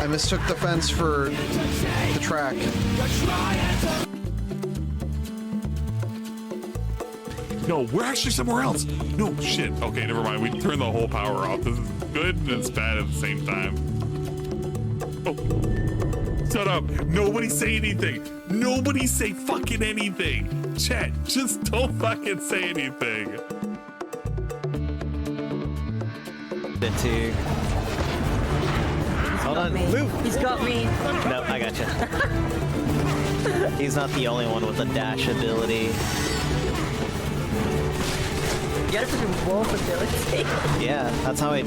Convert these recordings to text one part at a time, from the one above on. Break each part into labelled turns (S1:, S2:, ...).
S1: I mistook the fence for the track.
S2: No, we're actually somewhere else. No, shit. Okay, never mind. We turned the whole power off. This is good and it's bad at the same time. Oh. Shut up. Nobody say anything. Nobody say fucking anything. Chat, just don't fucking say anything.
S3: Hold on. Move.
S4: He's got me.
S3: No, I gotcha. He's not the only one with a dash ability.
S4: You got a freaking wolf ability.
S3: Yeah, that's how I...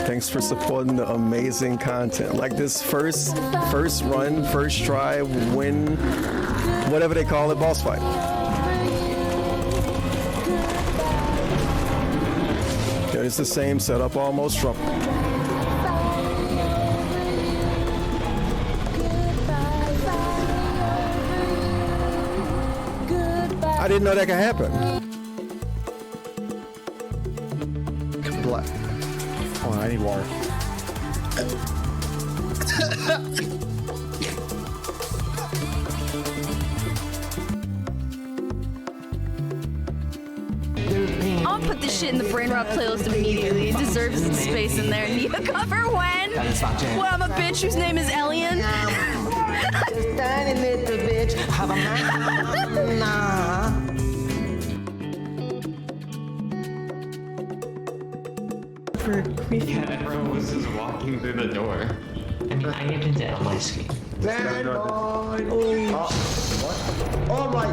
S5: Thanks for supporting the amazing content. Like this first run, first try, win, whatever they call it, boss fight. Yeah, it's the same setup almost from. I didn't know that could happen.
S1: Black.
S5: Oh, I need water.
S6: I'll put this shit in the brain rot playlist immediately. It deserves its space in there. Need a cover when? Well, I'm a bitch whose name is Elian.
S4: Tiny little bitch. Have a
S7: Yeah, everyone was just walking through the door. And I get into Emily's scheme.
S8: Stand on! Oh my!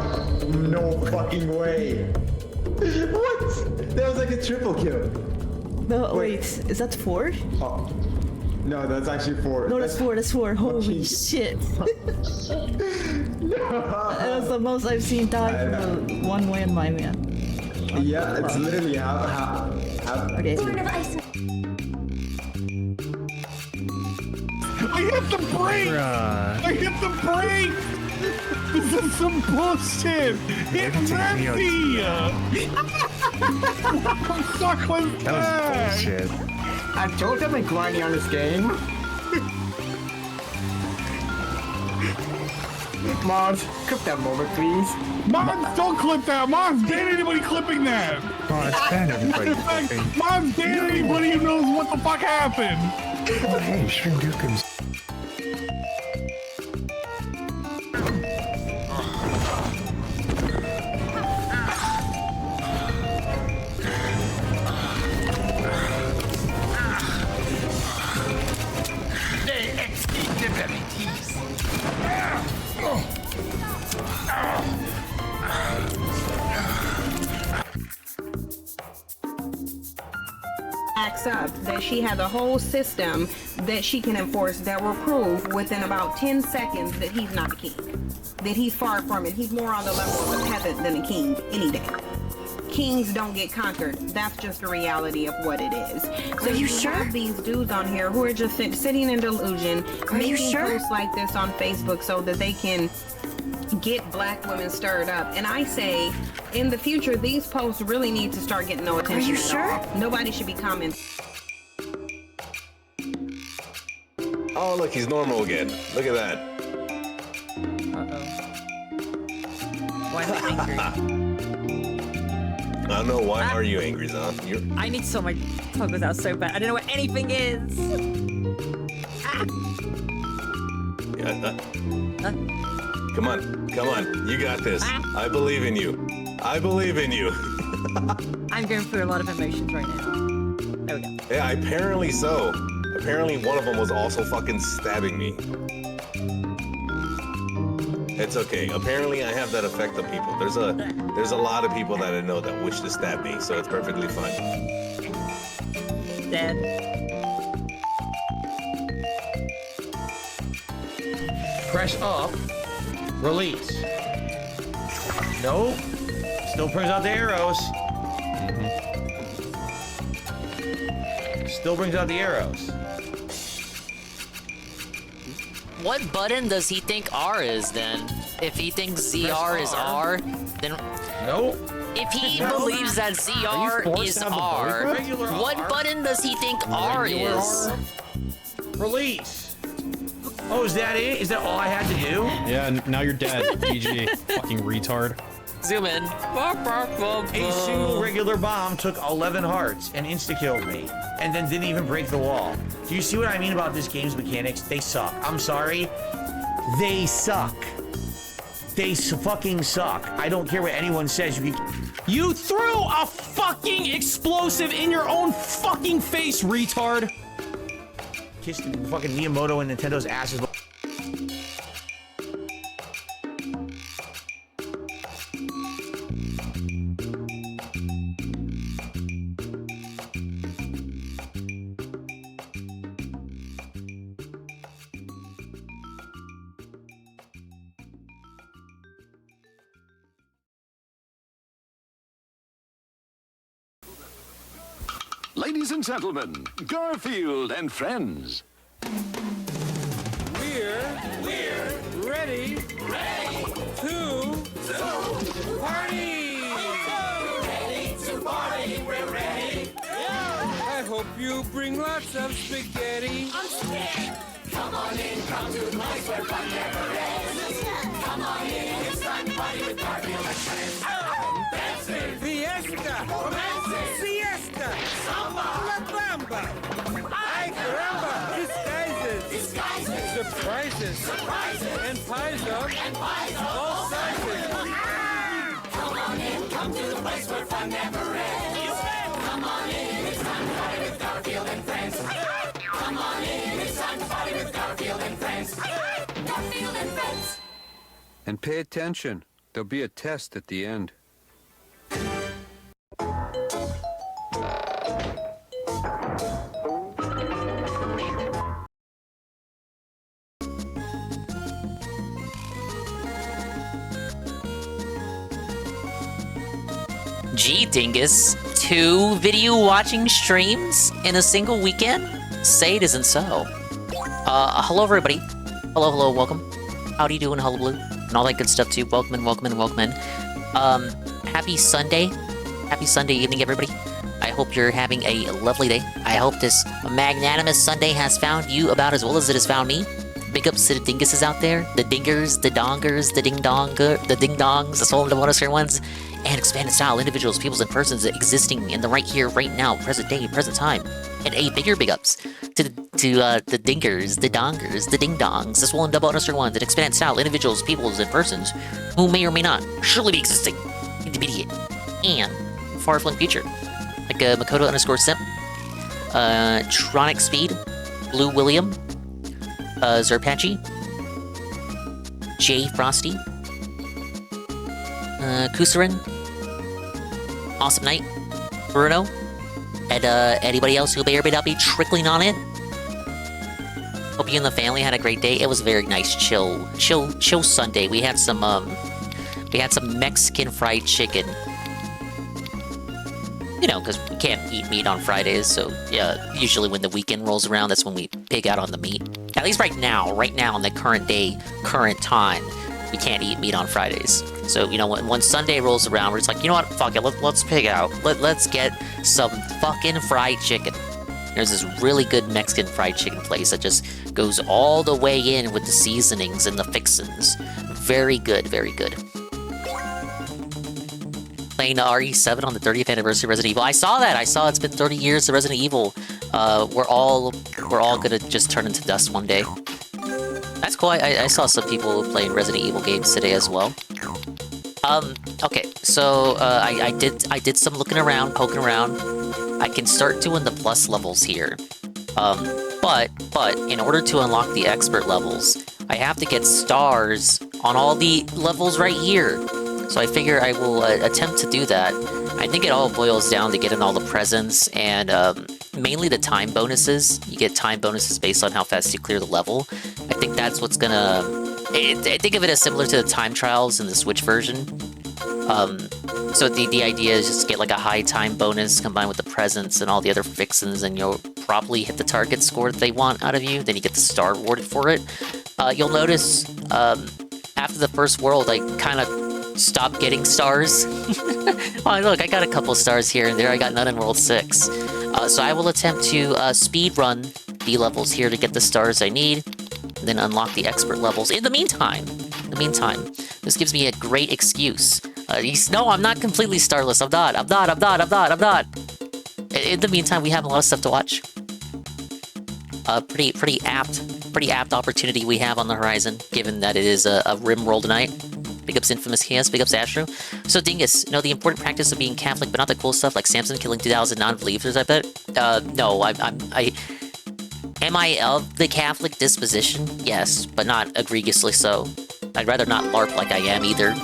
S8: No fucking way! What? That was like a triple kill.
S4: No, wait. Is that 4?
S8: Oh. No, that's actually 4.
S4: No, that's 4. That's 4. Holy shit. That was the most I've seen die from one landmine, man.
S8: Yeah, it's literally half.
S4: Okay.
S2: I hit the brake! I hit the brake! This is some bullshit! It's empty! What the fuck was that?
S5: That was bullshit.
S8: I told him I'm grinding on this game. Mons, clip that moment, please.
S2: Mons, don't clip that! Mons, ban anybody clipping that!
S5: Oh, it's bad, everybody.
S2: Mons, ban anybody who knows what the fuck happened!
S5: Oh, hey, Shrindukas.
S9: Acts up that she has a whole system that she can enforce that will prove within about 10 seconds that he's not a king. That he's far from it. He's more on the level of a peasant than a king any day. Kings don't get conquered. That's just the reality of what it is. So you have these dudes on here who are just sitting in delusion, making posts like this on Facebook so that they can get black women stirred up. And I say, in the future, these posts really need to start getting no attention at all. Nobody should be commenting.
S10: Oh, look, he's normal again. Look at that.
S4: Uh-oh. Why am I angry?
S10: I don't know. Why are you angry, Zon?
S4: I need to sort my toggles out so bad. I don't know what anything is.
S10: Come on. Come on. You got this. I believe in you. I believe in you.
S4: I'm going through a lot of emotions right now. There we go.
S10: Yeah, apparently so. Apparently one of them was also fucking stabbing me. It's okay. Apparently I have that effect on people. There's a lot of people that I know that wish to stab me, so it's perfectly fine.
S4: Dead.
S11: Press up, release. Nope. Still brings out the arrows. Still brings out the arrows.
S12: What button does he think R is then? If he thinks ZR is R, then
S11: Nope.
S12: If he believes that ZR is R, what button does he think R is?
S11: Release. Oh, is that it? Is that all I had to do?
S13: Yeah, now you're dead. GG. Fucking retard.
S12: Zoom in.
S11: A single regular bomb took 11 hearts and insta-killed me, and then didn't even break the wall. Do you see what I mean about this game's mechanics? They suck. I'm sorry. They suck. They fucking suck. I don't care what anyone says.
S13: You threw a fucking explosive in your own fucking face, retard.
S11: Kiss the fucking Miyamoto and Nintendo's asses.
S14: Ladies and gentlemen, Garfield and friends.
S15: We're ready to party. We're ready. I hope you bring lots of spaghetti. I'm scared. Come on in, come to the place where fun never ends. Come on in, it's time to party with Garfield and friends. Dancing, fiesta, romancing, siesta, samba, la bamba. Ay caramba, disguises, surprises, and pies of all sizes. Come on in, come to the place where fun never ends. Come on in, it's time to party with Garfield and friends. Come on in, it's time to party with Garfield and friends. Garfield and friends.
S16: And pay attention. There'll be a test at the end.
S12: Gee, dingus. 2 video watching streams in a single weekend? Say it isn't so. Hello everybody. Hello, welcome. How do you doing, hullabaloo? And all that good stuff too. Welcome in. Happy Sunday. Happy Sunday evening, everybody. I hope you're having a lovely day. I hope this magnanimous Sunday has found you about as well as it has found me. Big ups to the dinguses out there. The dingers, the dongers, the ding-dongs, the soul and the bonus ones. And expanded style individuals, peoples, and persons existing in the right here, right now, present day, present time. And a bigger big ups to the dingers, the dongers, the ding-dongs, the swollen and double underscore ones, and expanded style individuals, peoples, and persons who may or may not surely be existing in the immediate and far-flung future. Like Makoto underscore simp, Tronic Speed, Blue William, Zerpachi, J Frosty, Kusarin, Awesome Knight, Bruno, and anybody else who may or may not be trickling on it. Hope you and the family had a great day. It was a very nice, chill Sunday. We had some Mexican fried chicken. You know, because we can't eat meat on Fridays, so yeah, usually when the weekend rolls around, that's when we pig out on the meat. At least right now, in the current day, current time, we can't eat meat on Fridays. So, you know, when Sunday rolls around, we're just like, you know what, fuck it, let's pig out. Let's get some fucking fried chicken. There's this really good Mexican fried chicken place that just goes all the way in with the seasonings and the fixins. Very good, very good. Playing RE7 on the 30th anniversary of Resident Evil. I saw that. I saw it's been 30 years of Resident Evil. We're all gonna just turn into dust one day. That's cool. I saw some people playing Resident Evil games today as well. Okay, so I did some looking around, poking around. I can start doing the plus levels here. But in order to unlock the expert levels, I have to get stars on all the levels right here. So I figure I will attempt to do that. I think it all boils down to getting all the presents and mainly the time bonuses. You get time bonuses based on how fast you clear the level. I think that's what's gonna... I think of it as similar to the time trials in the Switch version. So the idea is just to get like a high time bonus combined with the presents and all the other fixins, and you'll probably hit the target score that they want out of you. Then you get the star rewarded for it. You'll notice after the first world, I kind of stop getting stars. Well, look, I got a couple stars here and there. I got none in World 6. So I will attempt to speed run the levels here to get the stars I need, and then unlock the expert levels. In the meantime, this gives me a great excuse. No, I'm not completely starless. I'm not. In the meantime, we have a lot of stuff to watch. Pretty apt opportunity we have on the horizon, given that it is a Rim roll tonight. Big ups Infamous Chaos, big ups Astro. So Dingus, no, the important practice of being Catholic, but not the cool stuff like Samson killing 2,000 non-believers, I bet? No, am I of the Catholic disposition? Yes, but not egregiously so. I'd rather not LARP like I am either.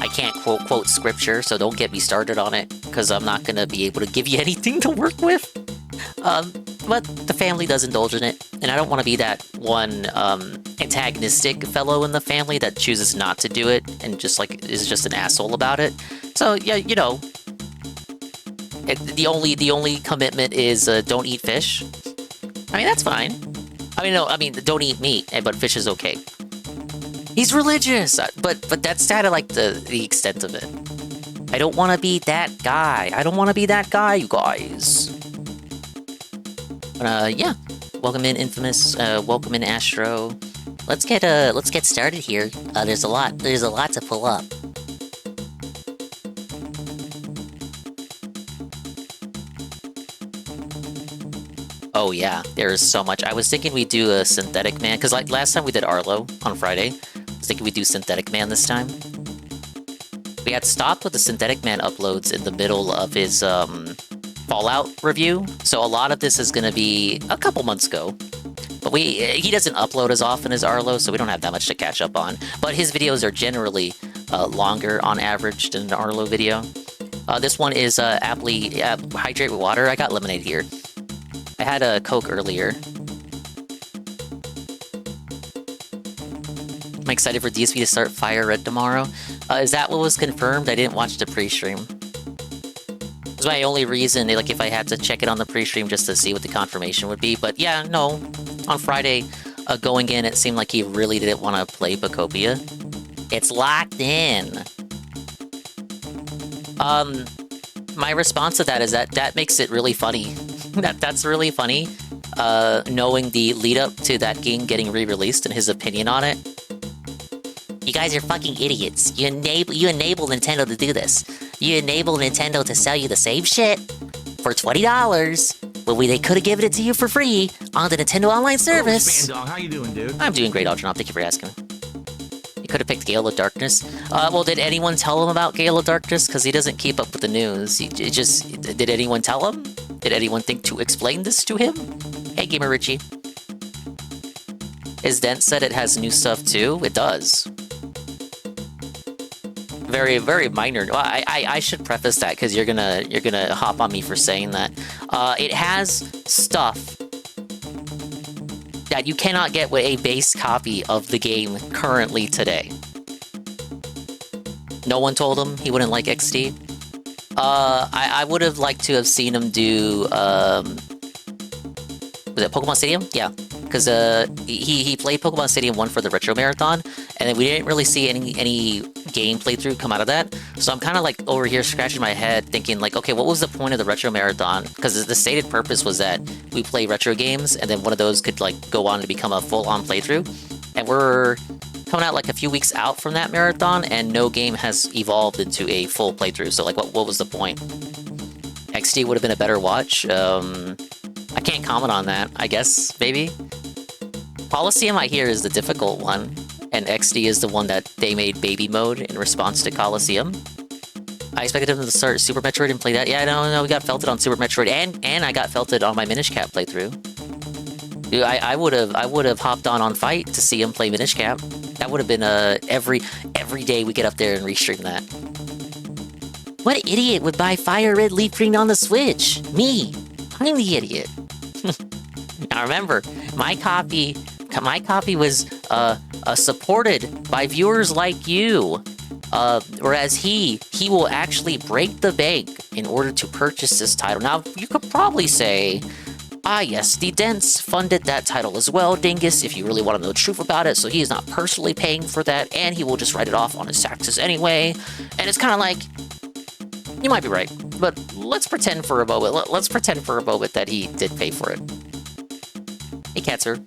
S12: I can't quote scripture, so don't get me started on it, because I'm not gonna be able to give you anything to work with. But the family does indulge in it, and I don't want to be that one antagonistic fellow in the family that chooses not to do it and just like is just an asshole about it. So yeah, you know, the only commitment is don't eat fish. I mean, that's fine. I mean don't eat meat, but fish is okay. He's religious, but that's kind of like the extent of it. I don't want to be that guy. You guys. Yeah. Welcome in Infamous. Welcome in Astro. Let's get started here. There's a lot to pull up. Oh yeah, there is so much. I was thinking we'd do a Synthetic Man, because like last time we did Arlo on Friday. I was thinking we'd do Synthetic Man this time. We had stopped with the Synthetic Man uploads in the middle of his Fallout review, so a lot of this is going to be a couple months ago. But he doesn't upload as often as Arlo, so we don't have that much to catch up on. But his videos are generally longer on average than an Arlo video. This one is aptly hydrate with water. I got lemonade here. I had a Coke earlier. I'm excited for DSP to start Fire Red tomorrow. Is that what was confirmed? I didn't watch the pre-stream. That's my only reason, like, if I had to check it on the pre-stream just to see what the confirmation would be. But yeah, no. On Friday, going in, it seemed like he really didn't want to play Bacopia. It's locked in. My response to that is that makes it really funny. That's really funny, knowing the lead-up to that game getting re-released and his opinion on it. You guys are fucking idiots. You enable Nintendo to do this. You enable Nintendo to sell you the same shit for $20 when they could have given it to you for free on the Nintendo Online service.
S11: Oh, Spandog, how you doing, dude?
S12: I'm doing great, Algernon. Thank you for asking. You could have picked Gale of Darkness. Well, did anyone tell him about Gale of Darkness? Because he doesn't keep up with the news. Did anyone tell him? Did anyone think to explain this to him? Hey, Gamer Richie. Is Dent said it has new stuff too? It does. Very, very minor. Well, I should preface that because you're gonna hop on me for saying that. It has stuff that you cannot get with a base copy of the game currently today. No one told him he wouldn't like XD. I would have liked to have seen him do was it Pokemon Stadium? Yeah. Because he played Pokemon Stadium 1 for the Retro Marathon, and then we didn't really see any game playthrough come out of that. So I'm kind of like over here scratching my head thinking like, okay, what was the point of the Retro Marathon? Because the stated purpose was that we play retro games, and then one of those could like go on to become a full-on playthrough. And we're coming out like a few weeks out from that marathon, and no game has evolved into a full playthrough. So like, what was the point? XD would have been a better watch. I can't comment on that, I guess, maybe. Coliseum, I hear, is the difficult one, and XD is the one that they made baby mode in response to Coliseum. I expected him to start Super Metroid and play that. Yeah, no, we got felted on Super Metroid, and I got felted on my Minish Cap playthrough. Dude, I would have hopped on Fight to see him play Minish Cap. That would have been every day we get up there and restream that. What idiot would buy Fire Red Leaf Green on the Switch? Me. I'm the idiot. Now remember, my copy was supported by viewers like you, whereas he will actually break the bank in order to purchase this title. Now you could probably say, Ah yes, the Dents funded that title as well, Dingus, if you really want to know the truth about it, so he is not personally paying for that, and he will just write it off on his taxes anyway. And it's kind of like, you might be right, but let's pretend for a moment, let's pretend for a moment that he did pay for it. Hey, Catser.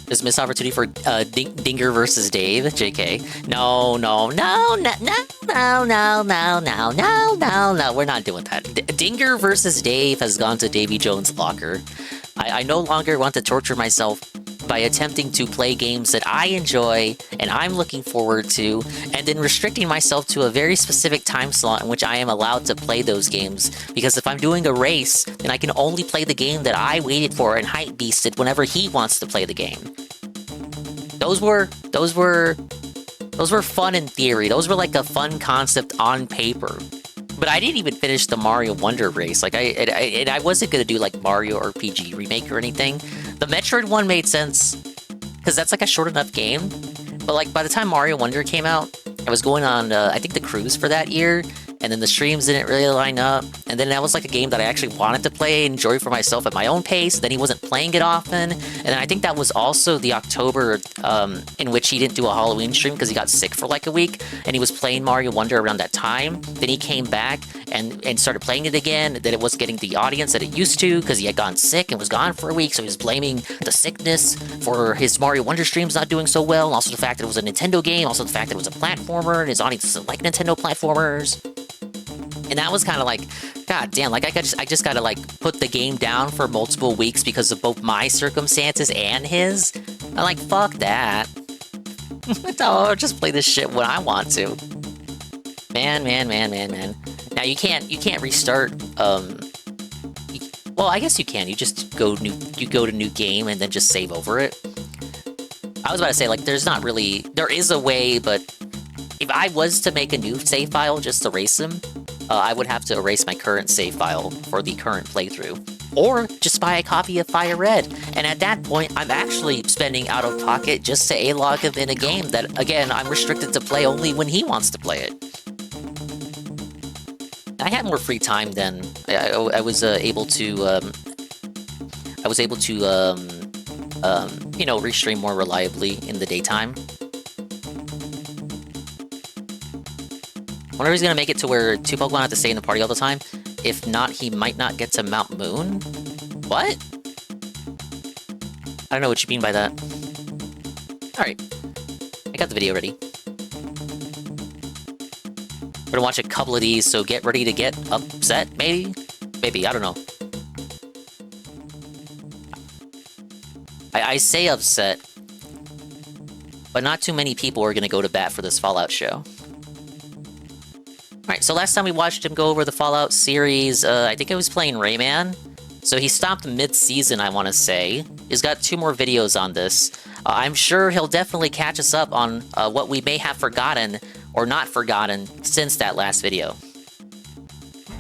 S12: Is missed opportunity for Dinger versus Dave, JK. No, we're not doing that. Dinger versus Dave has gone to Davy Jones' locker. I no longer want to torture myself by attempting to play games that I enjoy and I'm looking forward to, and then restricting myself to a very specific time slot in which I am allowed to play those games. Because if I'm doing a race, then I can only play the game that I waited for and hype beasted whenever he wants to play the game. Those were fun in theory. Those were like a fun concept on paper. But I didn't even finish the Mario Wonder race. Like I wasn't gonna do like Mario RPG remake or anything. The Metroid one made sense because that's like a short enough game. But like by the time Mario Wonder came out, I was going on I think the cruise for that year, and then the streams didn't really line up. And then that was like a game that I actually wanted to play and enjoy for myself at my own pace. Then he wasn't playing it often. And then I think that was also the October in which he didn't do a Halloween stream because he got sick for like a week. And he was playing Mario Wonder around that time. Then he came back and started playing it again. Then it wasn't getting the audience that it used to because he had gotten sick and was gone for a week. So he was blaming the sickness for his Mario Wonder streams not doing so well. And also the fact that it was a Nintendo game. Also the fact that it was a platformer and his audience doesn't like Nintendo platformers. And that was kind of like, god damn, like I just gotta like put the game down for multiple weeks because of both my circumstances and his. I'm like, fuck that. No, I'll just play this shit when I want to. Man. Now you can't restart. Well, I guess you can. You just go to new game and then just save over it. I was about to say like, there is a way, but if I was to make a new save file just to erase them, I would have to erase my current save file for the current playthrough. Or just buy a copy of Fire Red. And at that point, I'm actually spending out of pocket just to A-log him in a game that, again, I'm restricted to play only when he wants to play it. I had more free time then. I was able to, you know, restream more reliably in the daytime. I wonder if he's gonna make it to where 2 Pokemon have to stay in the party all the time. If not, he might not get to Mount Moon? What? I don't know what you mean by that. Alright. I got the video ready. We're gonna watch a couple of these, so get ready to get upset, maybe? Maybe, I don't know. I say upset, but not too many people are gonna go to bat for this Fallout show. Alright, so last time we watched him go over the Fallout series, I think I was playing Rayman. So he stopped mid-season, I want to say. He's got 2 more videos on this. I'm sure he'll definitely catch us up on what we may have forgotten or not forgotten since that last video.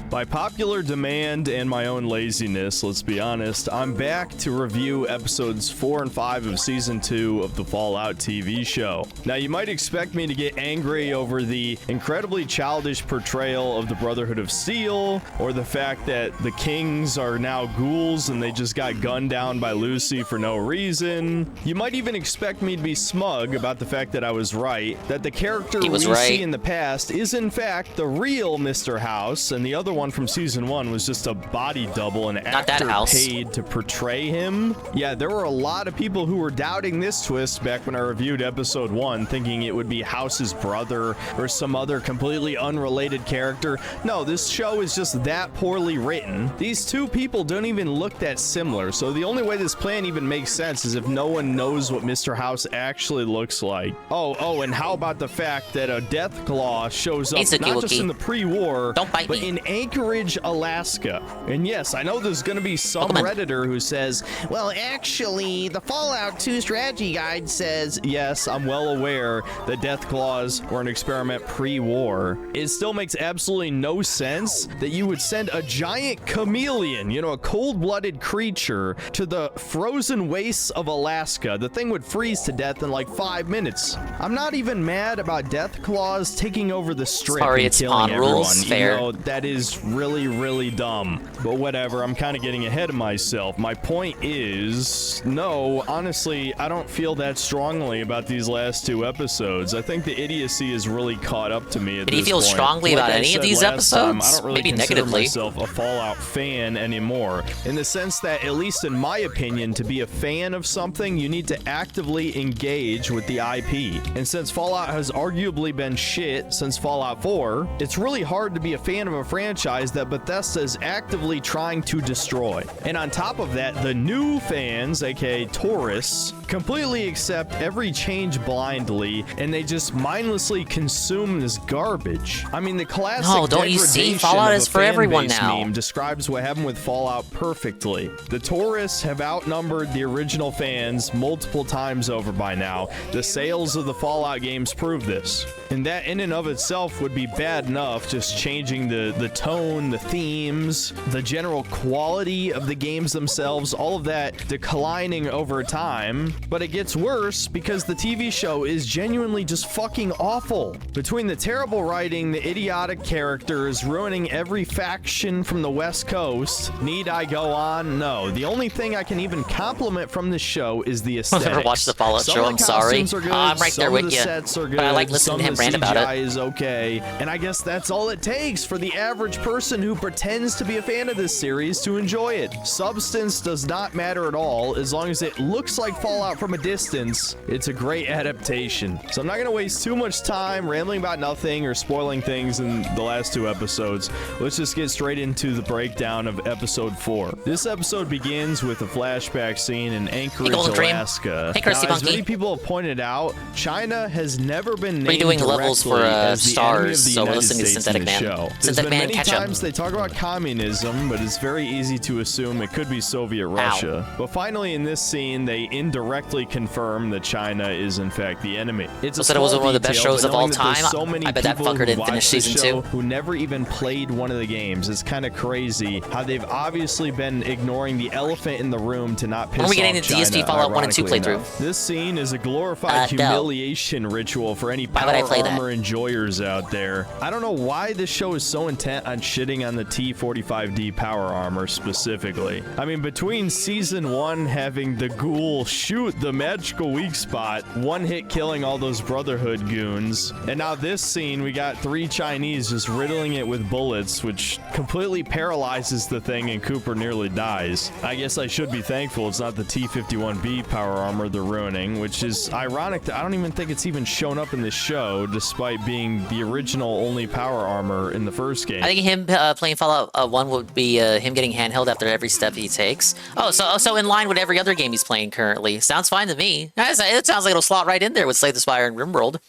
S17: By popular demand and my own laziness, let's be honest, I'm back to review episodes 4 and 5 of Season 2 of the Fallout TV show. Now, you might expect me to get angry over the incredibly childish portrayal of the Brotherhood of Steel, or the fact that the Kings are now ghouls and they just got gunned down by Lucy for no reason. You might even expect me to be smug about the fact that I was right, that the character we see in the past is in fact the real Mr. House, and the other one from season 1 was just a body double, an actor paid to portray him. Yeah, there were a lot of people who were doubting this twist back when I reviewed episode 1, thinking it would be House's brother or some other completely unrelated character. No, this show is just that poorly written. These 2 people don't even look that similar, so the only way this plan even makes sense is if no one knows what Mr. House actually looks like. Oh, and how about the fact that a Deathclaw shows up not just in the pre-war, but in Anchorage, Alaska. And yes, I know there's gonna be some Redditor who says, well, actually, the Fallout 2 strategy guide says, yes, I'm well aware that Deathclaws were an experiment pre-war. It still makes absolutely no sense that you would send a giant chameleon, you know, a cold-blooded creature, to the frozen wastes of Alaska. The thing would freeze to death in like 5 minutes. I'm not even mad about Deathclaws taking over the strip and killing everyone. Fair. You know, that is just really, really dumb. But whatever, I'm kind of getting ahead of myself. My point is, no, honestly, I don't feel that strongly about these last 2 episodes. I think the idiocy is really caught up to me at this point.
S12: Did he feel strongly about any of these episodes?
S17: I don't really
S12: Maybe
S17: consider
S12: negatively.
S17: myself a Fallout fan anymore, in the sense that, at least in my opinion, to be a fan of something, you need to actively engage with the IP. And since Fallout has arguably been shit since Fallout 4, it's really hard to be a fan of a franchise that Bethesda is actively trying to destroy. And on top of that, the new fans, aka tourists, completely accept every change blindly, and they just mindlessly consume this garbage. I mean, the classic
S12: No, don't you see? Fallout is for everyone now.
S17: Meme describes what happened with Fallout perfectly. The tourists have outnumbered the original fans multiple times over by now. The sales of the Fallout games prove this. And that in and of itself would be bad enough, just changing the tone, the themes, the general quality of the games themselves, all of that declining over time. But it gets worse because the TV show is genuinely just fucking awful. Between the terrible writing, the idiotic characters, ruining every faction from the West Coast, need I go on? No. The only thing I can even compliment from this show is the aesthetics.
S12: I've never watched the Fallout show, I'm sorry. I'm right there with you.
S17: Sets are good,
S12: but I like listening to him rant about
S17: CGI
S12: it.
S17: is okay, and I guess that's all it takes for the average person who pretends to be a fan of this series to enjoy it. Substance does not matter at all. As long as it looks like Fallout from a distance, it's a great adaptation. So I'm not gonna waste too much time rambling about nothing or spoiling things in the last 2 episodes. Let's just get straight into the breakdown of episode 4. This episode begins with a flashback scene in Anchorage, Alaska.
S12: Hey, Christy
S17: Now, as
S12: Monkey.
S17: many people have pointed out, China has never been named
S12: Redoing the levels for
S17: directly as the enemy of
S12: stars,
S17: the
S12: so we're
S17: United
S12: listening to
S17: States
S12: Synthetic
S17: in the
S12: Man.
S17: show. There's
S12: Synthetic
S17: been
S12: Man
S17: many
S12: catch 'em.
S17: times they talk about communism, but it's very easy to assume it could be Soviet Russia. But finally, in this scene, they indirectly confirm that China is in fact the enemy. It's a
S12: said it was
S17: small
S12: one of the best
S17: detail,
S12: shows
S17: but
S12: of all
S17: knowing that there's
S12: time,
S17: So many
S12: I bet that
S17: people
S12: fucker
S17: who
S12: didn't
S17: watch
S12: finish
S17: this
S12: season
S17: show
S12: 2.
S17: who never even played one of the games. It's kind of crazy how they've obviously been ignoring the elephant in the room to not piss
S12: When are we getting
S17: off
S12: the DSD
S17: China,
S12: Fallout 1 and 2
S17: ironically
S12: playthrough?
S17: enough. This scene is a glorified
S12: No.
S17: humiliation ritual for any
S12: Why would I
S17: power
S12: play that?
S17: armor enjoyers out there. I don't know why this show is so intent on shitting on the T-45D power armor specifically. I mean, between season 1 having the ghoul shoot the magical weak spot, one hit killing all those Brotherhood goons, and now this scene, we got 3 Chinese just riddling it with bullets, which completely paralyzes the thing and Cooper nearly dies. I guess I should be thankful it's not the T-51B power armor they're ruining, which is ironic that I don't even think it's even shown up in this show, despite being the original only power armor in the first game.
S12: I think him playing Fallout 1 would be him getting handheld after every step he takes. Oh, so in line with every other game he's playing currently. Sounds fine to me. It sounds like it'll slot right in there with Slay the Spire and RimWorld.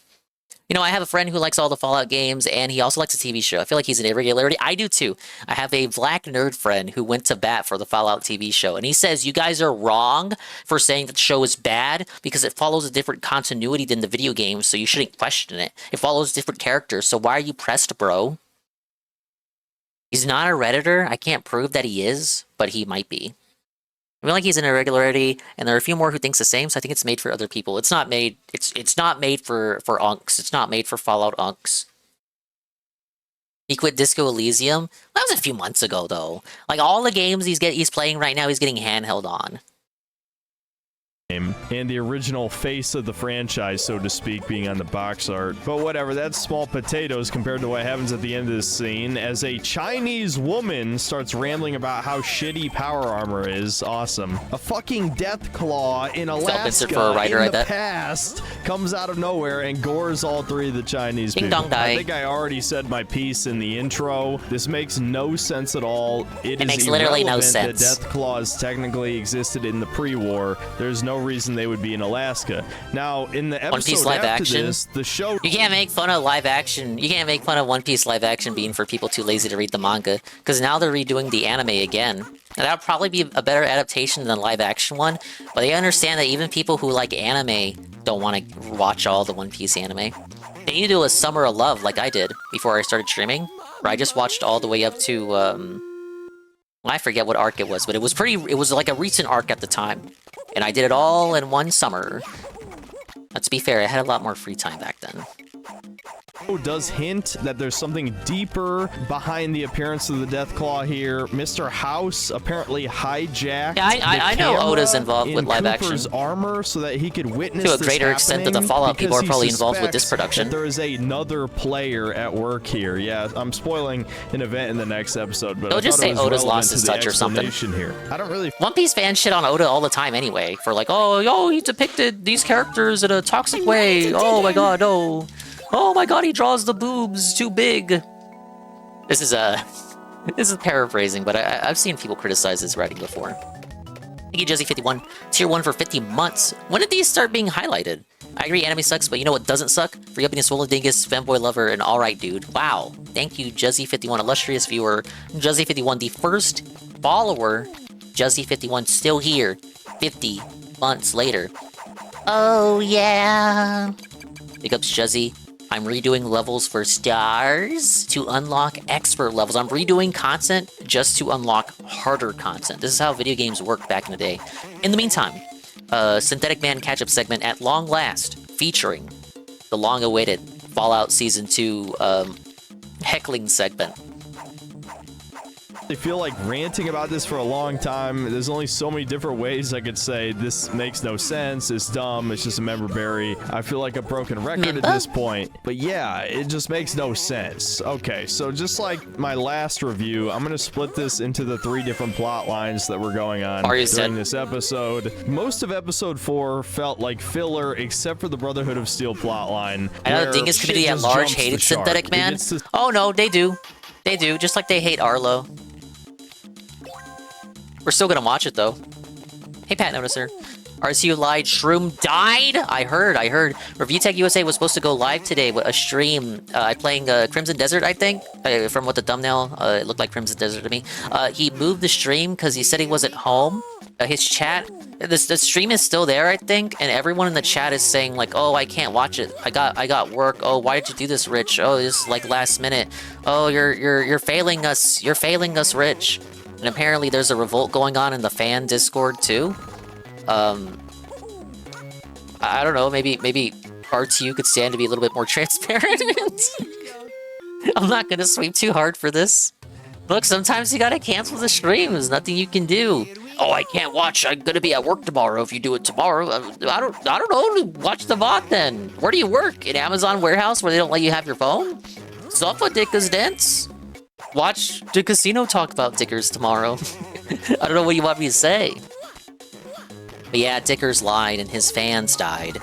S12: You know, I have a friend who likes all the Fallout games, and he also likes the TV show. I feel like he's an irregularity. I do too. I have a black nerd friend who went to bat for the Fallout TV show, and he says, you guys are wrong for saying that the show is bad because it follows a different continuity than the video games, so you shouldn't question it. It follows different characters, so why are you pressed, bro? He's not a Redditor. I can't prove that he is, but he might be. I feel like he's an irregularity, and there are a few more who thinks the same, so I think it's made for other people. It's not made for unks. It's not made for Fallout unks. He quit Disco Elysium. That was a few months ago, though. Like, all the games he's playing right now, he's getting handheld on.
S17: And the original face of the franchise, so to speak, being on the box art. But whatever, that's small potatoes compared to what happens at the end of this scene as a Chinese woman starts rambling about how shitty power armor is. Awesome. A fucking death claw in Alaska
S12: for a writer,
S17: in
S12: I
S17: the
S12: bet.
S17: past comes out of nowhere and gores all 3 of the Chinese
S12: Ding
S17: people.
S12: dong die.
S17: I think I already said my piece in the intro. This makes no sense at all. It
S12: makes literally no
S17: irrelevant that
S12: sense.
S17: death claws technically existed in the pre-war. There's no reason they would be in Alaska. Now, in the
S12: One Piece
S17: episode
S12: live
S17: after
S12: action.
S17: this, the show...
S12: You can't make fun of live action. You can't make fun of One Piece live action being for people too lazy to read the manga, because now they're redoing the anime again. And that'll probably be a better adaptation than the live action one, but they understand that even people who like anime don't want to watch all the One Piece anime. They need to do a Summer of Love like I did before I started streaming, where I just watched all the way up to, well, I forget what arc it was, but it was like a recent arc at the time. And I did it all in one summer. Let's be fair, I had a lot more free time back then.
S17: does hint that there's something deeper behind the appearance of the Deathclaw here. Mr. House apparently hijacked
S12: Yeah, I know
S17: camera
S12: Oda's involved with live
S17: Cooper's
S12: action.
S17: armor so that he could witness
S12: To a
S17: this
S12: greater extent than the
S17: happening
S12: Fallout people are
S17: because he
S12: probably involved with this
S17: suspects
S12: production.
S17: that there is another player at work here. Yeah, I'm spoiling an event in the next episode, but
S12: They'll
S17: I
S12: just
S17: thought it
S12: say
S17: was
S12: Oda's
S17: relevant
S12: lost
S17: to
S12: his
S17: the
S12: touch or something.
S17: explanation here. I don't really.
S12: One Piece fans shit on Oda all the time anyway, for like, oh, he depicted these characters in a toxic way. Oh my god, no. Oh my god, he draws the boobs too big. This is paraphrasing, but I've seen people criticize his writing before. Thank you, Jesse51. Tier 1 for 50 months. When did these start being highlighted? I agree, anime sucks, but you know what doesn't suck? Free upping a Swollen Dingus, fanboy lover, and alright dude. Wow. Thank you, Jesse51, illustrious viewer. Jesse51, the first follower. Jesse51 still here. 50 months later. Oh, yeah. Big ups, Jesse. I'm redoing levels for stars to unlock expert levels. I'm redoing content just to unlock harder content. This is how video games worked back in the day. In the meantime, Synthetic Man catch-up segment at long last, featuring the long-awaited Fallout Season 2 heckling segment.
S17: I feel like ranting about this for a long time. There's only so many different ways I could say this makes no sense, it's dumb, it's just a member berry. I feel like a broken record at this point. But yeah, it just makes no sense. Okay, so just like my last review, I'm gonna split this into the 3 different plot lines that were going on during this episode. Most of episode 4 felt like filler, except for the Brotherhood of Steel plot line.
S12: I know the Dingus community at large hated Synthetic Man. Oh no, they do. They do, just like they hate Arlo. We're still gonna watch it though. Hey, Pat Noticer. RCU lied. Shroom died? I heard. Review Tech USA was supposed to go live today with a stream. Playing Crimson Desert, I think. From what the thumbnail, it looked like Crimson Desert to me. He moved the stream because he said he wasn't home. His chat, the stream is still there, I think, and everyone in the chat is saying like, "Oh, I can't watch it. I got work. Oh, why did you do this, Rich? Oh, this is like last minute. Oh, you're failing us. You're failing us, Rich." And apparently there's a revolt going on in the fan Discord too. I don't know, maybe RTU could stand to be a little bit more transparent. I'm not gonna sweep too hard for this. Look, sometimes you gotta cancel the stream. There's nothing you can do. Oh, I can't watch. I'm gonna be at work tomorrow. If you do it tomorrow, I don't know. Watch the VOD then. Where do you work? In Amazon warehouse where they don't let you have your phone? Suffer Dickas Dents. Watch the casino talk about Dickers tomorrow. I don't know what you want me to say. But yeah, Dickers lied and his fans died.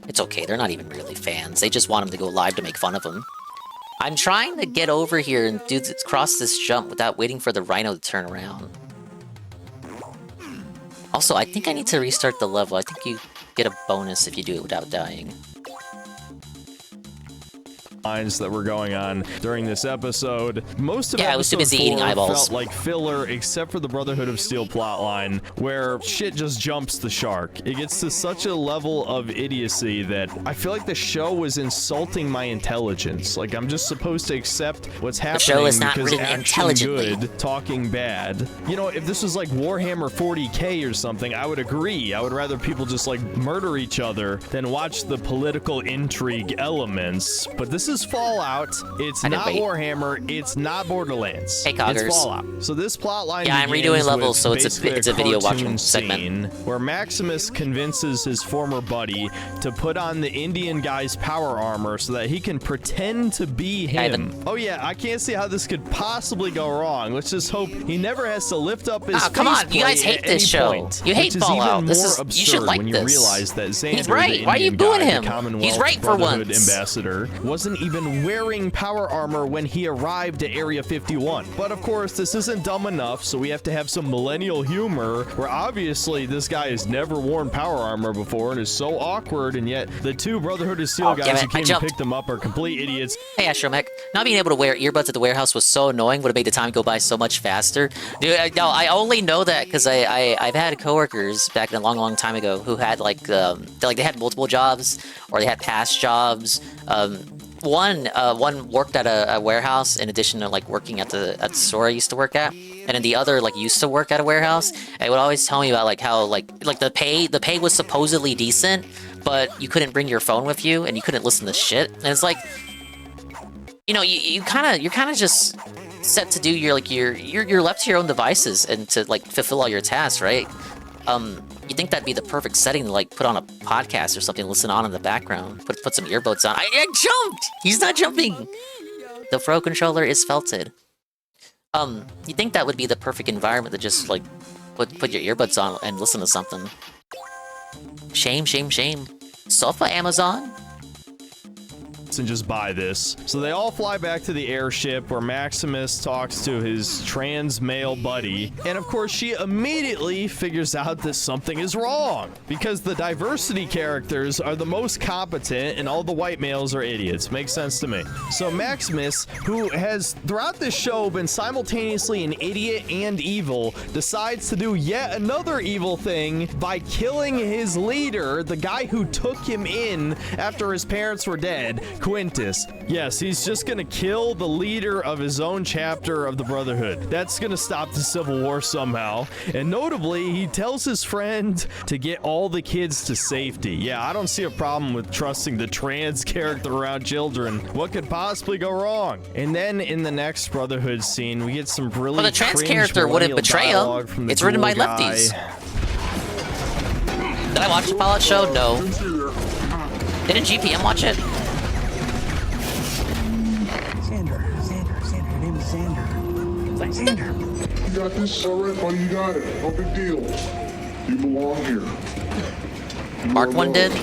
S12: It's okay, they're not even really fans. They just want him to go live to make fun of him. I'm trying to get over here and cross this jump without waiting for the rhino to turn around. Also, I think I need to restart the level. I think you get a bonus if you do it without dying.
S17: Lines that were going on during this episode. Most of
S12: I was too busy eating eyeballs.
S17: Felt like filler, except for the Brotherhood of Steel plotline, where shit just jumps the shark. It gets to such a level of idiocy that I feel like the show was insulting my intelligence. Like I'm just supposed to accept what's happening.
S12: The show is not
S17: because
S12: written
S17: action
S12: intelligently.
S17: Good, talking bad. You know, if this was like Warhammer 40k or something, I would agree. I would rather people just like murder each other than watch the political intrigue elements. But this is Fallout. It's not Warhammer. It's not Borderlands.
S12: Hey, Coggers.
S17: It's Fallout. So this plotline.
S12: Yeah, I'm redoing levels, so it's a video watching segment
S17: where Maximus convinces his former buddy to put on the Indian guy's power armor so that he can pretend to be him. Oh yeah, I can't see how this could possibly go wrong. Let's just hope he never has to lift up his.
S12: Come on, you guys hate this show. You hate Fallout. This is you should like
S17: when you
S12: this.
S17: Realize that Xander,
S12: he's right.
S17: The
S12: Why are you
S17: Indian
S12: booing
S17: guy,
S12: him?
S17: The Commonwealth
S12: He's right for
S17: Brotherhood
S12: once.
S17: Ambassador wasn't even wearing power armor when he arrived at Area 51. But of course, this isn't dumb enough, so we have to have some millennial humor where obviously this guy has never worn power armor before and is so awkward, and yet the 2 Brotherhood of Steel guys who came and picked him up are complete idiots.
S12: Hey, Astromech. Not being able to wear earbuds at the warehouse was so annoying. Would have made the time go by so much faster. Dude, no, I only know that because I've had coworkers back in a long time ago who had they had multiple jobs or they had past jobs. One worked at a warehouse in addition to like working at the store I used to work at, and then the other like used to work at a warehouse. And it would always tell me about like how like the pay was supposedly decent, but you couldn't bring your phone with you and you couldn't listen to shit. And it's like, you know, you're kind of just set to do you're left to your own devices and to like fulfill all your tasks, right? You think that'd be the perfect setting to like put on a podcast or something, listen on in the background, put some earbuds on. I jumped! He's not jumping! The Pro controller is felted. You think that would be the perfect environment to just like put your earbuds on and listen to something. Shame, shame, shame. Sofa Amazon?
S17: And just buy this. So they all fly back to the airship where Maximus talks to his trans male buddy, and of course she immediately figures out that something is wrong because the diversity characters are the most competent and all the white males are idiots. Makes sense to me. So Maximus, who has throughout this show been simultaneously an idiot and evil, decides to do yet another evil thing by killing his leader, the guy who took him in after his parents were dead, Quintus. Yes, he's just gonna kill the leader of his own chapter of the Brotherhood. That's gonna stop the Civil War somehow. And notably, he tells his friend to get all the kids to safety. Yeah, I don't see a problem with trusting the trans character around children. What could possibly go wrong? And then in the next Brotherhood scene, we get some really
S12: well, the trans character wouldn't betray him. It's written by lefties. Did I watch the pilot show? No. Didn't GPM watch it?
S18: Xander. You got this? All right, buddy, you got it. No big deal. You belong here.
S12: Mark one did.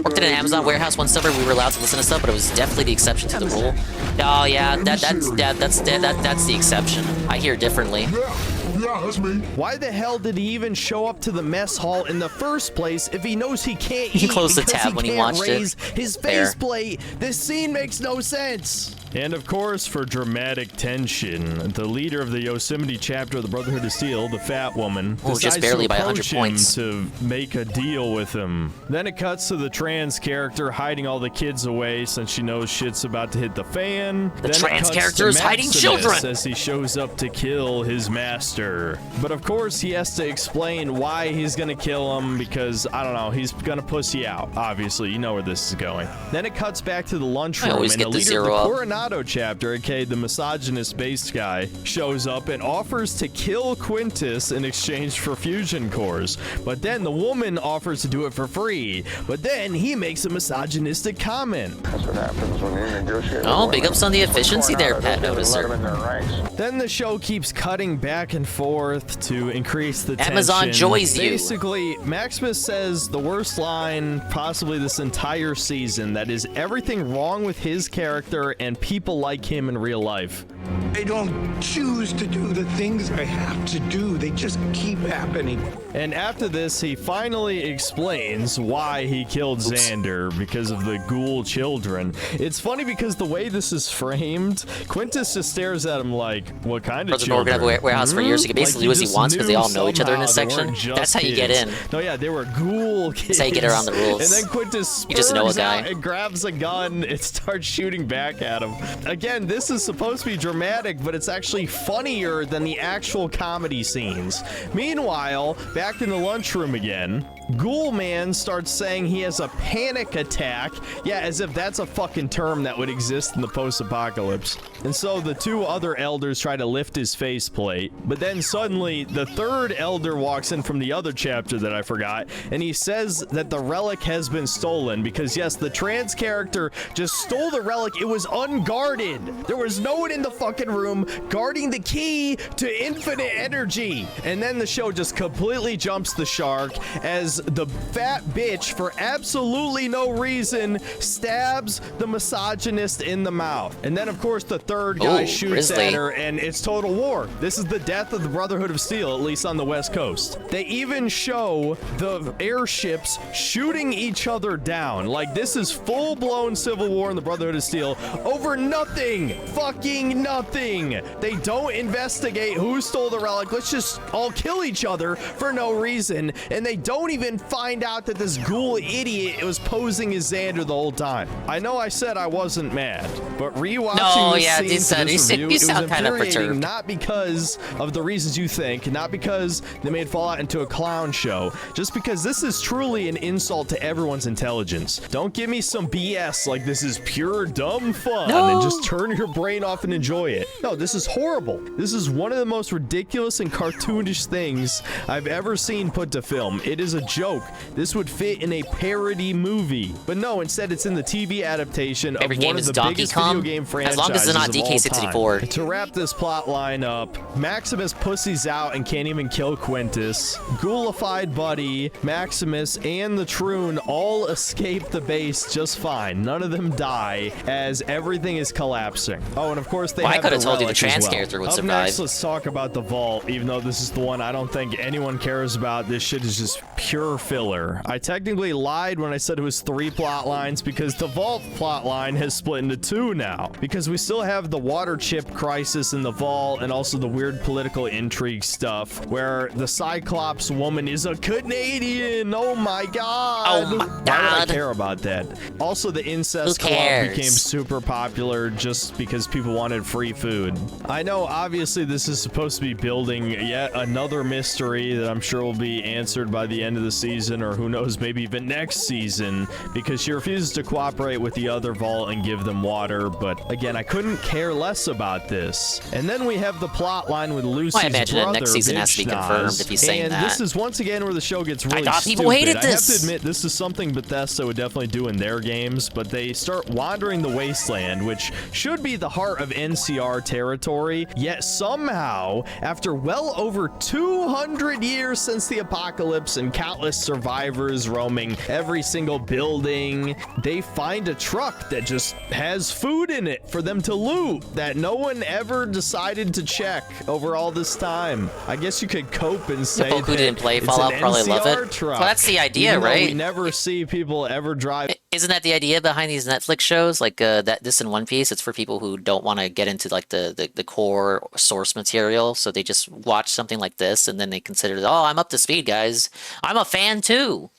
S12: Worked in an Amazon warehouse one summer. We were allowed to listen to stuff, but it was definitely the exception to the rule. Oh yeah, that's the exception. I hear differently.
S18: Yeah, that's me.
S17: Why the hell did he even show up to the mess hall in the first place if he knows he can't eat?
S12: He closed the tab when he watched it.
S17: Raise his faceplate. This scene makes no sense. And of course, for dramatic tension, the leader of the Yosemite chapter of the Brotherhood of Steel, the fat woman, decides
S12: just barely by 100
S17: to
S12: points
S17: to make a deal with him. Then it cuts to the trans character hiding all the kids away since she knows shit's about to hit the fan.
S12: The
S17: then
S12: trans character is hiding children
S17: as he shows up to kill his master. But of course, he has to explain why he's gonna kill him because, I don't know, he's gonna pussy out. Obviously, you know where this is going. Then it cuts back to the lunchroom and the leader of the Coronado chapter, aka the misogynist-based guy, shows up and offers to kill Quintus in exchange for fusion cores. But then the woman offers to do it for free. But then he makes a misogynistic comment.
S18: That's what happens when you negotiate.
S12: Oh, big ups on the efficiency there, Pat Noticer.
S17: Then the show keeps cutting back and forth to increase the tension.
S12: Amazon joys you.
S17: Basically, Maximus says the worst line possibly this entire season, that is everything wrong with his character and people like him in real life.
S18: I don't choose to do the things I have to do. They just keep happening.
S17: And after this, he finally explains why he killed Xander, because of the ghoul children. It's funny because the way this is framed, Quintus just stares at him like, what kind of children?
S12: President Morgan warehouse for years. He can basically do as he wants because they all know each other in this section. That's how you get in.
S17: No, yeah, they were ghoul kids.
S12: That's how you get around the rules.
S17: And then Quintus spurs
S12: you just know a guy.
S17: out and grabs a gun and starts shooting back at him. Again, this is supposed to be dramatic, but it's actually funnier than the actual comedy scenes. Meanwhile, back in the lunchroom again, Ghoul Man starts saying he has a panic attack. Yeah, as if that's a fucking term that would exist in the post-apocalypse. And so the two other elders try to lift his faceplate, but then suddenly the third elder walks in from the other chapter that I forgot, and he says that the relic has been stolen because yes, the trans character just stole the relic. It was unguarded. There was no one in the fucking room guarding the key to infinite energy. And then the show just completely jumps the shark as the fat bitch, for absolutely no reason, stabs the misogynist in the mouth. And then, of course, the third guy shoots at her, and it's total war. This is the death of the Brotherhood of Steel, at least on the West Coast. They even show the airships shooting each other down. Like, this is full-blown civil war in the Brotherhood of Steel over nothing. Fucking nothing. They don't investigate who stole the relic. Let's just all kill each other for no reason. And they don't even even find out that this ghoul idiot was posing as Xander the whole time. I know I said I wasn't mad, but rewatching this scene for this review, it was infuriating, not because of the reasons you think, not because they made Fallout into a clown show, just because this is truly an insult to everyone's intelligence. Don't give me some BS like this is pure dumb fun and just turn your brain off and enjoy it. No, this is horrible. This is one of the most ridiculous and cartoonish things I've ever seen put to film. It is a joke. This would fit in a parody movie, but no, instead it's in the TV adaptation of one of the biggest video game franchises
S12: as long as it's not
S17: of all
S12: DK64.
S17: time. To wrap this plot line up, Maximus pussies out and can't even kill Quintus. Ghoulified Buddy, Maximus, and the Troon all escape the base just fine. None of them die as everything is collapsing. Oh, and of course they have
S12: I could have told you the
S17: relic as
S12: trans
S17: well.
S12: character would
S17: Up
S12: survive.
S17: next, let's talk about the vault, even though this is the one I don't think anyone cares about. This shit is just pure filler. I technically lied when I said it was 3 plot lines because the vault plot line has split into 2 now, because we still have the water chip crisis in the vault and also the weird political intrigue stuff where the Cyclops woman is a Canadian. Oh my god.
S12: Oh my
S17: Why would
S12: God.
S17: I care about that? Also, the incest
S12: Who
S17: club
S12: cares?
S17: became super popular just because people wanted free food. I know obviously this is supposed to be building yet another mystery that I'm sure will be answered by the end of the season, or who knows, maybe even next season, because she refuses to cooperate with the other vault and give them water. But again, I couldn't care less about this. And then we have the plot line with Lucy's
S12: Well, I imagine
S17: brother,
S12: that next season has to be confirmed if he's saying
S17: and
S12: that.
S17: this is once again where the show gets really
S12: thought
S17: stupid.
S12: people hated
S17: I have to
S12: this.
S17: admit, this is something Bethesda would definitely do in their games, but they start wandering the wasteland, which should be the heart of NCR territory, yet somehow, after well over 200 years since the apocalypse and countless survivors roaming every single building, they find a truck that just has food in it for them to loot that no one ever decided to check over all this time. I guess you could cope and say
S12: folk who
S17: that
S12: didn't play
S17: it's
S12: Fallout
S17: an
S12: probably love
S17: NCR
S12: it.
S17: truck,
S12: Well, that's the idea,
S17: even though
S12: right?
S17: We never see people ever drive.
S12: Isn't that the idea behind these Netflix shows, like that this in One Piece? It's for people who don't want to get into like the core source material, so they just watch something like this and then they consider, oh, I'm up to speed, guys. I'm a fan too.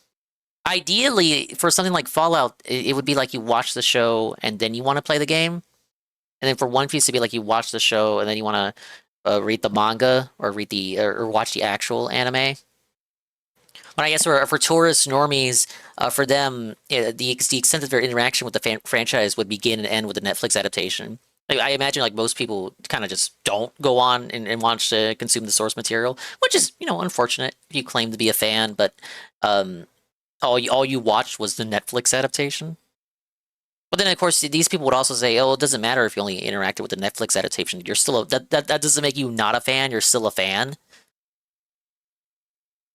S12: Ideally, for something like Fallout, it would be like you watch the show and then you want to play the game, and then for One Piece, it'd be like you watch the show and then you want to read the manga or read the or watch the actual anime. But I guess for tourists, normies, for them, the extent of their interaction with the franchise would begin and end with the Netflix adaptation. Like, I imagine like most people kind of just don't go on and want to consume the source material, which is, you know, unfortunate if you claim to be a fan, but all you watched was the Netflix adaptation. But then, of course, these people would also say, oh, it doesn't matter if you only interacted with the Netflix adaptation. You're still that doesn't make you not a fan. You're still a fan.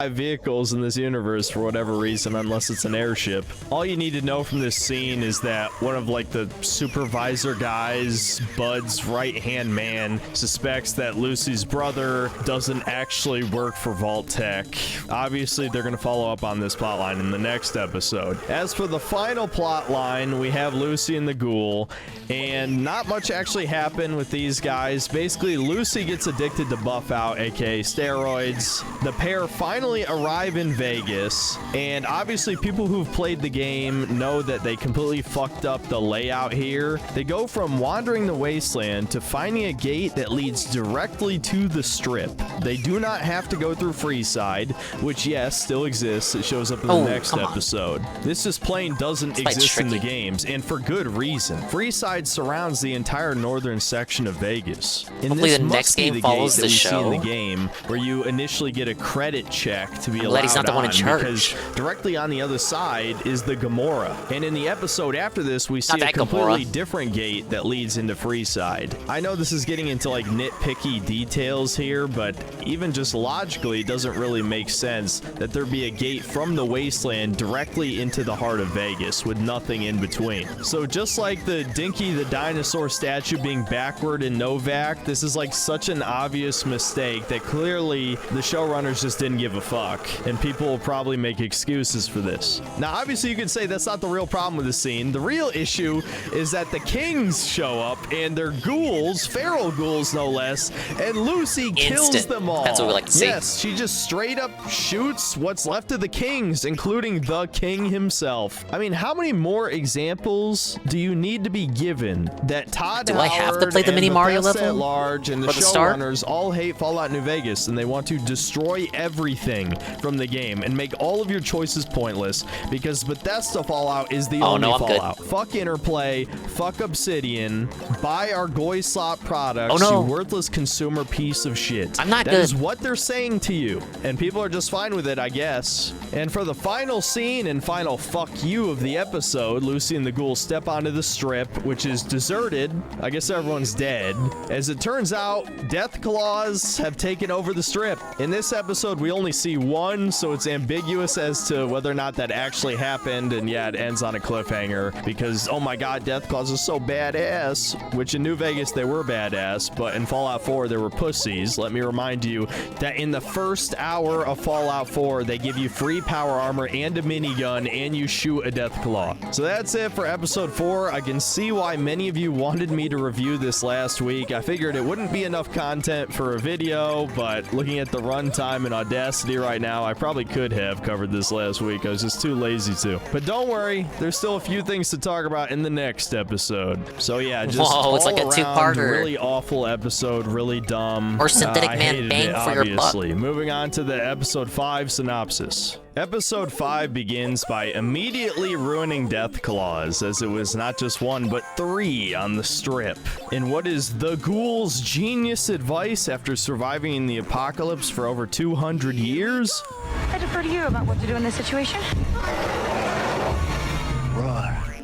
S17: Vehicles in this universe for whatever reason, unless it's an airship. All you need to know from this scene is that one of like the supervisor guys, Bud's right-hand man, suspects that Lucy's brother doesn't actually work for Vault Tech. Obviously, they're going to follow up on this plotline in the next episode. As for the final plotline, we have Lucy and the ghoul, and not much actually happened with these guys. Basically, Lucy gets addicted to Buff Out, aka steroids. The pair finally arrive in Vegas, and obviously people who've played the game know that they completely fucked up the layout here. They go from wandering the wasteland to finding a gate that leads directly to the strip. They do not have to go through Freeside, which yes, still exists. It shows up in the next episode. This just plain doesn't exist in the games, and for good reason. Freeside surrounds the entire northern section of Vegas. And
S12: Hopefully
S17: this
S12: the
S17: must
S12: next
S17: be
S12: game
S17: the
S12: follows
S17: gate that
S12: the
S17: we see in the
S12: show.
S17: game, where you initially get a credit check to be
S12: I'm
S17: allowed
S12: glad he's not the one in
S17: on,
S12: charge.
S17: because directly on the other side is the Gamora. And in the episode after this, we see
S12: Not
S17: a
S12: that
S17: completely
S12: Gamora.
S17: different gate that leads into Freeside. I know this is getting into like nitpicky details here, but even just logically, it doesn't really make sense that there be a gate from the wasteland directly into the heart of Vegas with nothing in between. So just like the Dinky the Dinosaur statue being backward in Novak, this is like such an obvious mistake that clearly the showrunners just didn't give a fuck, and people will probably make excuses for this. Now, obviously, you could say that's not the real problem with the scene. The real issue is that the kings show up, and they're ghouls, feral ghouls no less, and Lucy kills them all.
S12: That's what we like to see.
S17: Yes, she just straight up shoots what's left of the kings, including the king himself. I mean, how many more examples do you need to be given that Todd
S12: Do I have to play the
S17: and
S12: mini Mario
S17: Bethesda
S12: level?
S17: at large and the
S12: For the start?
S17: showrunners all hate Fallout New Vegas, and they want to destroy everything from the game and make all of your choices pointless because Bethesda Fallout is the only Fallout. Fuck Interplay, fuck Obsidian, buy our Goyslop products, you worthless consumer piece of shit.
S12: I'm not
S17: That
S12: good.
S17: is what they're saying to you, and people are just fine with it, I guess. And for the final scene and final fuck you of the episode, Lucy and the ghouls step onto the strip, which is deserted. I guess everyone's dead. As it turns out, death claws have taken over the strip. In this episode, we only see one, so it's ambiguous as to whether or not that actually happened, and yeah, it ends on a cliffhanger because, oh my god, death claws are so badass, which in New Vegas, they were badass, but in Fallout 4, they were pussies. Let me remind you that in the first hour of Fallout 4, they give you free power armor and a minigun, and you shoot a death claw. So that's it for episode 4. I can see why many of you wanted me to review this last week. I figured it wouldn't be enough content for a video, but looking at the runtime and Audacity right now, I probably could have covered this last week. I was just too lazy to. But don't worry, there's still a few things to talk about in the next episode. So yeah, just
S12: Whoa, it's like a
S17: all
S12: two-parter.
S17: around really awful episode, really dumb.
S12: Or Synthetic
S17: I
S12: Man
S17: hated
S12: bang
S17: it,
S12: for your buck.
S17: obviously. Moving on to the episode 5 synopsis. Episode 5 begins by immediately ruining death claws, as it was not just 1 but 3 on the strip. In what is the ghoul's genius advice after surviving the apocalypse for over 200 years?
S19: I defer to you about what to do in this situation.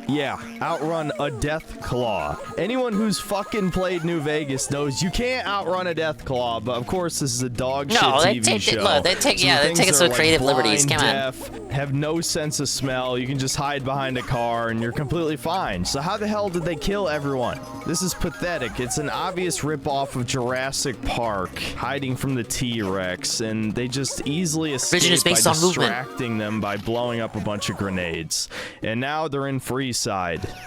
S17: Yeah, outrun a death claw. Anyone who's fucking played New Vegas knows you can't outrun a death claw, but of course this is a dog shit TV show.
S12: Look, they're taking
S17: things
S12: some
S17: are,
S12: creative
S17: blind,
S12: liberties. Come on.
S17: deaf, have no sense of smell. You can just hide behind a car and you're completely fine. So how the hell did they kill everyone? This is pathetic. It's an obvious ripoff of Jurassic Park, hiding from the T-Rex, and they just easily escaped
S12: Vision is based
S17: by
S12: on movement.
S17: distracting them by blowing up a bunch of grenades. And now they're in Freeside.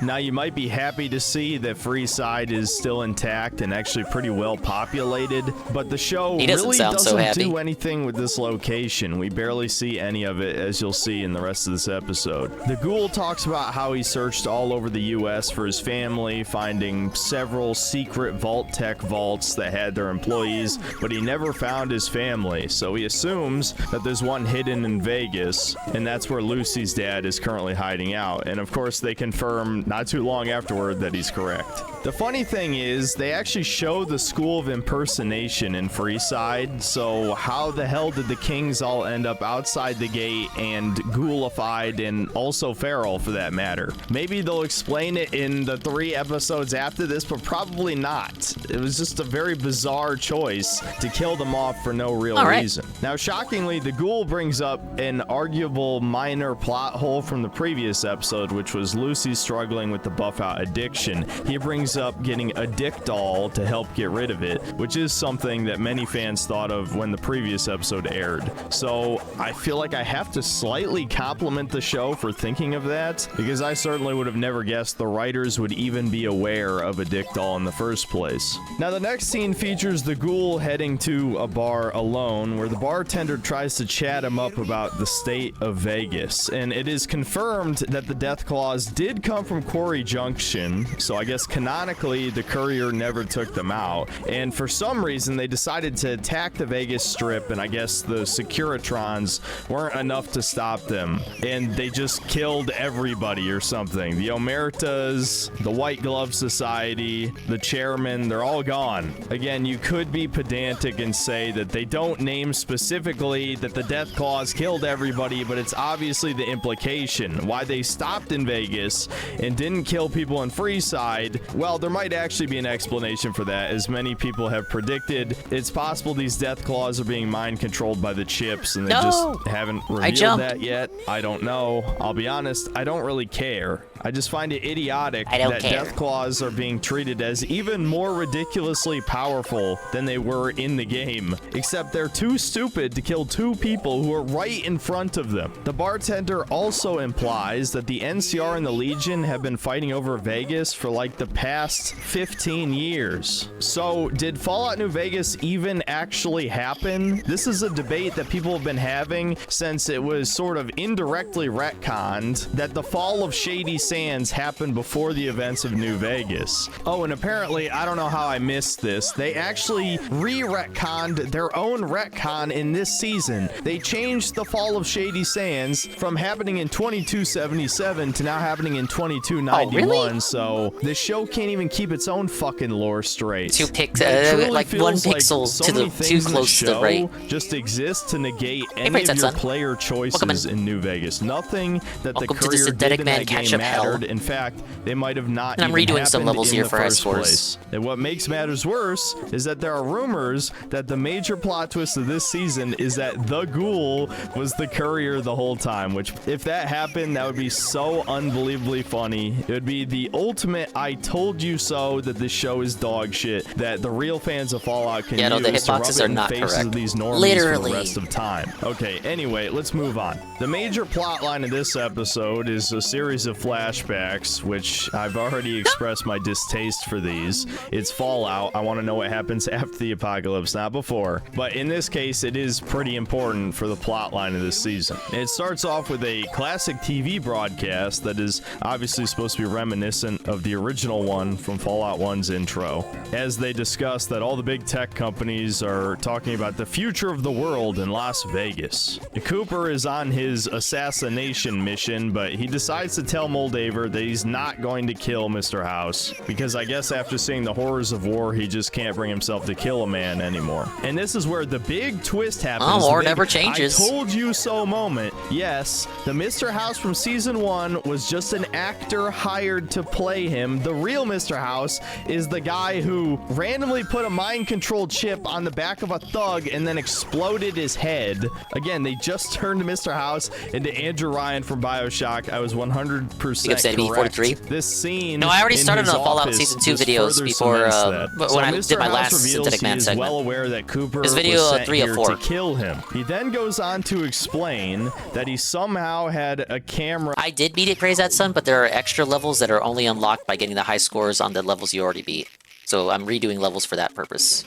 S17: Now you might be happy to see that Freeside is still intact and actually pretty well populated, but the show really doesn't do anything with this location. We barely see any of it, as you'll see in the rest of this episode. The ghoul talks about how he searched all over the US for his family, finding several secret vault tech vaults that had their employees, but he never found his family, so he assumes that there's one hidden in Vegas, and that's where Lucy's dad is currently hiding out. And of course they confirm not too long afterward that he's correct. The funny thing is, they actually show the School of Impersonation in Freeside, so how the hell did the kings all end up outside the gate and ghoulified and also feral for that matter? Maybe they'll explain it in the 3 episodes after this, but probably not. It was just a very bizarre choice to kill them off for no real reason. Now, shockingly, the ghoul brings up an arguable minor plot hole from the previous episode, which was Lucy struggling with the buff out addiction. He brings up getting a dick doll to help get rid of it, which is something that many fans thought of when the previous episode aired. So I feel like I have to slightly compliment the show for thinking of that, because I certainly would have never guessed the writers would even be aware of a dick doll in the first place. Now the next scene features the ghoul heading to a bar alone, where the bartender tries to chat him up about the state of Vegas, and it is confirmed that the death claws did come from Quarry Junction, so I guess canonically the courier never took them out, and for some reason they decided to attack the Vegas Strip, and I guess the Securitrons weren't enough to stop them, and they just killed everybody or something. The Omertas, the White Glove Society, the chairman, they're all gone. Again, you could be pedantic and say that they don't name specifically that the death claws killed everybody, but it's obviously the implication. Why they stopped in Vegas and didn't kill people in Freeside, well, there might actually be an explanation for that. As many people have predicted, it's possible these death claws are being mind controlled by the chips, and they just haven't revealed that that yet? I don't know. I'll be honest, I don't really care. I just find it idiotic
S12: I don't
S17: that
S12: care.
S17: death claws are being treated as even more ridiculously powerful than they were in the game, except they're too stupid to kill two people who are right in front of them. The bartender also implies that the NCR and the Legion have been fighting over Vegas for like the past 15 years. So did Fallout New Vegas even actually happen? This is a debate that people have been having since it was sort of indirectly retconned that the fall of Shady Sands happened before the events of New Vegas. Oh, and apparently, I don't know how I missed this, they actually re-retconned their own retcon in this season. They changed the fall of Shady Sands from happening in 2277 to now happening in 2291.
S12: Oh, really?
S17: So this show can't even keep its own fucking lore straight.
S12: 2
S17: It
S12: pixels,
S17: truly
S12: like one
S17: feels like
S12: pixel
S17: so
S12: to
S17: many
S12: too
S17: things in the
S12: close to the
S17: show
S12: right.
S17: just exist to negate any
S12: Praise
S17: of
S12: that,
S17: your
S12: son.
S17: player choices in New Vegas. Nothing that
S12: Welcome
S17: the
S12: to the
S17: Courier
S12: Synthetic
S17: did in
S12: Man
S17: that game
S12: catch-up hell.
S17: mattered. In fact, they might have not
S12: And I'm
S17: even
S12: redoing some
S17: happened
S12: levels
S17: in
S12: here
S17: the
S12: for high
S17: first
S12: scores.
S17: place. And what makes matters worse is that there are rumors that the major plot twist of this season is that the Ghoul was the Courier the whole time, which if that happened, that would be so unbelievably funny. It would be the ultimate I told you so that this show is dog shit that the real fans of Fallout can
S12: Yeah, no, the
S17: use to rub
S12: hitboxes
S17: it
S12: are
S17: in the
S12: not
S17: faces
S12: correct.
S17: of these normies for
S12: Literally.
S17: the rest of time. Okay, anyway, let's move on. The major plot line of this episode is a series of flashbacks, which I've already expressed my distaste for these. It's Fallout. I want to know what happens after the apocalypse, not before. But in this case, it is pretty important for the plot line of this season. It starts off with a classic TV broadcast that is obviously supposed to be reminiscent of the original one from Fallout 1's intro, as they discuss that all the big tech companies are talking about the future of the world in Las Vegas. Cooper is on his assassination mission, but he decides to tell Moldaver that he's not going to kill Mr. House, because I guess after seeing the horrors of war, he just can't bring himself to kill a man anymore. And this is where the big twist happens.
S12: Oh, war
S17: The big,
S12: never changes.
S17: I told you so moment. Yes, the Mr. House from season 1 was just an actor hired to play him. The real Mr. House is the guy who randomly put a mind-controlled chip on the back of a thug and then exploded his head. Again, they just turned Mr. House into Andrew Ryan from BioShock. I was 100%
S12: You upset me,
S17: correct.
S12: 43?
S17: This scene
S12: No, I already
S17: in
S12: started
S17: his
S12: on the Fallout
S17: office
S12: Season 2
S17: just
S12: videos
S17: further
S12: before,
S17: cements that.
S12: when
S17: So
S12: I
S17: Mr.
S12: did my
S17: House
S12: last
S17: reveals
S12: Synthetic
S17: he
S12: Man
S17: is
S12: segment.
S17: well aware that Cooper
S12: This video,
S17: was sent
S12: 304.
S17: here to kill him. He then goes on to explain that he somehow had a camera.
S12: I did beat it, Praise That Son, but there are extra levels that are only unlocked by getting the high scores on the levels you already beat. So I'm redoing levels for that purpose.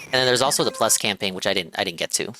S12: And then there's also the Plus campaign, which I didn't get to.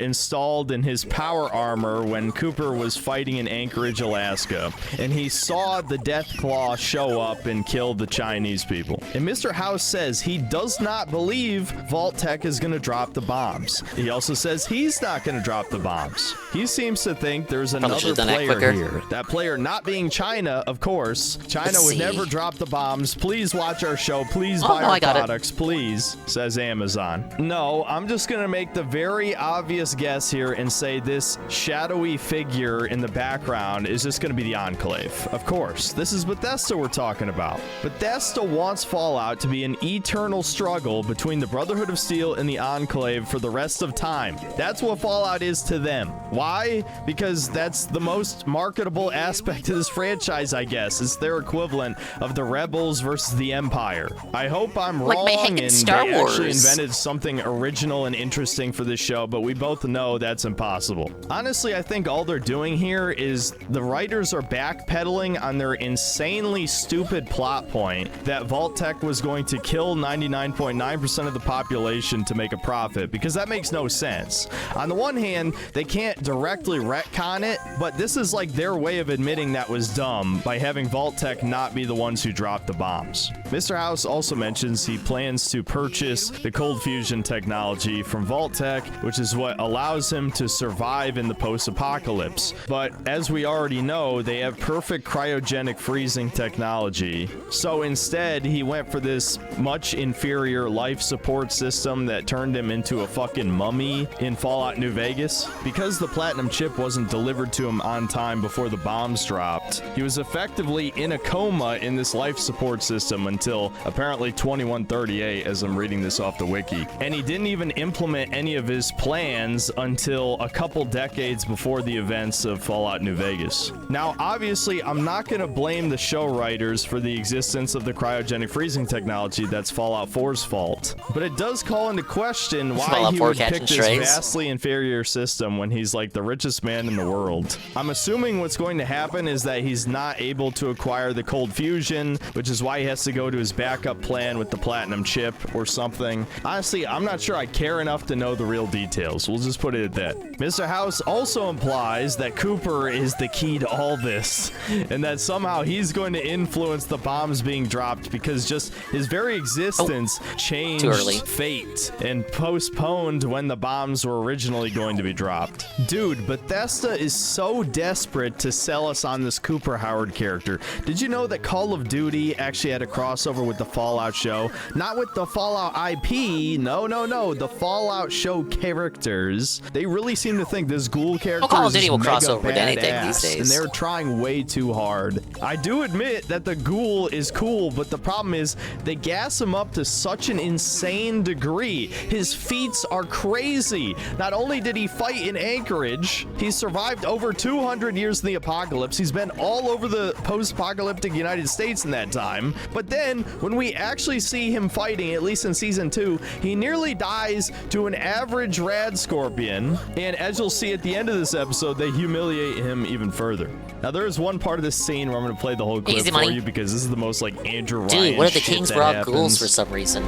S17: Installed in his power armor when Cooper was fighting in Anchorage, Alaska, and he saw the Death Claw show up and kill the Chinese people. And Mr. House says he does not believe Vault Tech is going to drop the bombs. He also says he's not going to drop the bombs. He seems to think there's another
S12: should've done that
S17: player
S12: quicker.
S17: here. That player not being China, of course. China
S12: Let's
S17: would
S12: see.
S17: never drop the bombs. Please watch our show. Please
S12: Oh,
S17: buy
S12: no,
S17: our
S12: I got it.
S17: products. Please, says Amazon. No, I'm just going to make the very obvious guess here and say this shadowy figure in the background is just going to be the Enclave. Of course, this is Bethesda we're talking about. Bethesda wants Fallout to be an eternal struggle between the Brotherhood of Steel and the Enclave for the rest of time. That's what Fallout is to them. Why? Because that's the most marketable aspect of this franchise, I guess. It's their equivalent of the Rebels versus the Empire. I hope I'm
S12: Like
S17: wrong
S12: my
S17: and
S12: heckin' Star
S17: they actually
S12: Wars.
S17: invented something original and interesting for this show, but we both know that's impossible. Honestly, I think all they're doing here is the writers are backpedaling on their insanely stupid plot point that Vault Tech was going to kill 99.9% of the population to make a profit, because that makes no sense. On the one hand, they can't directly retcon it, but this is like their way of admitting that was dumb by having Vault Tech not be the ones who dropped the bombs. Mr. House also mentions he plans to purchase the cold fusion technology from Vault Tech, which is what allows him to survive in the post-apocalypse. But as we already know, they have perfect cryogenic freezing technology. So instead, he went for this much inferior life support system that turned him into a fucking mummy in Fallout New Vegas. Because the platinum chip wasn't delivered to him on time before the bombs dropped, he was effectively in a coma in this life support system until apparently 2138, as I'm reading this off the wiki. And he didn't even implement any of his plan fans until a couple decades before the events of Fallout New Vegas. Now, obviously, I'm not going to blame the show writers for the existence of the cryogenic freezing technology. That's Fallout 4's fault. But it does call into question why
S12: Fallout
S17: he
S12: 4
S17: would pick
S12: catching
S17: this
S12: strays.
S17: vastly inferior system when he's like the richest man in the world. I'm assuming what's going to happen is that he's not able to acquire the cold fusion, which is why he has to go to his backup plan with the platinum chip or something. Honestly, I'm not sure I care enough to know the real details. We'll just put it at that. Mr. House also implies that Cooper is the key to all this, and that somehow he's going to influence the bombs being dropped because just his very existence changed fate and postponed when the bombs were originally going to be dropped. Dude, Bethesda is so desperate to sell us on this Cooper Howard character. Did you know that Call of Duty actually had a crossover with the Fallout show? Not with the Fallout IP, no, the Fallout show characters. They really seem to think this ghoul character
S12: Call of
S17: is
S12: Duty will cross
S17: mega
S12: over with anything these
S17: badass,
S12: days.
S17: and they're trying way too hard. I do admit that the ghoul is cool, but the problem is they gas him up to such an insane degree. His feats are crazy. Not only did he fight in Anchorage, he survived over 200 years in the apocalypse. He's been all over the post-apocalyptic United States in that time. But then, when we actually see him fighting, at least in Season 2, he nearly dies to an average rad scorpion. And as you'll see at the end of this episode, they humiliate him even further. Now, there is one part of this scene where I'm going to play the whole clip for you because this is the most, like, Andrew Ryan
S12: Dude, what if the
S17: shit
S12: kings
S17: that
S12: were all
S17: happens.
S12: ghouls for some reason?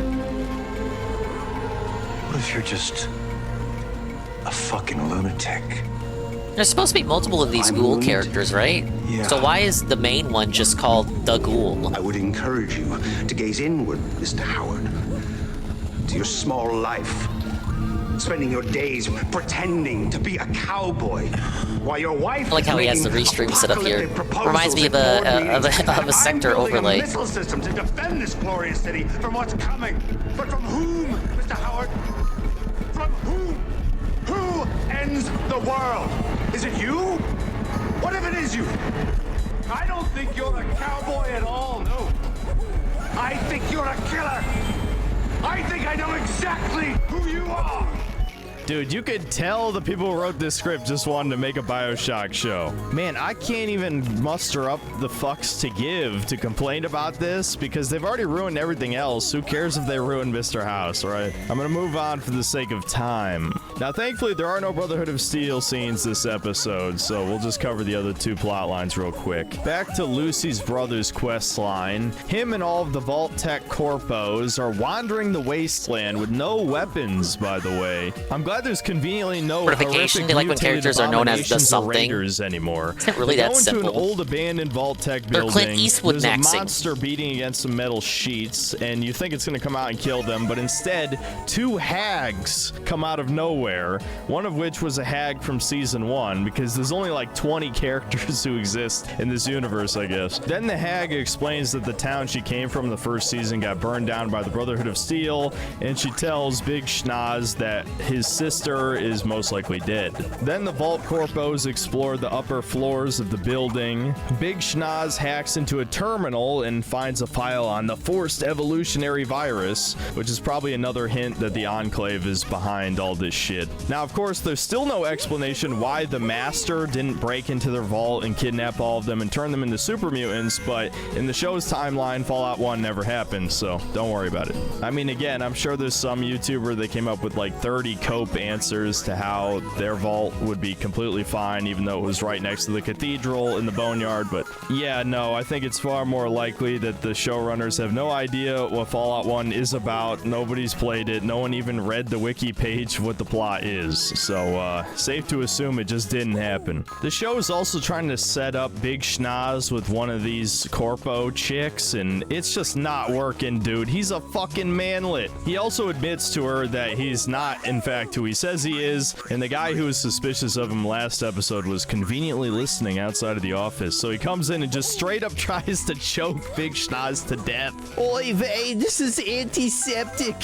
S18: What if you're just a fucking lunatic?
S12: There's supposed to be multiple of these ghoul characters, right?
S18: Yeah.
S12: So why is the main one just called the Ghoul?
S18: I would encourage you to gaze inward, Mr. Howard, to your small life, spending your days pretending to be a cowboy, while your wife.
S12: I like how he has the restream set up here. Reminds me of a sector overlay.
S18: A missile system to defend this glorious city from what's coming. But from whom, Mr. Howard? From whom? Who ends the world? Is it you? What if it is you? I don't think you're a cowboy at all, no. I think you're a killer. I think I know exactly who you are.
S17: Dude, you could tell the people who wrote this script just wanted to make a BioShock show. Man, I can't even muster up the fucks to give to complain about this because they've already ruined everything else. Who cares if they ruin Mr. House, right? I'm gonna move on for the sake of time. Now, thankfully, there are no Brotherhood of Steel scenes this episode, so we'll just cover the other two plot lines real quick. Back to Lucy's brother's quest line. Him and all of the Vault Tech corpos are wandering the wasteland with no weapons, by the way. I'm glad there's conveniently no
S12: Fortification, they like when characters are known as the something.
S17: Anymore.
S12: It's not really
S17: They
S12: that
S17: go into
S12: simple.
S17: an old abandoned Vault Tech
S12: Or
S17: building.
S12: Clint Eastwood
S17: There's
S12: maxing.
S17: a monster beating against some metal sheets, and you think it's going to come out and kill them, but instead, two hags come out of nowhere, one of which was a hag from Season 1, because there's only like 20 characters who exist in this universe, I guess. Then the hag explains that the town she came from the first season got burned down by the Brotherhood of Steel, and she tells Big Schnoz that his sister is most likely dead. Then the Vault Corpos explore the upper floors of the building. Big Schnoz hacks into a terminal and finds a file on the forced evolutionary virus, which is probably another hint that the Enclave is behind all this shit. Now, of course, there's still no explanation why the Master didn't break into their vault and kidnap all of them and turn them into super mutants, but in the show's timeline, Fallout 1 never happened, so don't worry about it. I mean, again, I'm sure there's some YouTuber that came up with like 30 cope answers to how their vault would be completely fine, even though it was right next to the cathedral in the boneyard, but yeah, no, I think it's far more likely that the showrunners have no idea what Fallout 1 is about. Nobody's played it. No one even read the wiki page of what the plot is, so safe to assume it just didn't happen. The show is also trying to set up Big Schnoz with one of these corpo chicks, and it's just not working, dude. He's a fucking manlet. He also admits to her that he's not, in fact, who he says he is, and the guy who was suspicious of him last episode was conveniently listening outside of the office, so he comes in and just straight up tries to choke Big Schnoz to death. Oy vey, this is antiseptic.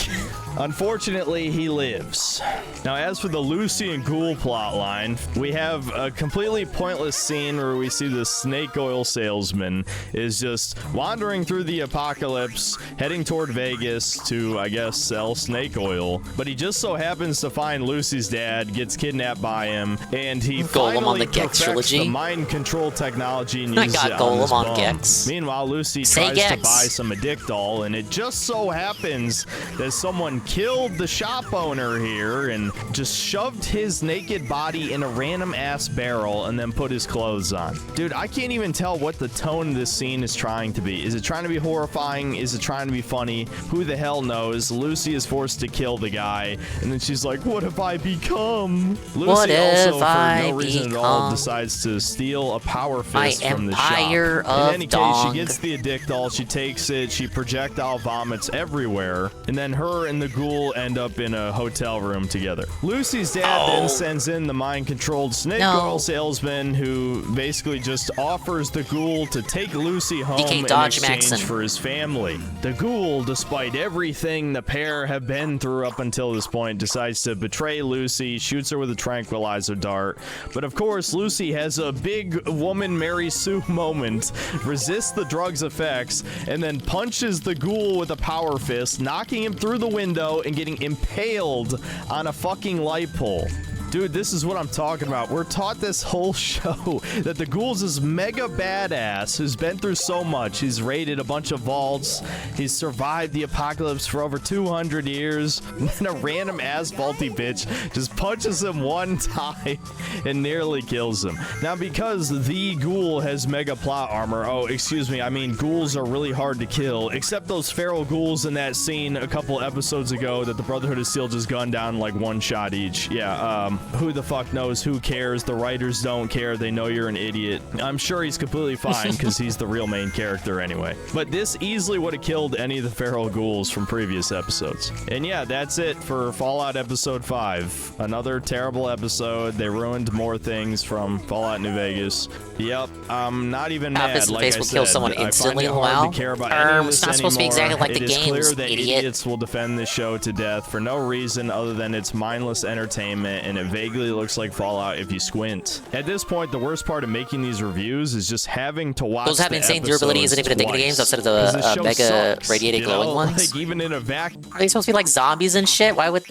S17: Unfortunately, he lives. Now, as for the Lucy and Ghoul plotline, we have a completely pointless scene where we see the snake oil salesman is just wandering through the apocalypse, heading toward Vegas to, I guess, sell snake oil. But he just so happens to find Lucy's dad, gets kidnapped by him, and he
S12: Golem on
S17: finally
S12: the Gex
S17: perfects
S12: trilogy.
S17: the mind control technology and
S12: I
S17: uses
S12: got
S17: it on
S12: Golem
S17: his
S12: on
S17: bum.
S12: Gex.
S17: Meanwhile, Lucy
S12: Say
S17: tries to
S12: Gex.
S17: buy some Addictol, and it just so happens that someone killed the shop owner here and just shoved his naked body in a random ass barrel and then put his clothes on. Dude, I can't even tell what the tone of this scene is trying to be. Is it trying to be horrifying? Is it trying to be funny? Who the hell knows? Lucy is forced to kill the guy, and then she's like, what have I become? Lucy
S12: What
S17: also,
S12: have
S17: for
S12: I
S17: no reason at all,
S12: become?
S17: decides to steal a power
S12: My
S17: fist from the shop.
S12: empire
S17: In
S12: of
S17: any case,
S12: dong.
S17: she gets the Addictol, she takes it, she projectile vomits everywhere, and then her and the ghoul end up in a hotel room together. Lucy's dad then sends in the mind-controlled snake oil salesman, who basically just offers the ghoul to take Lucy home
S12: DK
S17: in
S12: Dodge
S17: exchange
S12: Maxon.
S17: for his family. The ghoul, despite everything the pair have been through up until this point, decides to betray Lucy, shoots her with a tranquilizer dart. But of course, Lucy has a big woman Mary Sue moment, resists the drug's effects, and then punches the ghoul with a power fist, knocking him through the window and getting impaled on a fucking light pole. Dude, this is what I'm talking about. We're taught this whole show that the ghoul's this mega badass who's been through so much. He's raided a bunch of vaults. He's survived the apocalypse for over 200 years. And then a random asphalty bitch just punches him one time and nearly kills him. Now, because the ghoul has mega plot armor, oh, excuse me, I mean, ghouls are really hard to kill, except those feral ghouls in that scene a couple episodes ago that the Brotherhood of Steel just gunned down like one shot each. Yeah, who the fuck knows? Who cares? The writers don't care. They know you're an idiot. I'm sure he's completely fine because he's the real main character anyway. But this easily would have killed any of the feral ghouls from previous episodes. And yeah, that's it for Fallout Episode 5. Another terrible episode. They ruined more things from Fallout New Vegas. Yep, I'm not even mad.
S12: Fist in the
S17: Like
S12: face
S17: I
S12: will
S17: said,
S12: kill someone instantly.
S17: I find it hard
S12: Wow.
S17: to care about any of this
S12: It's not supposed to be
S17: anymore.
S12: exactly like the
S17: It is
S12: games,
S17: clear that
S12: idiot.
S17: idiots will defend this show to death for no reason other than it's mindless entertainment, and it vaguely looks like Fallout if you squint. At this point, the worst part of making these reviews is just having to watch
S12: Those have
S17: the
S12: insane durability. Isn't even addicting
S17: episodes
S12: games outside of
S17: twice. 'Cause
S12: the
S17: show
S12: mega
S17: sucks,
S12: radiated
S17: you
S12: glowing
S17: know?
S12: ones.
S17: Like, even in a vac.
S12: Are they supposed to be like zombies and shit? Why would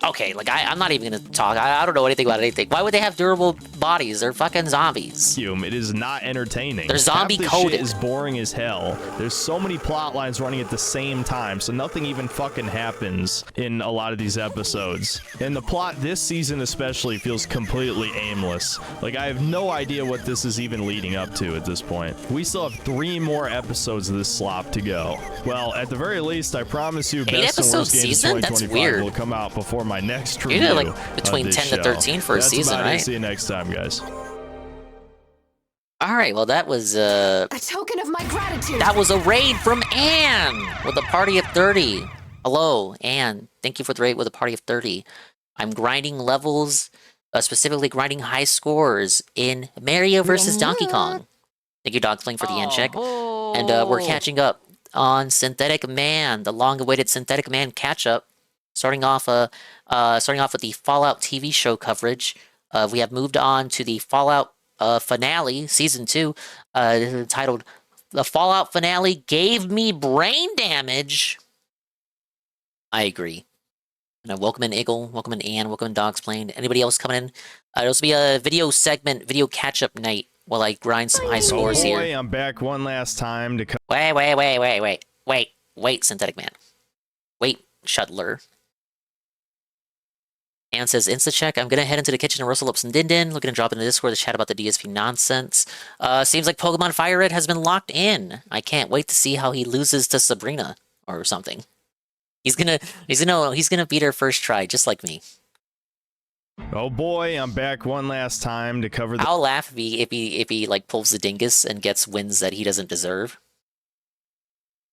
S12: okay, like I'm not even gonna talk. I don't know anything about anything. Why would they have durable bodies? They're fucking zombies.
S17: It is not entertaining.
S12: They're zombie
S17: Half the
S12: coded.
S17: shit is boring as hell. There's so many plot lines running at the same time, so nothing even fucking happens in a lot of these episodes. And the plot this season especially feels completely aimless. Like, I have no idea what this is even leading up to at this point. We still have 3 more episodes of this slop to go. Well, at the very least, I promise you,
S12: 8
S17: Best and
S12: episode
S17: Worst Games
S12: season? That's
S17: 2025
S12: weird.
S17: will come out before my next
S12: You
S17: review.
S12: did like
S17: of
S12: between
S17: this
S12: 10 to
S17: show.
S12: 13 for a
S17: That's
S12: season,
S17: about it.
S12: right?
S17: See you next time, guys.
S12: All right, well that was
S20: A token of my gratitude.
S12: that was a raid from Anne with a party of 30. Hello, Anne. Thank you for the raid with a party of 30. I'm grinding levels, specifically grinding high scores in Mario vs. Donkey Kong. Thank you, Dogfling, for the end check. And we're catching up on Synthetic Man, the long-awaited Synthetic Man catch-up. Starting off with the Fallout TV show coverage. We have moved on to the Fallout finale, season 2, titled "The Fallout Finale Gave Me Brain Damage." I agree. And welcome in Eagle, welcome in Ann, welcome in Dogsplained. Anybody else coming in? This will be a video segment, video catch-up night while I grind some high scores here.
S17: I'm back one last time to
S12: Wait, Synthetic Man. Wait, Shuttler. Ann says, Insta-check, I'm gonna head into the kitchen and rustle up some din-din. Looking to drop into Discord to chat about the DSP nonsense. Seems like Pokemon Fire Red has been locked in. I can't wait to see how he loses to Sabrina or something. He's gonna beat her first try, just like me.
S17: Oh boy, I'm back one last time to cover the.
S12: I'll laugh if he like pulls the dingus and gets wins that he doesn't deserve.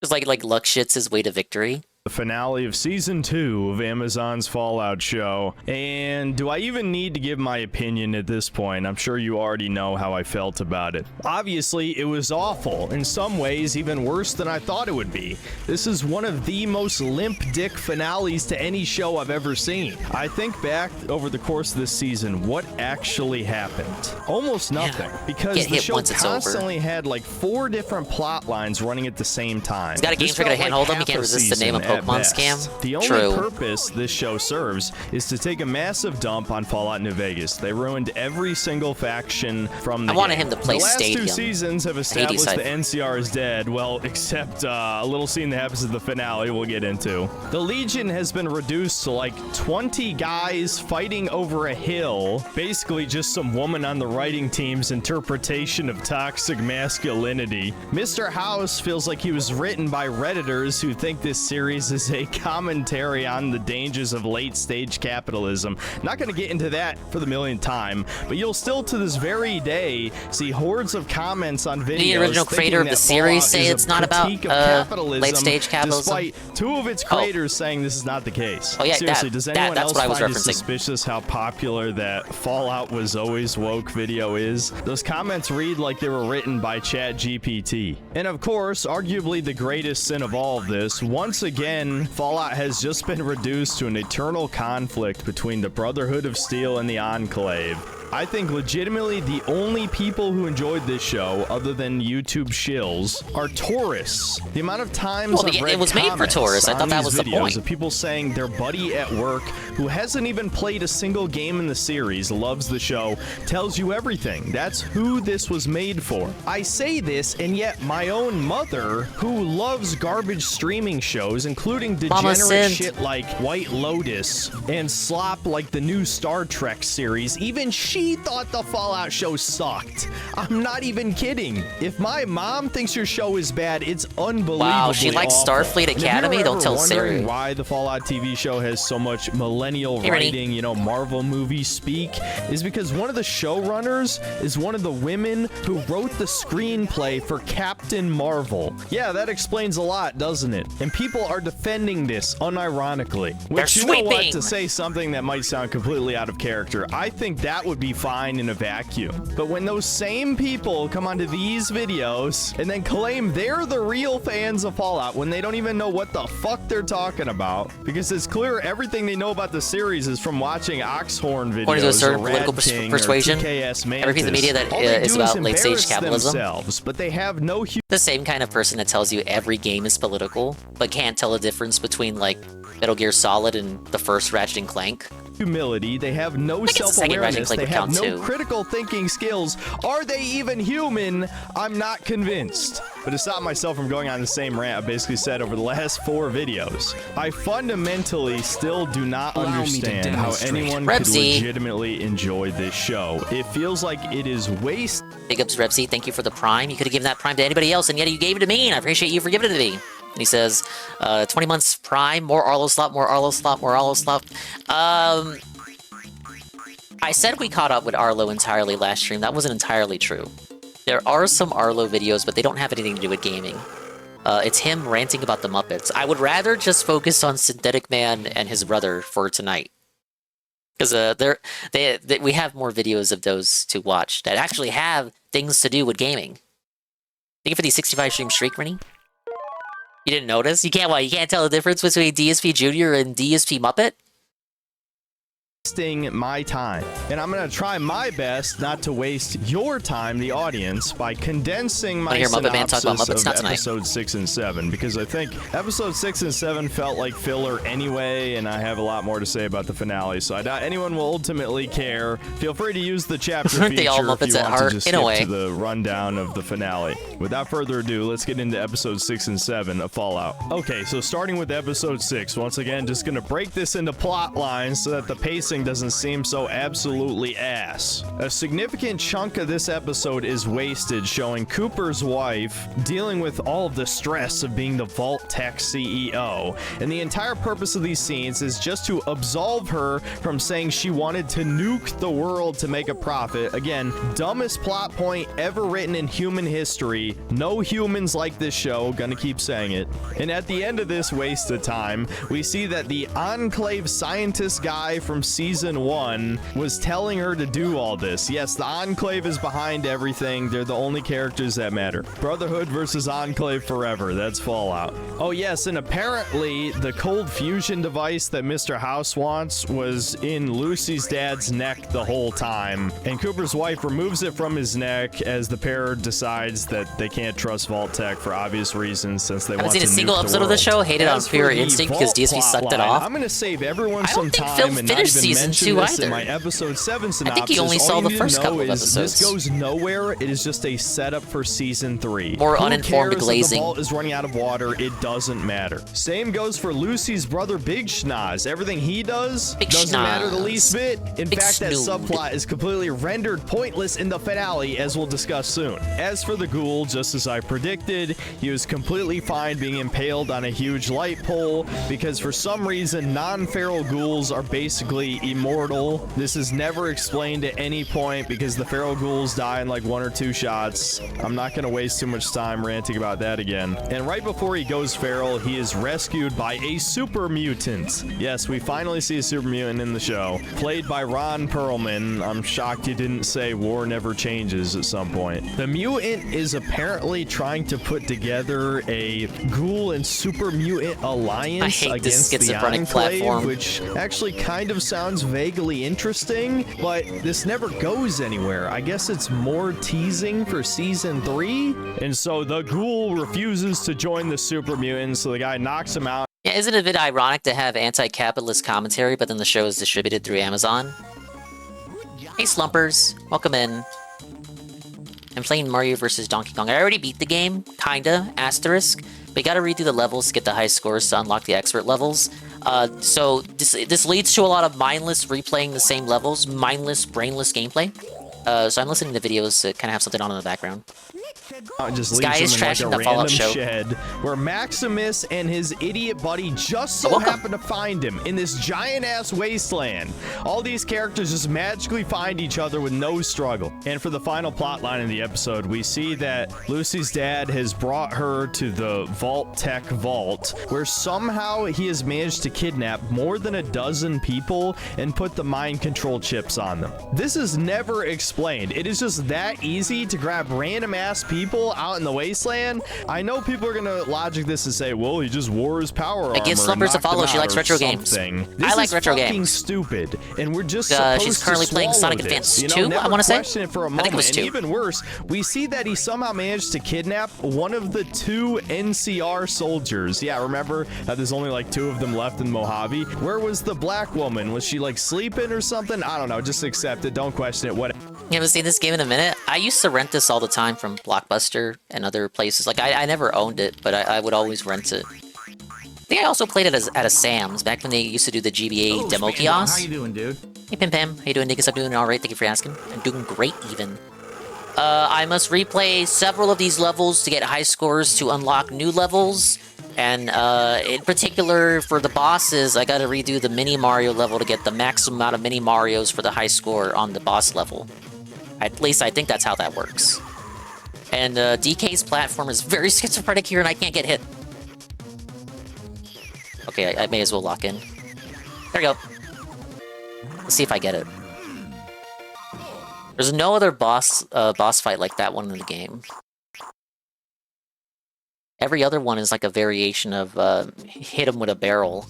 S12: Just like luck shits his way to victory.
S17: The finale of season 2 of Amazon's Fallout show. And do I even need to give my opinion at this point? I'm sure you already know how I felt about it. Obviously, it was awful. In some ways, even worse than I thought it would be. This is one of the most limp dick finales to any show I've ever seen. I think back over the course of this season, what actually happened? Almost nothing. Because the show constantly had like 4 different plot lines running at the same time.
S12: He's got a game trigger to handhold him. He can't resist the name of Pokemon scam.
S17: The only purpose this show serves is to take a massive dump on Fallout New Vegas. They ruined every single faction from the
S12: I wanted him to play
S17: The last
S12: Stadium.
S17: 2 seasons have established the NCR is dead. Well, except a little scene that happens at the finale we'll get into. The Legion has been reduced to like 20 guys fighting over a hill. Basically just some woman on the writing team's interpretation of toxic masculinity. Mr. House feels like he was written by Redditors who think this series is a commentary on the dangers of late-stage capitalism. Not going to get into that for the millionth time, but you'll still to this very day see hordes of comments on videos.
S12: The original creator of the series say it's not about late-stage capitalism.
S17: Despite 2 of its creators saying this is not the case.
S12: Oh yeah,
S17: seriously, does anyone
S12: that's
S17: else
S12: what I was
S17: find it
S12: referencing.
S17: suspicious how popular that Fallout was always woke video is? Those comments read like they were written by ChatGPT. And of course, arguably the greatest sin of all of this, once again, Fallout has just been reduced to an eternal conflict between the Brotherhood of Steel and the Enclave. I think legitimately the only people who enjoyed this show, other than YouTube shills, are tourists. The amount of times I've read
S12: it was made for tourists. I thought that was the point.
S17: Of people saying their buddy at work, who hasn't even played a single game in the series, loves the show, tells you everything. That's who this was made for. I say this, and yet my own mother, who loves garbage streaming shows, including degenerate shit like White Lotus and slop like the new Star Trek series, even she thought the Fallout show sucked. I'm not even kidding. If my mom thinks your show is bad, it's unbelievably
S12: Wow, she likes
S17: awful.
S12: Starfleet Academy? Don't tell
S17: Siri.
S12: Siri.
S17: Why the Fallout TV show has so much millennial writing, you know, Marvel movie speak, is because one of the showrunners is one of the women who wrote the screenplay for Captain Marvel. Yeah, that explains a lot, doesn't it? And people are defending this unironically. Which, you know what, to say something that might sound completely out of character, I think that would be fine in a vacuum. But when those same people come onto these videos and then claim they're the real fans of Fallout when they don't even know what the fuck they're talking about, because it's clear everything they know about the series is from watching Oxhorn videos,
S12: According to a certain
S17: or
S12: political
S17: King,
S12: persuasion,
S17: or TKS Mantis.
S12: every piece of media that
S17: All they
S12: is
S17: do
S12: about late-stage
S17: embarrass
S12: capitalism.
S17: themselves, but they have no
S12: the same kind of person that tells you every game is political, but can't tell the difference between like Metal Gear Solid and the first Ratchet and Clank.
S17: Humility, they have no self-awareness, they have no critical thinking skills. Are they even human? I'm not convinced. But to stop myself from going on the same rant I basically said over the last 4 videos, I fundamentally still do not understand how anyone could legitimately enjoy this show. It feels like it is waste.
S12: Big ups, Repsy. Thank you for the Prime. You could have given that Prime to anybody else, and yet you gave it to me, and I appreciate you for giving it to me. And he says, 20 months Prime, more Arlo slot, more Arlo slot, more Arlo slot. I said we caught up with Arlo entirely last stream. That wasn't entirely true. There are some Arlo videos, but they don't have anything to do with gaming. It's him ranting about the Muppets. I would rather just focus on Synthetic Man and his brother for tonight. Because we have more videos of those to watch that actually have things to do with gaming. Thank you for the 65 stream streak, Rennie. You didn't notice? You can't tell the difference between DSP Junior and DSP Muppet?
S17: Wasting my time, and I'm gonna try my best not to waste your time, the audience, by condensing my synopsis of episode 6 and 7, because I think episode 6 and 7 felt like filler anyway, and I have a lot more to say about the finale, so I doubt anyone will ultimately care. Feel free to use the chapter feature if you want to just skip to the rundown of the finale. Without further ado, let's get into episode 6 and 7 of Fallout. Okay, so starting with episode 6, once again, just gonna break this into plot lines so that the pacing everything doesn't seem so absolutely ass. A significant chunk of this episode is wasted showing Cooper's wife dealing with all of the stress of being the Vault Tech CEO, and the entire purpose of these scenes is just to absolve her from saying she wanted to nuke the world to make a profit. Again, dumbest plot point ever written in human history. No humans like this show, gonna keep saying it. And at the end of this waste of time, we see that the Enclave scientist guy from season 1 was telling her to do all this. Yes, the Enclave is behind everything. They're the only characters that matter. Brotherhood versus Enclave forever. That's Fallout. Oh yes, and apparently the cold fusion device that Mr. House wants was in Lucy's dad's neck the whole time, and Cooper's wife removes it from his neck as the pair decides that they can't trust Vault Tech for obvious reasons since they want to nuke the world.
S12: Haven't seen a single episode of the show. Hated on Pure Instinct because DSP sucked it off.
S17: I'm gonna save everyone some time and not even mention this in my episode 7 synopsis.
S12: I think he only saw the first couple of episodes.
S17: This goes nowhere. It is just a setup for season 3.
S12: More
S17: Who
S12: uninformed
S17: cares
S12: glazing.
S17: If the vault is running out of water, it doesn't matter. Same goes for Lucy's brother Big Schnoz. Everything he does doesn't matter the least bit. In fact, that subplot is completely rendered pointless in the finale, as we'll discuss soon. As for the ghoul, just as I predicted, he was completely fine being impaled on a huge light pole because for some reason non-feral ghouls are basically immortal. This is never explained at any point because the feral ghouls die in like 1 or 2 shots. I'm not gonna waste too much time ranting about that again. And right before he goes feral, he is rescued by a super mutant. Yes, we finally see a super mutant in the show, played by Ron Perlman. I'm shocked you didn't say war never changes at some point. The mutant is apparently trying to put together a ghoul and super mutant alliance against the Enclave, which actually kind of sounds vaguely interesting, but this never goes anywhere. I guess it's more teasing for season 3. And so the ghoul refuses to join the super mutant, so the guy knocks him out.
S12: Yeah, isn't it a bit ironic to have anti-capitalist commentary, but then the show is distributed through Amazon? Hey Slumpers, welcome in. I'm playing Mario vs. Donkey Kong. I already beat the game, kinda, asterisk, but you gotta redo the levels to get the high scores to unlock the expert levels. So this leads to a lot of mindless replaying the same levels, mindless, brainless gameplay. So I'm listening to videos to kind of have something on in the background.
S17: Just
S12: this guy is trashing the Fallout show.
S17: Shed where Maximus and his idiot buddy just so happen to find him in this giant ass wasteland. All these characters just magically find each other with no struggle. And for the final plot line in the episode, we see that Lucy's dad has brought her to the Vault Tech vault, where somehow he has managed to kidnap more than a dozen people and put the mind control chips on them. This is never explained. It is just that easy to grab random ass people out in the wasteland. I know people are gonna logic this and say, well, he just wore his power armor.
S12: It gives Slumpers a follow. She likes retro games.
S17: This
S12: I like
S17: is
S12: retro
S17: fucking
S12: games.
S17: Stupid, and we're just supposed
S12: she's currently
S17: to
S12: playing
S17: swallow
S12: Sonic
S17: this.
S12: Advance
S17: You
S12: 2,
S17: know,
S12: I want to say.
S17: question it for a
S12: I
S17: moment.
S12: think it was 2.
S17: And even worse, we see that he somehow managed to kidnap one of the 2 NCR soldiers. Yeah, remember that there's only like 2 of them left in Mojave? Where was the black woman? Was she like sleeping or something? I don't know. Just accept it. Don't question it. What?
S12: You haven't seen this game in a minute? I used to rent this all the time from Blockbuster and other places. Like, I never owned it, but I would always rent it. I think I also played it at a Sam's back when they used to do the GBA demo kiosk.
S11: How you doing, dude?
S12: Hey, Pim Pam. How you doing, Nick? I'm doing all right. Thank you for asking. I'm doing great, even. I must replay several of these levels to get high scores to unlock new levels. And in particular, for the bosses, I gotta redo the Mini Mario level to get the maximum amount of Mini Marios for the high score on the boss level. At least I think that's how that works. And DK's platform is very schizophrenic here, and I can't get hit. Okay, I may as well lock in. There we go. Let's see if I get it. There's no other boss fight like that one in the game. Every other one is like a variation of hit him with a barrel.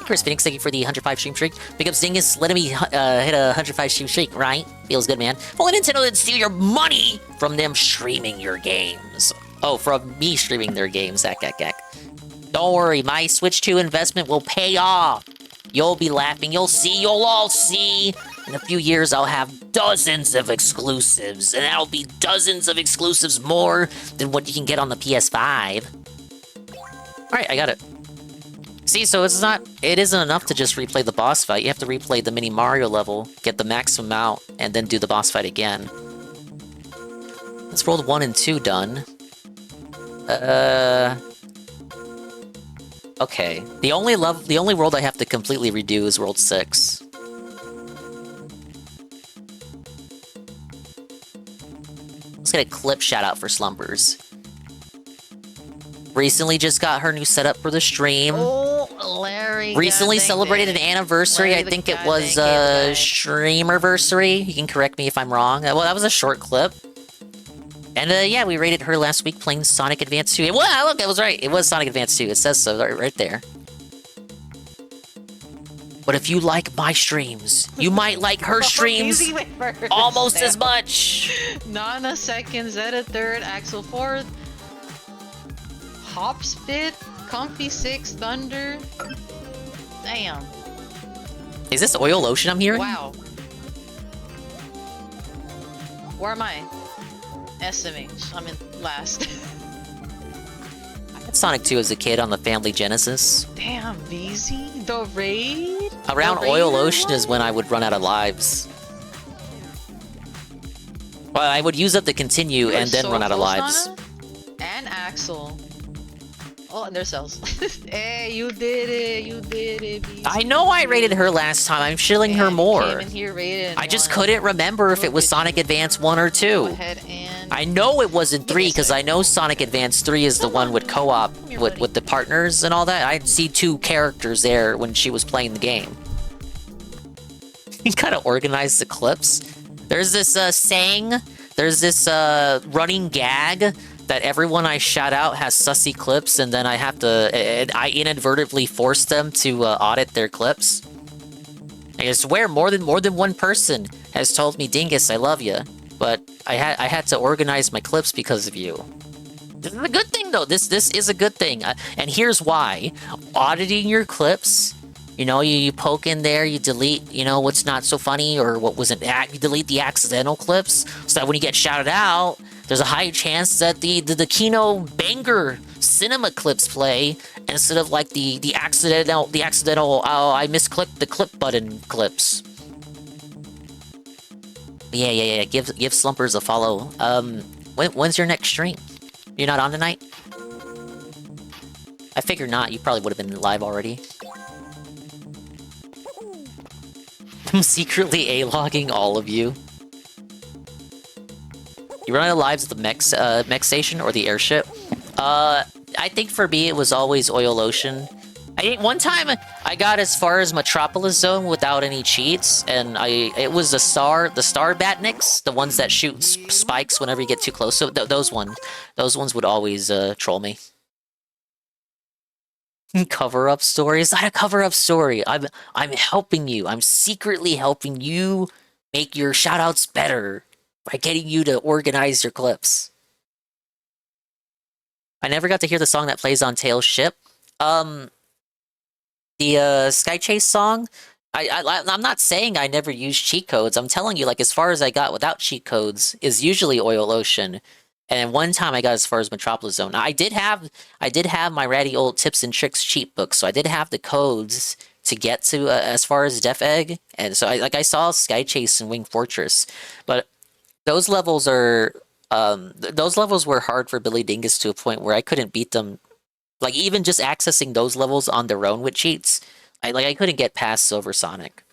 S12: Chris Phoenix, thank you for the 105 stream streak. Big up Zingus, letting me hit a 105 stream streak, right? Feels good, man. Only Nintendo didn't steal your money from them streaming your games. Oh, from me streaming their games, Don't worry, my Switch 2 investment will pay off. You'll be laughing, you'll all see. In a few years, I'll have dozens of exclusives, and that'll be dozens of exclusives more than what you can get on the PS5. Alright, I got it. See, so it isn't enough to just replay the boss fight. You have to replay the mini Mario level, get the maximum out, and then do the boss fight again. Let's roll 1 and 2 done. Okay. The only world I have to completely redo is World 6. Let's get a clip shout out for Slumbers. Recently just got her new setup for the stream.
S4: Oh, Larry.
S12: Recently celebrated an anniversary.
S4: Larry
S12: I think it was streamerversary. You can correct me if I'm wrong. Well, that was a short clip. And yeah, we rated her last week playing Sonic Advance 2. Well, look, I was right. It was Sonic Advance 2. It says so right there. But if you like my streams, you might like her streams almost as much.
S21: Nana second, Zeta third, Axel fourth, Hop Spit, Comfy sixth, Thunder. Damn.
S12: Is this Oil Lotion I'm hearing?
S21: Wow. Where am I? SMH. I'm in last.
S12: I had Sonic 2 as a kid on the Family Genesis.
S21: Damn, VZ? The raid?
S12: Around
S21: The
S12: Oil
S21: Raider
S12: Ocean is when I would run out of lives. Well, I would use up the continue and then run out of lives.
S21: Nana? And Axel. Oh, and there's cells. Hey, you did it. You did it. VZ.
S12: I know I rated her last time. I'm shilling her more.
S21: Came in here rated
S12: I just couldn't remember if it was Sonic Advance 1 or 2. I know it wasn't 3 because I know Sonic Advance 3 is the one with co-op with the partners and all that. I'd see 2 characters there when she was playing the game. You gotta organize the clips. There's this saying, there's this running gag that everyone I shout out has sussy clips, and then I have to, I inadvertently force them to audit their clips. I swear more than one person has told me, Dingus, I love you, but I had to organize my clips because of you. This is a good thing though. This is a good thing, and here's why: auditing your clips. You know, you poke in there, you delete, you know, what's not so funny or what wasn't. You delete the accidental clips so that when you get shouted out, there's a high chance that the Kino banger cinema clips play instead of like the accidental oh, I misclicked the clip button clips. Yeah. Give Slumpers a follow. When's your next stream? You're not on tonight? I figure not. You probably would have been live already. I'm secretly A-logging all of you. You run out of lives at the mech station or the airship? I think for me it was always Oil Ocean. One time I got as far as Metropolis Zone without any cheats, and it was the star Batniks, the ones that shoot spikes whenever you get too close. So those ones would always troll me. Cover-up story? It's not a cover-up story. I'm helping you. I'm secretly helping you make your shoutouts better by getting you to organize your clips. I never got to hear the song that plays on Tails' ship. The Sky Chase song. I'm not saying I never used cheat codes. I'm telling you, like, as far as I got without cheat codes is usually Oil Ocean. And one time I got as far as Metropolis Zone. Now, I did have my ratty old tips and tricks cheat book, so I did have the codes to get to as far as Def Egg, and so I saw Sky Chase and Wing Fortress, but those levels were hard for Billy Dingus to a point where I couldn't beat them. Like even just accessing those levels on their own with cheats, I couldn't get past Silver Sonic.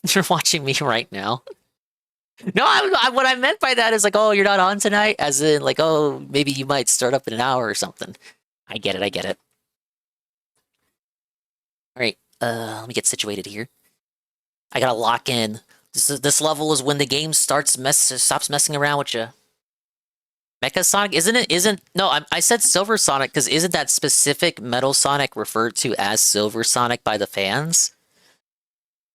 S12: You're watching me right now. No, what I meant by that is like, oh, you're not on tonight? As in, like, oh, maybe you might start up in an hour or something. I get it. Alright, let me get situated here. I gotta lock in. This level is when the game stops messing around with you. Mecha Sonic, no, I said Silver Sonic because isn't that specific Metal Sonic referred to as Silver Sonic by the fans?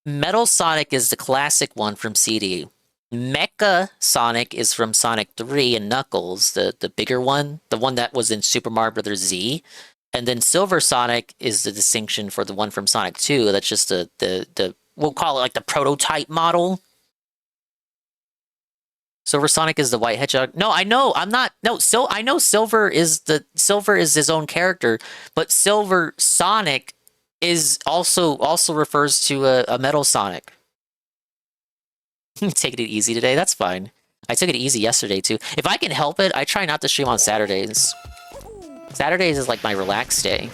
S12: Metal Sonic is the classic one from CD. Mecha Sonic is from Sonic 3 and Knuckles, the bigger one, the one that was in Super Mario Bros. Z. And then Silver Sonic is the distinction for the one from Sonic 2. That's just the we'll call it like the prototype model. Silver Sonic is the white hedgehog. No, I know. I'm not. No, so I know Silver is his own character, but Silver Sonic is also refers to a Metal Sonic. Taking it easy today. That's fine. I took it easy yesterday too. If I can help it, I try not to stream on Saturdays. Saturdays is like my relaxed day.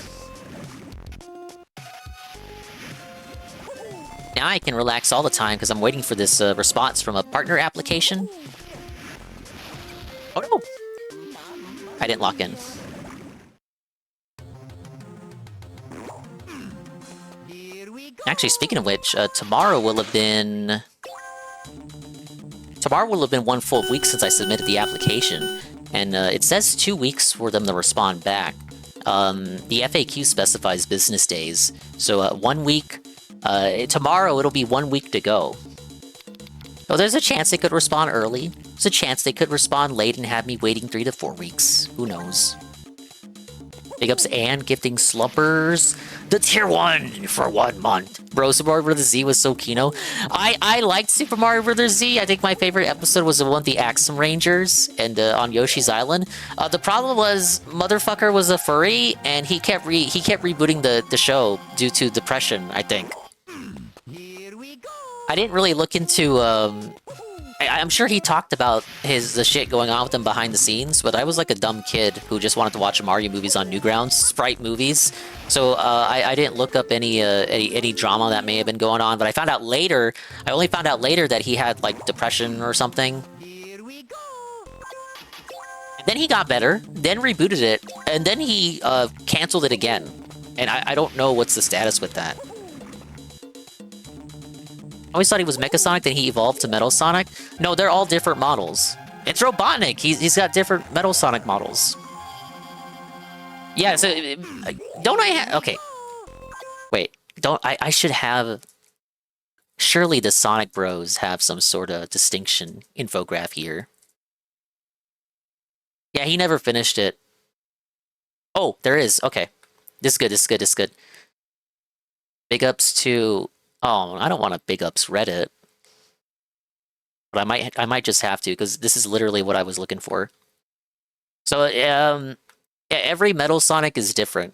S12: Now I can relax all the time because I'm waiting for this response from a partner application. Oh no! I didn't lock in. Actually, speaking of which, tomorrow will have been 1 full week since I submitted the application, and it says 2 weeks for them to respond back. The FAQ specifies business days, so 1 week. Tomorrow it'll be 1 week to go. So there's a chance they could respond early. There's a chance they could respond late and have me waiting 3 to 4 weeks. Who knows? Big ups and gifting slumpers. The tier 1 for 1 month. Bro, Super Mario Bros. Z was so kino. I liked Super Mario Bros. Z. I think my favorite episode was the one with the Axum Rangers and on Yoshi's Island. The problem was motherfucker was a furry and he kept rebooting the show due to depression, I think. I didn't really look into I'm sure he talked about the shit going on with him behind the scenes, but I was like a dumb kid who just wanted to watch Mario movies on Newgrounds, Sprite movies. So I didn't look up any drama that may have been going on. But I found out later. I only found out later that he had like depression or something. And then he got better, then rebooted it, and then he canceled it again. And I don't know what's the status with that. I always thought he was Mecha Sonic, then he evolved to Metal Sonic. No, they're all different models. It's Robotnik. He's got different Metal Sonic models. Yeah, so don't I have... Okay. Wait, I should have... Surely the Sonic Bros have some sort of distinction infograph here. Yeah, he never finished it. Oh, there is. Okay. This is good, this is good, this is good. Big ups to... Oh, I don't want to big ups Reddit. But I might just have to, because this is literally what I was looking for. So, yeah, every Metal Sonic is different.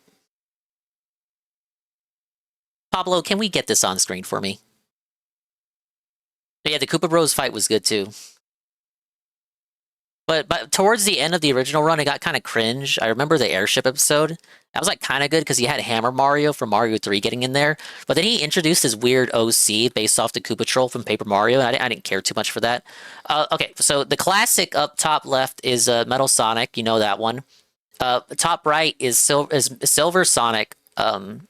S12: Pablo, can we get this on screen for me? Yeah, the Koopa Bros fight was good too. But towards the end of the original run, it got kind of cringe. I remember the airship episode. That was like kind of good because he had Hammer Mario from Mario 3 getting in there. But then he introduced his weird OC based off the Koopa Troll from Paper Mario. And I didn't care too much for that. Okay, so the classic up top left is Metal Sonic. You know that one. Top right is Silver Sonic.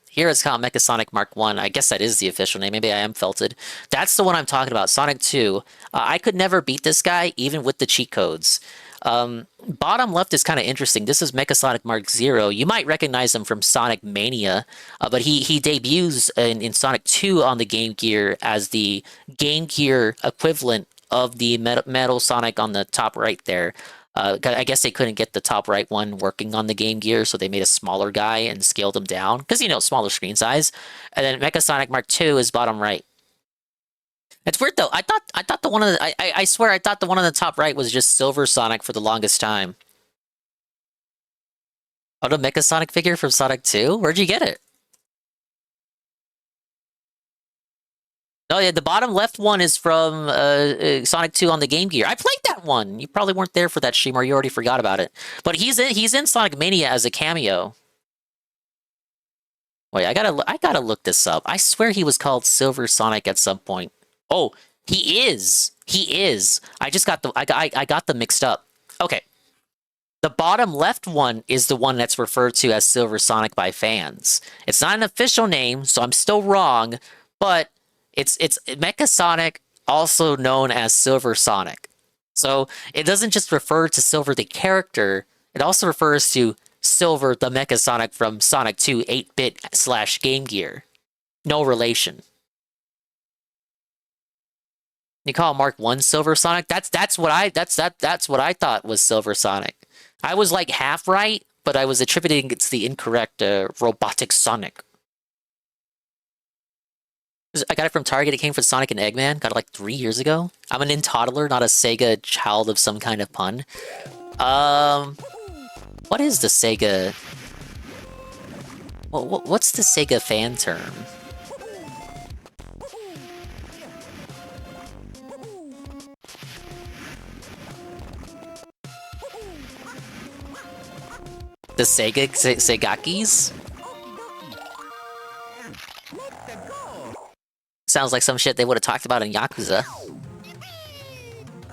S12: Here it's called Mecha Sonic Mark 1. I guess that is the official name. Maybe I am felted. That's the one I'm talking about. Sonic 2. I could never beat this guy, even with the cheat codes. Bottom left is kind of interesting. This is Mecha Sonic Mark 0. You might recognize him from Sonic Mania, but he debuts in Sonic 2 on the Game Gear as the Game Gear equivalent of the Metal Sonic on the top right there. I guess they couldn't get the top right one working on the Game Gear, so they made a smaller guy and scaled him down. Because, you know, smaller screen size. And then Mecha Sonic Mark 2 is bottom right. It's weird, though. I thought the one on the... I swear, I thought the one on the top right was just Silver Sonic for the longest time. Oh, the Mecha Sonic figure from Sonic 2? Where'd you get it? Oh, yeah, the bottom left one is from Sonic 2 on the Game Gear. I played that one! You probably weren't there for that stream, or you already forgot about it. But he's in Sonic Mania as a cameo. Wait, I gotta look this up. I swear he was called Silver Sonic at some point. Oh, he is! He is! I just got I got them mixed up. Okay. The bottom left one is the one that's referred to as Silver Sonic by fans. It's not an official name, so I'm still wrong, but... It's Mecha Sonic, also known as Silver Sonic. So it doesn't just refer to Silver the character, it also refers to Silver the Mecha Sonic from Sonic 2 8-bit / Game Gear. No relation. You call Mark 1 Silver Sonic? That's what I thought was Silver Sonic. I was like half right, but I was attributing it to the incorrect Robotic Sonic. I got it from Target. It came from Sonic and Eggman. Got it like 3 years ago. I'm a Nintoddler, not a Sega child of some kind of pun. What is the Sega... What's the Sega fan term? The Segakis? Sounds like some shit they would have talked about in Yakuza.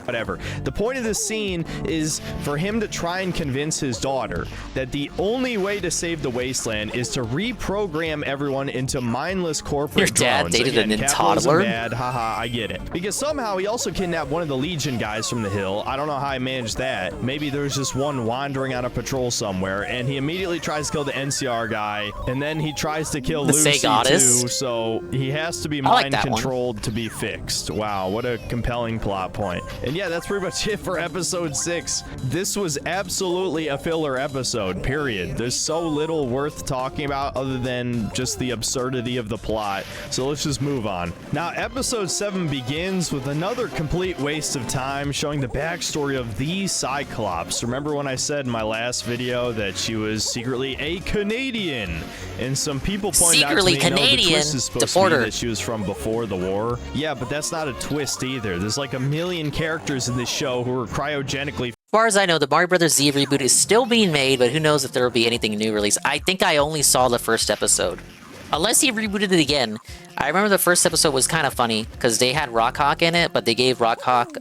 S17: Whatever. The point of this scene is for him to try and convince his daughter that the only way to save the wasteland is to reprogram everyone into mindless corporate
S12: Your dad
S17: drones.
S12: dated
S17: Again,
S12: a
S17: capitalism
S12: toddler?
S17: bad, haha, I get it. Because somehow he also kidnapped one of the Legion guys from the hill. I don't know how I managed that. Maybe there's just one wandering on a patrol somewhere, and he immediately tries to kill the NCR guy, and then he tries to kill
S12: The
S17: Lucy
S12: Segatus?
S17: too, so he has to be
S12: I like
S17: mind
S12: that one.
S17: controlled to be fixed. Wow, what a compelling plot point. And yeah, that's pretty much it for episode 6. This was absolutely a filler episode, period. There's so little worth talking about other than just the absurdity of the plot. So let's just move on. Now, episode 7 begins with another complete waste of time showing the backstory of the Cyclops. Remember when I said in my last video that she was secretly a Canadian? And some people pointed out to me, no, the twist is supposed to be that she was from before the war. Yeah, but that's not a twist either. There's like a million characters in this show who are cryogenically...
S12: As far as I know, the Mario Brothers Z reboot is still being made, but who knows if there will be anything new released. I think I only saw the first episode. Unless he rebooted it again. I remember the first episode was kind of funny, because they had Rockhawk in it, but they gave Rockhawk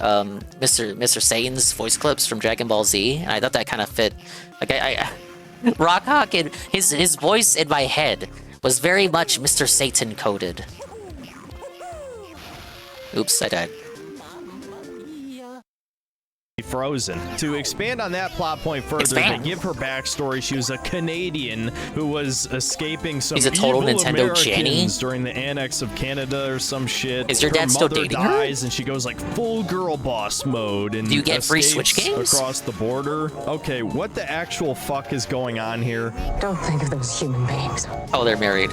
S12: Mr. Satan's voice clips from Dragon Ball Z, and I thought that kind of fit. Like, Rockhawk, and his voice in my head was very much Mr. Satan coded. Oops, I died.
S17: Frozen. To expand on that plot point further, they give her backstory. She was a Canadian who was escaping some
S12: He's a total
S17: evil
S12: Nintendo
S17: Americans
S12: Jenny?
S17: during the annex of Canada or some shit.
S12: Is your
S17: Her
S12: dad still
S17: mother
S12: dating her?
S17: dies and she goes like full girl boss mode and
S12: Do you get free Switch
S17: escapes
S12: games?
S17: across the border. Okay, what the actual fuck is going on here?
S3: Don't think of those human beings.
S12: Oh, they're married.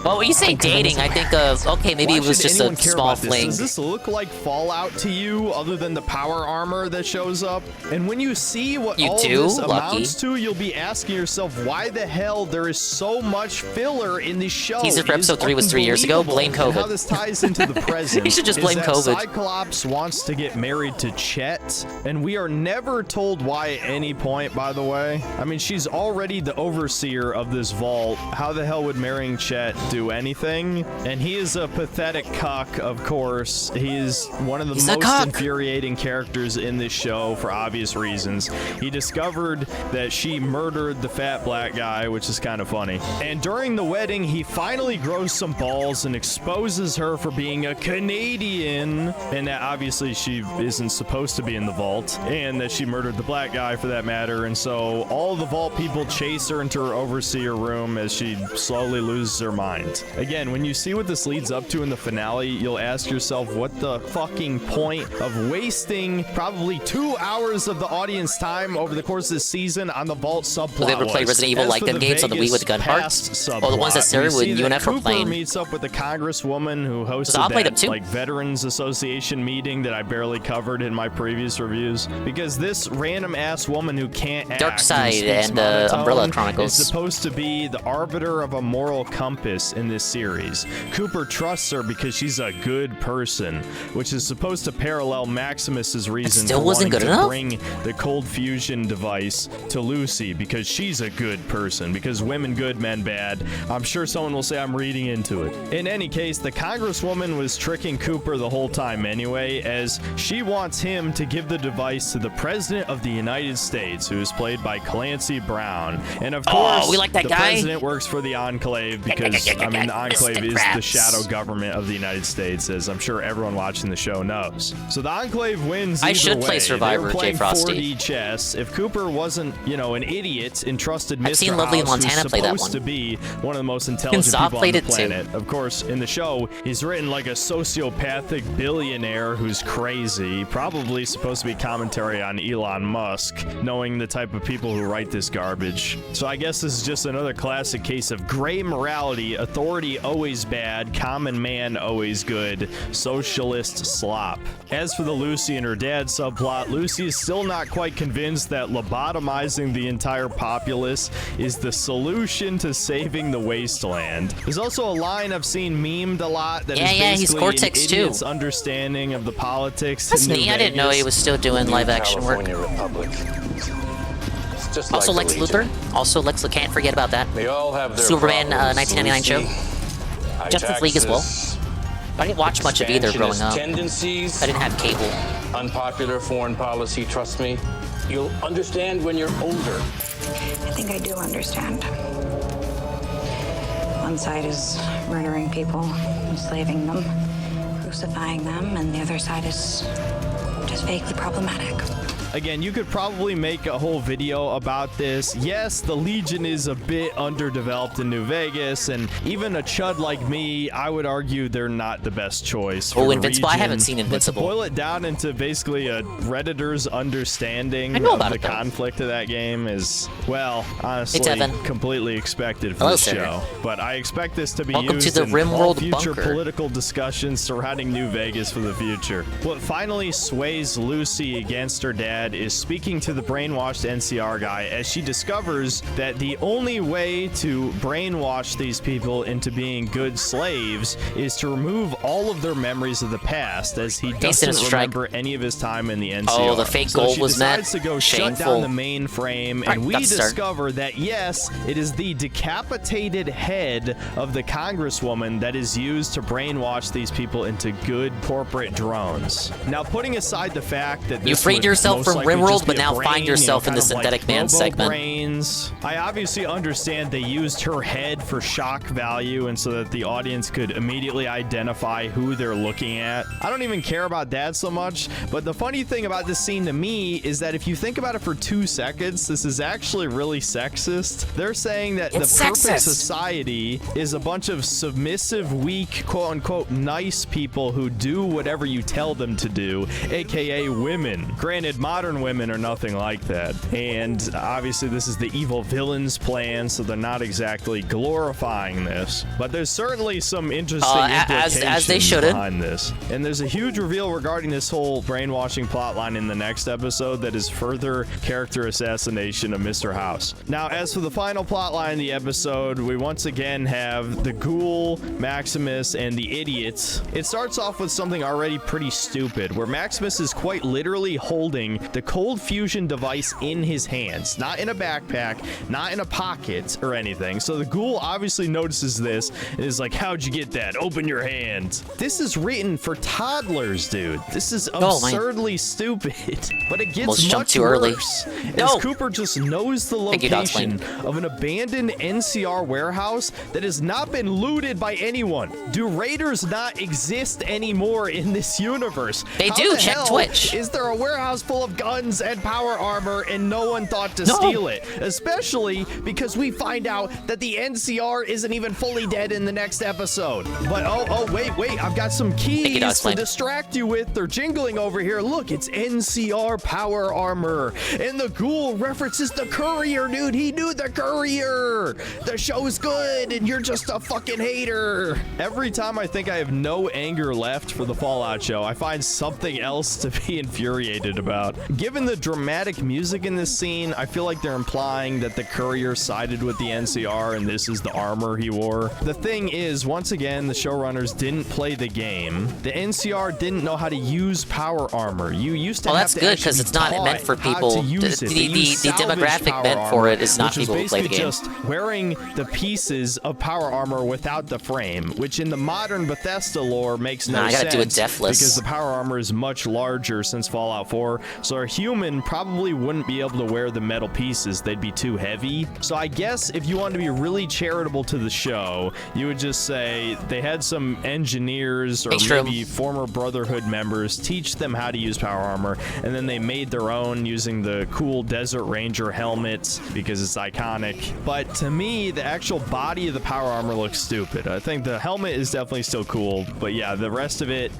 S12: Well, when you say dating, I think of, okay, maybe
S17: Why
S12: it was
S17: should
S12: just a
S17: anyone care
S12: small
S17: about this?
S12: fling.
S17: Does this look like Fallout to you, other than the power armor that shows up? And when you see what
S12: You
S17: all
S12: do?
S17: this
S12: Lucky.
S17: amounts to, you'll be asking yourself, why the hell there is so much filler in this show?
S12: Teaser for
S17: It is
S12: episode 3 was 3 years ago. Blame
S17: unbelievable. And
S12: COVID.
S17: how this ties into the present
S12: You should just
S17: is
S12: blame
S17: that
S12: COVID.
S17: Cyclops wants to get married to Chet, and we are never told why at any point, by the way. I mean, she's already the overseer of this vault. How the hell would marrying Chet do anything? And he is a pathetic cuck, of course. He is one of the most infuriating characters in this show for obvious reasons. He discovered that she murdered the fat black guy, which is kind of funny. And during the wedding, he finally grows some balls and exposes her for being a Canadian, and that obviously she isn't supposed to be in the vault, and that she murdered the black guy for that matter. And so all the vault people chase her into her overseer room as she slowly loses her mind. Again, when you see what this leads up to in the finale, you'll ask yourself, what the fucking point of wasting probably 2 hours of the audience time over the course of this season on the Vault subplot?
S12: Was they able to play
S17: was?
S12: Resident Evil
S17: As
S12: like
S17: for
S12: them
S17: the
S12: games on the Wii
S17: Vegas
S12: with gun
S17: past
S12: parts? Or the ones that
S17: subplot,
S12: Sarah
S17: we see
S12: and you and
S17: that
S12: F were
S17: Cooper
S12: playing?
S17: meets up with the congresswoman who
S12: I'll play
S17: hosted
S12: them
S17: that
S12: too.
S17: like Veterans Association meeting that I barely covered in my previous reviews, because this random ass woman who can't act
S12: Dark Side
S17: speaks
S12: and
S17: monotone
S12: Umbrella Chronicles.
S17: is supposed to be the arbiter of a moral compass in this series. Cooper trusts her because she's a good person, which is supposed to parallel Maximus's reason
S12: still
S17: for
S12: wasn't
S17: wanting
S12: good
S17: to
S12: enough?
S17: bring the cold fusion device to Lucy, because she's a good person, because women good, men bad. I'm sure someone will say I'm reading into it. In any case, the congresswoman was tricking Cooper the whole time anyway, as she wants him to give the device to the president of the United States, who is played by Clancy Brown. And of course,
S12: we like that
S17: the
S12: guy.
S17: president works for the Enclave, because I mean, the Enclave is the shadow government of the United States, as I'm sure everyone watching the show knows. So the Enclave wins
S12: I
S17: either
S12: should play
S17: way.
S12: Survivor,
S17: They were
S12: Jay
S17: playing
S12: Frosty.
S17: 4D chess. If Cooper wasn't, you know, an idiot and trusted
S12: I've
S17: Mr.
S12: seen Lovely
S17: House,
S12: Montana
S17: who's
S12: play that
S17: supposed
S12: one.
S17: to be one of the most intelligent
S12: Soft
S17: people on
S12: played
S17: the
S12: it too.
S17: planet. Of course, in the show, he's written like a sociopathic billionaire who's crazy, probably supposed to be commentary on Elon Musk, knowing the type of people who write this garbage. So I guess this is just another classic case of gray morality authority always bad, common man always good, socialist slop. As for the Lucy and her dad subplot, Lucy is still not quite convinced that lobotomizing the entire populace is the solution to saving the wasteland. There's also a line I've seen memed a lot that is
S12: he's
S17: basically
S12: Cortex
S17: an
S12: too.
S17: idiot's understanding of the politics.
S12: That's
S17: in New
S12: neat. I didn't know
S17: Vegas.
S12: he was still doing live action work. Also Lex Luthor. Also Lex, can't forget about that.
S1: They all have their
S12: Superman
S1: problems,
S12: 1999 show.
S1: Lucy.
S12: Justice League as well. I didn't watch much of either growing up.
S1: Tendencies,
S12: I didn't have cable.
S1: unpopular foreign policy, trust me. You'll understand when you're older.
S19: I think I do understand. One side is murdering people, enslaving them, crucifying them, and the other side is just vaguely problematic.
S17: Again, you could probably make a whole video about this. Yes, the Legion is a bit underdeveloped in New Vegas, and even a chud like me, I would argue they're not the best choice for the
S12: Invincible? I
S17: region.
S12: haven't seen Invincible.
S17: But to boil it down into basically a Redditor's understanding
S12: about
S17: of the
S12: it, though.
S17: conflict of that game is, well, honestly,
S12: Evan.
S17: completely expected for
S12: Hello,
S17: the
S12: sir.
S17: show. But I expect this to be
S12: Welcome
S17: used
S12: to the
S17: in
S12: Rimworld
S17: all future
S12: bunker.
S17: political discussions surrounding New Vegas for the future. What finally sways Lucy against her dad is speaking to the brainwashed NCR guy as she discovers that the only way to brainwash these people into being good slaves is to remove all of their memories of the past, as he doesn't remember any of his time in the NCR.
S12: Oh, the fake
S17: So
S12: goal
S17: she
S12: was met.
S17: decides to go shut
S12: Shameful.
S17: down the mainframe,
S12: Right,
S17: and we
S12: that's a start.
S17: discover that yes, it is the decapitated head of the congresswoman that is used to brainwash these people into good corporate drones. Now, putting aside the fact that
S12: You
S17: this
S12: freed
S17: would
S12: yourself
S17: most
S12: from
S17: likely
S12: Rimworld,
S17: just be
S12: but
S17: a
S12: now
S17: brain,
S12: find yourself in the
S17: kind of like
S12: Synthetic Man segment.
S17: Brains. I obviously understand they used her head for shock value and so that the audience could immediately identify who they're looking at. I don't even care about that so much, but the funny thing about this scene to me is that if you think about it for 2 seconds, this is actually really sexist. They're saying that
S12: It's
S17: the perfect
S12: sexist.
S17: society is a bunch of submissive, weak, quote-unquote nice people who do whatever you tell them to do, aka women. Granted, modern women are nothing like that, and obviously this is the evil villain's plan, so they're not exactly glorifying this, but there's certainly some interesting implications
S12: as they should've.
S17: behind this. And there's a huge reveal regarding this whole brainwashing plotline in the next episode that is further character assassination of Mr. House. Now, as for the final plotline in the episode, we once again have the Ghoul, Maximus, and the idiots. It starts off with something already pretty stupid, where Maximus is quite literally holding the cold fusion device in his hands, not in a backpack, not in a pocket or anything. So the Ghoul obviously notices this and is like, how'd you get that? Open your hand. This is written for toddlers, dude. This is
S12: Oh, my.
S17: absurdly stupid. But it gets
S12: Almost jumped
S17: much
S12: too early.
S17: worse.
S12: No.
S17: As Cooper just knows the
S12: Thank you,
S17: location
S12: Dogslane.
S17: of an abandoned NCR warehouse that has not been looted by anyone. Do raiders not exist anymore in this universe?
S12: They
S17: How
S12: do.
S17: the
S12: Check
S17: hell
S12: Twitch.
S17: Is there a warehouse full of guns and power armor and no one thought to
S12: No.
S17: steal it? Especially because we find out that the NCR isn't even fully dead in the next episode. But oh, wait, I've got some keys to
S12: Dogslane.
S17: distract you with. They're jingling over here. Look, it's NCR power armor. And the Ghoul references the courier, dude. He knew the courier. The show's good and you're just a fucking hater. Every time I think I have no anger left for the Fallout show, I find something else to be infuriated about. Given the dramatic music in this scene, I feel like they're implying that the courier sided with the NCR and this is the armor he wore. The thing is, once again, the showrunners didn't play the game. The NCR didn't know how to use power armor. You used to
S12: Well,
S17: have
S12: that's
S17: to
S12: good
S17: actually
S12: because it's not
S17: be
S12: meant for
S17: taught how
S12: people.
S17: to use it. They use
S12: The
S17: salvaged
S12: demographic
S17: power
S12: meant for
S17: armor,
S12: it is not
S17: which
S12: people who play the
S17: basically
S12: game.
S17: just wearing the pieces of power armor without the frame, which in the modern Bethesda lore makes no
S12: Nah, I
S17: sense.
S12: gotta do it deathless.
S17: Because the power armor is much larger since Fallout 4, so a human probably wouldn't be able to wear the metal pieces. They'd be too heavy. So I guess if you wanted to be really charitable to the show, you would just say they had some engineers or maybe former Brotherhood members teach them how to use power armor, and then they made their own using the cool Desert Ranger helmets because it's iconic. But to me, the actual body of the power armor looks stupid. I think the helmet is definitely still cool, but yeah, the rest of it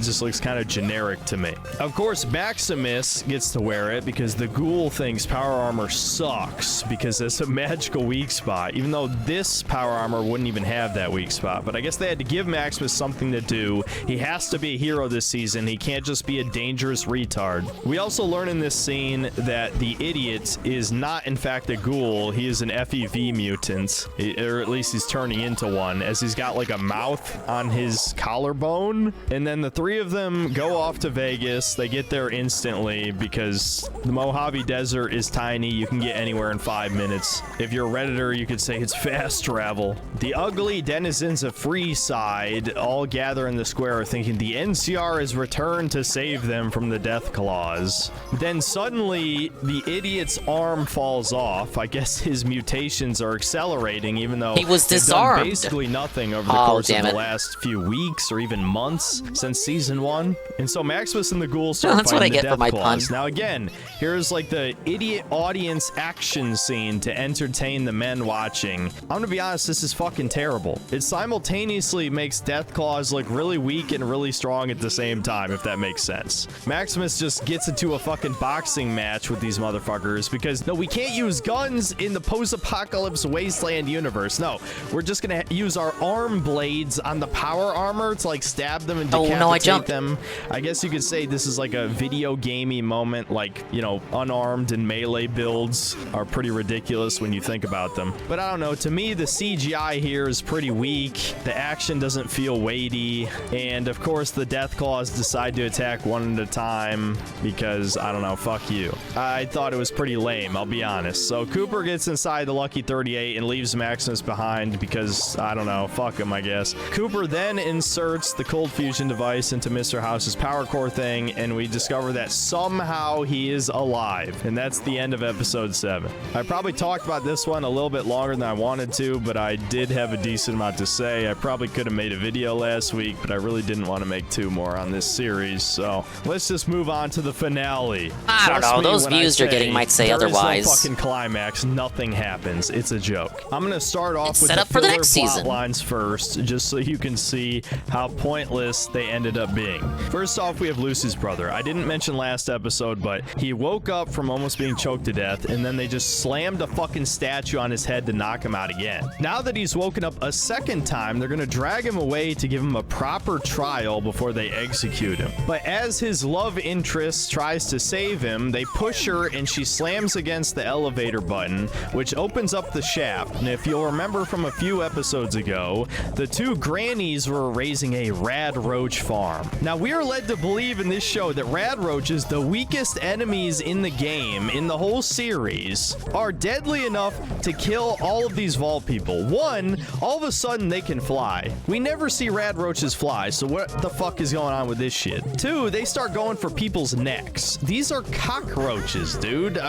S17: just looks kind of generic to me. Of course, Maximus Maximus gets to wear it because the ghoul thinks power armor sucks because it's a magical weak spot, even though this power armor wouldn't even have that weak spot. But I guess they had to give Maximus something to do. He has to be a hero this season. He can't just be a dangerous retard. We also learn in this scene that the idiot is not in fact a ghoul. He is an FEV mutant, or at least he's turning into one, as he's got like a mouth on his collarbone. And then the three of them go off to Vegas. They get there instantly because the Mojave Desert is tiny. You can get anywhere in 5 minutes. If you're a Redditor, you could say it's fast travel. The ugly denizens of Freeside all gather in the square thinking the NCR has returned to save them from the death claws. Then suddenly the idiot's arm falls off. I guess his mutations are accelerating, even though
S12: he was
S17: they've
S12: disarmed.
S17: done basically nothing over the course of the last few weeks or even months since season 1. And so Maximus and the ghouls start
S12: That's what I
S17: fighting
S12: get
S17: the
S12: for
S17: death
S12: my
S17: claws.
S12: pun.
S17: Now again, here's like the idiot audience action scene to entertain the men watching. I'm gonna be honest, this is fucking terrible. It simultaneously makes death claws look really weak and really strong at the same time, if that makes sense. Maximus just gets into a fucking boxing match with these motherfuckers because no, we can't use guns in the post-apocalypse wasteland universe. No, we're just gonna use our arm blades on the power armor to like stab them and decapitate them. I guess you could say this is like a video gamey moment, like, you know, unarmed and melee builds are pretty ridiculous when you think about them. But I don't know, to me the CGI here is pretty weak. The action doesn't feel weighty, and of course the death claws decide to attack one at a time because, I don't know, fuck you. I thought it was pretty lame, I'll be honest. So Cooper gets inside the Lucky 38 and leaves Maximus behind because, I don't know, fuck him, I guess. Cooper then inserts the cold fusion device into Mr. House's power core thing, and we discover that somehow he is alive. And that's the end of episode 7. I probably talked about this one a little bit longer than I wanted to, but I did have a decent amount to say. I probably could have made a video last week, but I really didn't want to make 2 more on this series, so let's just move on to the finale.
S12: I don't know, those views you're getting might say otherwise.
S17: There is no fucking climax, nothing happens. It's a joke. I'm gonna start off with
S12: set
S17: the
S12: up for the
S17: filler
S12: next
S17: plot
S12: season.
S17: lines first, just so you can see how pointless they ended up being. First off, we have Lucy's brother. I didn't mention last episode, but he woke up from almost being choked to death, and then they just slammed a fucking statue on his head to knock him out again. Now that he's woken up a second time, they're gonna drag him away to give him a proper trial before they execute him. But as his love interest tries to save him, they push her and she slams against the elevator button, which opens up the shaft. And if you'll remember from a few episodes ago, the 2 grannies were raising a rad roach farm. Now we are led to believe in this show that rad roaches, the weakest enemies in the game, in the whole series, are deadly enough to kill all of these vault people. 1, all of a sudden they can fly. We never see rad roaches fly, so what the fuck is going on with this shit? 2, they start going for people's necks. These are cockroaches, dude.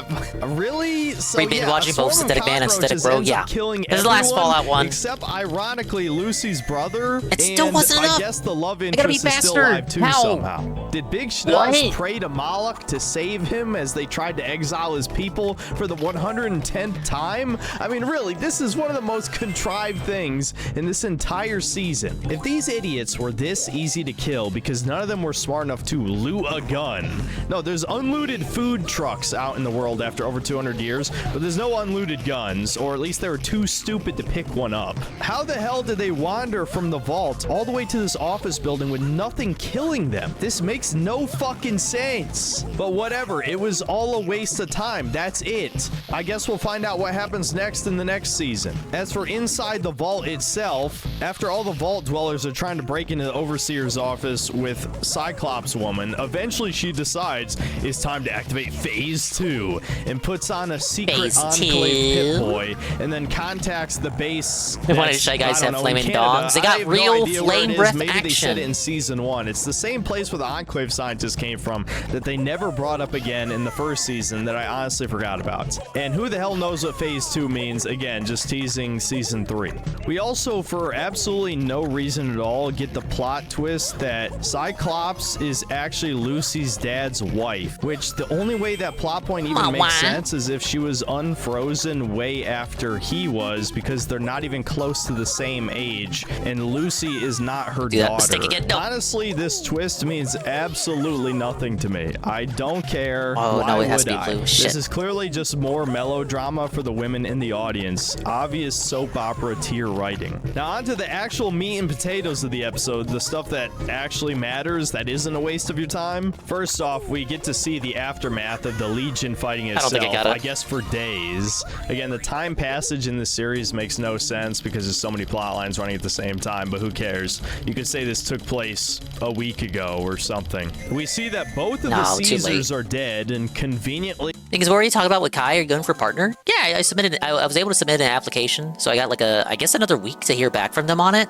S17: Really? So
S12: We've been
S17: yeah,
S12: watching
S17: a swarm
S12: both
S17: of
S12: Synthetic Man and Synthetic
S17: cockroaches
S12: Bro,
S17: ends up
S12: yeah.
S17: killing
S12: This is the last
S17: everyone
S12: Fallout one.
S17: except ironically Lucy's brother.
S12: It still wasn't
S17: I
S12: enough.
S17: guess the love
S12: I gotta be
S17: interest is still
S12: faster.
S17: alive too
S12: How?
S17: somehow. Did Big Schnauz pray to Moloch to save him as they tried to exile his people for the 110th time? I mean, really, this is one of the most contrived things in this entire season. If these idiots were this easy to kill because none of them were smart enough to loot a gun. No, there's unlooted food trucks out in the world after over 200 years, but there's no unlooted guns, or at least they were too stupid to pick one up. How the hell did they wander from the vault all the way to this office building with nothing killing them? This makes no fucking sense. But whatever, it was all a waste of time. That's it. I guess we'll find out what happens next in the next season. As for inside the vault itself, after all the vault dwellers are trying to break into the overseer's office with Cyclops Woman, eventually she decides it's time to activate Phase 2 and puts on a secret
S12: Phase
S17: Enclave
S12: 2.
S17: Pit-Boy and then contacts the base.
S12: Why did you guys have flaming dogs? They got real flame breath
S17: Maybe they said
S12: action.
S17: it in season 1. It's the same place where the Enclave scientists came from that they never brought up again in the first season that I honestly forgot about. And who the hell knows what Phase 2 means? Again, just teasing season 3. We also, for absolutely no reason at all, get the plot twist that Cyclops is actually Lucy's dad's wife, which the only way that plot point even makes sense is if she was unfrozen way after he was, because they're not even close to the same age, and Lucy is not her daughter. Honestly, this twist means absolutely nothing to me. way. I don't care.
S12: Oh,
S17: Why
S12: no, it has
S17: would
S12: to be
S17: I?
S12: blue. Shit.
S17: This is clearly just more melodrama for the women in the audience. Obvious soap opera tier writing. Now, on to the actual meat and potatoes of the episode, the stuff that actually matters, that isn't a waste of your time. First off, we get to see the aftermath of the Legion fighting itself, I guess for days. Again, the time passage in this series makes no sense because there's so many plot lines running at the same time, but who cares? You could say this took place a week ago or something. We see that both of the Caesars are dead, and conveniently...
S12: Because we're already talking about with Kai, are you going for partner? Yeah, I was able to submit an application, so I got like I guess another week to hear back from them on it.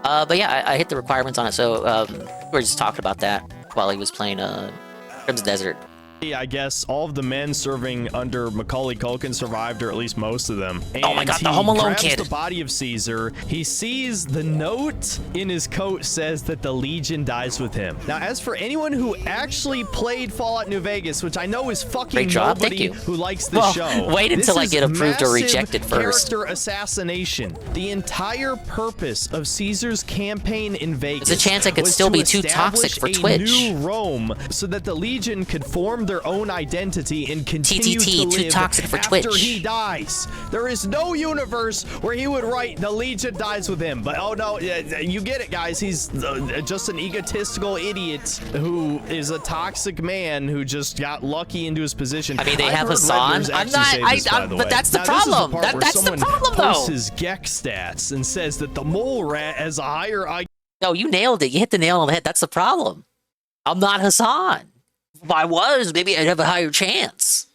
S12: But yeah, I hit the requirements on it, so we were just talking about that while he was playing Crimson Desert.
S17: I guess all of the men serving under Macaulay Culkin survived, or at least most of them. And
S12: oh my god, the Home Alone kid!
S17: He grabs the body of Caesar. He sees the note in his coat says that the Legion dies with him. Now, as for anyone who actually played Fallout New Vegas, which I know is fucking nobody who likes the show.
S12: Wait until I get approved or rejected first.
S17: Character assassination. The entire purpose of Caesar's campaign in Vegas.
S12: There's a chance I could still be too toxic for Twitch.
S17: New Rome, so that the Legion could form their own identity and continue to live
S12: too toxic for
S17: after
S12: Twitch.
S17: he dies. There is no universe where he would write the Legion dies with him. But oh no, you get it, guys. He's just an egotistical idiot who is a toxic man who just got lucky into his position.
S12: I mean, they have Hassan. But that's the problem. That's the problem, though.
S17: His Gek stats and says that the mole rat has a higher IQ.
S12: No, you nailed it. You hit the nail on the head. That's the problem. I'm not Hassan. If I was, maybe I'd have a higher chance.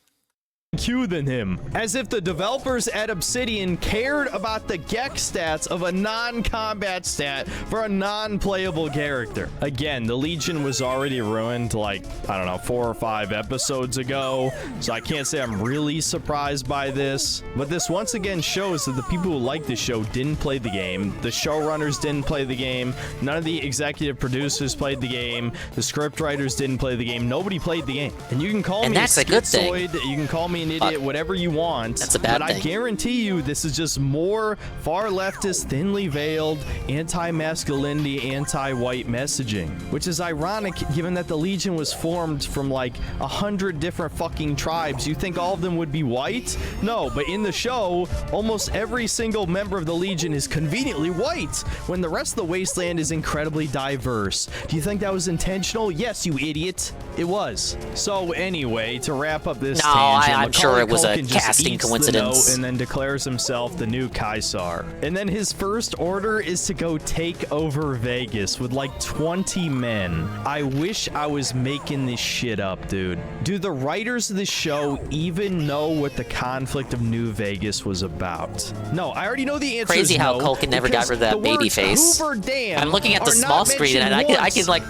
S17: Than him, as if the developers at Obsidian cared about the Gek stats of a non-combat stat for a non-playable character. Again, the Legion was already ruined like, I don't know, 4 or 5 episodes ago, so I can't say I'm really surprised by this, but this once again shows that the people who like the show didn't play the game, the showrunners didn't play the game, none of the executive producers played the game, the script writers didn't play the game, nobody played the game. And you can call me
S12: that's a good thing.
S17: You can call me an idiot, whatever you want.
S12: That's a bad
S17: thing. But I guarantee you this is just more far leftist, thinly veiled, anti-masculinity, anti-white messaging. Which is ironic given that the Legion was formed from like 100 different fucking tribes. You think all of them would be white? No, but in the show, almost every single member of the Legion is conveniently white, when the rest of the wasteland is incredibly diverse. Do you think that was intentional? Yes, you idiot. It was. So anyway, to wrap up this tangent,
S12: I'm sure it was a
S17: Culkin just
S12: casting
S17: eats the
S12: coincidence.
S17: note and then declares himself the new Caesar. And then his first order is to go take over Vegas with like 20 men. I wish I was making this shit up, dude. Do the writers of the show even know what the conflict of New Vegas was about? No, I already know the answer.
S12: Crazy how Culkin never got rid of that baby face. I'm looking at the small screen and I can like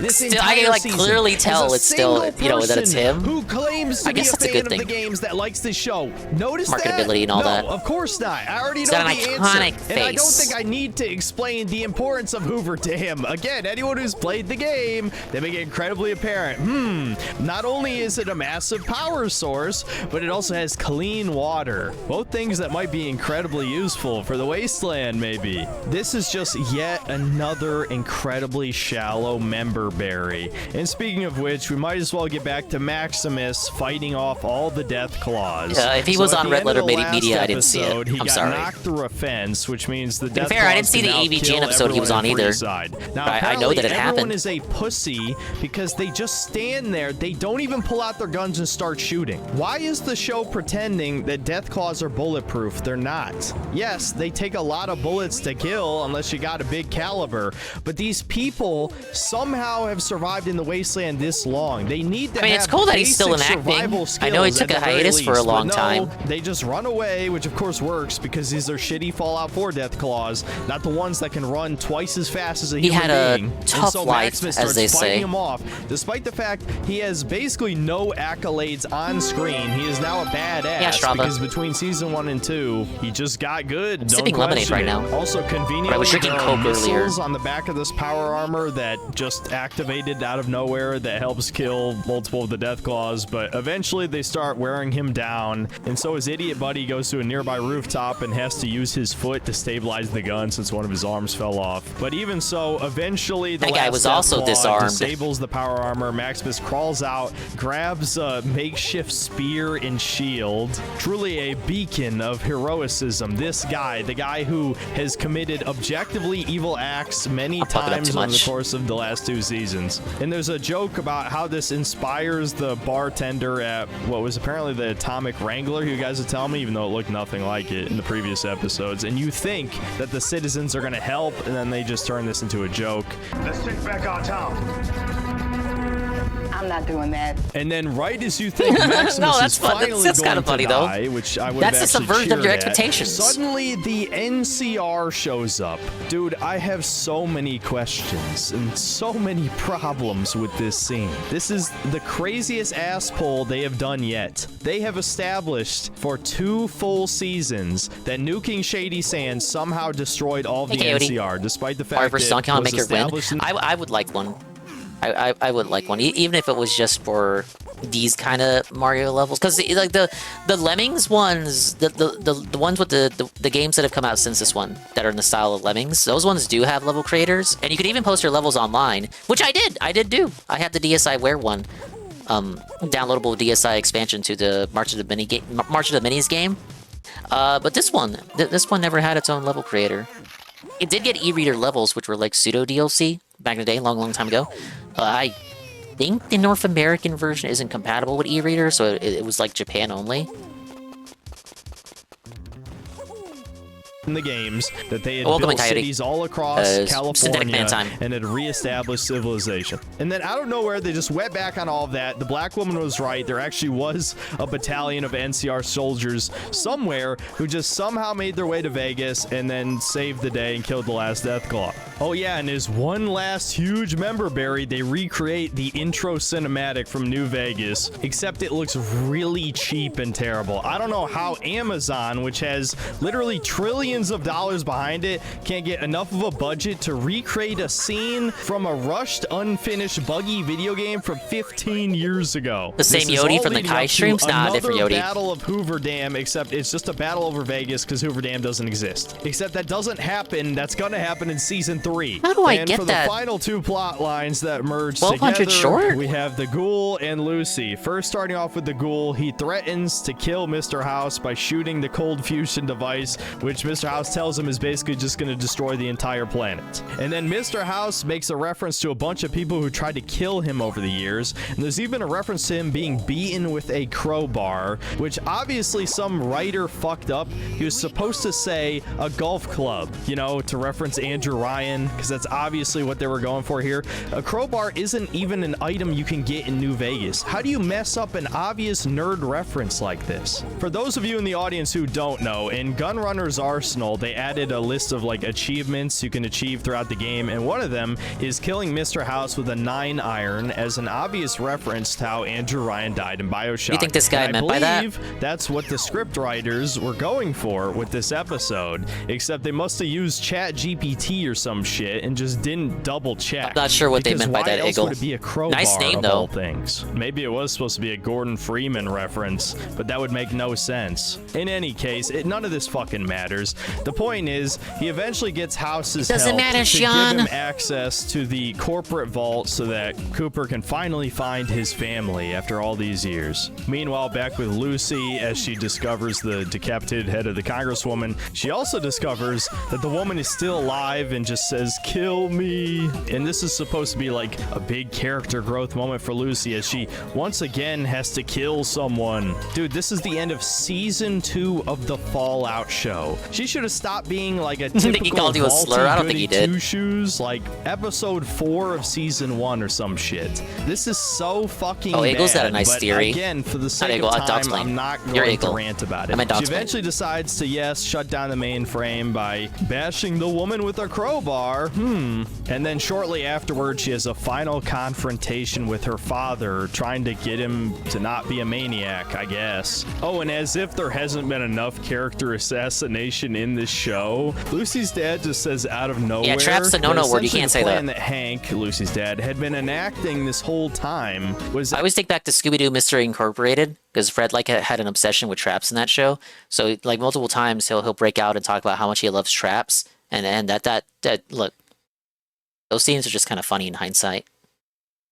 S12: clearly tell it's still, you know, that it's him.
S17: Who claims to
S12: I guess
S17: be a
S12: that's a
S17: fan
S12: good
S17: of
S12: thing.
S17: the games that likes this show. Notice that?
S12: Marketability and all
S17: no,
S12: that.
S17: Of course not. I already
S12: He's
S17: know
S12: got
S17: the
S12: an iconic
S17: answer. And I don't
S12: face.
S17: think I need to explain the importance of Hoover to him. Again, anyone who's played the game, they make it incredibly apparent. Not only is it a massive power source, but it also has clean water. Both things that might be incredibly useful for the wasteland, maybe. This is just yet another incredibly shallow member berry. And speaking of which, we might as well get back to Maximus fighting off all the death claws.
S12: If he was on Red Letter Media, I didn't see it.
S17: He
S12: I'm
S17: got
S12: sorry.
S17: knocked through a fence, which means the death
S12: fair,
S17: claws
S12: I didn't see
S17: can
S12: the
S17: now
S12: EVGN
S17: kill
S12: episode he was on
S17: everyone
S12: either.
S17: Side. Now,
S12: I know that it
S17: everyone
S12: happened.
S17: is a pussy because they just stand there. They don't even pull out their guns and start shooting. Why is the show pretending that death claws are bulletproof? They're not. Yes, they take a lot of bullets to kill unless you got a big caliber, but these people somehow have survived in the wasteland this long. They need to
S12: I mean,
S17: have
S12: it's cool that he's still
S17: basic
S12: enacting.
S17: survival
S12: I know he
S17: skills
S12: took
S17: at
S12: a
S17: the very
S12: hiatus for a
S17: least,
S12: long
S17: but no,
S12: time.
S17: they just run away, which of course works because these are shitty Fallout 4 death claws, not the ones that can run twice as fast as a
S12: He
S17: human
S12: had a
S17: being. And
S12: tough
S17: so
S12: life,
S17: Maximus
S12: as
S17: starts
S12: they
S17: fighting
S12: say.
S17: him off, despite the fact he has basically no accolades on screen. He is now a badass
S12: Strava.
S17: because between season 1 and 2, he just got good. Don't
S12: sipping lemonade
S17: question
S12: right
S17: it.
S12: now.
S17: Also, conveniently,
S12: I was drinking
S17: there are
S12: Coke earlier.
S17: missiles on the back of this power armor that just activated out of nowhere that helps kill multiple of the death claws, but eventually they start wearing him down, and so his idiot buddy goes to a nearby rooftop and has to use his foot to stabilize the gun since one of his arms fell off. But even so, eventually the
S12: That guy
S17: last
S12: was also
S17: Deathclaw
S12: disarmed.
S17: disables the power armor. Maximus crawls out, grabs a makeshift spear and shield. Truly a beacon of heroicism. This guy, the guy who has committed objectively evil acts many times over the course of the last 2 seasons. And there's a joke about how this inspires the bartender at what was apparently the Atomic Wrangler, you guys are telling me, even though it looked nothing like it in the previous episodes. And you think that the citizens are going to help, and then they just turn this into a joke.
S18: Let's take back our town.
S3: I'm not doing that.
S17: And then right as you think Maximus
S12: No, that's
S17: is
S12: fun.
S17: finally
S12: That's
S17: going
S12: kinda
S17: to
S12: funny, though.
S17: die, which I would
S12: That's
S17: have
S12: the
S17: actually
S12: subversion of your
S17: cheered at,
S12: expectations.
S17: suddenly the NCR shows up. Dude, I have so many questions and so many problems with this scene. This is the craziest ass pull they have done yet. They have established for 2 full seasons that nuking Shady Sands somehow destroyed all of the
S12: Hey, Coyote.
S17: NCR, despite the fact
S12: Mario vs.
S17: that
S12: Donkey
S17: it
S12: Kong
S17: was
S12: make your win.
S17: established in
S12: I would like one. I would like one, even if it was just for these kind of Mario levels, because like the Lemmings ones, the ones with the games that have come out since this one that are in the style of Lemmings, those ones do have level creators, and you can even post your levels online, which I did do. I had the DSiWare one, downloadable DSi expansion to the March of the Minis game, but this one never had its own level creator. It did get e-reader levels, which were like pseudo DLC back in the day, long time ago. I think the North American version isn't compatible with e-reader, so it was like Japan only.
S17: in the games that they had
S12: Welcome,
S17: built
S12: Coyote.
S17: cities all across
S12: Synthetic Man
S17: California
S12: time.
S17: and had reestablished civilization. And then out of nowhere, they just went back on all of that. The black woman was right. There actually was a battalion of NCR soldiers somewhere who just somehow made their way to Vegas and then saved the day and killed the last Deathclaw. Oh yeah, and as one last huge member buried, they recreate the intro cinematic from New Vegas, except it looks really cheap and terrible. I don't know how Amazon, which has literally trillions of dollars behind it, can't get enough of a budget to recreate a scene from a rushed, unfinished, buggy video game from 15 years ago.
S12: The same Yodi from the Kai streams? Nah, different
S17: Another
S12: Yodi.
S17: battle of Hoover Dam, except it's just a battle over Vegas because Hoover Dam doesn't exist. Except that doesn't happen. That's gonna happen in season 3.
S12: How do I
S17: and
S12: get
S17: for
S12: that?
S17: the final two plot lines that merge
S12: 1200
S17: together,
S12: short?
S17: we have the Ghoul and Lucy. First, starting off with the Ghoul, he threatens to kill Mr. House by shooting the cold fusion device, which Mr. House tells him is basically just going to destroy the entire planet. And then Mr. House makes a reference to a bunch of people who tried to kill him over the years, and there's even a reference to him being beaten with a crowbar, which obviously some writer fucked up. He was supposed to say a golf club, you know, to reference Andrew Ryan, because that's obviously what they were going for here. A crowbar isn't even an item you can get in New Vegas. How do you mess up an obvious nerd reference like this? For those of you in the audience who don't know, in Gunrunner's Arsenal, they added a list of like achievements you can achieve throughout the game, and one of them is killing Mr. House with a 9-iron as an obvious reference to how Andrew Ryan died in BioShock.
S12: You think this guy
S17: And
S12: meant by that?
S17: I believe that's what the script writers were going for with this episode, except they must have used ChatGPT or some shit and just didn't double check.
S12: I'm not sure what they
S17: Because
S12: meant by
S17: why
S12: that,
S17: else
S12: Eagle.
S17: would it be a crowbar
S12: Nice name,
S17: of
S12: though.
S17: all things? Maybe it was supposed to be a Gordon Freeman reference, but that would make no sense. In any case, none of this fucking matters. The point is, he eventually gets House's
S12: Doesn't
S17: help
S12: matter,
S17: to
S12: Sean.
S17: give him access to the corporate vault so that Cooper can finally find his family after all these years. Meanwhile, back with Lucy, as she discovers the decapitated head of the Congresswoman, she also discovers that the woman is still alive and just says, "Kill me." And this is supposed to be like a big character growth moment for Lucy as she once again has to kill someone. Dude, this is the end of season 2 of the Fallout show. She should have stopped being like a
S12: think he
S17: typical
S12: called you a slur. I don't think he did.
S17: Two shoes, like episode 4 of season 1 or some shit. This is so fucking
S12: Oh, Eagle's got a
S17: bad,
S12: nice
S17: but
S12: theory.
S17: Again, for the
S12: Not
S17: sake
S12: Eagle,
S17: of
S12: Dog's
S17: time,
S12: Plane.
S17: I'm not
S12: You're
S17: going to
S12: Eagle.
S17: rant about
S12: I
S17: it.
S12: meant
S17: She
S12: Dog's Plane.
S17: eventually decides to, yes, shut down the mainframe by bashing the woman with a crowbar. And then shortly afterwards, she has a final confrontation with her father, trying to get him to not be a maniac, I guess. Oh, and as if there hasn't been enough character assassination in this show. Lucy's dad just says out of nowhere.
S12: Yeah, trap's the no-no word. You can't say
S17: the plan
S12: that.
S17: that Hank, Lucy's dad, had been enacting this whole time was.
S12: I always think back to Scooby-Doo Mystery Incorporated because Fred like had an obsession with traps in that show. So like multiple times he'll break out and talk about how much he loves traps, and that look, those scenes are just kind of funny in hindsight.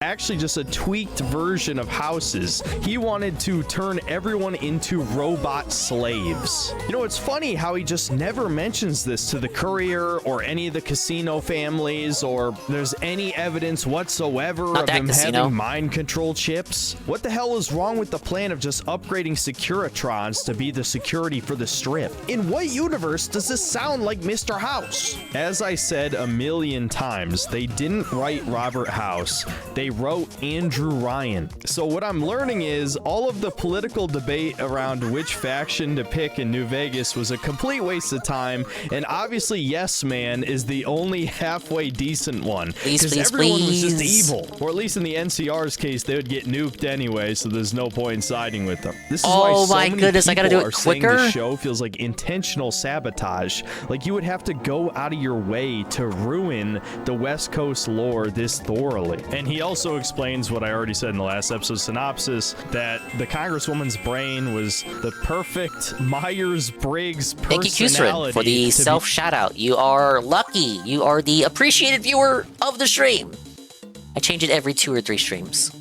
S17: Actually just a tweaked version of houses. He wanted to turn everyone into robot slaves. You know, it's funny how he just never mentions this to the courier or any of the casino families, or there's any evidence whatsoever of him having mind control chips. What the hell is wrong with the plan of just upgrading Securitrons to be the security for the strip? In what universe does this sound like Mr. House? As I said a million times, they didn't write Robert House. They wrote Andrew Ryan. So what I'm learning is all of the political debate around which faction to pick in New Vegas was a complete waste of time, and obviously Yes Man is the only halfway decent one, because everyone was just evil, or at least in the NCR's case they would get nuked anyway, so there's no point in siding with them. This is why so many
S12: goodness, I gotta do
S17: people
S12: it
S17: are saying
S12: quicker.
S17: the show feels like intentional sabotage. Like you would have to go out of your way to ruin the West Coast lore this thoroughly. And he also explains what I already said in the last episode synopsis, that the Congresswoman's brain was the perfect Myers-Briggs personality.
S12: Thank you, Kusrin, for the self-shout-out. You are lucky. You are the appreciated viewer of the stream. I change it every 2 or 3 streams.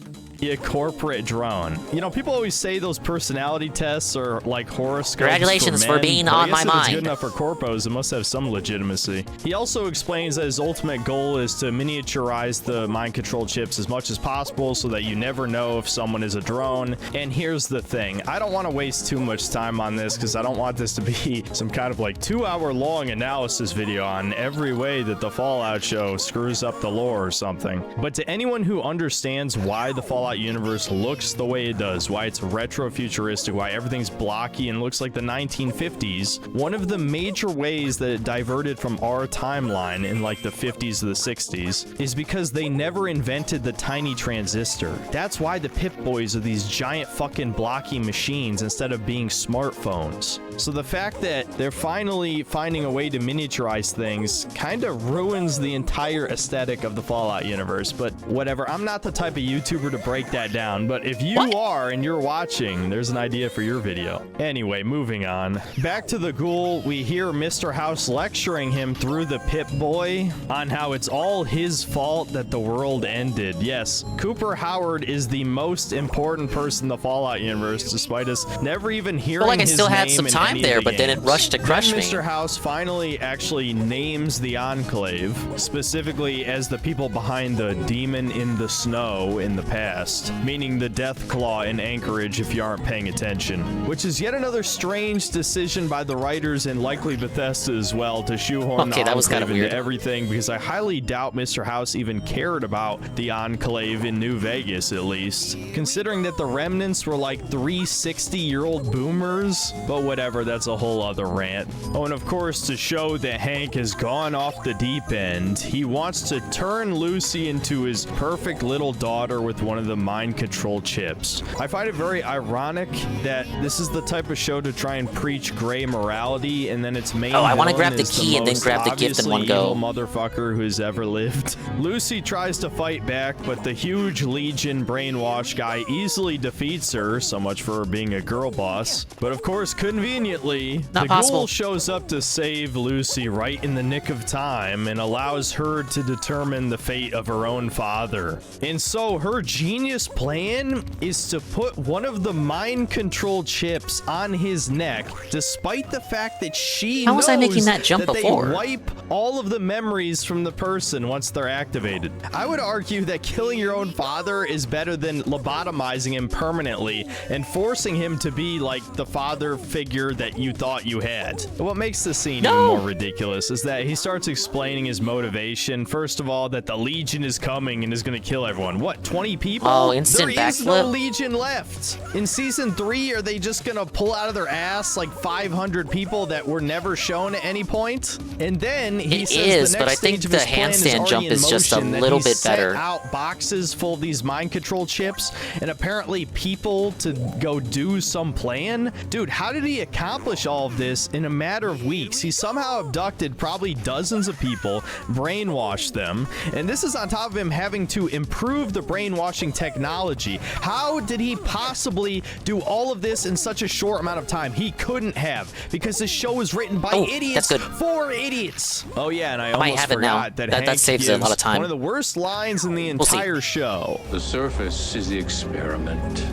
S17: A corporate drone. You know, people always say those personality tests are like horoscopes.
S12: Congratulations for being on my
S17: mind. If it's good
S12: mind.
S17: enough for corpos, it must have some legitimacy. He also explains that his ultimate goal is to miniaturize the mind control chips as much as possible so that you never know if someone is a drone. And here's the thing. I don't want to waste too much time on this because I don't want this to be some kind of like 2-hour-long analysis video on every way that the Fallout show screws up the lore or something. But to anyone who understands why the Fallout universe looks the way it does, why it's retro-futuristic, why everything's blocky and looks like the 1950s, one of the major ways that it diverted from our timeline in like the 50s or the 60s is because they never invented the tiny transistor. That's why the Pip-Boys are these giant fucking blocky machines instead of being smartphones. So the fact that they're finally finding a way to miniaturize things kind of ruins the entire aesthetic of the Fallout universe, but whatever. I'm not the type of YouTuber to break that down, but if you are and you're watching, there's an idea for your video. Anyway, moving on. Back to the ghoul, we hear Mr. House lecturing him through the Pip-Boy on how it's all his fault that the world ended. Yes, Cooper Howard is the most important person in the Fallout universe, despite us never even hearing
S12: I
S17: his
S12: still
S17: name
S12: had some
S17: in
S12: time
S17: any of
S12: there,
S17: the
S12: but then it
S17: games.
S12: rushed to crush
S17: Then
S12: me.
S17: Mr. House finally actually names the Enclave, specifically as the people behind the demon in the snow in the past, meaning the Death Claw in Anchorage if you aren't paying attention, which is yet another strange decision by the writers and likely Bethesda as well to shoehorn the
S12: that was kind
S17: Enclave
S12: of weird.
S17: into everything, because I highly doubt Mr. House even cared about the Enclave in New Vegas, at least, considering that the remnants were like 360-year-old boomers, but whatever, that's a whole other rant. Oh, and of course, to show that Hank has gone off the deep end, he wants to turn Lucy into his perfect little daughter with one of the mind control chips. I find it very ironic that this is the type of show to try and preach gray morality, and then its main
S12: I want to
S17: villain
S12: grab the
S17: is
S12: key and then
S17: most
S12: grab the gift in one
S17: obviously
S12: go.
S17: evil motherfucker who's ever lived. Lucy tries to fight back, but the huge Legion brainwash guy easily defeats her, so much for her being a girl boss. But of course, conveniently, the ghoul shows up to save Lucy right in the nick of time and allows her to determine the fate of her own father. And so her genius plan is to put one of the mind control chips on his neck, despite the fact that she
S12: How was I making
S17: knows
S12: that jump before?
S17: they wipe all of the memories from the person once they're activated. I would argue that killing your own father is better than lobotomizing him permanently and forcing him to be like the father figure that you thought you had. What makes the scene even more ridiculous is that he starts explaining his motivation. First of all, that the Legion is coming and is going to kill everyone. What, 20 people?
S12: Oh, instant
S17: there is no
S12: backflip?
S17: Legion left. In season 3, are they just gonna pull out of their ass like 500 people that were never shown at any point? And then he
S12: It
S17: says
S12: is,
S17: the
S12: but
S17: next
S12: I think
S17: stage of
S12: the
S17: his plan is
S12: handstand
S17: already
S12: jump
S17: in
S12: is just a
S17: motion, that
S12: little
S17: he's
S12: bit
S17: set
S12: better.
S17: out boxes full of these mind control chips and apparently people to go do some plan. Dude, how did he accomplish all of this in a matter of weeks? He somehow abducted probably dozens of people, brainwashed them, and this is on top of him having to improve the brainwashing technology. How did he possibly do all of this in such a short amount of time? He couldn't have, because this show is written by idiots for idiots. Oh yeah, and I
S12: might
S17: almost
S12: have it now.
S17: forgot that
S12: That
S17: Hank
S12: saves a lot of
S17: gives
S12: time.
S17: one of the worst lines in the entire show.
S14: The surface is the experiment,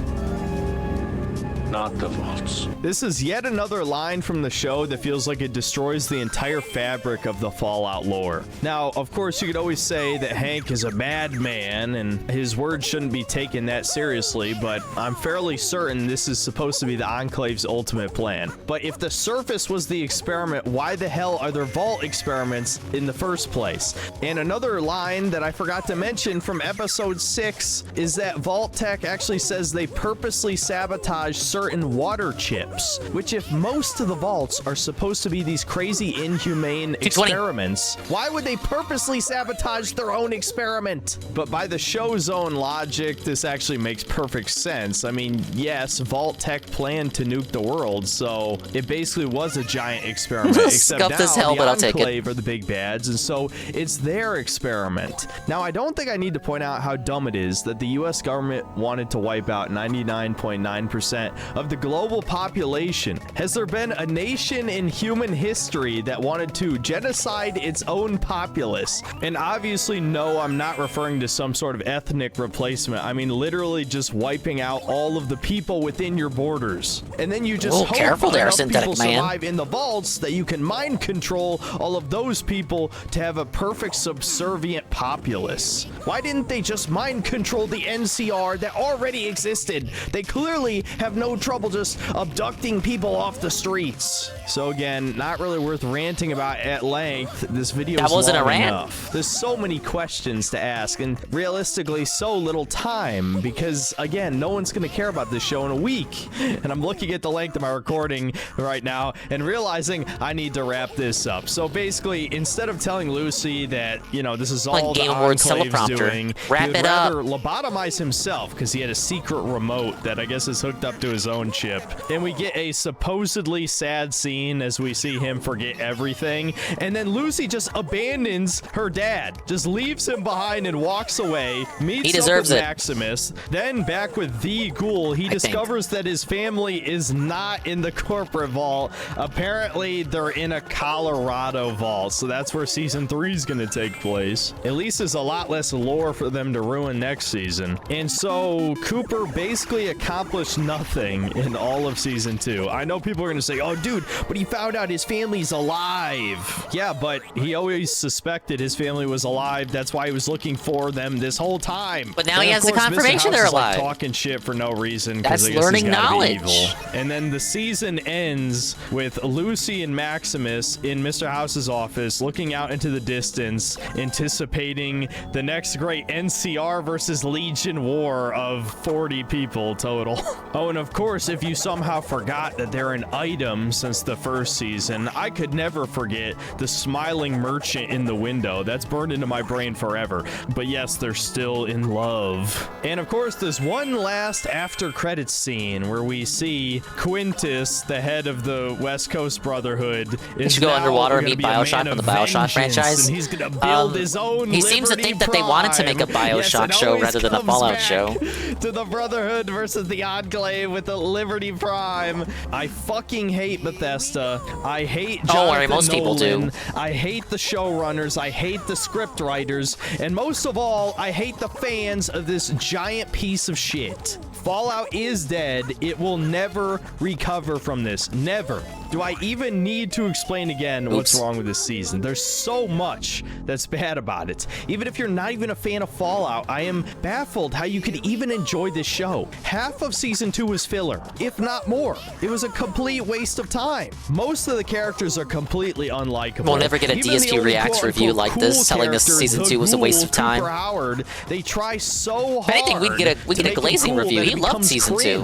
S14: not the vaults.
S17: This is yet another line from the show that feels like it destroys the entire fabric of the Fallout lore. Now, of course, you could always say that Hank is a madman and his words shouldn't be taken that seriously, but I'm fairly certain this is supposed to be the Enclave's ultimate plan. But if the surface was the experiment, why the hell are there vault experiments in the first place? And another line that I forgot to mention from episode 6 is that Vault Tech actually says they purposely sabotage certain water chips, which if most of the vaults are supposed to be these crazy inhumane experiments, why would they purposely sabotage their own experiment? But by the show's own logic, this actually makes perfect sense. I mean, yes, Vault Tech planned to nuke the world, so it basically was a giant experiment. Except
S12: Scuffed
S17: now
S12: as hell,
S17: the
S12: but I'll take it.
S17: Enclave are the big bads, and so it's their experiment. Now, I don't think I need to point out how dumb it is that the US government wanted to wipe out 99.9% of the global population. Has there been a nation in human history that wanted to genocide its own populace? And obviously, no, I'm not referring to some sort of ethnic replacement. I mean, literally just wiping out all of the people within your borders. And then you just hope
S12: careful there,
S17: enough
S12: Synthetic
S17: people
S12: Man.
S17: survive in the vaults that you can mind control all of those people to have a perfect subservient populace. Why didn't they just mind control the NCR that already existed? They clearly have no trouble just abducting people off the streets. So again, not really worth ranting about at length. This video
S12: That
S17: is
S12: wasn't a
S17: long
S12: rant.
S17: enough. There's so many questions to ask and realistically so little time because again, no one's going to care about this show in a week. And I'm looking at the length of my recording right now and realizing I need to wrap this up. So basically, instead of telling Lucy that, you know, this is all the
S12: Game Awards
S17: Enclave's
S12: teleprompter.
S17: doing,
S12: Wrap
S17: he would
S12: it up.
S17: rather lobotomize himself because he had a secret remote that I guess is hooked up to his own chip. And we get a supposedly sad scene as we see him forget everything. And then Lucy just abandons her dad, just leaves him behind and walks away, meets
S12: He deserves
S17: up with
S12: it.
S17: Maximus. Then back with the ghoul, he discovers that his family is not in the corporate vault. Apparently, they're in a Colorado vault. So that's where season 3 is going to take place. At least there's a lot less lore for them to ruin next season. And so Cooper basically accomplished nothing in all of season 2. I know people are going to say, oh, dude, but he found out his family's alive. Yeah, but he always suspected his family was alive. That's why he was looking for them this whole time.
S12: But now
S17: And
S12: he
S17: of
S12: has the
S17: course, Mr.
S12: confirmation
S17: House
S12: they're
S17: is, like,
S12: alive.
S17: talking shit for no reason.
S12: That's
S17: I guess he's
S12: learning
S17: gotta be
S12: knowledge.
S17: evil. And then the season ends with Lucy and Maximus in Mr. House's office looking out into the distance, anticipating the next great NCR versus Legion war of 40 people total. Oh, and of course, if you somehow forgot that they're an item since the first season, I could never forget the smiling merchant in the window. That's burned into my brain forever. But yes, they're still in love. And of course, there's one last after credits scene where we see Quintus, the head of the West Coast Brotherhood, is
S12: should go
S17: now
S12: underwater and
S17: gonna
S12: meet
S17: be a man
S12: Bioshock from
S17: of
S12: the Bioshock
S17: vengeance,
S12: franchise.
S17: and he's gonna build his own
S12: He seems to
S17: Liberty
S12: think that they wanted to make a
S17: Prime. Yes,
S12: Bioshock
S17: it
S12: show
S17: always
S12: rather than a
S17: comes
S12: Fallout
S17: back
S12: show.
S17: to the Brotherhood versus the Enclave with the Liberty Prime. I fucking hate Bethesda. I hate Jonathan
S12: Don't worry, most people do.
S17: Nolan. I hate the showrunners. I hate the script writers. And most of all, I hate the fans of this giant piece of shit. Fallout is dead. It will never recover from this. Never. Do I even need to explain again what's wrong with this season? There's so much that's bad about it. Even if you're not even a fan of Fallout, I am baffled how you could even enjoy this show. Half of season 2 was filler, if not more. It was a complete waste of time. Most of the characters are completely unlikable.
S12: We'll never get a
S17: Even
S12: DSP
S17: the only
S12: Reacts review like
S17: cool
S12: this, telling us
S17: character,
S12: season
S17: the
S12: 2 was a waste
S17: ghoul,
S12: of time.
S17: Cooper Howard, they try so hard.
S12: If anything, we can get a glazing review. He loved season 2.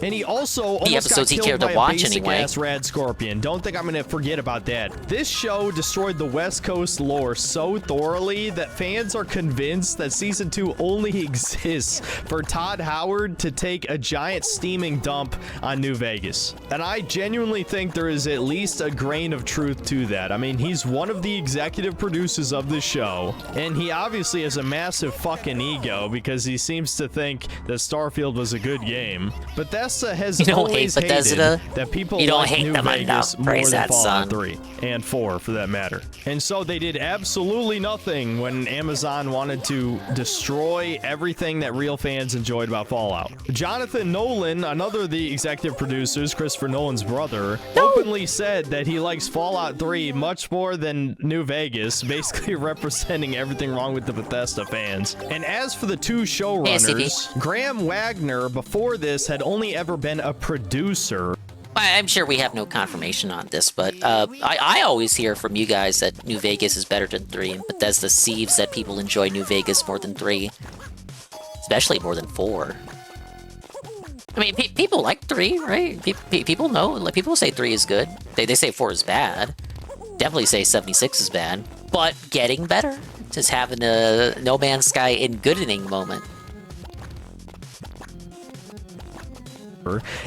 S17: And he also
S12: the episodes he cared to watch anyway.
S17: Ass Rad Scorpion. Don't think I'm gonna forget about that. This show destroyed the West Coast lore so thoroughly that fans are convinced that season 2 only exists for Todd Howard to take a giant steaming dump on New Vegas. And I genuinely think there is at least a grain of truth to that. I mean, he's one of the executive producers of this show, and he obviously has a massive fucking ego because he seems to think that Starfield was a good game. Bethesda has always hated that people like New Vegas more than Fallout 3 and 4 for that matter. And so they did absolutely nothing when Amazon wanted to destroy everything that real fans enjoyed about Fallout. Jonathan Nolan, another of the executive producers, Christopher Nolan's brother, openly said that he likes Fallout 3 much more than New Vegas, basically representing everything wrong with the Bethesda fans. And as for the two showrunners, Graham Wagner before this had only ever been a producer.
S12: I'm sure we have no confirmation on this, but I always hear from you guys that New Vegas is better than 3, and Bethesda sees that people enjoy New Vegas more than 3, especially more than 4. I mean, people like 3, right? People know, like, people say 3 is good. They say 4 is bad. Definitely say 76 is bad, but getting better. Just having a No Man's Sky in goodening moment.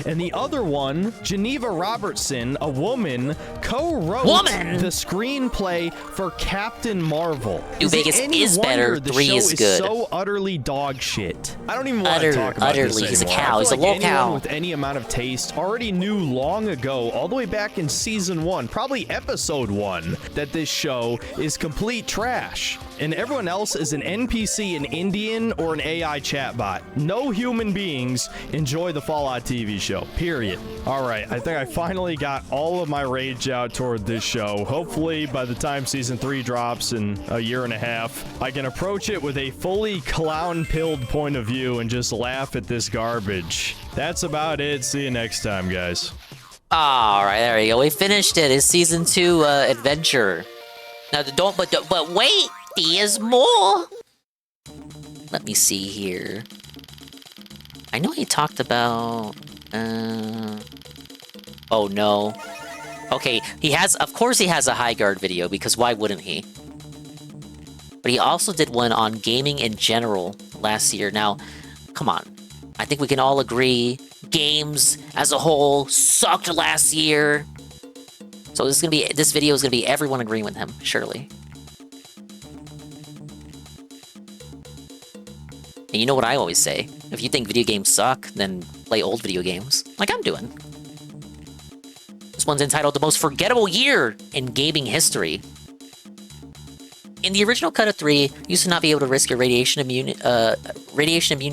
S17: And the other one, Geneva Robertson, a woman, co-wrote the screenplay for Captain Marvel.
S12: New Vegas is better. 3 is good.
S17: So utterly dog shit. I don't even want to talk about this anymore.
S12: He's a cow. He's a little cow.
S17: Anyone with any amount of taste already knew long ago, all the way back in season 1, probably episode 1, that this show is complete trash. And everyone else is an NPC, an Indian, or an AI chatbot. No human beings enjoy the Fallout TV show, period. All right, I think I finally got all of my rage out toward this show. Hopefully, by the time season 3 drops in a year and a half, I can approach it with a fully clown-pilled point of view and just laugh at this garbage. That's about it. See you next time, guys.
S12: All right, there you go. We finished it. It's season 2 adventure. Now, but wait, there's more. Let me see here. I know he talked about. Oh no. Okay, he has. Of course, he has a high guard video because why wouldn't he? But he also did one on gaming in general last year. Now, come on. I think we can all agree games as a whole sucked last year. So this video is gonna be everyone agreeing with him, surely. And you know what I always say? If you think video games suck, then play old video games, like I'm doing. This one's entitled The Most Forgettable Year in Gaming History. In the original cut of 3, you used to not be able to risk your radiation immune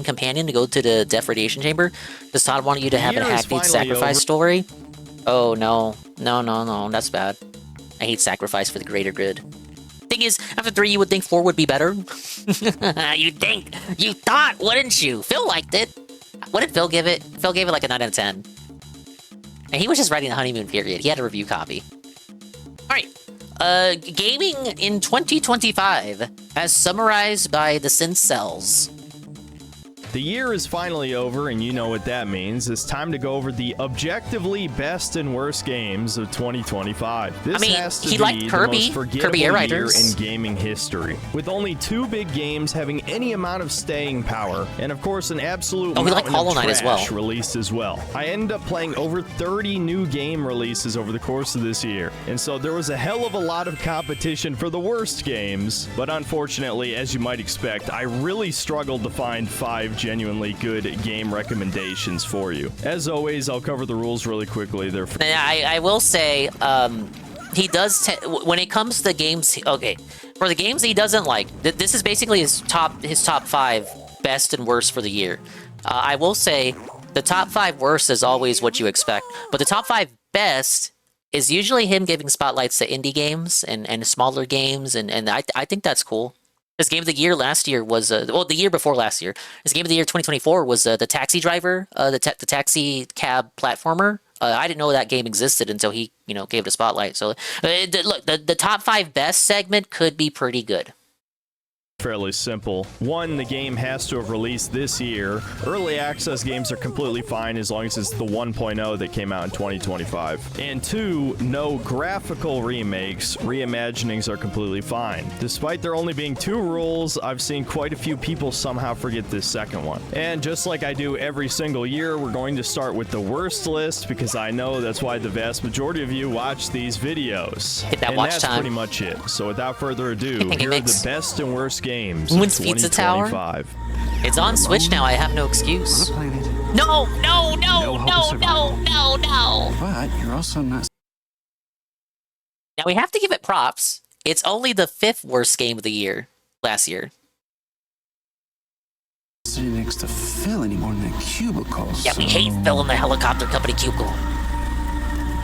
S12: companion to go to the death radiation chamber. Does Todd want you to have a happy sacrifice story? Oh no. No, that's bad. I hate sacrifice for the greater good. Thing is, after 3 you would think 4 would be better. You thought, wouldn't you? Phil liked it. What did Phil give it? Phil gave it like a 9 out of 10. And he was just writing the honeymoon period. He had a review copy. Alright. Gaming in 2025, as summarized by the Synth Cells.
S17: The year is finally over, and you know what that means. It's time to go over the objectively best and worst games of 2025. This has to be the most forgettable year in gaming history, with only 2 big games having any amount of staying power, and of course an absolute mountain of trash released as well. I ended up playing over 30 new game releases over the course of this year, and so there was a hell of a lot of competition for the worst games, but unfortunately, as you might expect, I really struggled to find 5 genuinely good game recommendations for you. As always, I'll cover the rules really quickly.
S12: I will say, he does, when it comes to games, okay, for the games he doesn't like, this is basically his top 5 best and worst for the year. I will say the top 5 worst is always what you expect, but the top 5 best is usually him giving spotlights to indie games and smaller games, and I think that's cool. His game of the year last year was well, the year before last year. His game of the year 2024 was the Taxi Driver, the taxi cab platformer. I didn't know that game existed until he, gave it a spotlight. So, look, the top 5 best segment could be pretty good.
S17: Fairly simple. 1, the game has to have released this year. Early access games are completely fine as long as it's the 1.0 that came out in 2025. And 2, no graphical remakes. Reimaginings are completely fine. Despite there only being 2 rules, I've seen quite a few people somehow forget this second one. And just like I do every single year, we're going to start with the worst list because I know that's why the vast majority of you watch these videos.
S12: Hit that
S17: and
S12: watch
S17: that's
S12: time.
S17: pretty much it. So without further ado, here are the best and worst games
S12: When's
S17: of
S12: Pizza Tower?
S17: 2025.
S12: It's on Switch now. I have no excuse. No.
S6: But you're also not.
S12: Now we have to give it props. It's only the 5th worst game of the year last year.
S6: Sitting next to Phil anymore in that cubicle.
S12: Yeah, we hate Phil in the helicopter company cubicle.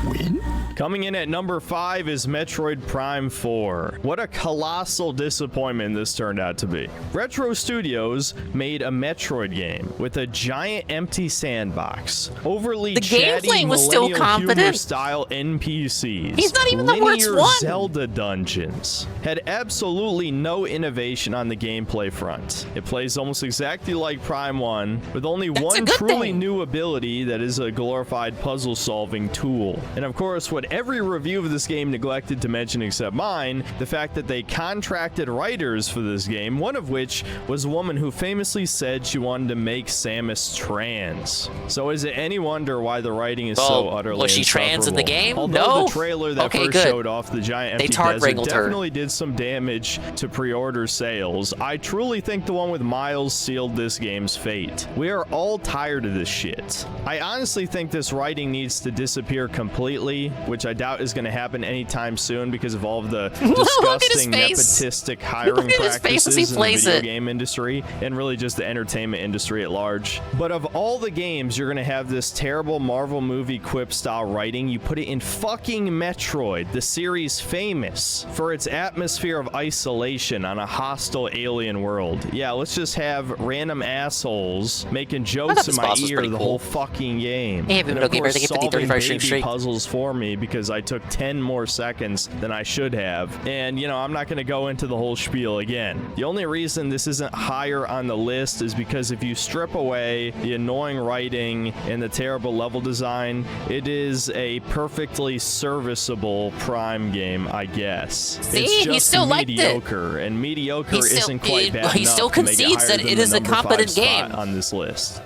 S6: Win?
S17: Coming in at number 5 is Metroid Prime 4. What a colossal disappointment this turned out to be. Retro Studios made a Metroid game with a giant empty sandbox, overly chatty
S12: gameplay was still
S17: millennial
S12: competent.
S17: humor style NPCs.
S12: He's not even the worst
S17: linear
S12: one.
S17: Zelda dungeons. Had absolutely no innovation on the gameplay front. It plays almost exactly like Prime 1, with only one truly new ability that is a glorified puzzle-solving tool. And of course, what every review of this game neglected to mention except mine, the fact that they contracted writers for this game, one of which was a woman who famously said she wanted to make Samus trans. So is it any wonder why the writing is so utterly
S12: was she trans in the
S17: insufferable?
S12: game?
S17: Although
S12: No?
S17: the trailer that
S12: Okay,
S17: first
S12: good.
S17: showed off the giant
S12: They
S17: empty
S12: tart
S17: desert
S12: wrangled her.
S17: definitely did some damage to pre-order sales. I truly think the one with Miles sealed this game's fate. We are all tired of this shit. I honestly think this writing needs to disappear completely, which I doubt is going to happen anytime soon because of all of the disgusting nepotistic hiring practices in the video game industry and really just the entertainment industry at large. But of all the games you're going to have this terrible Marvel movie quip style writing, you put it in fucking Metroid, the series famous for its atmosphere of isolation on a hostile alien world. Yeah, let's just have random assholes making jokes in my ear the whole fucking game.
S12: Hey,
S17: And
S12: everybody,
S17: of
S12: okay,
S17: course,
S12: they get 50,
S17: solving
S12: 35 stream
S17: baby
S12: streak.
S17: puzzles for me because I took 10 more seconds than I should have. And, I'm not going to go into the whole spiel again. The only reason this isn't higher on the list is because if you strip away the annoying writing and the terrible level design, it is a perfectly serviceable Prime game, I guess.
S12: See,
S17: it's just
S12: he still liked it.
S17: mediocre, and mediocre
S12: He still-
S17: isn't quite bad
S12: he
S17: enough
S12: still
S17: to make it
S12: concedes
S17: higher
S12: that
S17: than
S12: it
S17: the
S12: is a
S17: number 5
S12: competent
S17: spot
S12: game.
S17: on this list.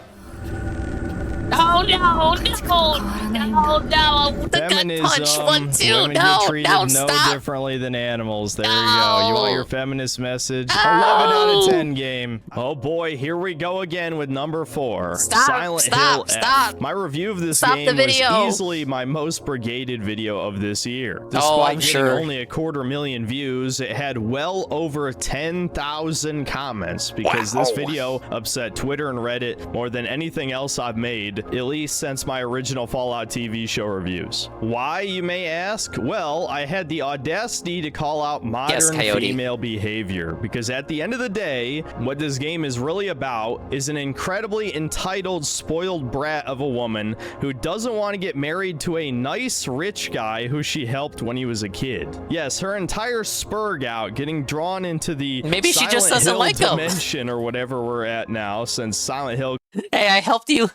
S12: Oh no, the gut punch, 1, 2,
S17: women
S12: no,
S17: get treated
S12: no,
S17: no
S12: stop.
S17: differently than animals. There you go. You want your feminist message? 11 out of 10 game. Oh boy, here we go again with number 4.
S12: Stop,
S17: Silent
S12: stop,
S17: Hill F.
S12: stop.
S17: My review of this
S12: Stop
S17: game
S12: the video.
S17: was easily my most brigaded video of this year.
S12: Oh,
S17: Despite
S12: I'm
S17: getting
S12: sure.
S17: only 250,000 views, it had well over 10,000 comments because this video upset Twitter and Reddit more than anything else I've made, at least since my original Fallout TV show reviews. Why, you may ask? Well, I had the audacity to call out modern
S12: Coyote.
S17: female behavior because at the end of the day, what this game is really about is an incredibly entitled, spoiled brat of a woman who doesn't want to get married to a nice, rich guy who she helped when he was a kid. Yes, her entire spurg out getting drawn into the
S12: Maybe she just
S17: Silent
S12: doesn't
S17: Hill
S12: like him.
S17: dimension or whatever we're at now, since Silent Hill
S12: Hey, I helped you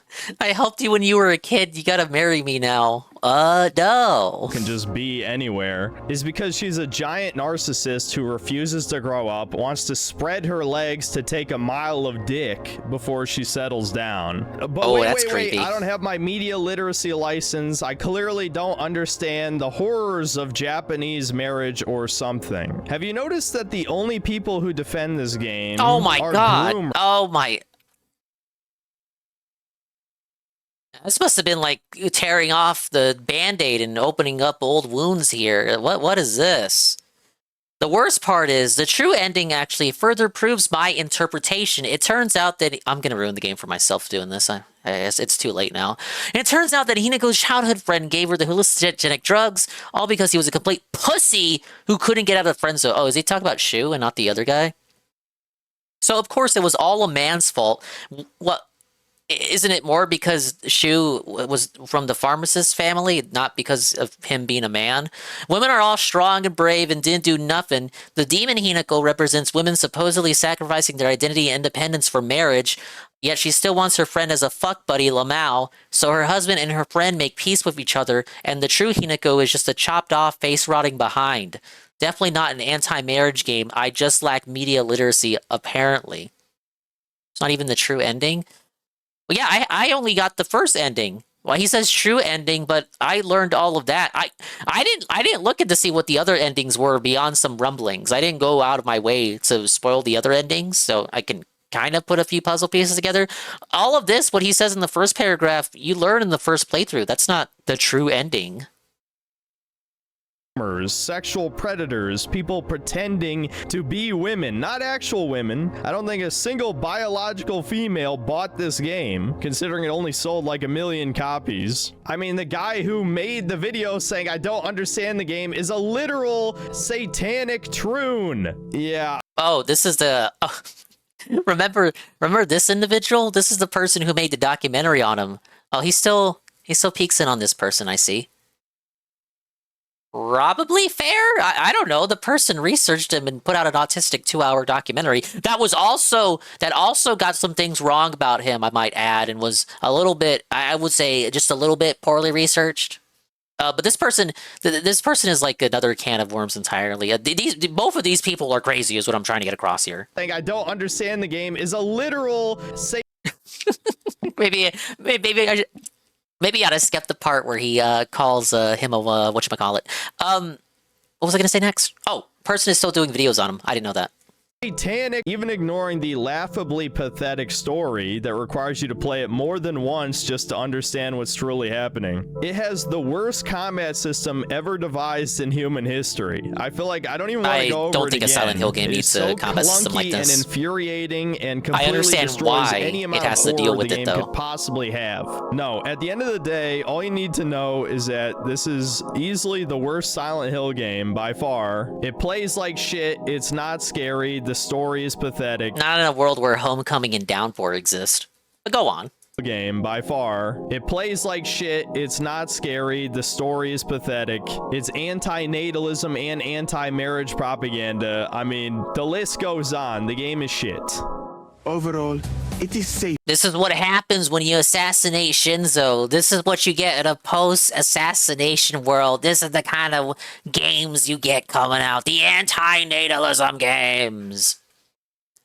S12: when you were a kid. You gotta marry me now. No.
S17: can just be anywhere, is because she's a giant narcissist who refuses to grow up, wants to spread her legs to take a mile of dick before she settles down. But
S12: Oh,
S17: wait,
S12: that's
S17: wait,
S12: creepy.
S17: I don't have my media literacy license. I clearly don't understand the horrors of Japanese marriage or something. Have you noticed that the only people who defend this game
S12: Oh my
S17: are
S12: god.
S17: groomers?
S12: Oh my. This must have been like tearing off the band-aid and opening up old wounds here. What is this? The worst part is the true ending actually further proves my interpretation. It turns out that I'm gonna ruin the game for myself doing this. I guess it's too late now. And it turns out that Hinako's childhood friend gave her the hallucinogenic drugs, all because he was a complete pussy who couldn't get out of the friend zone. Oh, is he talking about Shu and not the other guy? So of course it was all a man's fault. What? Isn't it more because Shu was from the pharmacist family, not because of him being a man? Women are all strong and brave and didn't do nothing. The demon Hinako represents women supposedly sacrificing their identity and independence for marriage, yet she still wants her friend as a fuck buddy, Lamau, so her husband and her friend make peace with each other, and the true Hinako is just a chopped off face rotting behind. Definitely not an anti-marriage game. I just lack media literacy, apparently. It's not even the true ending. Well, yeah, I only got the first ending. Well, he says true ending, but I learned all of that. I didn't look at to see what the other endings were beyond some rumblings. I didn't go out of my way to spoil the other endings, so I can kind of put a few puzzle pieces together. All of this, what he says in the first paragraph, you learn in the first playthrough. That's not the true ending.
S17: Sexual predators, people pretending to be women, not actual women. I don't think a single biological female bought this game, considering it only sold like 1 million copies. I mean, the guy who made the video saying I don't understand the game is a literal satanic troon. Yeah.
S12: Oh, this is the... remember this individual? This is the person who made the documentary on him. Oh, he still peeks in on this person, I see. Probably fair? I don't know. The person researched him and put out an autistic 2-hour documentary. That also got some things wrong about him, I might add, and was a little bit, I would say, just a little bit poorly researched. But this person is like another can of worms entirely. Both of these people are crazy is what I'm trying to get across here.
S17: Saying I don't understand the game is a literal...
S12: Maybe I ought to skip the part where he calls him a whatchamacallit. What was I going to say next? Oh, person is still doing videos on him. I didn't know that.
S17: Satanic, even ignoring the laughably pathetic story that requires you to play it more than once just to understand what's truly happening. It has the worst combat system ever devised in human history. I feel like I don't even want to go over it again.
S12: I don't think a Silent Hill game needs a combat system like this.
S17: And infuriating and completely
S12: I understand
S17: destroys
S12: why
S17: any amount
S12: it has
S17: of
S12: to deal
S17: horror
S12: with
S17: the
S12: it,
S17: game
S12: though.
S17: could possibly have. No, at the end of the day, all you need to know is that this is easily the worst Silent Hill game by far. It plays like shit. It's not scary. The story is pathetic.
S12: Not in a world where Homecoming and Downpour exist. But go on.
S17: Game by far. It plays like shit. It's not scary. The story is pathetic. It's anti-natalism and anti-marriage propaganda. I mean, the list goes on. The game is shit.
S7: Overall, it is safe.
S12: This is what happens when you assassinate Shinzo. This is what you get in a post-assassination world. This is the kind of games you get coming out. The anti-natalism games.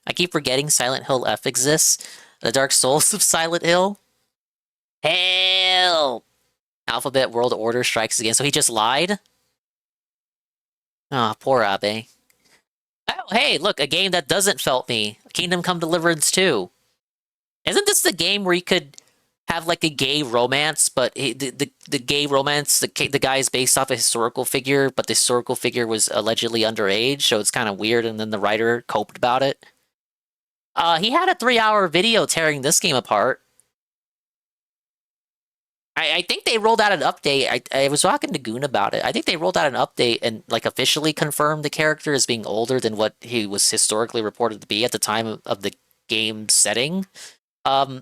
S12: I keep forgetting Silent Hill F exists. The Dark Souls of Silent Hill. Hell! Alphabet World Order strikes again. So he just lied? Oh, poor Abe. Oh, hey, look, a game that doesn't felt me. Kingdom Come Deliverance 2. Isn't this the game where you could have like a gay romance, but the gay romance, the guy is based off a historical figure, but the historical figure was allegedly underage, so it's kind of weird, and then the writer coped about it? He had a 3-hour video tearing this game apart. I think they rolled out an update. I was talking to Goon about it. I think they rolled out an update and like officially confirmed the character as being older than what he was historically reported to be at the time of the game setting. So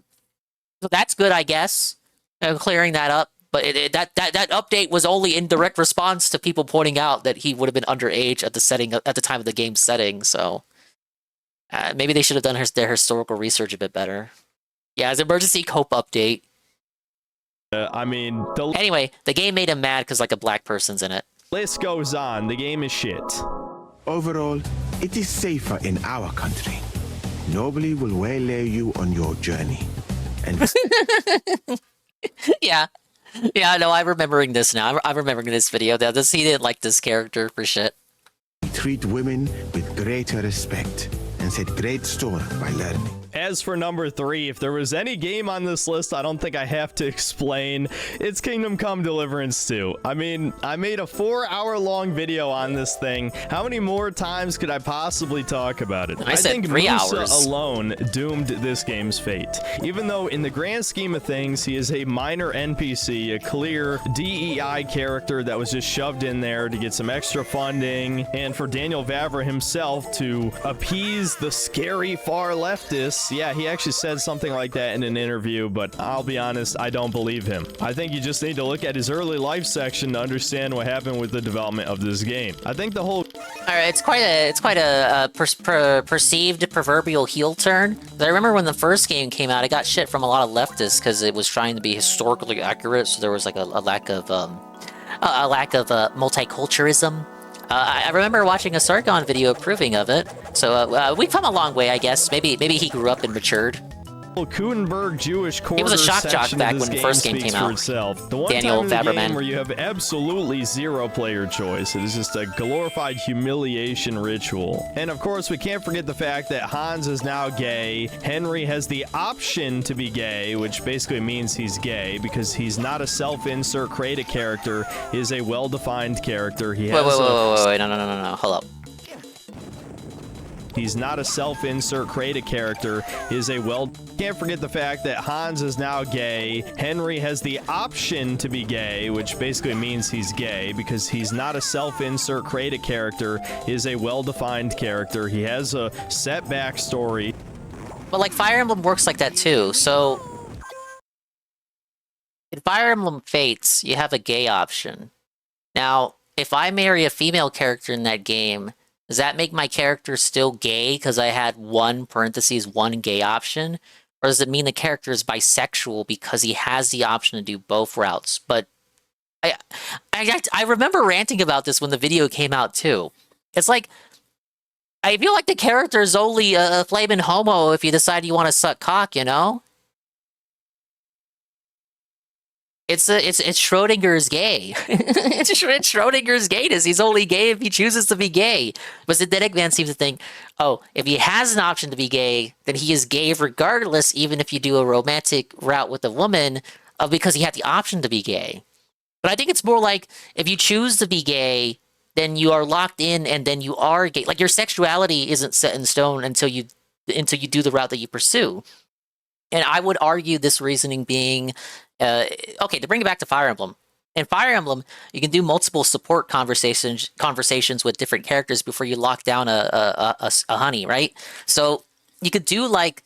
S12: that's good, I guess. Clearing that up. But that update was only in direct response to people pointing out that he would have been underage at the time of the game setting. So maybe they should have done their historical research a bit better. Yeah, as emergency cope update.
S17: I mean,
S12: anyway, the game made him mad because like a black person's in it.
S17: List goes on. The game is shit.
S7: Overall, it is safer in our country. Nobody will waylay you on your journey. And
S12: yeah, no, I'm remembering this now. I'm remembering this video. He didn't like this character for shit.
S7: Treat women with greater respect and set great store by learning.
S17: As for number 3, if there was any game on this list I don't think I have to explain, it's Kingdom Come Deliverance 2. I mean, I made a 4-hour-long video on this thing. How many more times could I possibly talk about it?
S12: I said
S17: think
S12: 3
S17: Musa
S12: hours.
S17: alone doomed this game's fate. Even though in the grand scheme of things, he is a minor NPC, a clear DEI character that was just shoved in there to get some extra funding, and for Daniel Vavra himself to appease the scary far leftists. Yeah, he actually said something like that in an interview, but I'll be honest, I don't believe him. I think you just need to look at his early life section to understand what happened with the development of this game. I think the whole...
S12: Alright, it's quite a perceived proverbial heel turn. I remember when the first game came out, it got shit from a lot of leftists because it was trying to be historically accurate, so there was like a lack of multiculturalism. I remember watching a Sargon video approving of it, so we've come a long way, I guess. Maybe he grew up and matured.
S17: Kudenberg Jewish Quarter
S12: he was a shock jock
S17: section
S12: back
S17: of this
S12: when the first game
S17: speaks
S12: came
S17: for
S12: out.
S17: itself. The one
S12: Daniel
S17: time in the
S12: Vavra,
S17: game
S12: man.
S17: where you have absolutely zero player choice. It is just a glorified humiliation ritual. And of course, we can't forget the fact that Hans is now gay. Henry has the option to be gay, which basically means he's gay because he's not a self-insert create a character. He is a well-defined character. He has
S12: Wait, no, hold up.
S17: He's not a self-insert create a character. He is a Can't forget the fact that Hans is now gay. Henry has the option to be gay, which basically means he's gay because he's not a self-insert create a character. He is a well-defined character. He has a set backstory.
S12: But like Fire Emblem works like that too. So in Fire Emblem Fates, you have a gay option. Now, if I marry a female character in that game, does that make my character still gay because I had one gay option? Or does it mean the character is bisexual because he has the option to do both routes? But I remember ranting about this when the video came out too. It's like, I feel like the character is only a flaming homo if you decide you want to suck cock, you know? It's Schrodinger's gay. it's Schrodinger's gayness. He's only gay if he chooses to be gay. But Synthetic Man seems to think, oh, if he has an option to be gay, then he is gay regardless, even if you do a romantic route with a woman, because he had the option to be gay. But I think it's more like, if you choose to be gay, then you are locked in and then you are gay. Like, your sexuality isn't set in stone until you do the route that you pursue. And I would argue this reasoning being... okay, to bring it back to Fire Emblem. In Fire Emblem, you can do multiple support conversations with different characters before you lock down a honey, right? So you could do like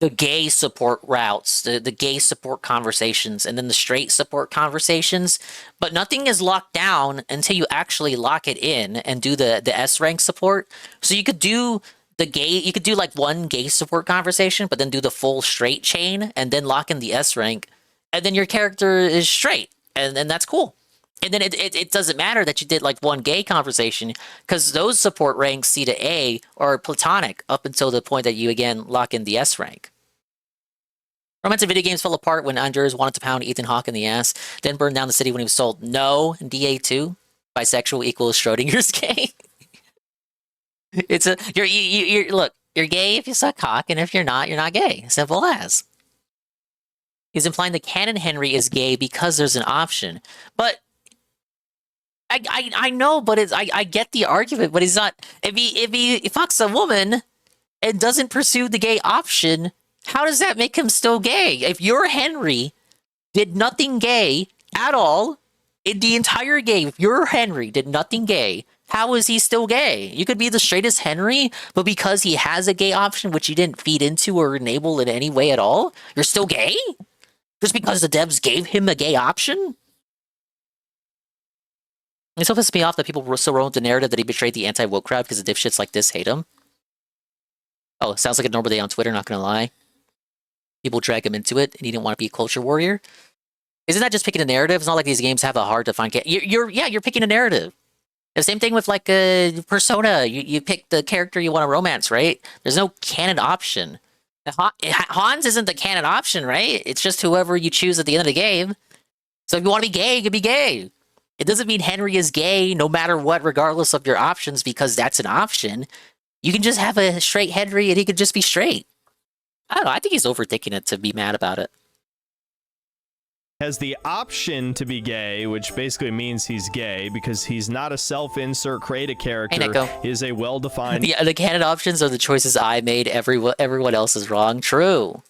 S12: the gay support routes, the gay support conversations, and then the straight support conversations, but nothing is locked down until you actually lock it in and do the S rank support. So you could do you could do like one gay support conversation, but then do the full straight chain and then lock in the S rank. And then your character is straight, and that's cool. And then it doesn't matter that you did like one gay conversation, because those support ranks C to A are platonic up until the point that you again lock in the S rank. Romance in video games fell apart when Anders wanted to pound Ethan Hawke in the ass, then burned down the city when he was told no in DA2. Bisexual equals Schrodinger's gay. Look, you're gay if you suck cock, and if you're not gay. Simple as. He's implying that Canon Henry is gay because there's an option. But I know, but I get the argument, but he's not. If he fucks a woman and doesn't pursue the gay option, how does that make him still gay? If your Henry did nothing gay at all in the entire game, if your Henry did nothing gay, how is he still gay? You could be the straightest Henry, but because he has a gay option which you didn't feed into or enable in any way at all, you're still gay? Just because the devs gave him a gay option? It so pisses me off that people were so wrong with the narrative that he betrayed the anti-woke crowd because the dipshits like this hate him. Oh, sounds like a normal day on Twitter, not gonna lie. People drag him into it, and he didn't want to be a culture warrior. Isn't that just picking a narrative? It's not like these games have a hard to find... You're picking a narrative. The same thing with like Persona. You pick the character you want to romance, right? There's no canon option. Hans isn't the canon option, right? It's just whoever you choose at the end of the game. So if you want to be gay, you can be gay. It doesn't mean Henry is gay no matter what, regardless of your options, because that's an option. You can just have a straight Henry and he could just be straight. I don't know. I think he's overthinking it to be mad about it.
S17: Has the option to be gay, which basically means he's gay because he's not a self-insert create a character.
S12: Hey, Nico.
S17: Is a well-defined.
S12: The canon options are the choices I made. Everyone else is wrong. True.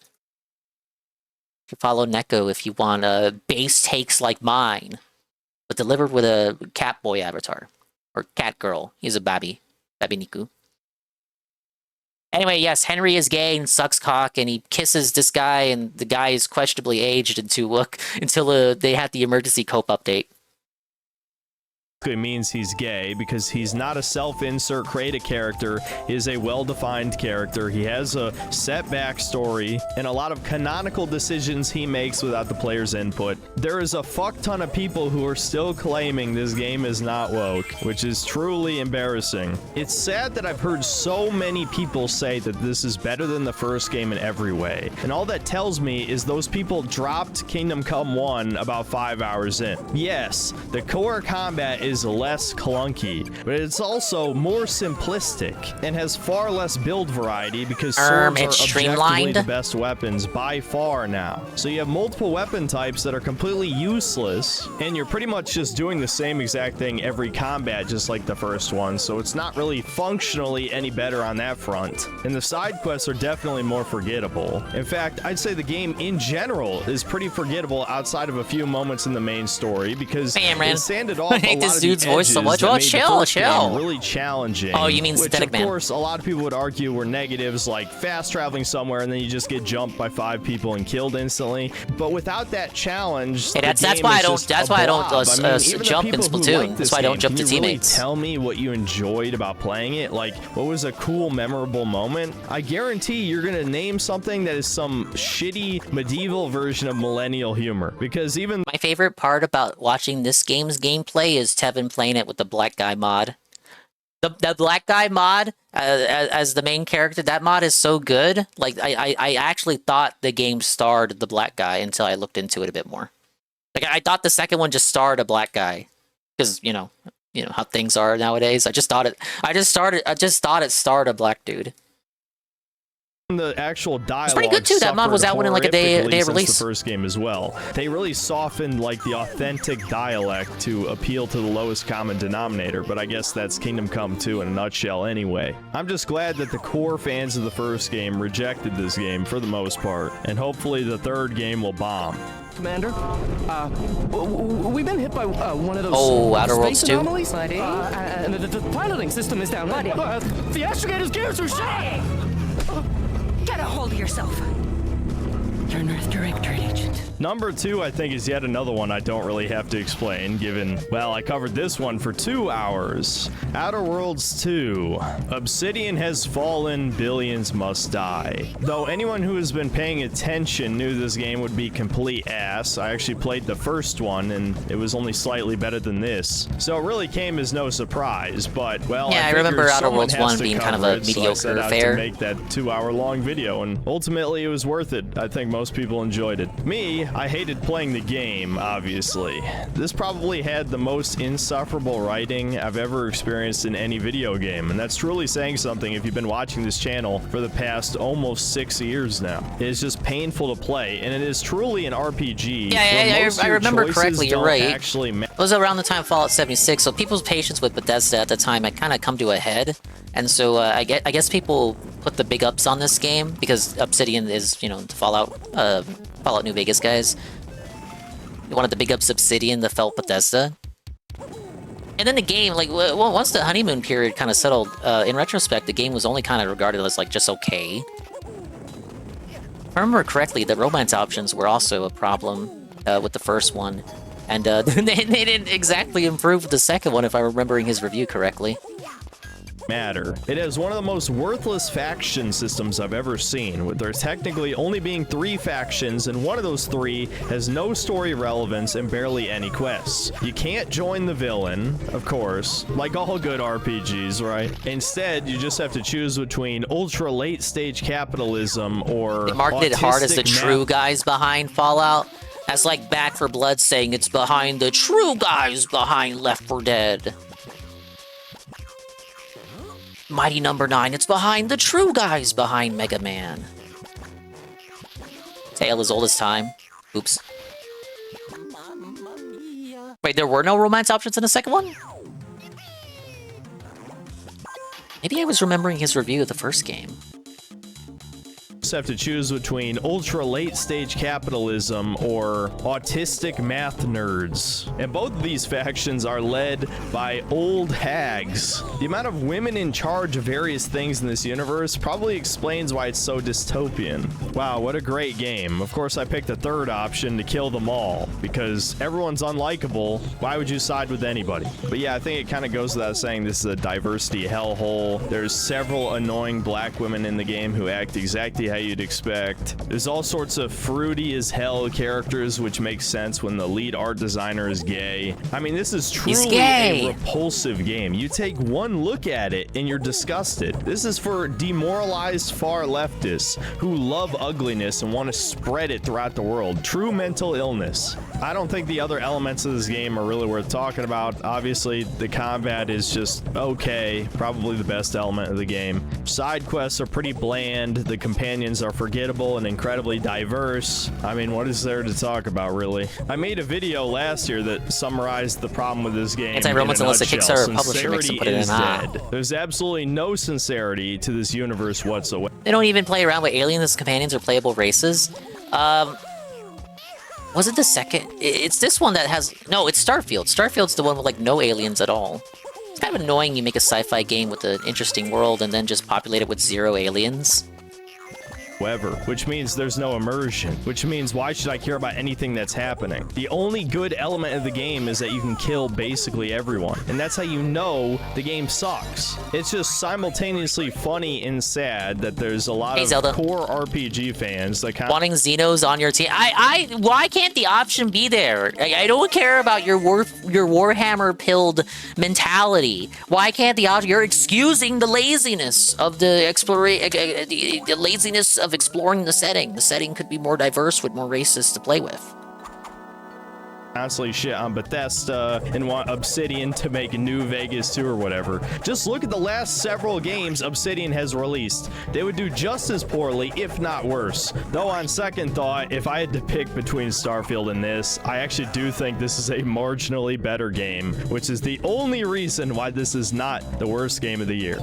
S12: You follow Neko if you want base takes like mine, but delivered with a cat boy avatar or cat girl. He's a baby Niku. Anyway, yes, Henry is gay and sucks cock, and he kisses this guy, and the guy is questionably aged until they had the emergency cope update.
S17: It means he's gay because he's not a self-insert create a character, is a well-defined character. He has a set backstory and a lot of canonical decisions he makes without the player's input. There is a fuck ton of people who are still claiming this game is not woke, which is truly embarrassing. It's sad that I've heard so many people say that this is better than the first game in every way, and all that tells me is those people dropped Kingdom Come 1 about 5 hours in. Yes, the core combat is less clunky, but it's also more simplistic and has far less build variety because swords are objectively
S12: streamlined.
S17: the best weapons by far now. So you have multiple weapon types that are completely useless, and you're pretty much just doing the same exact thing every combat, just like the first one, so it's not really functionally any better on that front. And the side quests are definitely more forgettable. In fact, I'd say the game in general is pretty forgettable outside of a few moments in the main story because it sanded off a lot of
S12: dude's
S17: the
S12: voice so
S17: edges
S12: much.
S17: that
S12: Oh,
S17: made the
S12: chill,
S17: first game
S12: chill.
S17: really challenging.
S12: Oh, you mean
S17: which,
S12: Synthetic
S17: of
S12: Man.
S17: course, a lot of people would argue were negatives, like fast traveling somewhere and then you just get jumped by 5 people and killed instantly. But without that challenge,
S12: Hey, that's
S17: the game
S12: why
S17: is
S12: I don't.
S17: just
S12: That's
S17: a
S12: why I don't
S17: blob. I mean, even the
S12: jump in
S17: people who
S12: Splatoon.
S17: like
S12: That's
S17: this
S12: why I don't
S17: game,
S12: jump to
S17: can you really
S12: teammates.
S17: tell me what you enjoyed about playing it? Like, what was a cool, memorable moment? I guarantee you're gonna name something that is some shitty medieval version of millennial humor. Because even
S12: My favorite part about watching this game's gameplay is Tevin playing it with the black guy mod. The black guy mod as the main character, that mod is so good. Like I actually thought the game starred the black guy until I looked into it a bit more. Like I thought the second one just starred a black guy because you know how things are nowadays. I just thought it starred a black dude.
S17: the actual dialogue
S12: pretty good, too. That mod was out within, like, a day of
S17: since
S12: release.
S17: the first game as well. They really softened like the authentic dialect to appeal to the lowest common denominator, but I guess that's Kingdom Come 2 in a nutshell anyway. I'm just glad that the core fans of the first game rejected this game for the most part, and hopefully the third game will bomb.
S15: Commander, we've been hit by one of those
S12: Outer Worlds
S15: space
S12: 2?
S15: anomalies, and the piloting system is down. The astrogator's gears are shot.
S20: Get a hold of yourself. You're an Earth Directorate agent.
S17: Number 2, I think, is yet another one I don't really have to explain, given, well, I covered this one for 2 hours. Outer Worlds 2. Obsidian has fallen, billions must die. Though anyone who has been paying attention knew this game would be complete ass. I actually played the first one, and it was only slightly better than this. So it really came as no surprise, but, well,
S12: Yeah, I
S17: figured
S12: remember Outer
S17: someone
S12: Worlds
S17: has
S12: 1
S17: to
S12: being kind of
S17: cover
S12: a
S17: it, so I
S12: mediocre
S17: set out
S12: affair.
S17: to make that 2-hour-long video, and ultimately it was worth it. I think most people enjoyed it. Me, I hated playing the game, obviously. This probably had the most insufferable writing I've ever experienced in any video game, and that's truly saying something if you've been watching this channel for the past almost 6 years now. It is just painful to play, and it is truly an RPG.
S12: I remember correctly, you're right.
S17: Actually
S12: it was around the time of Fallout 76, so people's patience with Bethesda at the time had kind of come to a head, and so I guess people put the big ups on this game because Obsidian is, you know, the Fallout New Vegas guys. They wanted the big ups Obsidian that felt Bethesda. And then the game, like, well, once the honeymoon period kind of settled, in retrospect, the game was only kind of regarded as, like, just okay. If I remember correctly, the romance options were also a problem with the first one. And they didn't exactly improve with the second one, if I'm remembering his review correctly.
S17: Matter. It has one of the most worthless faction systems I've ever seen, with there technically only being 3 factions, and one of those 3 has no story relevance and barely any quests. You can't join the villain, of course, like all good RPGs, right? Instead, you just have to choose between ultra late stage capitalism or
S12: They marked it hard as the
S17: autistic
S12: true guys behind Fallout. That's like Back 4 Blood saying it's behind the true guys behind Left 4 Dead. Mighty Number 9, it's behind the true guys behind Mega Man. Tale as old as time. Oops. Wait, there were no romance options in the second one? Maybe I was remembering his review of the first game.
S17: Have to choose between ultra late stage capitalism or autistic math nerds, and both of these factions are led by old hags. The amount of women in charge of various things in this universe probably explains why it's so dystopian. Wow, what a great game. Of course I picked the third option to kill them all because everyone's unlikable. Why would you side with anybody? But yeah, I think it kind of goes without saying this is a diversity hellhole. There's several annoying black women in the game who act exactly how you'd expect. There's all sorts of fruity as hell characters, which makes sense when the lead art designer is gay. I mean, this is truly a repulsive game. You take one look at it and you're disgusted. This is for demoralized far leftists who love ugliness and want to spread it throughout the world. True mental illness. I don't think the other elements of this game are really worth talking about. Obviously, the combat is just okay, probably the best element of the game. Side quests are pretty bland. The companions are forgettable and incredibly diverse. I mean, what is there to talk about, really? I made a video last year that summarized the problem with this game.
S12: Anti-romance unless the Kickstarter publisher makes
S17: Sincerity
S12: them put it in.
S17: is dead. There's absolutely no sincerity to this universe whatsoever.
S12: They don't even play around with aliens as companions or playable races. Was it the second? It's this one that has... No, it's Starfield. Starfield's the one with, like, no aliens at all. It's kind of annoying you make a sci-fi game with an interesting world and then just populate it with 0 aliens.
S17: Which means there's no immersion, which means why should I care about anything that's happening? The only good element of the game is that you can kill basically everyone, and that's how you know the game sucks. It's just simultaneously funny and sad that there's a lot of
S12: Zelda.
S17: core RPG fans that kind
S12: Wanting Xenos on your team. Why can't the option be there? I don't care about your Warhammer pilled mentality. Why can't the option? You're excusing the laziness of the the laziness of exploring the setting. The setting could be more diverse with more races to play with.
S17: constantly shit on Bethesda and want Obsidian to make a New Vegas 2 or whatever. Just look at the last several games Obsidian has released. They would do just as poorly, if not worse. Though on second thought, if I had to pick between Starfield and this, I actually do think this is a marginally better game, which is the only reason why this is not the worst game of the year.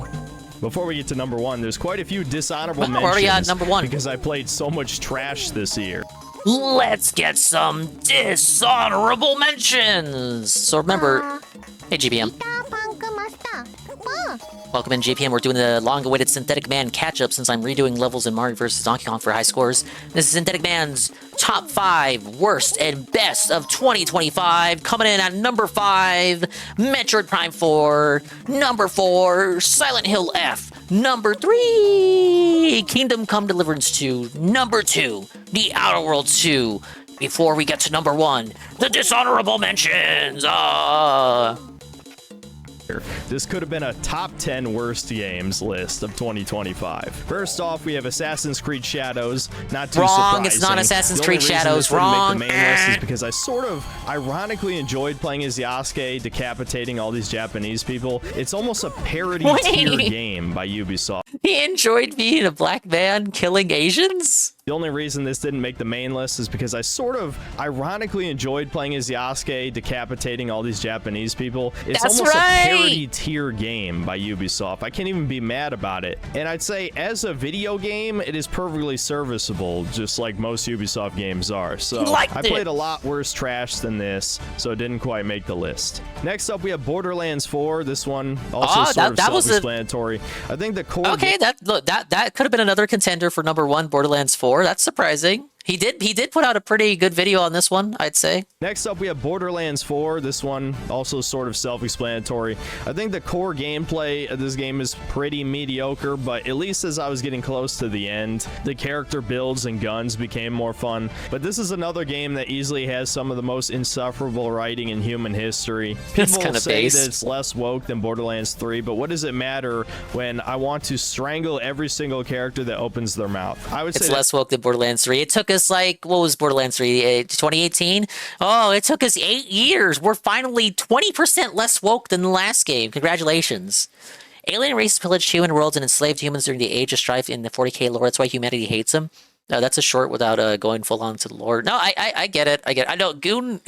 S17: Before we get to number one, there's quite a few dishonorable mentions
S12: already at number one
S17: because I played so much trash this year.
S12: Let's get some dishonorable mentions. So remember, hey GPM. Welcome in GPM. We're doing the long-awaited Synthetic Man catch-up since I'm redoing levels in Mario vs. Donkey Kong for high scores. This is Synthetic Man's top 5 worst and best of 2025. Coming in at number 5, Metroid Prime 4. Number 4, Silent Hill F. Number 3, Kingdom Come Deliverance 2. Number 2, The Outer Worlds 2. Before we get to number 1, the dishonorable mentions.
S17: This could have been a top 10 worst games list of 2025. First off, we have Assassin's Creed Shadows. Not too
S12: Wrong,
S17: surprising.
S12: it's not Assassin's
S17: The only
S12: Creed
S17: reason
S12: Shadows.
S17: this didn't
S12: Wrong.
S17: Make the main list is because I sort of ironically enjoyed playing as Yasuke, decapitating all these Japanese people. It's almost a parody tier game by Ubisoft.
S12: He enjoyed being a black man killing Asians?
S17: The only reason this didn't make the main list is because I sort of ironically enjoyed playing as Yasuke, decapitating all these Japanese people. It's
S12: That's
S17: almost
S12: right.
S17: a parody tier game by Ubisoft. I can't even be mad about it. And I'd say as a video game, it is perfectly serviceable, just like most Ubisoft games are. So I played a lot worse trash than this, so it didn't quite make the list. Next up, we have Borderlands 4. This one also sort of self-explanatory. I think the core
S12: Okay, that could have been another contender for number 1, Borderlands 4. That's surprising. He did put out a pretty good video on this one, I'd say.
S17: Next up, we have Borderlands 4. This one also sort of self-explanatory. I think the core gameplay of this game is pretty mediocre, but at least as I was getting close to the end, the character builds and guns became more fun. But this is another game that easily has some of the most insufferable writing in human history. People say that it's less woke than Borderlands 3, but what does it matter when I want to strangle every single character that opens their mouth? I would say
S12: it's less woke than Borderlands 3. It took us like, what was Borderlands 3, 2018? Oh, it took us 8 years. We're finally 20% less woke than the last game. Congratulations. Alien races pillaged human worlds and enslaved humans during the Age of Strife in the 40k lore. That's why humanity hates them. No, that's a short without going full on to the lore. No, I get it. I get it. I know Goon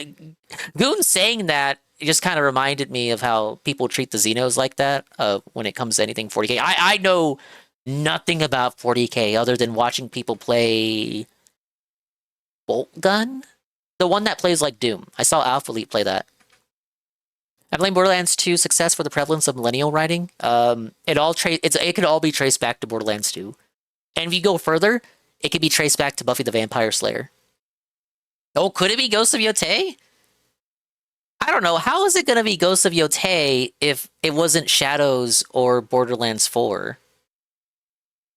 S12: saying that just kind of reminded me of how people treat the Xenos like that when it comes to anything 40K. I know nothing about 40K other than watching people play Bolt Gun, the one that plays like Doom. I saw Alpha Elite play that. I blame Borderlands 2 success for the prevalence of millennial writing. It could all be traced back to Borderlands 2, and if you go further, it could be traced back to Buffy the Vampire Slayer. Oh, could it be Ghosts of Yotei? I don't know. How is it going to be Ghosts of Yotei if it wasn't Shadows or Borderlands 4?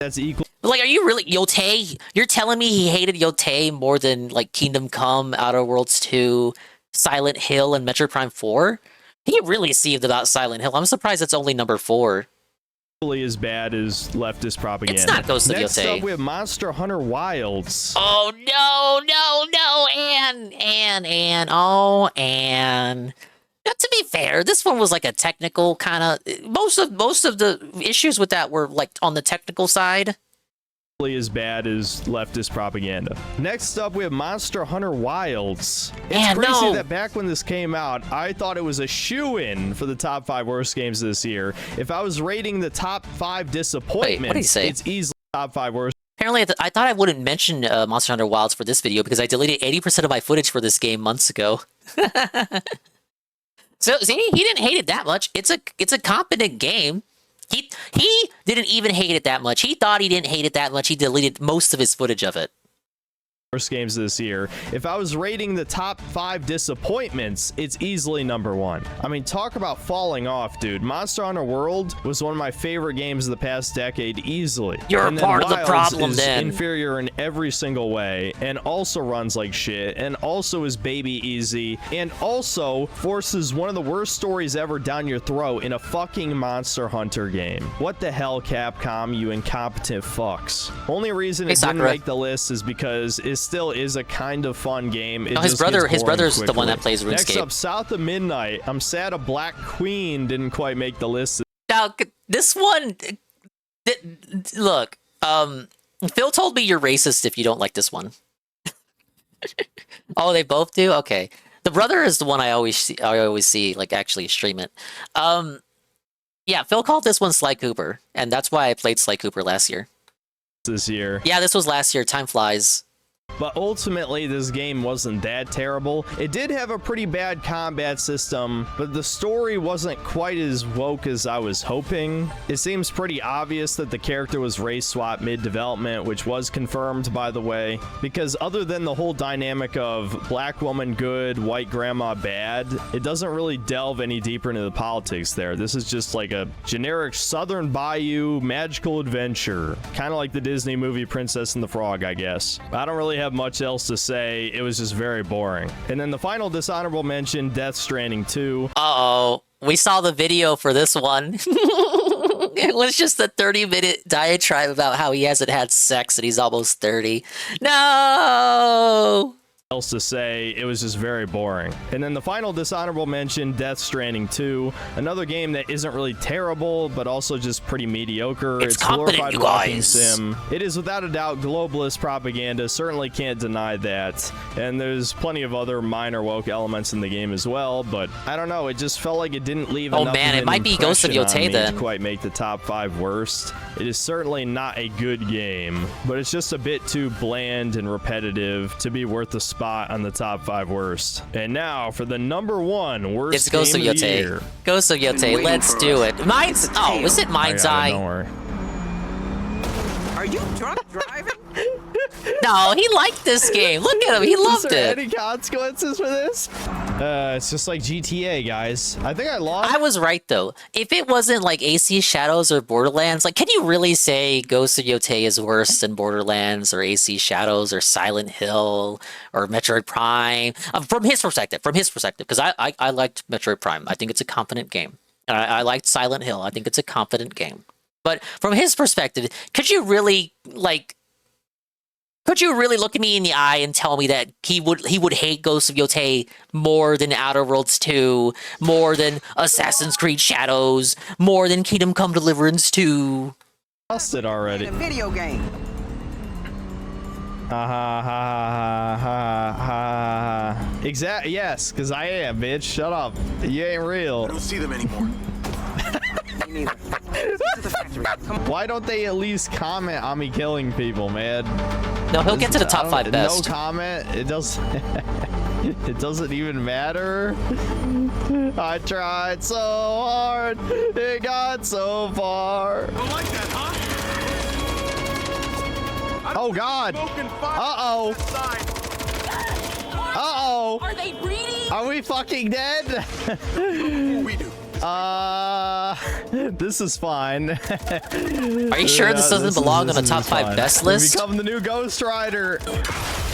S17: That's equal.
S12: Like, are you really Yotei? You're telling me he hated Yotei more than like Kingdom Come, Outer Worlds 2, Silent Hill, and Metroid Prime 4? He really seethed about Silent Hill. I'm surprised it's only number 4.
S17: As bad as leftist propaganda.
S12: It's not Ghost of Yotei.
S17: Next up, we have Monster Hunter Wilds.
S12: Oh no, and now, to be fair, this one was like a technical kind of. Most of the issues with that were like on the technical side.
S17: As bad as leftist propaganda. Next up, we have Monster Hunter Wilds. It's crazy that back when this came out, I thought it was a shoo-in for the top 5 worst games this year. If I was rating the top 5 disappointments,
S12: what did he say?
S17: It's easily top 5 worst.
S12: Apparently, I thought I wouldn't mention Monster Hunter Wilds for this video because I deleted 80% of my footage for this game months ago. So see, he didn't hate it that much. It's a competent game. He didn't even hate it that much. He thought he didn't hate it that much. He deleted most of his footage of it.
S17: Worst games this year. If I was rating the top 5 disappointments, it's easily number 1. I mean, talk about falling off, dude. Monster Hunter World was one of my favorite games of the past decade, easily.
S12: You're
S17: and
S12: part of the problem,
S17: is
S12: then.
S17: Inferior in every single way, and also runs like shit, and also is baby easy, and also forces one of the worst stories ever down your throat in a fucking Monster Hunter game. What the hell, Capcom, you incompetent fucks. Only reason it didn't make the list is because it still is a kind of fun game.
S12: His brother's the one that plays RuneScape.
S17: Next up, South of Midnight. I'm sad a Black Queen didn't quite make the list.
S12: Now, this one, look, Phil told me you're racist if you don't like this one. Oh, they both do? Okay. The brother is the one I always see like actually stream it. Yeah, Phil called this one Sly Cooper, and that's why I played Sly Cooper last year.
S17: This year.
S12: Yeah, this was last year. Time flies.
S17: But ultimately, this game wasn't that terrible. It did have a pretty bad combat system, but the story wasn't quite as woke as I was hoping. It seems pretty obvious that the character was race swap mid-development, which was confirmed, by the way, because other than the whole dynamic of black woman good, white grandma bad, it doesn't really delve any deeper into the politics there. This is just like a generic Southern Bayou magical adventure, kind of like the Disney movie Princess and the Frog, I guess. I don't really have much else to say. It was just very boring. And then the final dishonorable mention, Death Stranding 2.
S12: Uh-oh. We saw the video for this one. It was just a 30-minute diatribe about how he hasn't had sex and he's almost 30. No!
S17: Else to say, it was just very boring. And then the final dishonorable mention, Death Stranding 2, another game that isn't really terrible, but also just pretty mediocre.
S12: It's glorified walking
S17: sim. It is without a doubt globalist propaganda, certainly can't deny that. And there's plenty of other minor woke elements in the game as well, but I don't know, it just felt like it didn't leave enough
S12: man,
S17: of
S12: it
S17: an
S12: might be Ghost of
S17: impression on
S12: Yotei
S17: me
S12: then.
S17: to quite make the top 5 worst. It is certainly not a good game, but it's just a bit too bland and repetitive to be worth the spot on the top 5 worst. And now for the number 1 worst
S12: It's Ghost of
S17: game of the
S12: Yotei.
S17: year.
S12: Ghost of Yotei, let's do it. Mind's... Oh, was it Mind's Eye?
S17: Don't worry.
S8: Are you drunk driving?
S12: No, he liked this game. Look at him. He loved
S17: Is there
S12: it.
S17: any consequences for this? It's just like GTA, guys. I think I lost.
S12: I was right, though. If it wasn't like AC Shadows or Borderlands, like, can you really say Ghost of Yotei is worse than Borderlands or AC Shadows or Silent Hill or Metroid Prime? From his perspective, because I liked Metroid Prime. I think it's a competent game. And I liked Silent Hill. I think it's a competent game. But from his perspective, could you really look at me in the eye and tell me that he would hate Ghost of Yotei more than Outer Worlds 2, more than Assassin's Creed Shadows, more than Kingdom Come Deliverance 2?
S17: Lost it already.
S8: A video game.
S17: Exactly. Yes, because I am, bitch. Shut up. You ain't real.
S18: I don't see them anymore.
S8: Me neither. To the factory. Come on.
S17: Why don't they at least comment on me killing people, man?
S12: No, he'll get to the top 5 best.
S17: No comment. It does. It doesn't even matter. I tried so hard. It got so far.
S18: Don't like that, huh?
S17: Oh God. Uh-oh. Uh-oh.
S20: Are they breeding?
S17: Are we fucking dead?
S18: We do.
S17: This is fine.
S12: Are you sure this doesn't belong on the top 5 best list?
S17: Become the new Ghost Rider.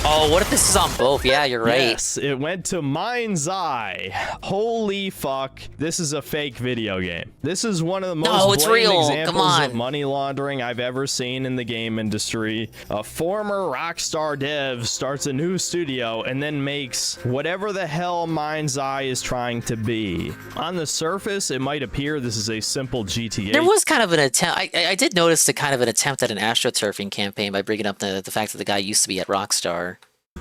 S12: Oh, what if this is on both? Yeah, you're right.
S17: Yes, it went to Mind's Eye. Holy fuck. This is a fake video game. This is one of the most blatant examples of money laundering I've ever seen in the game industry. A former Rockstar dev starts a new studio and then makes whatever the hell Mind's Eye is trying to be. On the surface, it might appear this is a simple GTA.
S12: There was kind of an attempt. I did notice the kind of an attempt at an astroturfing campaign by bringing up the fact that the guy used to be at Rockstar.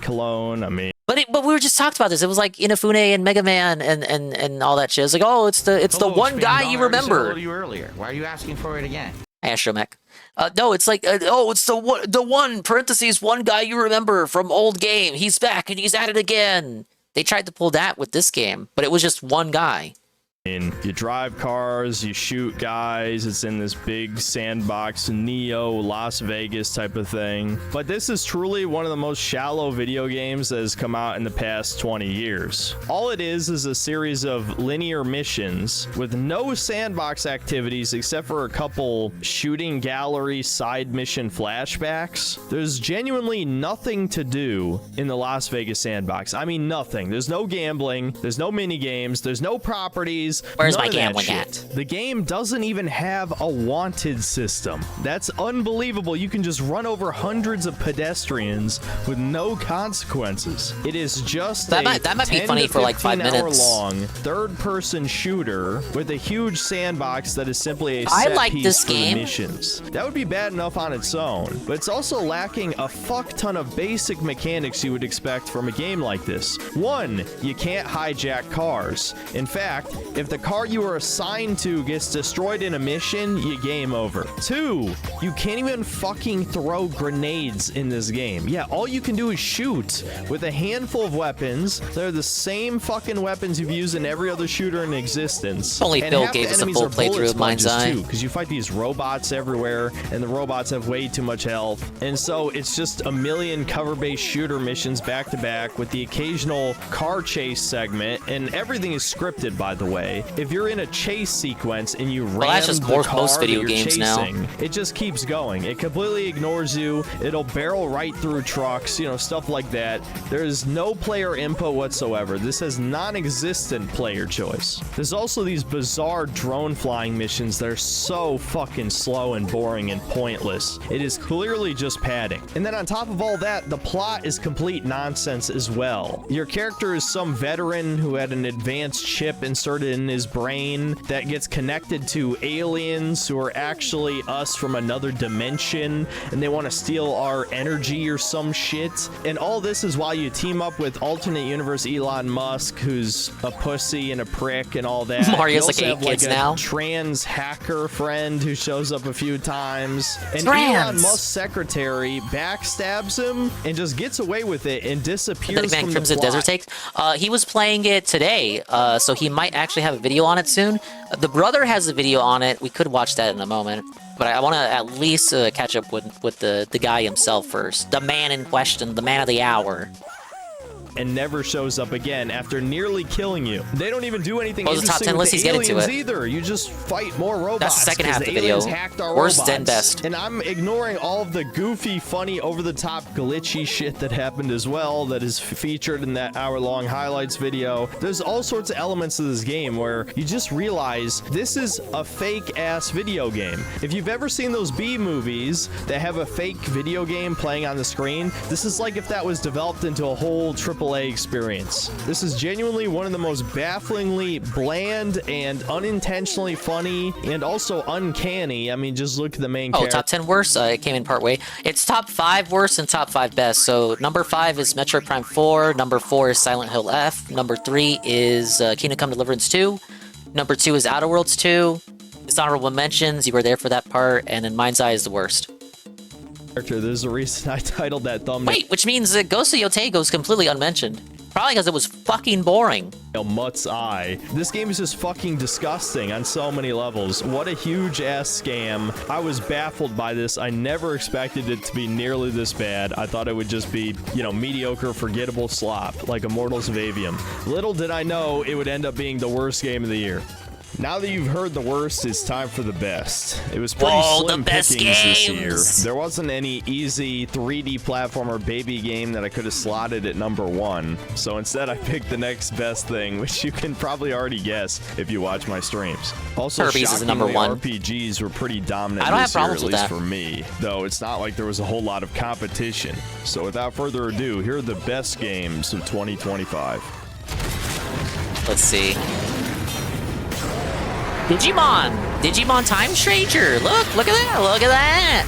S17: Cologne, I mean.
S12: But we were just talked about this. It was like Inafune and Mega Man and all that shit. It's like, oh, it's the one guy you remember.
S11: I told you earlier. Why are you asking for it again?
S12: Astromech. No, it's like, oh, it's the one parentheses one guy you remember from old game. He's back and he's at it again. They tried to pull that with this game, but it was just one guy.
S17: And you drive cars, you shoot guys, it's in this big sandbox, Neo, Las Vegas type of thing. But this is truly one of the most shallow video games that has come out in the past 20 years. All it is a series of linear missions with no sandbox activities except for a couple shooting gallery side mission flashbacks. There's genuinely nothing to do in the Las Vegas sandbox. I mean, nothing. There's no gambling, there's no mini games, there's no properties.
S12: Where's my gambling at?
S17: The game doesn't even have a wanted system. That's unbelievable. You can just run over hundreds of pedestrians with no consequences. It is just
S12: that might be funny for like 5 minutes.
S17: Long third-person shooter with a huge sandbox that is simply a set piece for the missions. That would be bad enough on its own, but it's also lacking a fuck ton of basic mechanics you would expect from a game like this. One, you can't hijack cars. In fact, if the car you are assigned to gets destroyed in a mission, you game over. Two, you can't even fucking throw grenades in this game. Yeah, all you can do is shoot with a handful of weapons. They're the same fucking weapons you've used in every other shooter in existence.
S12: Only Bill gave us a full playthrough of Mind's Eye.
S17: Because you fight these robots everywhere, and the robots have way too much health. And so it's just a million cover-based shooter missions back to back with the occasional car chase segment, and everything is scripted, by the way. If you're in a chase sequence and you ram the car
S12: most video
S17: that you're
S12: games
S17: chasing,
S12: now.
S17: It just keeps going. It completely ignores you. It'll barrel right through trucks, you know, stuff like that. There's no player input whatsoever. This has non-existent player choice. There's also these bizarre drone flying missions that are so fucking slow and boring and pointless. It is clearly just padding. And then on top of all that, the plot is complete nonsense as well. Your character is some veteran who had an advanced chip inserted in his brain that gets connected to aliens who are actually us from another dimension, and they want to steal our energy or some shit. And all this is while you team up with alternate universe Elon Musk, who's a pussy and a prick and all that.
S12: Mario's like 8 kids now.
S17: Trans hacker friend who shows up a few times. And
S12: Trans.
S17: Elon Musk's secretary backstabs him and just gets away with it and disappears from
S12: Crimson
S17: the plot.
S12: Desert Take. He was playing it today, so he might actually have a video on it soon. The brother has a video on it. We could watch that in a moment. But I want to at least catch up with the guy himself first. The man in question, the man of the hour.
S17: And never shows up again after nearly killing you. They don't even do anything
S12: What was the top 10
S17: interesting with
S12: list?
S17: the
S12: He's getting to
S17: aliens
S12: it.
S17: either. You just fight more robots.
S12: That's the second half of the video.
S17: aliens hacked our
S12: Worst
S17: robots.
S12: then best.
S17: And I'm ignoring all of the goofy, funny, over-the-top, glitchy shit that happened as well that is featured in that hour-long highlights video. There's all sorts of elements of this game where you just realize this is a fake-ass video game. If you've ever seen those B movies that have a fake video game playing on the screen, this is like if that was developed into a whole AAA AAA experience. This is genuinely one of the most bafflingly bland and unintentionally funny and also uncanny. I mean, just look at the main character.
S12: Top 10 worst? It came in part way. It's top 5 worst and top 5 best. So number 5 is Metroid Prime 4. Number 4 is Silent Hill F. Number 3 is Kingdom Come Deliverance 2. Number 2 is Outer Worlds 2. Dishonorable mentions, you were there for that part, and in Mind's Eye is the worst.
S17: There's a reason I titled that thumbnail.
S12: Wait, which means that Ghost of Yotei goes completely unmentioned. Probably because it was fucking boring.
S17: Mutt's Eye. This game is just fucking disgusting on so many levels. What a huge ass scam. I was baffled by this. I never expected it to be nearly this bad. I thought it would just be, you know, mediocre, forgettable slop, like Immortals of Avium. Little did I know it would end up being the worst game of the year. Now that you've heard the worst, it's time for the best. It was pretty slim pickings this year. There wasn't any easy 3D platformer baby game that I could have slotted at number 1. So instead, I picked the next best thing, which you can probably already guess if you watch my streams. Also,
S12: Kirby's is number 1.
S17: RPGs were pretty dominant
S12: I don't have
S17: this year, at
S12: problems with
S17: least
S12: that.
S17: for me. Though it's not like there was a whole lot of competition. So without further ado, here are the best games of 2025.
S12: Let's see. Digimon Time Stranger. Look at that. Look at that.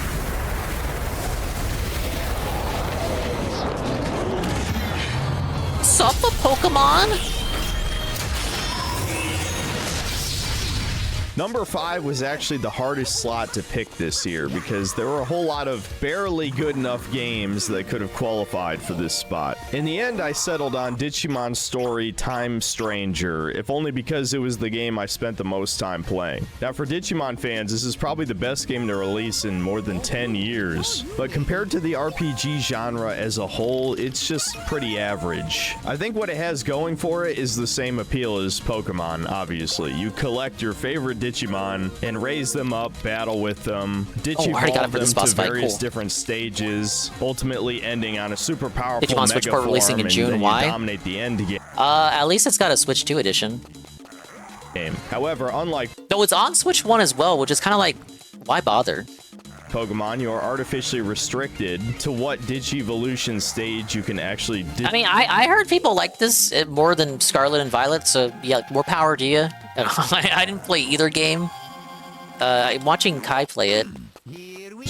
S12: Sup, Pokemon?
S17: Number 5 was actually the hardest slot to pick this year because there were a whole lot of barely good enough games that could have qualified for this spot. In the end, I settled on Digimon Story Time Stranger, if only because it was the game I spent the most time playing. Now, for Digimon fans, this is probably the best game to release in more than 10 years, but compared to the RPG genre as a whole, it's just pretty average. I think what it has going for it is the same appeal as Pokemon, obviously. You collect your favorite Digimon and raise them up, battle with them, digivolve them to various different stages, ultimately ending on a super powerful
S12: Digimon Switch port releasing in June. Why?
S17: Dominate the end game.
S12: At least it's got a Switch 2 edition.
S17: However, unlike
S12: though it's on Switch 1 as well, which is kind of like, why bother?
S17: Pokemon, you are artificially restricted to what Digivolution stage you can actually
S12: I mean, I heard people like this more than Scarlet and Violet, so yeah, more power to you. I didn't play either game. I'm watching Kai play it.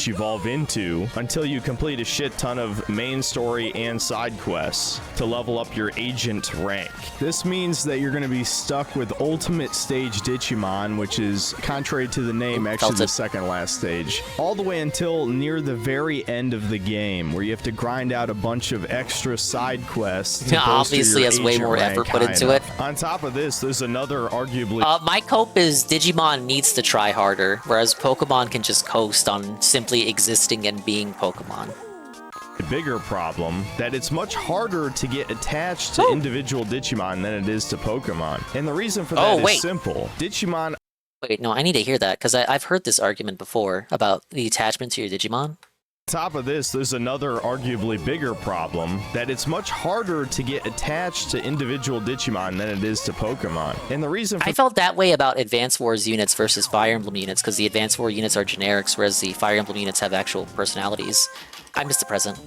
S17: Evolve into until you complete a shit ton of main story and side quests to level up your agent rank. This means that you're going to be stuck with Ultimate Stage Digimon, which is, contrary to the name, actually the second last stage, all the way until near the very end of the game, where you have to grind out a bunch of extra side quests.
S12: Yeah, obviously has way more effort put into it.
S17: On top of this, there's another arguably...
S12: my cope is Digimon needs to try harder, whereas Pokemon can just coast on simply existing and being Pokemon.
S17: The bigger problem that it's much harder to get attached to individual Digimon than it is to Pokemon. And the reason for that is simple. Digimon...
S12: Wait, no, I need to hear that, because I've heard this argument before about the attachment to your Digimon.
S17: Top of this, there's another arguably bigger problem that it's much harder to get attached to individual Digimon than it is to Pokemon. And the reason for
S12: I felt that way about Advance Wars units versus Fire Emblem units, because the Advance War units are generics, whereas the Fire Emblem units have actual personalities. I miss the present.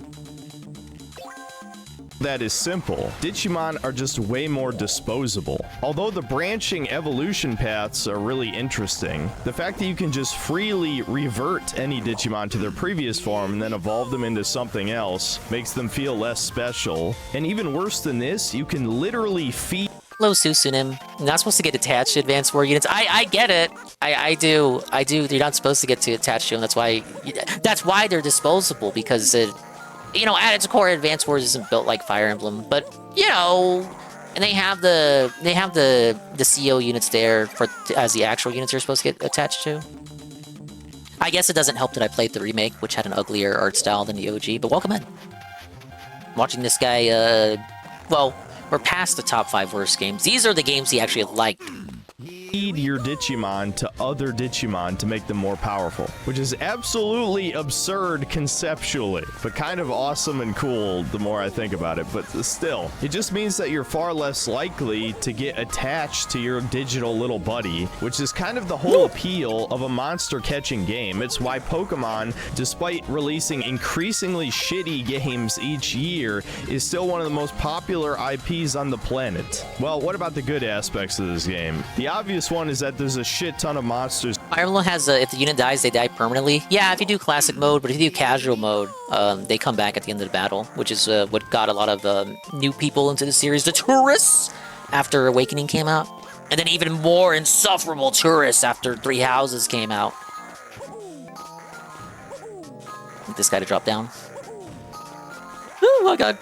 S17: that is simple. Digimon are just way more disposable. Although the branching evolution paths are really interesting, the fact that you can just freely revert any Digimon to their previous form and then evolve them into something else makes them feel less special. And even worse than this, you can literally feed
S12: Hello, Susunim. You're not supposed to get attached to Advanced War units. I get it. I do. You're not supposed to get attached to them. That's why they're disposable, because it, you know, at its core, Advanced Wars isn't built like Fire Emblem, but you know, and they have the CO units there as the actual units you're supposed to get attached to. I guess it doesn't help that I played the remake, which had an uglier art style than the OG. But welcome in. Watching this guy. Well, we're past the top 5 worst games. These are the games he actually liked.
S17: feed your Digimon to other Digimon to make them more powerful, which is absolutely absurd conceptually, but kind of awesome and cool the more I think about it. But still, it just means that you're far less likely to get attached to your digital little buddy, which is kind of the whole appeal of a monster catching game. It's why Pokemon, despite releasing increasingly shitty games each year, is still one of the most popular IPs on the planet. Well, what about the good aspects of this game? The obvious one is that there's a shit ton of monsters.
S12: Fire Emblem has if the unit dies, they die permanently. Yeah, if you do classic mode, but if you do casual mode, they come back at the end of the battle, which is what got a lot of new people into the series, the tourists, after Awakening came out. And then even more insufferable tourists after Three Houses came out. Get this guy to drop down. Oh my god.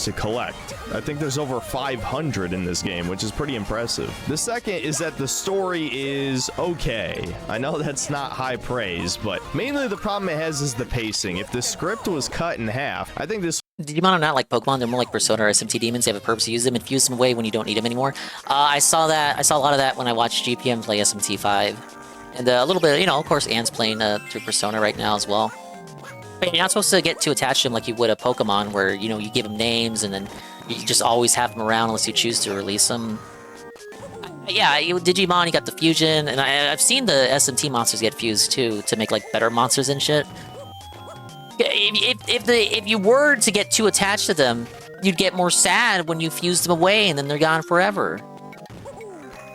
S17: To collect. I think there's over 500 in this game, which is pretty impressive. The second is that the story is okay. I know that's not high praise, but mainly the problem it has is the pacing. If the script was cut in half, I think this...
S12: Digimon are not like Pokemon, they're more like Persona or SMT demons. They have a purpose to use them and fuse them away when you don't need them anymore. I saw a lot of that when I watched GPM play SMT5. And a little bit, of course, Anne's playing through Persona right now as well. But you're not supposed to get too attached to them like you would a Pokemon, where, you give them names and then you just always have them around unless you choose to release them. Yeah, Digimon, you got the fusion, and I've seen the SMT monsters get fused too, to make, like, better monsters and shit. If you were to get too attached to them, you'd get more sad when you fuse them away and then they're gone forever.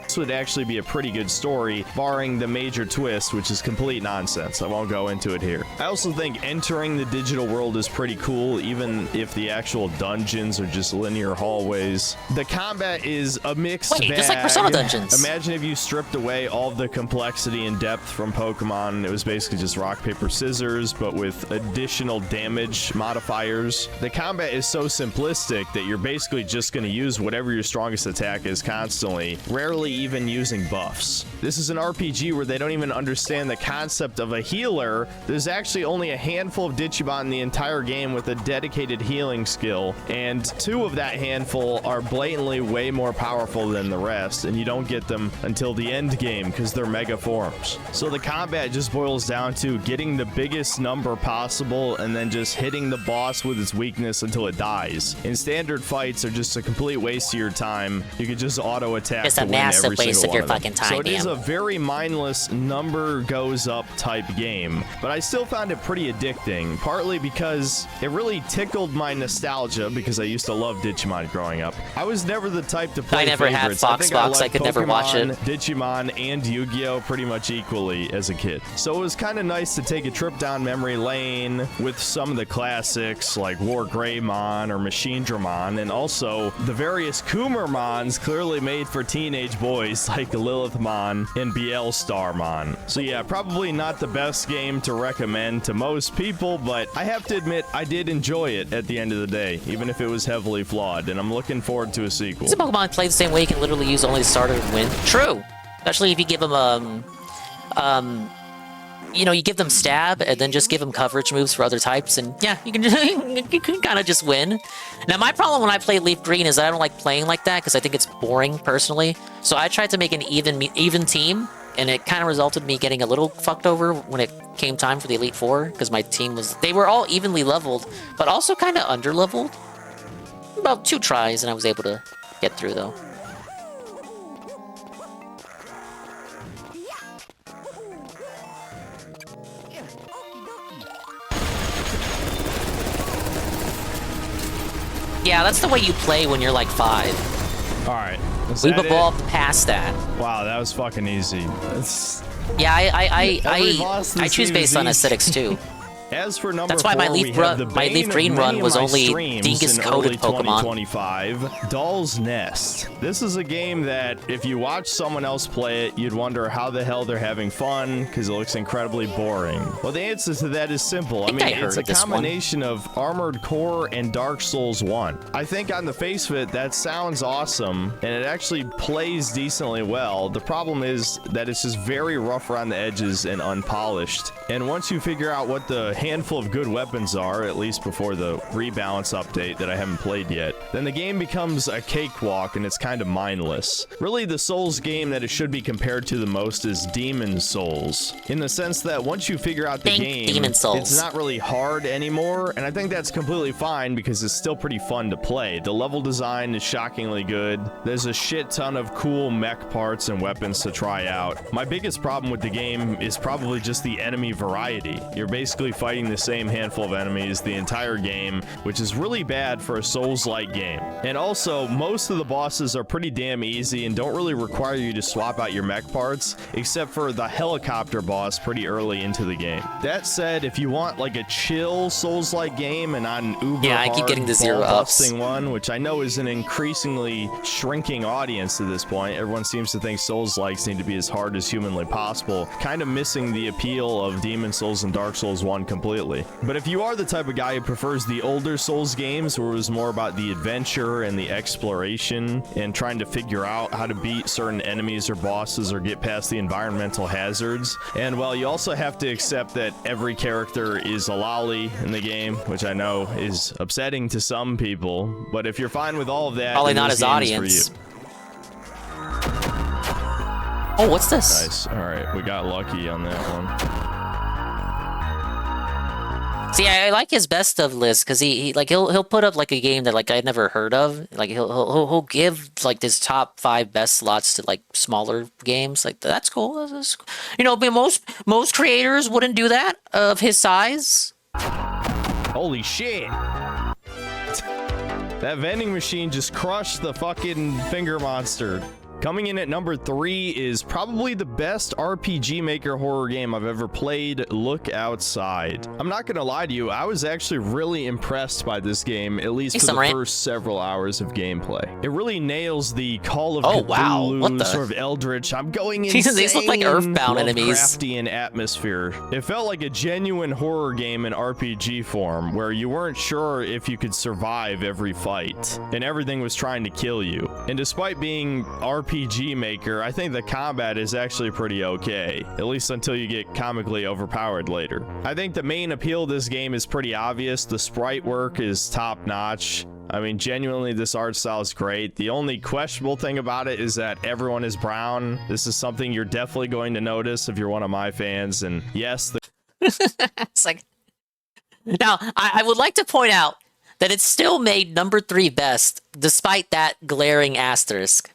S17: This would actually be a pretty good story, barring the major twist, which is complete nonsense. I won't go into it here. I also think entering the digital world is pretty cool, even if the actual dungeons are just linear hallways. The combat is a mixed bag.
S12: Just like Persona dungeons.
S17: Imagine if you stripped away all the complexity and depth from Pokemon. It was basically just rock, paper, scissors, but with additional damage modifiers. The combat is so simplistic that you're basically just going to use whatever your strongest attack is constantly, rarely even using buffs. This is an RPG where they don't even understand the concept of a healer. There's actually only a handful of Digimon in the entire game with a dedicated healing skill, and 2 of that handful are blatantly way more powerful than the rest, and you don't get them until the end game because they're mega forms. So the combat just boils down to getting the biggest number possible and then just hitting the boss with its weakness until it dies. In standard fights are just a complete waste of your time. You could just auto attack to win every
S12: waste of your fucking time,
S17: so it is a very mindless number goes up type game, but I still found it pretty addicting, partly because it really tickled my nostalgia because I used to love Digimon growing up. I was never the type to play
S12: never
S17: favorites.
S12: had Fox. I could never watch it.
S17: Digimon and Yu-Gi-Oh pretty much equally as a kid. So it was kind of nice to take a trip down memory lane with some of the classics like War Greymon or Machine Dramon, and also the various Coomermons clearly made for teenage boys like Lilithmon and Bielstarmon. So yeah, probably not the best game to recommend to most people, but I have to admit I did enjoy it at the end of the day, even if it was heavily flawed, and I'm looking forward to a sequel.
S12: Does Pokemon play the same way? You can literally use only the starter and win. True. Especially if you give them you give them stab and then just give them coverage moves for other types, and yeah, you can kind of just win. Now, my problem when I play Leaf Green is that I don't like playing like that because I think it's boring personally. So I tried to make an even team, and it kind of resulted in me getting a little fucked over when it came time for the Elite Four because my team they were all evenly leveled, but also kind of under-leveled. About 2 tries, and I was able to get through though. Yeah, that's the way you play when you're like 5.
S17: Alright.
S12: We've evolved past that.
S17: Wow, that was fucking easy.
S12: Yeah, I choose based on aesthetics too.
S17: As for number
S12: That's why my
S17: 4,
S12: Leaf Green run was only dingus coded Pokemon.
S17: 2025, Doll's Nest. This is a game that if you watch someone else play it, you'd wonder how the hell they're having fun because it looks incredibly boring. Well, the answer to that is simple. I mean, it's a combination of Armored Core and Dark Souls 1. I think on the face of it, that sounds awesome, and it actually plays decently well. The problem is that it's just very rough around the edges and unpolished. And once you figure out what the handful of good weapons are, at least before the rebalance update that I haven't played yet, then the game becomes a cakewalk and it's kind of mindless. Really, the Souls game that it should be compared to the most is Demon Souls, in the sense that once you figure out the game,
S12: Demon Souls.
S17: it's not really hard anymore, and I think that's completely fine because it's still pretty fun to play. The level design is shockingly good. There's a shit ton of cool mech parts and weapons to try out. My biggest problem with the game is probably just the enemy variety. You're basically fighting the same handful of enemies the entire game, which is really bad for a Souls-like game. And also, most of the bosses are pretty damn easy and don't really require you to swap out your mech parts, except for the helicopter boss pretty early into the game. That said, if you want like a chill Souls-like game and not an uber
S12: I keep getting the zero ups.
S17: one, which I know is an increasingly shrinking audience to this point. Everyone seems to think Souls-likes need to be as hard as humanly possible, kind of missing the appeal of Demon Souls and Dark Souls 1 completely. But if you are the type of guy who prefers the older Souls games where it was more about the adventure and the exploration and trying to figure out how to beat certain enemies or bosses or get past the environmental hazards, and well, you also have to accept that every character is a lolly in the game, which I know is upsetting to some people, but if you're fine with all of that,
S12: Probably
S17: then
S12: not
S17: this
S12: his
S17: game is
S12: audience.
S17: for you.
S12: Oh, what's this?
S17: Nice. All right, we got lucky on that one.
S12: See, I like his best of list because he'll put up like a game that like I'd never heard of. Like he'll give like his top 5 best slots to like smaller games. Like that's cool. That's cool. You know, but most creators wouldn't do that of his size.
S17: Holy shit! That vending machine just crushed the fucking finger monster. Coming in at number 3 is probably the best RPG Maker horror game I've ever played, Look Outside. I'm not gonna lie to you, I was actually really impressed by this game, at least for the first several hours of gameplay. It really nails the Call of Cthulhu, sort of eldritch, I'm going insane,
S12: These look like Earthbound enemies.
S17: Lovecraftian atmosphere. It felt like a genuine horror game in RPG form, where you weren't sure if you could survive every fight, and everything was trying to kill you. And despite being RPG Maker, I think the combat is actually pretty okay, at least until you get comically overpowered later. I think the main appeal of this game is pretty obvious. The sprite work is top-notch. I mean, genuinely, this art style is great. The only questionable thing about it is that everyone is brown. This is something you're definitely going to notice if you're one of my fans, and yes,
S12: It's like... Now, I would like to point out that it's still made number 3 best, despite that glaring asterisk.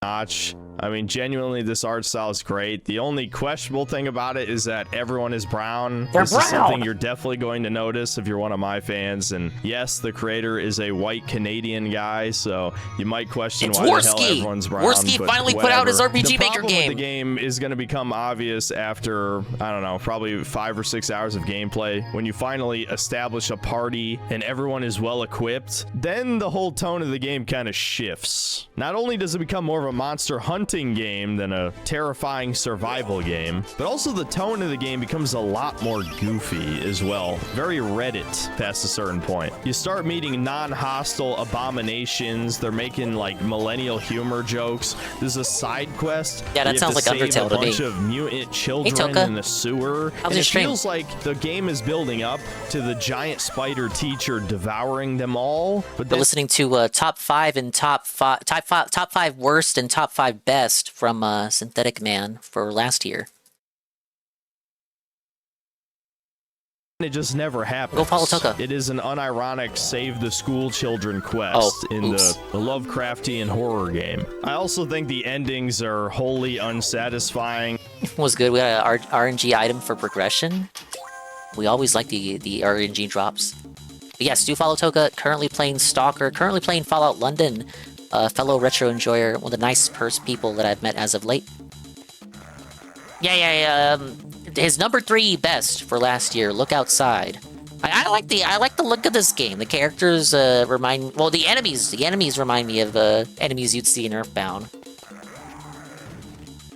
S17: Notch. I mean, genuinely, this art style is great. The only questionable thing about it is that everyone is brown. This is something you're definitely going to notice if you're one of my fans. And yes, the creator is a white Canadian guy, so you might question why the hell everyone's brown.
S12: Worski finally put out his RPG Maker game.
S17: The game is going to become obvious after, I don't know, probably 5 or 6 hours of gameplay. When you finally establish a party and everyone is well equipped, then the whole tone of the game kind of shifts. Not only does it become more of a monster hunting game than a terrifying survival game, but also the tone of the game becomes a lot more goofy as well. Very Reddit past a certain point. You start meeting non-hostile abominations. They're making like millennial humor jokes. There's a side quest.
S12: Yeah, that sounds like Undertale to me.
S17: A bunch of mutant children in the sewer. And it feels like the game is building up to the giant spider teacher devouring them all. But
S12: we're listening to top 5 and top 5 worst and top 5 best from Synthetic Man for last year.
S17: It just never happens.
S12: Go follow Toka.
S17: It is an unironic save the school children quest in the Lovecraftian horror game. I also think the endings are wholly unsatisfying.
S12: Was good. We got an RNG item for progression. We always like the RNG drops. But yes, do follow Toka. Currently playing Stalker. Currently playing Fallout London. Fellow retro enjoyer. One of the nice people that I've met as of late. Yeah. His number 3 best for last year. Look Outside. I like the look of this game. The characters the enemies remind me of enemies you'd see in Earthbound.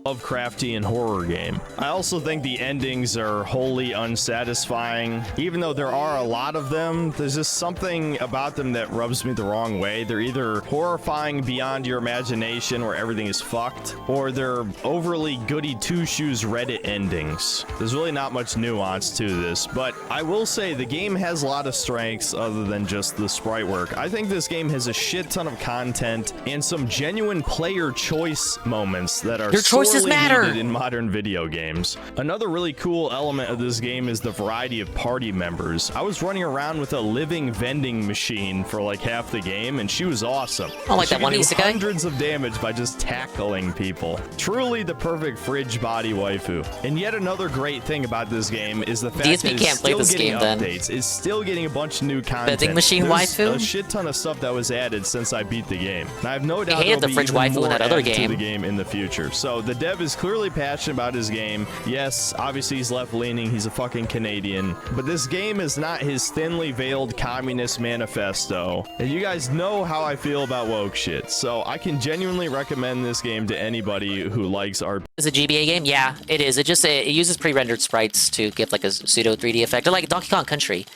S17: Lovecraftian horror game. I also think the endings are wholly unsatisfying. Even though there are a lot of them, there's just something about them that rubs me the wrong way. They're either horrifying beyond your imagination where everything is fucked, or they're overly goody two-shoes Reddit endings. There's really not much nuance to this, but I will say the game has a lot of strengths other than just the sprite work. I think this game has a shit ton of content and some genuine player choice moments that are
S12: Your choices
S17: sorely
S12: matter
S17: needed in modern video games. Another really cool element of this game is the variety of party members. I was running around with a living vending machine for like half the game, and she was awesome.
S12: Oh, like
S17: She
S12: that one
S17: could do
S12: isekai?
S17: hundreds of damage by just tackling people. Truly the perfect fridge body waifu. And yet another great thing about this game is the fact
S12: DSP
S17: that it's
S12: can't play
S17: still
S12: this
S17: getting
S12: game, then.
S17: updates. It's still getting a bunch of new content.
S12: Vending machine
S17: There's
S12: waifu?
S17: a shit ton of stuff that was added since I beat the game. And I have no doubt
S12: hated
S17: there'll
S12: the fridge
S17: be even
S12: waifu in
S17: more
S12: that other
S17: added to
S12: game.
S17: the game in the future. So the dev is clearly passionate about his game. Yes, obviously he's left-leaning. He's a fucking Canadian. But this game is not his thinly veiled communist manifesto. And you guys know how I feel about woke shit. So I can genuinely recommend this game to anybody who likes RPG.
S12: Is it a GBA game? Yeah, it is. It uses pre-rendered sprites to give like a pseudo 3D effect, or like Donkey Kong Country.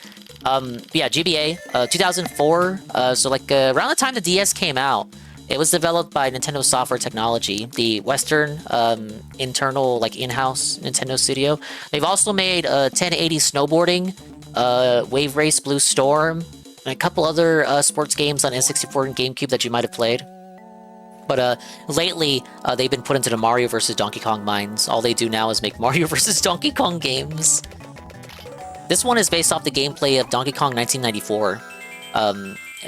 S12: Yeah, GBA, 2004. So like around the time the DS came out, it was developed by Nintendo Software Technology, the Western internal like in-house Nintendo studio. They've also made 1080 Snowboarding, Wave Race Blue Storm, and a couple other sports games on N64 and GameCube that you might have played. But lately, they've been put into the Mario vs. Donkey Kong mines. All they do now is make Mario vs. Donkey Kong games. This one is based off the gameplay of Donkey Kong 1994,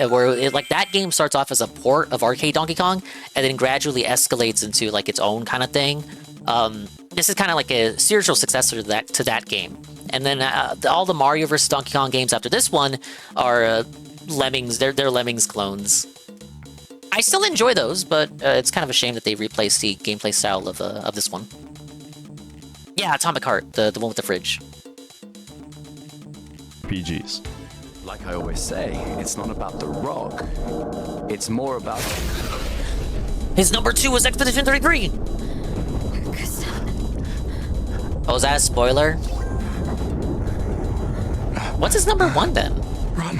S12: where like that game starts off as a port of arcade Donkey Kong, and then gradually escalates into like its own kind of thing. This is kind of like a spiritual successor to that game. And then all the Mario vs. Donkey Kong games after this one are Lemmings. They're Lemmings clones. I still enjoy those, but it's kind of a shame that they replaced the gameplay style of this one. Yeah, Atomic Heart, the one with the fridge.
S17: RPGs.
S2: Like I always say, it's not about the rock. It's more about...
S12: His number 2 was Expedition 33! Oh, is that a spoiler? What's his number 1 then?
S2: Run.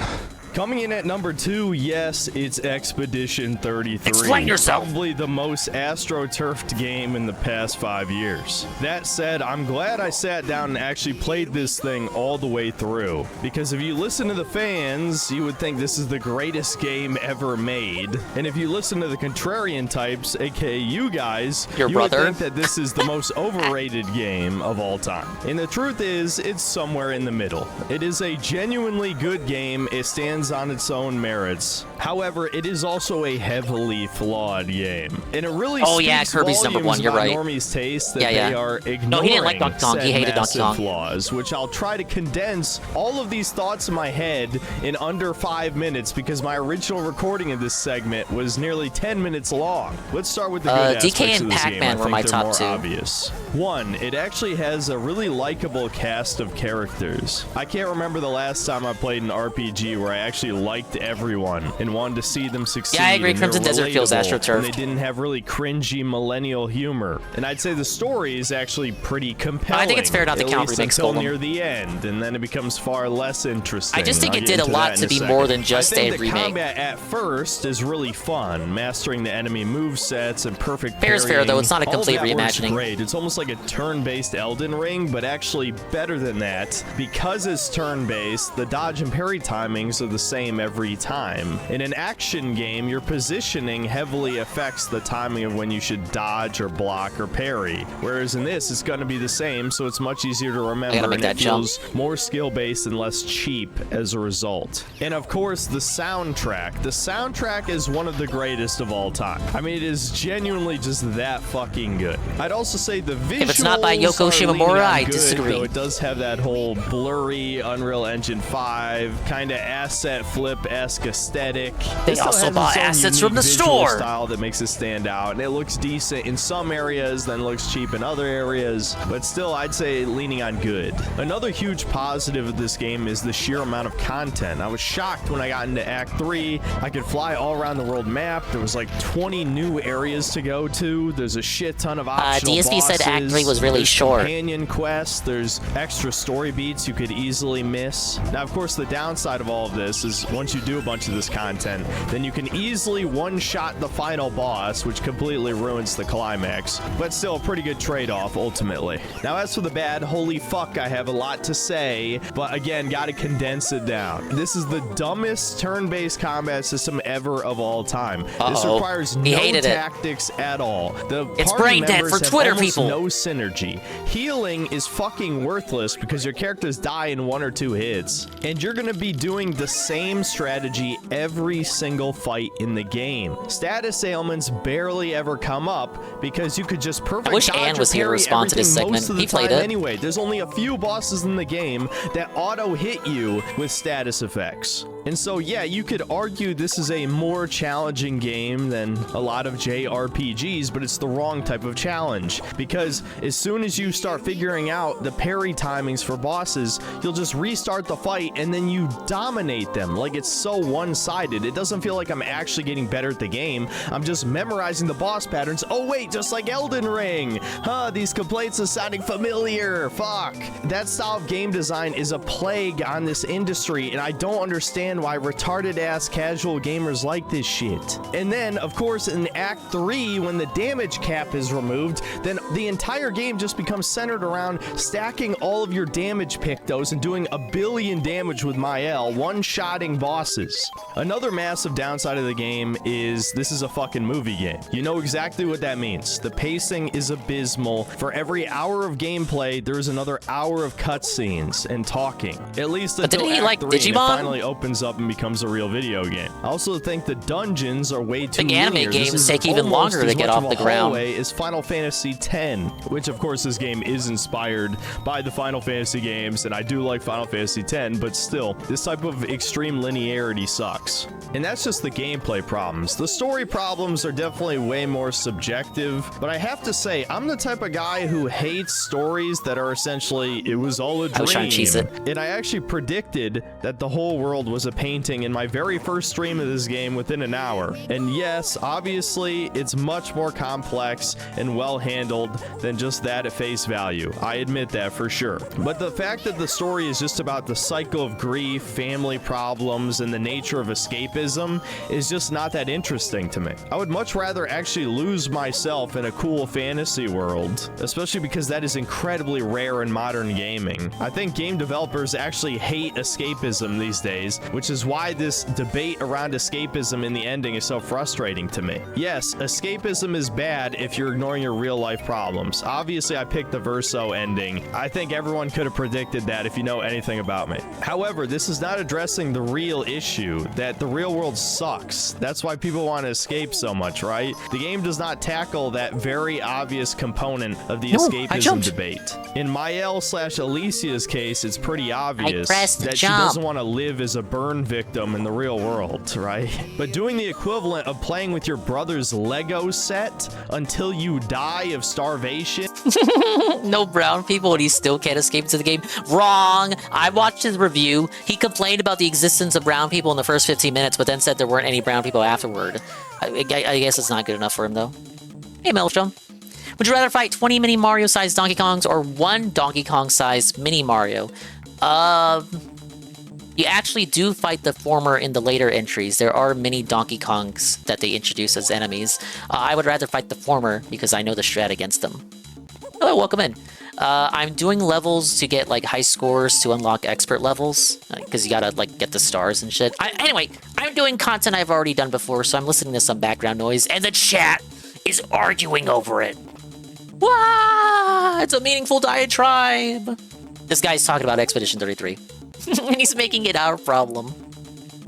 S17: Coming in at number 2, yes, it's Expedition 33.
S12: Explain yourself!
S17: Probably the most astroturfed game in the past 5 years. That said, I'm glad I sat down and actually played this thing all the way through. Because if you listen to the fans, you would think this is the greatest game ever made. And if you listen to the contrarian types, aka you guys,
S12: Your
S17: you
S12: brother?
S17: would think that this is the most overrated game of all time. And the truth is, it's somewhere in the middle. It is a genuinely good game. It stands on its own merits. However, it is also a heavily flawed game. And it really speaks
S12: Kirby's number 1, you're
S17: about
S12: right.
S17: normies' taste that
S12: Yeah.
S17: they are ignoring
S12: No, he didn't like Donkey Kong. He
S17: said
S12: hated Donkey
S17: massive
S12: Kong.
S17: flaws, which I'll try to condense all of these thoughts in my head in under 5 minutes because my original recording of this segment was nearly 10 minutes long. Let's start with the good
S12: DK
S17: aspects
S12: and
S17: of this game.
S12: Pac-Man
S17: I
S12: were
S17: think
S12: my
S17: they're
S12: top
S17: more
S12: 2.
S17: obvious. 1, it actually has a really likable cast of characters. I can't remember the last time I played an RPG where I actually liked everyone and wanted to see them succeed.
S12: Yeah, I agree.
S17: and they're
S12: Crimson Desert feels
S17: relatable,
S12: astroturfed.
S17: and they didn't have really cringy millennial humor. And I'd say the story is actually pretty compelling.
S12: I think it's fair not to
S17: at
S12: count
S17: least
S12: remakes,
S17: until
S12: Golem.
S17: near the end, and then it becomes far less interesting.
S12: I just think
S17: I'll
S12: it
S17: get
S12: did a
S17: into
S12: lot
S17: that
S12: to
S17: in
S12: be
S17: second.
S12: more than just
S17: I think
S12: a
S17: the
S12: remake.
S17: combat at first is really fun, mastering the enemy movesets and perfect
S12: Fair is fair, though. It's not a
S17: parrying.
S12: complete
S17: All of that works
S12: reimagining.
S17: great. It's almost like a turn-based Elden Ring, but actually better than that. Because it's turn-based, the dodge and parry timings are the same every time. In an action game, your positioning heavily affects the timing of when you should dodge or block or parry. Whereas in this, it's going to be the same, so it's much easier to remember,
S12: make
S17: and
S12: that
S17: it feels more skill-based and less cheap as a result. And of course, the soundtrack. The soundtrack is one of the greatest of all time. I mean, it is genuinely just that fucking good. I'd also say the visuals
S12: If it's not by Yoko
S17: are leaning
S12: Shimomura,
S17: on
S12: I
S17: good,
S12: disagree.
S17: though it does have that whole blurry Unreal Engine 5 kind of asset flip-esque aesthetic. slick.
S12: They
S17: It still
S12: also
S17: has
S12: bought
S17: its own
S12: assets
S17: unique
S12: from the
S17: visual
S12: store.
S17: style that makes it stand out, and it looks decent in some areas, then looks cheap in other areas, but still, I'd say leaning on good. Another huge positive of this game is the sheer amount of content. I was shocked when I got into Act 3. I could fly all around the world map. There was like 20 new areas to go to. There's a shit ton of optional
S12: DSP said
S17: bosses.
S12: Act 3 was really
S17: There's
S12: short.
S17: Companion quests. There's extra story beats you could easily miss. Now, of course, the downside of all of this is once you do a bunch of this content, then you can easily one-shot the final boss, which completely ruins the climax, but still a pretty good trade-off ultimately. Now, as for the bad, holy fuck, I have a lot to say, but again, gotta condense it down. This is the dumbest turn-based combat system ever of all time. This requires no tactics at all.
S12: It's
S17: party
S12: brain dead
S17: members
S12: for
S17: have
S12: Twitter
S17: almost
S12: people.
S17: no synergy. Healing is fucking worthless because your characters die in 1 or 2 hits, and you're gonna be doing the same strategy every single fight in the game. Status ailments barely ever come up because you could just perfect
S12: I wish
S17: dodge
S12: Ann
S17: or
S12: was here to
S17: parry
S12: respond to this
S17: everything
S12: segment.
S17: most of the
S12: He played
S17: time
S12: it.
S17: anyway. There's only a few bosses in the game that auto hit you with status effects. And so, yeah, you could argue this is a more challenging game than a lot of JRPGs, but it's the wrong type of challenge. Because as soon as you start figuring out the parry timings for bosses, you'll just restart the fight and then you dominate them. Like, it's so one-sided. It doesn't feel like I'm actually getting better at the game. I'm just memorizing the boss patterns. Oh, wait, just like Elden Ring. Huh, these complaints are sounding familiar. Fuck. That style of game design is a plague on this industry, and I don't understand why retarded-ass casual gamers like this shit. And then, of course, in Act 3, when the damage cap is removed, then the entire game just becomes centered around stacking all of your damage pictos and doing a billion damage with Mael, one-shotting bosses. Another massive downside of the game is this is a fucking movie game. You know exactly what that means. The pacing is abysmal. For every hour of gameplay, there's another hour of cutscenes and talking. At least
S12: But
S17: until
S12: didn't he
S17: Act
S12: like
S17: 3 and it
S12: Digimon?
S17: finally opens up and becomes a real video game. I also think the dungeons are way too
S12: Big anime
S17: linear. This
S12: games
S17: is
S12: take even
S17: almost
S12: longer to
S17: as
S12: get
S17: much
S12: off
S17: of
S12: the
S17: a
S12: ground.
S17: hallway as Final Fantasy X, which of course this game is inspired by the Final Fantasy games, and I do like Final Fantasy X, but still, this type of extreme linearity sucks. And that's just the gameplay problems. The story problems are definitely way more subjective, but I have to say, I'm the type of guy who hates stories that are essentially, it was all a dream.
S12: I was trying to cheese it.
S17: And I actually predicted that the whole world was a painting in my very first stream of this game within an hour. And yes, obviously, it's much more complex and well handled than just that at face value. I admit that for sure. But the fact that the story is just about the cycle of grief, family problems, and the nature of escapism is just not that interesting to me. I would much rather actually lose myself in a cool fantasy world, especially because that is incredibly rare in modern gaming. I think game developers actually hate escapism these days, which is why this debate around escapism in the ending is so frustrating to me. Yes, escapism is bad if you're ignoring your real life problems. Obviously, I picked the Verso ending. I think everyone could have predicted that if you know anything about me. However, this is not addressing the real issue, that the real world sucks. That's why people want to escape so much, right? The game does not tackle that very obvious component of the escapism debate. In Mael/Alicia's case, it's pretty obvious that she doesn't want to live as a burn victim in the real world, right? But doing the equivalent of playing with your brother's Lego set until you die of starvation.
S12: No brown people and he still can't escape into the game. Wrong! I watched his review. He complained about the existence of brown people in the first 15 minutes, but then said there weren't any brown people afterward. I guess it's not good enough for him, though. Hey, Maelstrom. Would you rather fight 20 mini Mario-sized Donkey Kongs or 1 Donkey Kong-sized mini Mario? You actually do fight the former in the later entries. There are mini Donkey Kongs that they introduce as enemies. I would rather fight the former because I know the strat against them. Hello, welcome in. I'm doing levels to get like high scores to unlock expert levels because you gotta like get the stars and shit. Anyway, I'm doing content I've already done before, so I'm listening to some background noise and the chat is arguing over it. Wah! It's a meaningful diatribe. This guy's talking about Expedition 33. And he's making it our problem.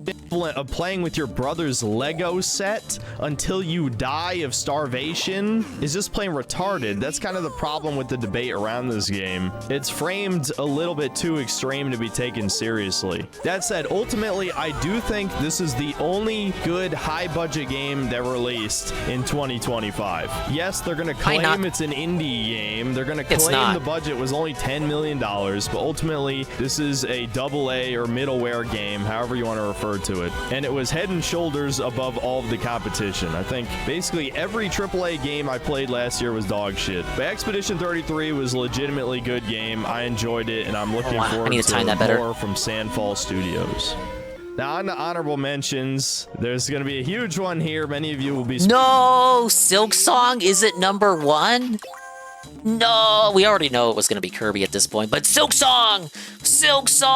S17: equivalent of playing with your brother's Lego set until you die of starvation is just plain retarded. That's kind of the problem with the debate around this game. It's framed a little bit too extreme to be taken seriously. That said, ultimately, I do think this is the only good high-budget game that released in 2025. Yes, they're going to claim it's an indie game. They're going to claim the budget was only $10 million, but ultimately, this is a AA or middleware game, however you want to refer to it. And it was head and shoulders above all of the competition. I think basically every AAA game I played last year was dog shit. But Expedition 33 was a legitimately good game. I enjoyed it, and I'm looking forward to more from Sandfall Studios. Now, on the honorable mentions, there's going to be a huge one here. Many of you will be...
S12: No! Silk Song isn't number 1? No! We already know it was going to be Kirby at this point, but Silk Song! Silk Song!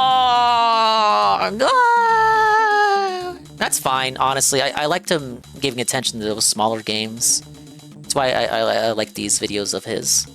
S12: Ah! That's fine, honestly. I liked him giving attention to those smaller games. That's why I like these videos of his.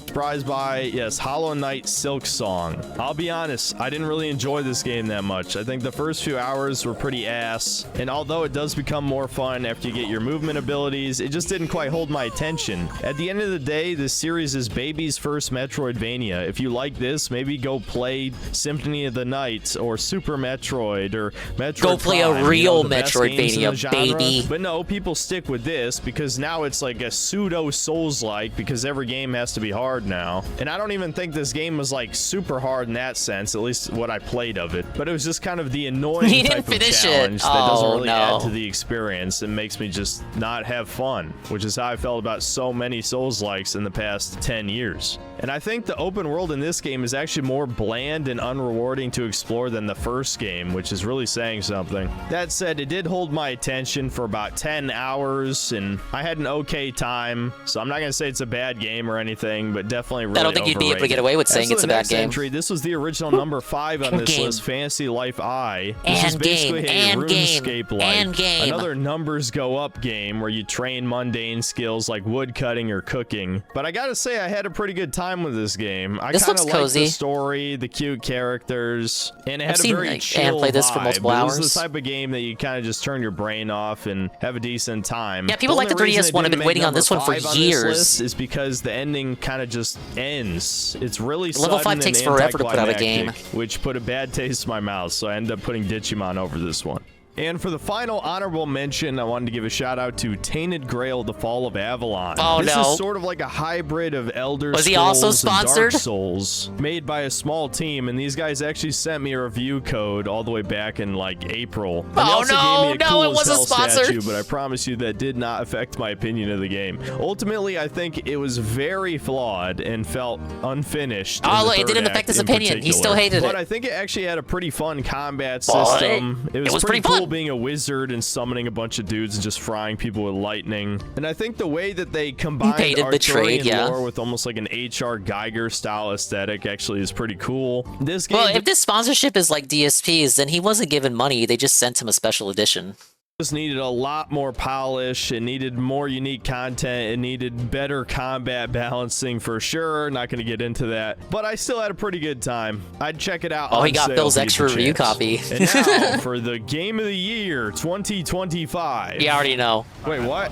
S17: Surprised by, yes, Hollow Knight Silk Song. I'll be honest, I didn't really enjoy this game that much. I think the first few hours were pretty ass, and although it does become more fun after you get your movement abilities, it just didn't quite hold my attention. At the end of the day, this series is baby's first Metroidvania. If you like this, maybe go play Symphony of the Night or Super Metroid or Metroid
S12: Go play
S17: Prime,
S12: a real
S17: the best games in the
S12: Metroidvania,
S17: genre.
S12: baby.
S17: But no, people stick with this because now it's like a pseudo Souls-like because every game has to be hard now. And I don't even think this game was like super hard in that sense, at least what I played of it. But it was just kind of the annoying type of challenge that doesn't really add to the experience and makes me just not have fun, which is how I felt about so many Souls-likes in the past 10 years. And I think the open world in this game is actually more bland and unrewarding to explore than the first game, which is really saying something. That said, it did hold my attention for about 10 hours, and I had an okay time, so I'm not going to say it's a bad game or anything, but definitely really
S12: I don't think you'd be able to get away with saying it's a bad game.
S17: Entry, this was the original number 5 on this list, Fantasy Life I. This is basically a RuneScape-like, another numbers go up game where you train mundane skills like woodcutting or cooking. But I gotta say, I had a pretty good time with this game. I kind of liked the story, the cute characters, and it had a very chill
S12: play this for multiple hours.
S17: It was the type of game that you kind of just turn your brain off and have a decent time.
S12: Yeah, people like the 3DS one. I've been waiting on this one for years.
S17: Is because the ending kind of just ends. It's really
S12: Level 5 takes forever to put out a game,
S17: which put a bad taste in my mouth, so I ended up putting Digimon over this one. And for the final honorable mention, I wanted to give a shout out to Tainted Grail: The Fall of Avalon.
S12: Oh,
S17: this is sort of like a hybrid of Elder Scrolls
S12: he also sponsored?
S17: and Dark Souls, made by a small team, and these guys actually sent me a review code all the way back in like April. And they also gave me a cool
S12: it wasn't sponsored.
S17: statue, but I promise you that did not affect my opinion of the game. Ultimately, I think it was very flawed and felt unfinished.
S12: Oh, look, it didn't affect his opinion. He still hated it.
S17: But I think it actually had a pretty fun combat system. It was pretty cool being a wizard and summoning a bunch of dudes and just frying people with lightning. And I think the way that they combined Arthurian lore with almost like an H.R. Geiger style aesthetic actually is pretty cool. This game,
S12: well, if this sponsorship is like DSP's, then he wasn't given money. They just sent him a special edition.
S17: Just needed a lot more polish. It needed more unique content. It needed better combat balancing for sure. Not going to get into that, but I still had a pretty good time. I'd check it out.
S12: Oh, he got Bill's extra review copy.
S17: And now for the game of the year 2025.
S12: You already know.
S17: Wait, what?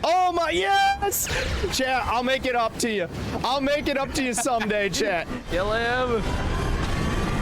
S17: Oh my, yes! Chat, I'll make it up to you. I'll make it up to you someday, chat.
S13: Kill him.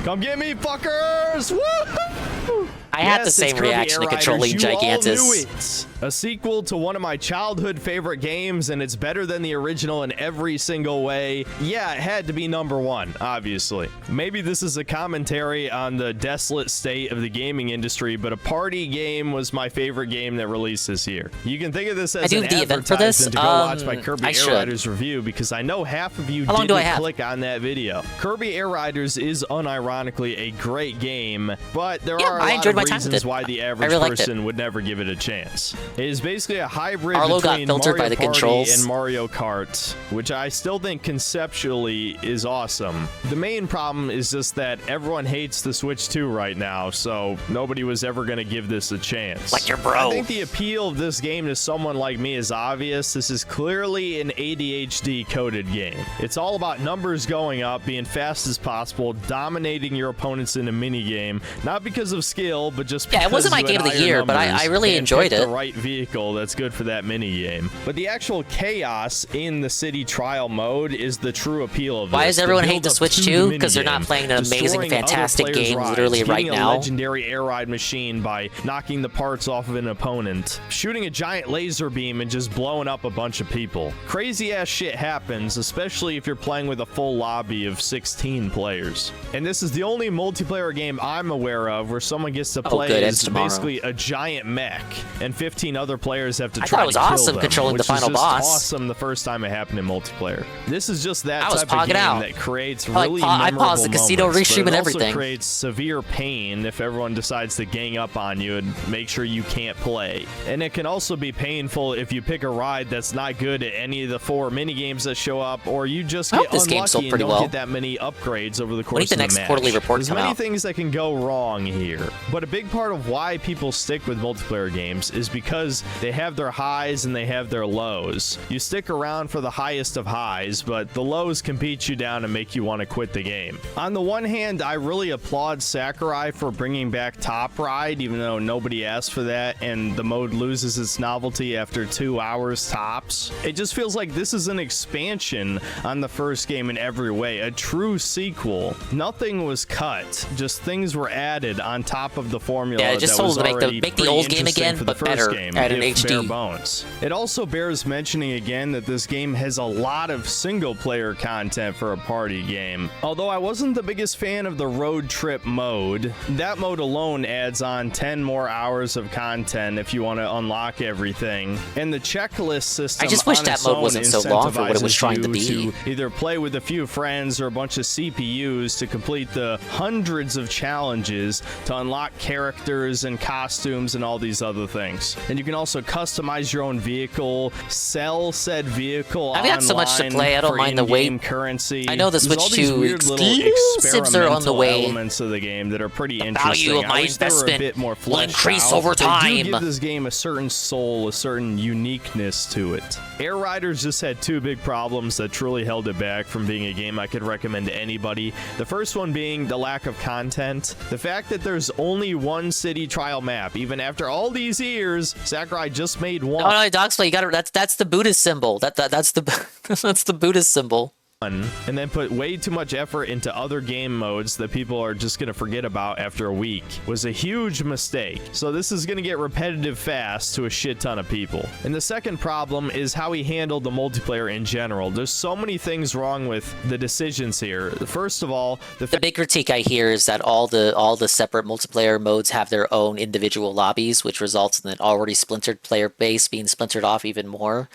S17: Come get me, fuckers! Woo!
S12: I had the same reaction to controlling Gigantus.
S17: A sequel to one of my childhood favorite games, and it's better than the original in every single way. Yeah, it had to be number 1, obviously. Maybe this is a commentary on the desolate state of the gaming industry, but a party game was my favorite game that released this year. You can think of this as an advertisement to go watch my Kirby Air Riders review, because I know half of you didn't click on that video. Kirby Air Riders is unironically a great game, but there are a lot of reasons why the average person would never give it a chance. It is basically a hybrid
S12: Arlo got
S17: between
S12: filtered
S17: Mario
S12: by the
S17: Party
S12: controls.
S17: and Mario Kart, which I still think conceptually is awesome. The main problem is just that everyone hates the Switch 2 right now, so nobody was ever going to give this a chance.
S12: Like your bro.
S17: I think the appeal of this game to someone like me is obvious. This is clearly an ADHD coded game. It's all about numbers going up, being fast as possible, dominating your opponents in a mini game, not because of skill, but just because
S12: it wasn't my
S17: you
S12: game
S17: had
S12: of the
S17: higher
S12: year, but I
S17: numbers
S12: really
S17: and
S12: enjoyed
S17: picked
S12: it.
S17: the right vehicle that's good for that mini game. But the actual chaos in the city trial mode is the true appeal of
S12: Why
S17: this.
S12: does everyone
S17: The
S12: hate the
S17: build-up
S12: Switch
S17: to
S12: 2?
S17: the
S12: Because they're not
S17: minigame,
S12: playing an amazing,
S17: destroying other
S12: fantastic
S17: players'
S12: game
S17: rides,
S12: literally right
S17: getting a
S12: now.
S17: legendary air ride machine by knocking the parts off of an opponent, shooting a giant laser beam and just blowing up a bunch of people. Crazy ass shit happens, especially if you're playing with a full lobby of 16 players. And this is the only multiplayer game I'm aware of where someone gets to play
S12: good,
S17: as
S12: it's tomorrow.
S17: basically a giant mech, and 15 other players have to
S12: I
S17: try
S12: thought it was
S17: to kill
S12: awesome
S17: them,
S12: controlling the
S17: which is
S12: final
S17: just
S12: boss.
S17: awesome the first time it happened in multiplayer. This is just that
S12: I was
S17: type of
S12: pogging
S17: game
S12: out.
S17: that creates
S12: I
S17: really
S12: I
S17: memorable
S12: paused the casino
S17: moments,
S12: restream
S17: but
S12: and
S17: it also
S12: everything.
S17: creates severe pain if everyone decides to gang up on you and make sure you can't play. And it can also be painful if you pick a ride that's not good at any of the 4 mini games that show up, or you just
S12: I
S17: get
S12: hope this game sold
S17: unlucky and
S12: pretty
S17: don't
S12: well.
S17: get that many upgrades over the
S12: We
S17: course
S12: need the
S17: of
S12: next
S17: the match.
S12: quarterly report
S17: There's
S12: come
S17: many
S12: out.
S17: things that can go wrong here, but a big part of why people stick with multiplayer games is because they have their highs and they have their lows. You stick around for the highest of highs, but the lows can beat you down and make you want to quit the game. On the one hand, I really applaud Sakurai for bringing back Top Ride, even though nobody asked for that, and the mode loses its novelty after 2 hours tops. It just feels like this is an expansion on the first game in every way, a true sequel. Nothing was cut, just things were added on top of the formula.
S12: Yeah, it just
S17: that was
S12: told them to
S17: already
S12: make the
S17: pretty
S12: old game
S17: interesting
S12: again,
S17: for the
S12: but
S17: first
S12: better
S17: game,
S12: at an
S17: if
S12: HD.
S17: bare bones. It also bears mentioning again that this game has a lot of single player content for a party game. Although I wasn't the biggest fan of the road trip mode, that mode alone adds on 10 more hours of content if you want to unlock everything. And the checklist system
S12: I just wish
S17: on
S12: that
S17: its
S12: mode
S17: own
S12: wasn't so long for what it was
S17: incentivizes
S12: trying to
S17: you
S12: be.
S17: either play with a few friends or a bunch of CPUs to complete the hundreds of challenges to unlock characters and costumes and all these other things. And you can also customize your own vehicle, sell said vehicle
S12: I've got so much to play, I don't mind the
S17: in-game
S12: wait.
S17: currency.
S12: I know the
S17: There's
S12: Switch
S17: all these
S12: 2
S17: weird little
S12: exclusives are on the
S17: experimental
S12: way.
S17: elements of the game that are pretty interesting.
S12: value of my
S17: I wish they were a
S12: investment
S17: bit more
S12: will
S17: fleshed
S12: increase
S17: out.
S12: over
S17: They
S12: time.
S17: do give this game a certain soul, a certain uniqueness to it. Air Riders just had 2 big problems that truly held it back from being a game I could recommend to anybody. The first one being the lack of content. The fact that there's only one city trial map, even after all these years, Sakurai just made one.
S12: Oh no, Dogsplay, you got it. That's the Buddhist symbol. That's the that's the Buddhist symbol.
S17: And then put way too much effort into other game modes that people are just going to forget about after a week was a huge mistake. So this is going to get repetitive fast to a shit ton of people. And the second problem is how he handled the multiplayer in general. There's so many things wrong with the decisions here. First of all, the
S12: big critique I hear is that all the separate multiplayer modes have their own individual lobbies, which results in an already splintered player base being splintered off even more.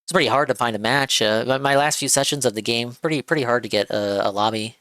S12: It's pretty hard to find a match. My last few sessions of the game, pretty hard to get a lobby.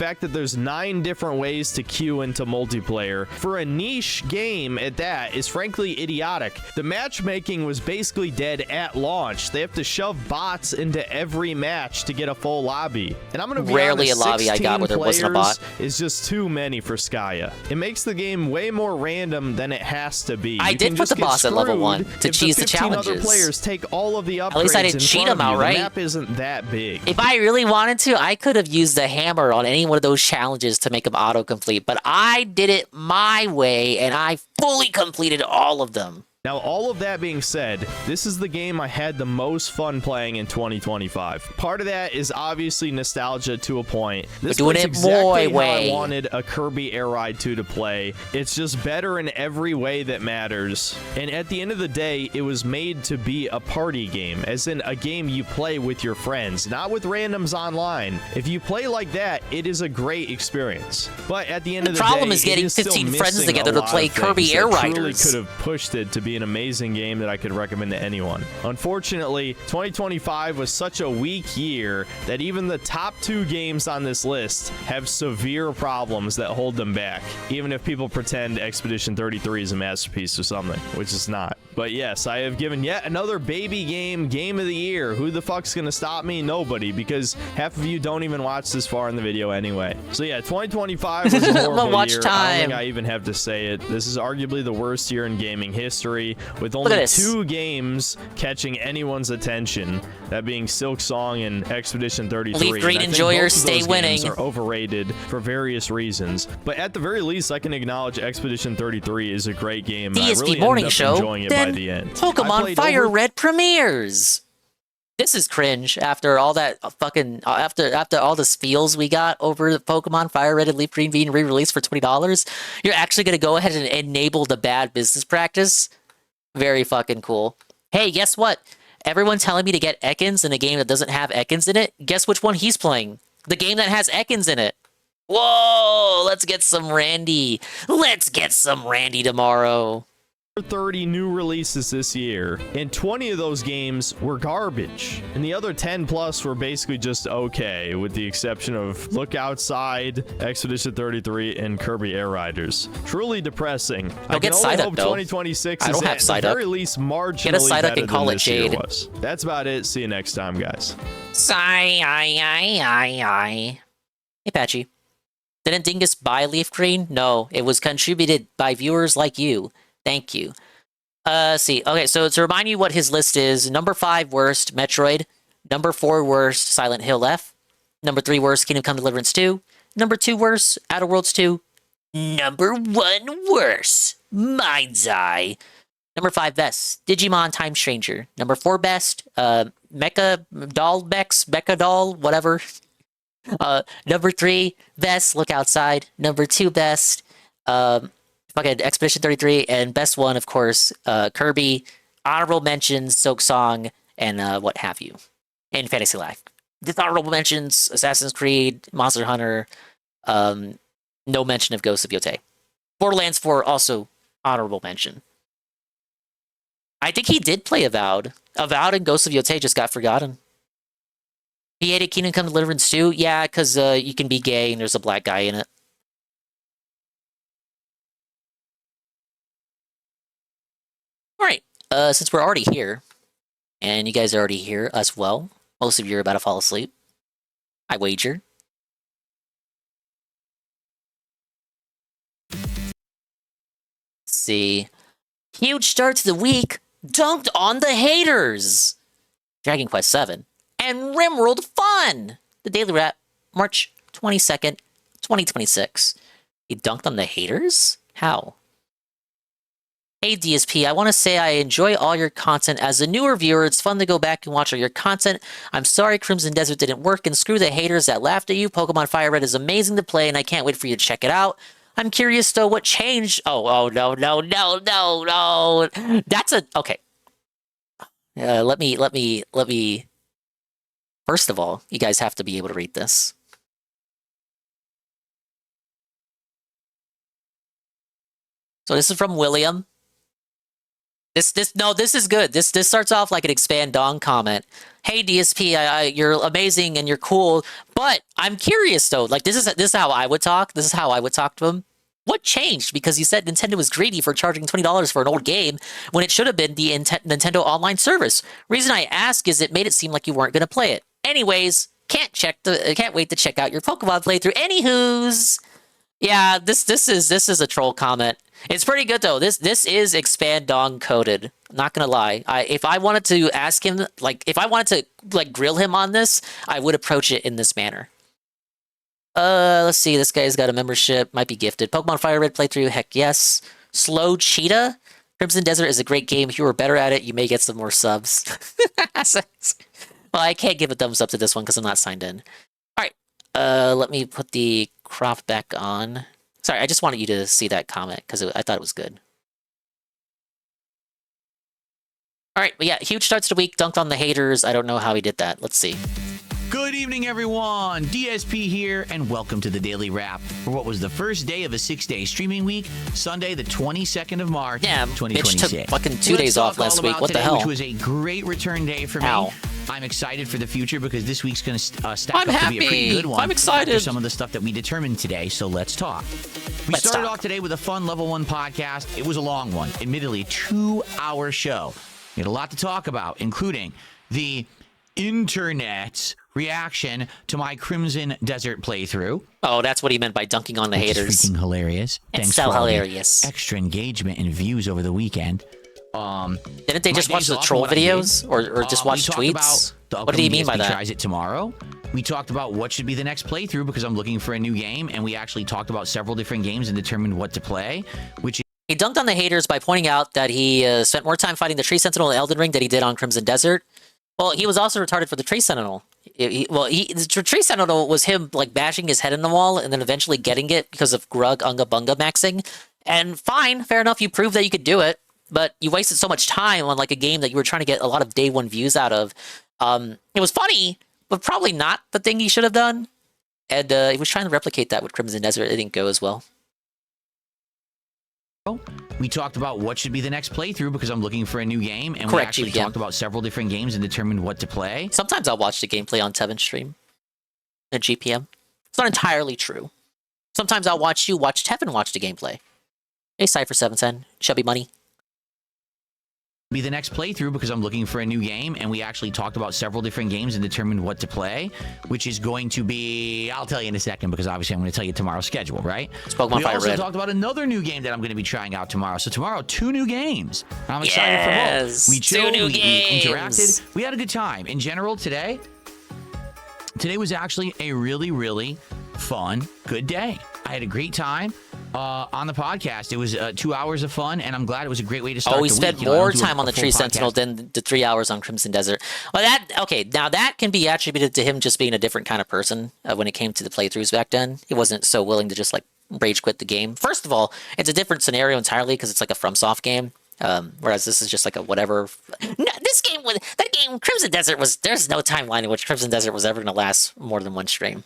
S17: fact that there's 9 different ways to queue into multiplayer for a niche game at that is frankly idiotic. The matchmaking was basically dead at launch. They have to shove bots into every match to get a full lobby. And I'm gonna be
S12: Rarely
S17: honest,
S12: a lobby I got where there wasn't a bot.
S17: Is just too many for Skya. It makes the game way more random than it has to be.
S12: I did put the boss at level 1 to cheese the challenges.
S17: Other players take all of the upgrades.
S12: At least I didn't cheat them outright.
S17: The map isn't that big.
S12: If I really wanted to, I could have used the hammer on any one of those challenges to make them autocomplete, but I did it my way, and I fully completed all of them.
S17: Now, all of that being said, this is the game I had the most fun playing in 2025. Part of that is obviously nostalgia to a point. This
S12: We're doing
S17: was
S12: it
S17: exactly
S12: my
S17: how
S12: way.
S17: I wanted a Kirby Air Ride 2 to play. It's just better in every way that matters. And at the end of the day, it was made to be a party game, as in a game you play with your friends, not with randoms online. If you play like that, it is a great experience. But at the end of the day,
S12: problem is getting
S17: it is still
S12: 15 friends
S17: missing
S12: together
S17: a
S12: to
S17: lot
S12: play
S17: of
S12: Kirby
S17: things
S12: Air
S17: that truly
S12: Riders.
S17: could have pushed it to be be an amazing game that I could recommend to anyone. Unfortunately, 2025 was such a weak year that even the top 2 games on this list have severe problems that hold them back, even if people pretend Expedition 33 is a masterpiece or something, which it's not. But yes, I have given yet another baby game of the year. Who the fuck's gonna stop me? Nobody, because half of you don't even watch this far in the video anyway. So yeah, 2025 was a horrible
S12: watch
S17: year.
S12: time.
S17: I don't think I even have to say it. This is arguably the worst year in gaming history, with only 2 games catching anyone's attention, that being Silk Song and Expedition 33.
S12: Leaf Green
S17: and I think
S12: enjoyers
S17: both of those
S12: stay winning.
S17: games are overrated for various reasons, but at the very least, I can acknowledge Expedition 33 is a great game. I
S12: DSP
S17: really
S12: Morning
S17: ended up
S12: Show,
S17: enjoying it by
S12: then
S17: the end. I
S12: Pokemon
S17: played
S12: Fire
S17: over-
S12: Red premieres. This is cringe after all that fucking after all the spiels we got over the Pokemon Fire Red and Leaf Green being re-released for $20. You're actually gonna go ahead and enable the bad business practice? Very fucking cool. Hey, guess what? Everyone telling me to get Ekans in a game that doesn't have Ekans in it. Guess which one he's playing? The game that has Ekans in it. Whoa! Let's get some Randy. Let's get some Randy tomorrow.
S17: 30 new releases this year, and 20 of those games were garbage, and the other 10 plus were basically just okay, with the exception of Look Outside, Expedition 33, and Kirby Air Riders. Truly depressing. I can only hope 2026 is at the very least marginally better than this year was. That's about it. See you next time, guys.
S12: Hey, Patchy. Didn't Dingus buy Leaf Green? No, it was contributed by viewers like you. Thank you. See. Okay, so to remind you what his list is, number 5 worst, Metroid. Number 4 worst, Silent Hill F. Number 3 worst, Kingdom Come Deliverance 2. Number 2 worst, Outer Worlds 2. Number 1 worst, Mind's Eye. Number 5 best, Digimon Time Stranger. Number 4 best, Mecha Doll, whatever. Number 3 best, Look Outside. Number 2 best, fucking Expedition 33, and best one, of course, Kirby. Honorable mentions, Silk Song, and what have you. And Fantasy Life. Dishonorable mentions, Assassin's Creed, Monster Hunter, no mention of Ghosts of Yotei. Borderlands 4, also honorable mention. I think he did play Avowed. Avowed and Ghosts of Yotei just got forgotten. He hated Kingdom Come Deliverance 2? Yeah, because you can be gay and there's a black guy in it. Alright, since we're already here, and you guys are already here as well, most of you are about to fall asleep, I wager. Let's see. Huge start to the week, dunked on the haters! Dragon Quest VII, and RimWorld Fun! The Daily Wrap, March 22nd, 2026. He dunked on the haters? How? Hey DSP, I want to say I enjoy all your content. As a newer viewer, it's fun to go back and watch all your content. I'm sorry Crimson Desert didn't work, and screw the haters that laughed at you. Pokemon Fire Red is amazing to play, and I can't wait for you to check it out. I'm curious though, what changed? Oh no. That's a okay. Let me. First of all, you guys have to be able to read this. So this is from William. This is good. This starts off like an Expand Dong comment. Hey DSP, you're amazing and you're cool, but I'm curious though. Like this is how I would talk. This is how I would talk to him. What changed? Because you said Nintendo was greedy for charging $20 for an old game when it should have been the Nintendo Online service. Reason I ask is it made it seem like you weren't going to play it. Anyways, can't wait to check out your Pokemon playthrough. Anywho's, yeah, this is a troll comment. It's pretty good though. This is Expand Dong coded. Not gonna lie. If I wanted to ask him, if I wanted to grill him on this, I would approach it in this manner. Let's see. This guy's got a membership. Might be gifted. Pokemon Fire Red playthrough. Heck yes. Slow Cheetah. Crimson Desert is a great game. If you were better at it, you may get some more subs. Well, I can't give a thumbs up to this one because I'm not signed in. All right. Let me put the crop back on. Sorry, I just wanted you to see that comment because I thought it was good. All right, but yeah, huge starts to the week, dunked on the haters. I don't know how he did that. Let's see.
S17: Good
S11: evening, everyone. DSP here, and welcome to the Daily Wrap for what was the first day of a 6-day streaming week, Sunday, the 22nd of March,
S12: Damn,
S11: 2026.
S12: bitch took fucking 2 days off last week. What the
S11: today,
S12: hell?
S11: Which was a great return day for me. I'm excited for the future because this week's going to stack
S12: I'm
S11: up to be a pretty
S12: happy.
S11: good one.
S12: I'm excited.
S11: After some of the stuff that we determined today, so let's talk. We started off today with a fun Level 1 podcast. It was a long one, admittedly, 2-hour show. We had a lot to talk about, including the internet's reaction to my Crimson Desert playthrough.
S12: Oh, that's what he meant by dunking on the
S11: Which
S12: haters.
S11: is freaking hilarious.
S12: It's
S11: Thanks
S12: so
S11: for all the
S12: hilarious.
S11: extra engagement and views over the weekend.
S12: Didn't they just watch the troll videos or just watch tweets? What did he mean by that?
S11: Tries it tomorrow. We talked about what should be the next playthrough because I'm looking for a new game, and we actually talked about several different games and determined what to play, which
S12: He dunked on the haters by pointing out that he spent more time fighting the Tree Sentinel in Elden Ring than he did on Crimson Desert. Well, he was also retarded for the Tree Sentinel. The Tree Sentinel was him like bashing his head in the wall and then eventually getting it because of Grug Unga Bunga maxing. And fine, fair enough, you proved that you could do it, but you wasted so much time on like a game that you were trying to get a lot of day one views out of. It was funny, but probably not the thing he should have done. And he was trying to replicate that with Crimson Desert. It didn't go as well.
S11: we talked about what should be the next playthrough because I'm looking for a new game, and we actually talked about several different games and determined what to play.
S12: Sometimes I'll watch the gameplay on Tevin's stream at GPM. It's not entirely true. Sometimes I'll watch you watch Tevin watch the gameplay. Hey, Cypher710, Chubby Money.
S11: Be the next playthrough because I'm looking for a new game, and we actually talked about several different games and determined what to play, which is going to be, I'll tell you in a second because obviously I'm going to tell you tomorrow's schedule, right?
S12: We
S11: also talked about another new game that I'm going to be trying out tomorrow. So tomorrow, 2 new games. I'm excited for both. We chilled, we interacted, we had a good time. In general, today was actually a really, really fun, good day. I had a great time on the podcast. It was 2 hours of fun, and I'm glad it was a great way to start the week.
S12: We spent more time on the Tree Sentinel than the 3 hours on Crimson Desert. Well, now that can be attributed to him just being a different kind of person when it came to the playthroughs back then. He wasn't so willing to just like rage quit the game. First of all, it's a different scenario entirely because it's like a FromSoft game. Whereas this is just like a whatever. No, that game, Crimson Desert there's no timeline in which Crimson Desert was ever going to last more than one stream.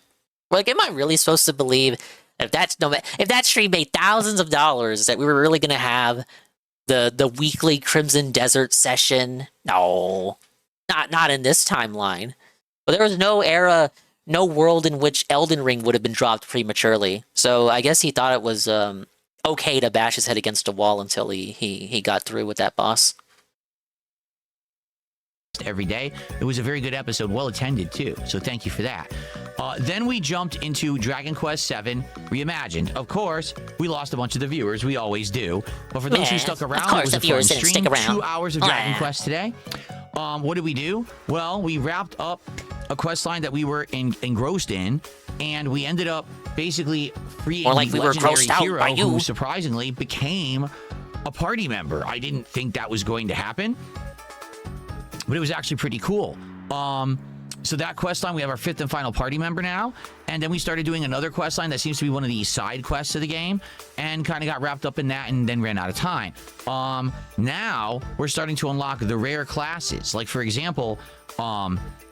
S12: Like, am I really supposed to believe if that stream made thousands of dollars that we were really going to have the weekly Crimson Desert session? No, not in this timeline. But there was no era, no world in which Elden Ring would have been dropped prematurely. So I guess he thought it was okay to bash his head against a wall until he got through with that boss.
S11: Every day. It was a very good episode, well attended too, so thank you for that. Then we jumped into Dragon Quest VII Reimagined. Of course, we lost a bunch of the viewers, we always do, but for those who stuck around, it was a fun stream. 2 hours of Dragon Quest today. What did we do? Well, we wrapped up a quest line that we were engrossed in, and we ended up basically freeing
S12: More like
S11: the
S12: we were
S11: legendary
S12: grossed out
S11: hero
S12: by you.
S11: who surprisingly became a party member. I didn't think that was going to happen, but it was actually pretty cool. So that quest line, we have our 5th and final party member now, and then we started doing another quest line that seems to be one of the side quests of the game, and kind of got wrapped up in that and then ran out of time. Now we're starting to unlock the rare classes. Like, for example,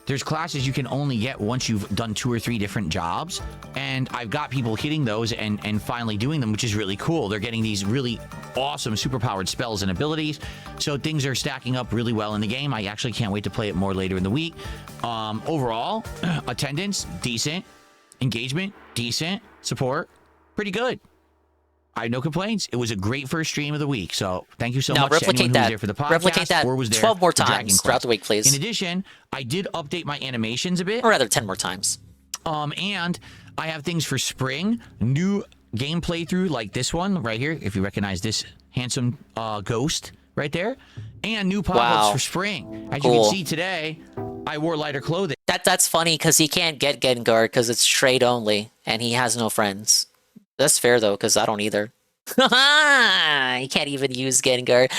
S11: there's classes you can only get once you've done 2 or 3 different jobs, and I've got people hitting those and finally doing them, which is really cool. They're getting these really awesome superpowered spells and abilities, so things are stacking up really well in the game. I actually can't wait to play it more later in the week. Overall, attendance, decent. Engagement, decent. Support, pretty good. I have no complaints. It was a great first stream of the week, so thank you so much to anyone who was there for the podcast.
S12: Replicate that
S11: or was there
S12: 12 more
S11: for Dragon
S12: times
S11: Quest.
S12: throughout the week, please.
S11: In addition, I did update my animations a bit.
S12: Or rather, 10 more times.
S11: And I have things for spring. New game playthrough like this one right here, if you recognize this handsome ghost right there. And new pop-ups for spring. As you can see today, I wore lighter clothing.
S12: That's funny because he can't get Gengar because it's trade only, and he has no friends. That's fair, though, because I don't either. You can't even use Gengar.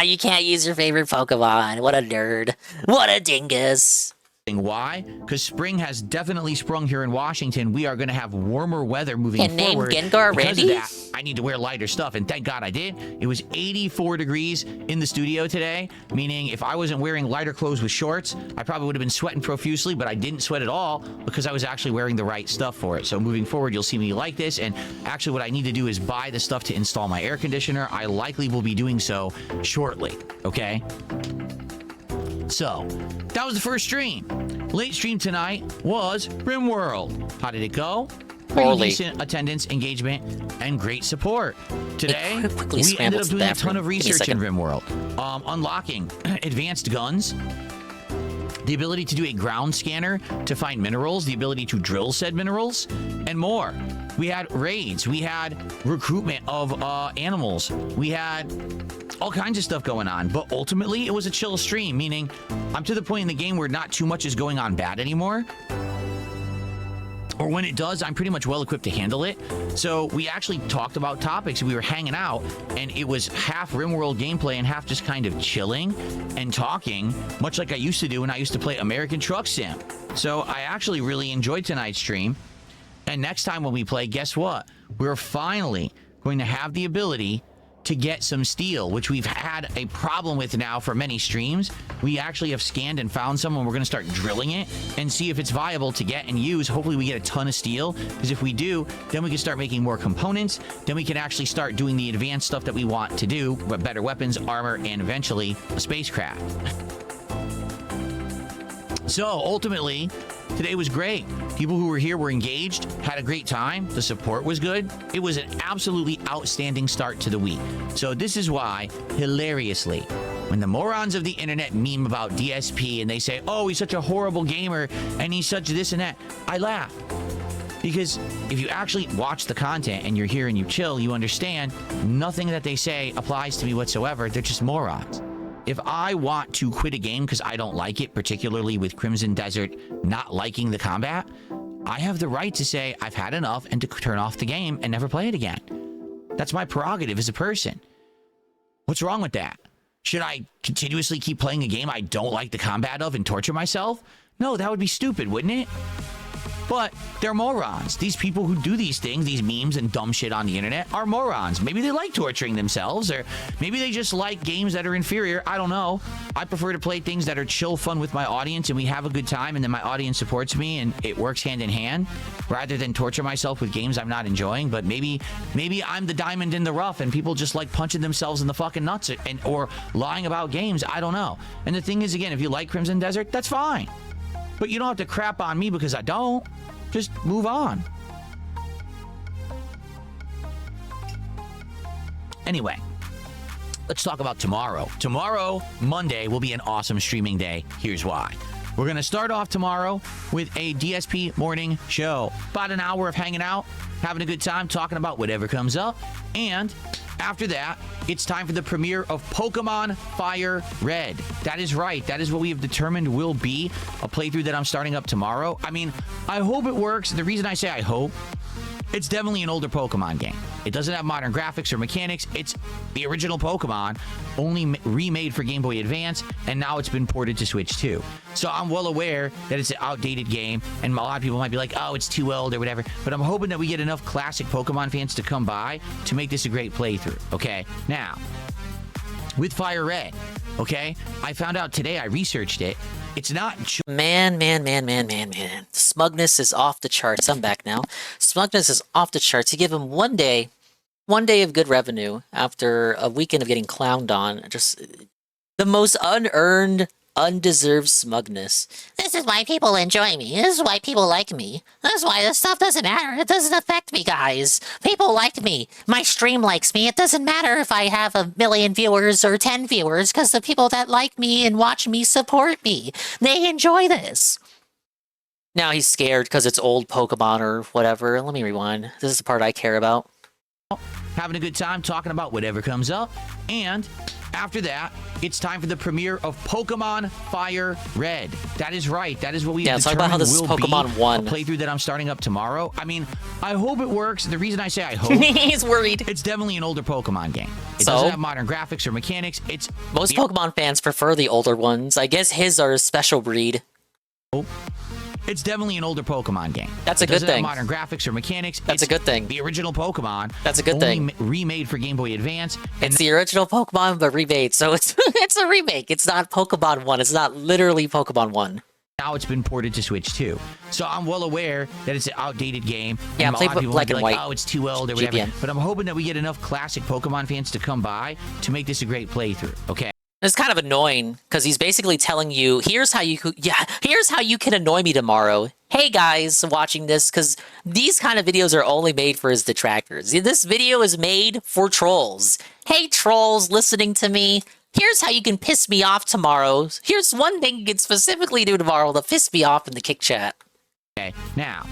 S12: You can't use your favorite Pokemon. What a nerd. What a dingus.
S11: Why? Because spring has definitely sprung here in Washington. We are going to have warmer weather moving
S12: And name
S11: forward.
S12: Gengar
S11: Because of
S12: Randy?
S11: that, I need to wear lighter stuff, and thank God I did. It was 84 degrees in the studio today, meaning if I wasn't wearing lighter clothes with shorts, I probably would have been sweating profusely, but I didn't sweat at all because I was actually wearing the right stuff for it. So moving forward, you'll see me like this, and actually what I need to do is buy the stuff to install my air conditioner. I likely will be doing so shortly, okay? So, that was the first stream. Late stream tonight was RimWorld. How did it go? Pretty
S12: Poorly.
S11: decent attendance, engagement, and great support. Today,
S12: It quickly
S11: we
S12: scrambled
S11: ended up
S12: to the
S11: doing a
S12: bathroom.
S11: ton of
S12: Give me a
S11: research in
S12: second.
S11: RimWorld. Unlocking advanced guns, the ability to do a ground scanner to find minerals, the ability to drill said minerals, and more. We had raids. We had recruitment of animals. We had all kinds of stuff going on. But ultimately, it was a chill stream, meaning I'm to the point in the game where not too much is going on bad anymore. Or when it does, I'm pretty much well equipped to handle it. So we actually talked about topics. We were hanging out, and it was half RimWorld gameplay and half just kind of chilling and talking, much like I used to do when I used to play American Truck Sim. So I actually really enjoyed tonight's stream. And next time when we play, guess what? We're finally going to have the ability to get some steel, which we've had a problem with now for many streams. We actually have scanned and found some, and we're going to start drilling it and see if it's viable to get and use. Hopefully we get a ton of steel, because if we do, then we can start making more components. Then we can actually start doing the advanced stuff that we want to do, but better weapons, armor, and eventually a spacecraft. So ultimately, today was great. People who were here were engaged, had a great time. The support was good. It was an absolutely outstanding start to the week. So this is why, hilariously, when the morons of the internet meme about DSP and they say, oh, he's such a horrible gamer and he's such this and that, I laugh. Because if you actually watch the content and you're here and you chill, you understand nothing that they say applies to me whatsoever. They're just morons. If I want to quit a game because I don't like it, particularly with Crimson Desert not liking the combat, I have the right to say I've had enough and to turn off the game and never play it again. That's my prerogative as a person. What's wrong with that? Should I continuously keep playing a game I don't like the combat of and torture myself? No, that would be stupid, wouldn't it? But they're morons. These people who do these things, these memes and dumb shit on the internet, are morons. Maybe they like torturing themselves, or maybe they just like games that are inferior. I don't know. I prefer to play things that are chill fun with my audience, and we have a good time, and then my audience supports me, and it works hand in hand, rather than torture myself with games I'm not enjoying. But maybe I'm the diamond in the rough, and people just like punching themselves in the fucking nuts or lying about games. I don't know. And the thing is, again, if you like Crimson Desert, that's fine. But you don't have to crap on me because I don't. Just move on. Anyway, let's talk about tomorrow. Tomorrow, Monday, will be an awesome streaming day. Here's why. We're going to start off tomorrow with a DSP morning show. About an hour of hanging out, having a good time, talking about whatever comes up. And after that, it's time for the premiere of Pokemon Fire Red. That is right. That is what we have determined will be a playthrough that I'm starting up tomorrow. I mean, I hope it works. The reason I say I hope, it's definitely an older Pokemon game. It doesn't have modern graphics or mechanics. It's the original Pokemon, only remade for Game Boy Advance, and now it's been ported to Switch too. So I'm well aware that it's an outdated game, and a lot of people might be like, oh, it's too old or whatever, but I'm hoping that we get enough classic Pokemon fans to come by to make this a great playthrough, okay? Now, with Fire Red, okay, I found out today, I researched it, it's not...
S12: Man. Smugness is off the charts. I'm back now. Smugness is off the charts. You give him one day of good revenue after a weekend of getting clowned on. Just the most unearned, undeserved smugness. This is why people enjoy me. This is why people like me. This is why this stuff doesn't matter. It doesn't affect me, guys. People like me. My stream likes me. It doesn't matter if I have 1 million viewers or 10 viewers, because the people that like me and watch me support me. They enjoy this. Now he's scared because it's old Pokemon or whatever. Let me rewind. This is the part I care about.
S11: Having a good time talking about whatever comes up. And after that, it's time for the premiere of Pokemon Fire Red. That is right. That is what we
S12: let's talk about how this is Pokemon 1.
S11: A playthrough that I'm starting up tomorrow. I mean, I hope it works. The reason I say I hope...
S12: He's worried.
S11: It's definitely an older Pokemon game. It doesn't have modern graphics or mechanics. It's...
S12: Most Pokemon fans prefer the older ones. I guess his are a special breed.
S11: It's definitely an older Pokemon game.
S12: That's a
S11: It
S12: good
S11: doesn't have
S12: thing.
S11: modern graphics or mechanics.
S12: That's a good thing.
S11: The original Pokemon.
S12: That's a good thing.
S11: Remade for Game Boy Advance.
S12: It's the original Pokemon, but remade. So it's it's a remake. It's not Pokemon 1. It's not literally Pokemon 1.
S11: Now it's been ported to Switch 2. So I'm well aware that it's an outdated game.
S12: Yeah,
S11: and a
S12: play
S11: lot of people
S12: black
S11: might be
S12: and
S11: like,
S12: white.
S11: oh, it's too old or whatever.
S12: GBN.
S11: But I'm hoping that we get enough classic Pokemon fans to come by to make this a great playthrough. Okay.
S12: It's kind of annoying because he's basically telling you, here's how you can annoy me tomorrow. Hey guys watching this, because these kind of videos are only made for his detractors. This video is made for trolls. Hey trolls listening to me, here's how you can piss me off tomorrow. Here's one thing you can specifically do tomorrow to piss me off in the Kick Chat.
S11: Okay, now.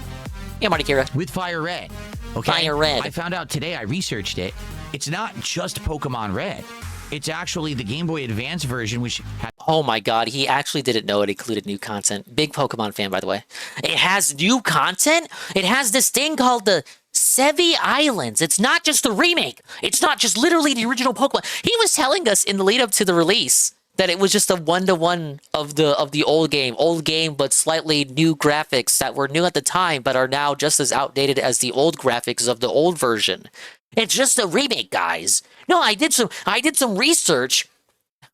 S12: Yeah, Marty Kira.
S11: With Fire Red. Okay.
S12: Fire Red.
S11: I found out today, I researched it. It's not just Pokemon Red. It's actually the Game Boy Advance version, which had...
S12: Oh my god, he actually didn't know it included new content. Big Pokemon fan, by the way. It has new content? It has this thing called the Sevi Islands. It's not just a remake. It's not just literally the original Pokemon. He was telling us in the lead up to the release that it was just a one-to-one of the old game, but slightly new graphics that were new at the time, but are now just as outdated as the old graphics of the old version. It's just a remake, guys. No, I did some research.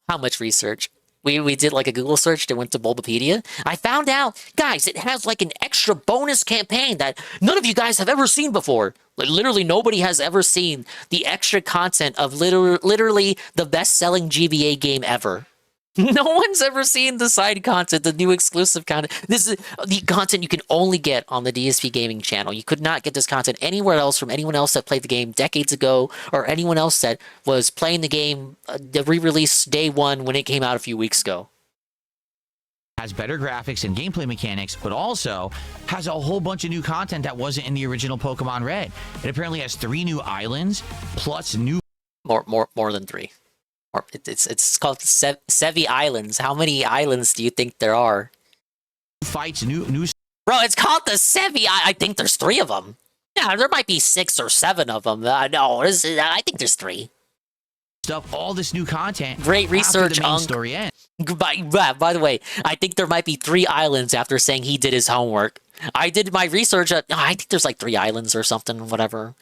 S12: How much research? We did like a Google search that went to Bulbapedia. I found out, guys, it has like an extra bonus campaign that none of you guys have ever seen before. Like, literally nobody has ever seen the extra content of literally the best-selling GBA game ever. No one's ever seen the side content, the new exclusive content. This is the content you can only get on the DSP Gaming channel. You could not get this content anywhere else from anyone else that played the game decades ago or anyone else that was playing the game the re-release day one when it came out a few weeks ago.
S11: Has better graphics and gameplay mechanics, but also has a whole bunch of new content that wasn't in the original Pokemon Red. It apparently has 3 new islands, plus new...
S12: More than 3. It's called Sevi Islands. How many islands do you think there are?
S11: Fights, new.
S12: Bro, it's called the Sevi. I think there's 3 of them. Yeah, there might be 6 or 7 of them. No, I think there's 3.
S11: Stuff, all this new content.
S12: Great research,
S11: after the main story ends.
S12: By the way, I think there might be 3 islands after saying he did his homework. I did my research. I think there's like 3 islands or something, whatever.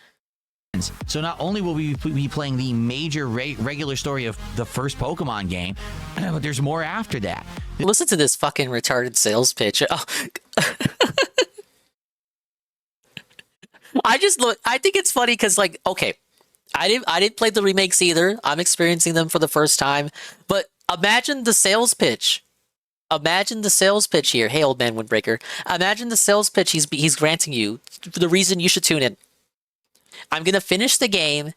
S11: So not only will we be playing the major regular story of the first Pokemon game, but there's more after that.
S12: Listen to this fucking retarded sales pitch. Oh. I think it's funny because, like, okay, I didn't play the remakes either. I'm experiencing them for the first time. But imagine the sales pitch. Imagine the sales pitch here. Hey, old man Windbreaker. Imagine the sales pitch he's granting you. The reason you should tune in. I'm going to finish the game,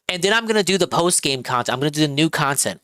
S12: and then I'm going to do the post-game content. I'm going to do the new content.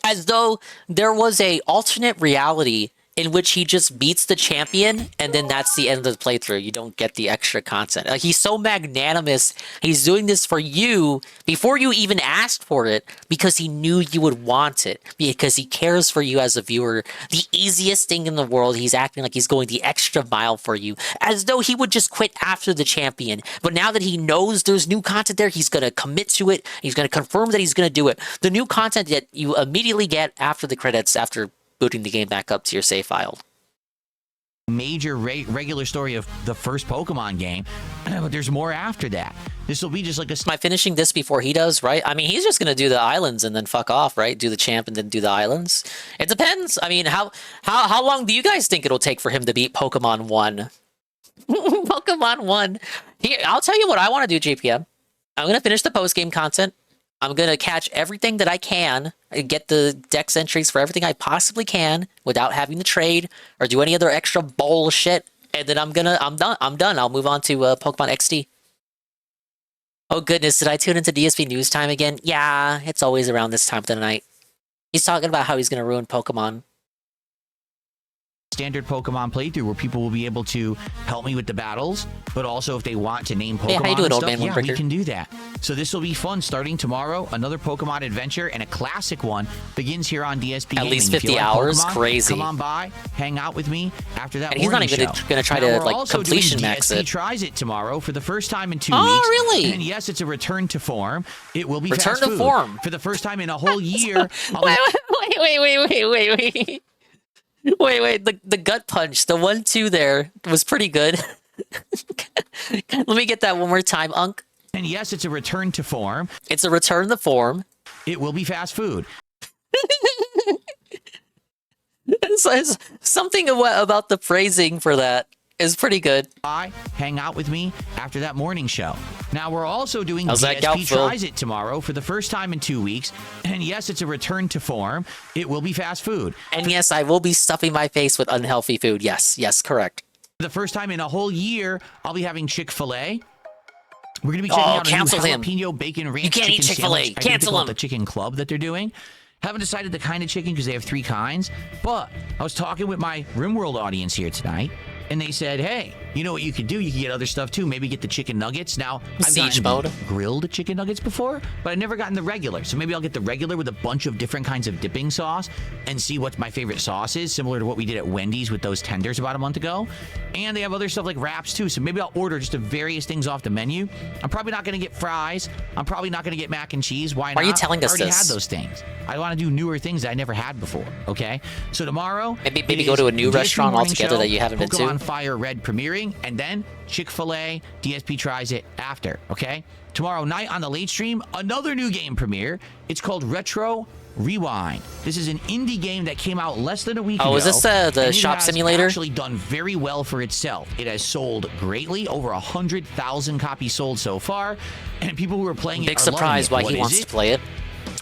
S12: As though there was a alternate reality in which he just beats the champion, and then that's the end of the playthrough. You don't get the extra content. Like, he's so magnanimous. He's doing this for you before you even asked for it because he knew you would want it, because he cares for you as a viewer. The easiest thing in the world, he's acting like he's going the extra mile for you, as though he would just quit after the champion. But now that he knows there's new content there, he's going to commit to it. He's going to confirm that he's going to do it. The new content that you immediately get after the credits, after booting the game back up to your save file.
S11: Major regular story of the first Pokemon game, but there's more after that. This will be just like a...
S12: Am I finishing this before he does, right? I mean, he's just going to do the islands and then fuck off, right? Do the champ and then do the islands. It depends. I mean, how long do you guys think it'll take for him to beat Pokemon 1? Pokemon 1. Here, I'll tell you what I want to do, GPM. I'm going to finish the post-game content. I'm going to catch everything that I can, get the dex entries for everything I possibly can without having to trade or do any other extra bullshit. And then I'm done. I'll move on to Pokemon XD. Oh goodness, did I tune into DSP News Time again? Yeah, it's always around this time of the night. He's talking about how he's going to ruin Pokemon.
S11: Standard Pokemon playthrough where people will be able to help me with the battles, but also if they want to name Pokemon,
S12: hey, how you doing,
S11: and
S12: old
S11: stuff,
S12: man
S11: yeah, we can do that. So this will be fun starting tomorrow. Another Pokemon adventure and a classic one begins here on DSP Gaming.
S12: At least
S11: If you
S12: 50
S11: like
S12: hours,
S11: Pokemon,
S12: crazy.
S11: Come on by, hang out with me after that.
S12: And he's not even going to try to like completion max it.
S11: Tries it tomorrow for the first time in 2
S12: weeks.
S11: Oh,
S12: really?
S11: And yes, it's a return to form. It will be
S12: return
S11: fast
S12: to
S11: food.
S12: form
S11: For the first time in a whole year.
S12: Wait. Wait, the gut punch, the 1-2 there was pretty good. Let me get that one more time, Unk.
S11: And yes, it's a return to form.
S12: It's a return to form.
S11: It will be fast food.
S12: Something about the phrasing for that is pretty good.
S11: Hang out with me after that morning show. Now, we're also doing
S12: How's that
S11: DSP
S12: gout, Phil?
S11: Tries It tomorrow for the first time in 2 weeks. And yes, it's a return to form. It will be fast food.
S12: And yes, I will be stuffing my face with unhealthy food. Yes, correct.
S11: For the first time in a whole year, I'll be having Chick-fil-A. We're going to be checking out a new
S12: cancel him.
S11: jalapeno bacon ranch
S12: You can't
S11: chicken
S12: eat Chick-fil-A.
S11: sandwich.
S12: Cancel him.
S11: The chicken club that they're doing. Haven't decided the kind of chicken because they have 3 kinds. But I was talking with my RimWorld audience here tonight, and they said, hey, you know what you could do? You could get other stuff too. Maybe get the chicken nuggets. Now, I've
S12: Siege
S11: gotten
S12: mode.
S11: grilled chicken nuggets before, but I've never gotten the regular. So maybe I'll get the regular with a bunch of different kinds of dipping sauce and see what my favorite sauce is, similar to what we did at Wendy's with those tenders about a month ago. And they have other stuff like wraps too. So maybe I'll order just the various things off the menu. I'm probably not going to get fries. I'm probably not going to get mac and cheese. Why not?
S12: Why are you telling us
S11: I already
S12: this?
S11: had those things. I want to do newer things that I never had before. Okay. So tomorrow,
S12: Maybe go to a new
S11: DSP
S12: restaurant
S11: Morning
S12: altogether
S11: Show,
S12: that you haven't been to.
S11: Pokemon Fire Red premiering, and then Chick-fil-A, DSP Tries It after, okay? Tomorrow night on the late stream, another new game premiere. It's called Retro Rewind. This is an indie game that came out less than a week ago.
S12: Oh, is this the
S11: and it
S12: shop
S11: has
S12: simulator?
S11: actually done very well for itself. It has sold greatly, over 100,000 copies sold so far, and people who are playing it
S12: Big
S11: are
S12: surprise why
S11: loving it.
S12: he
S11: What
S12: wants
S11: is
S12: to play it.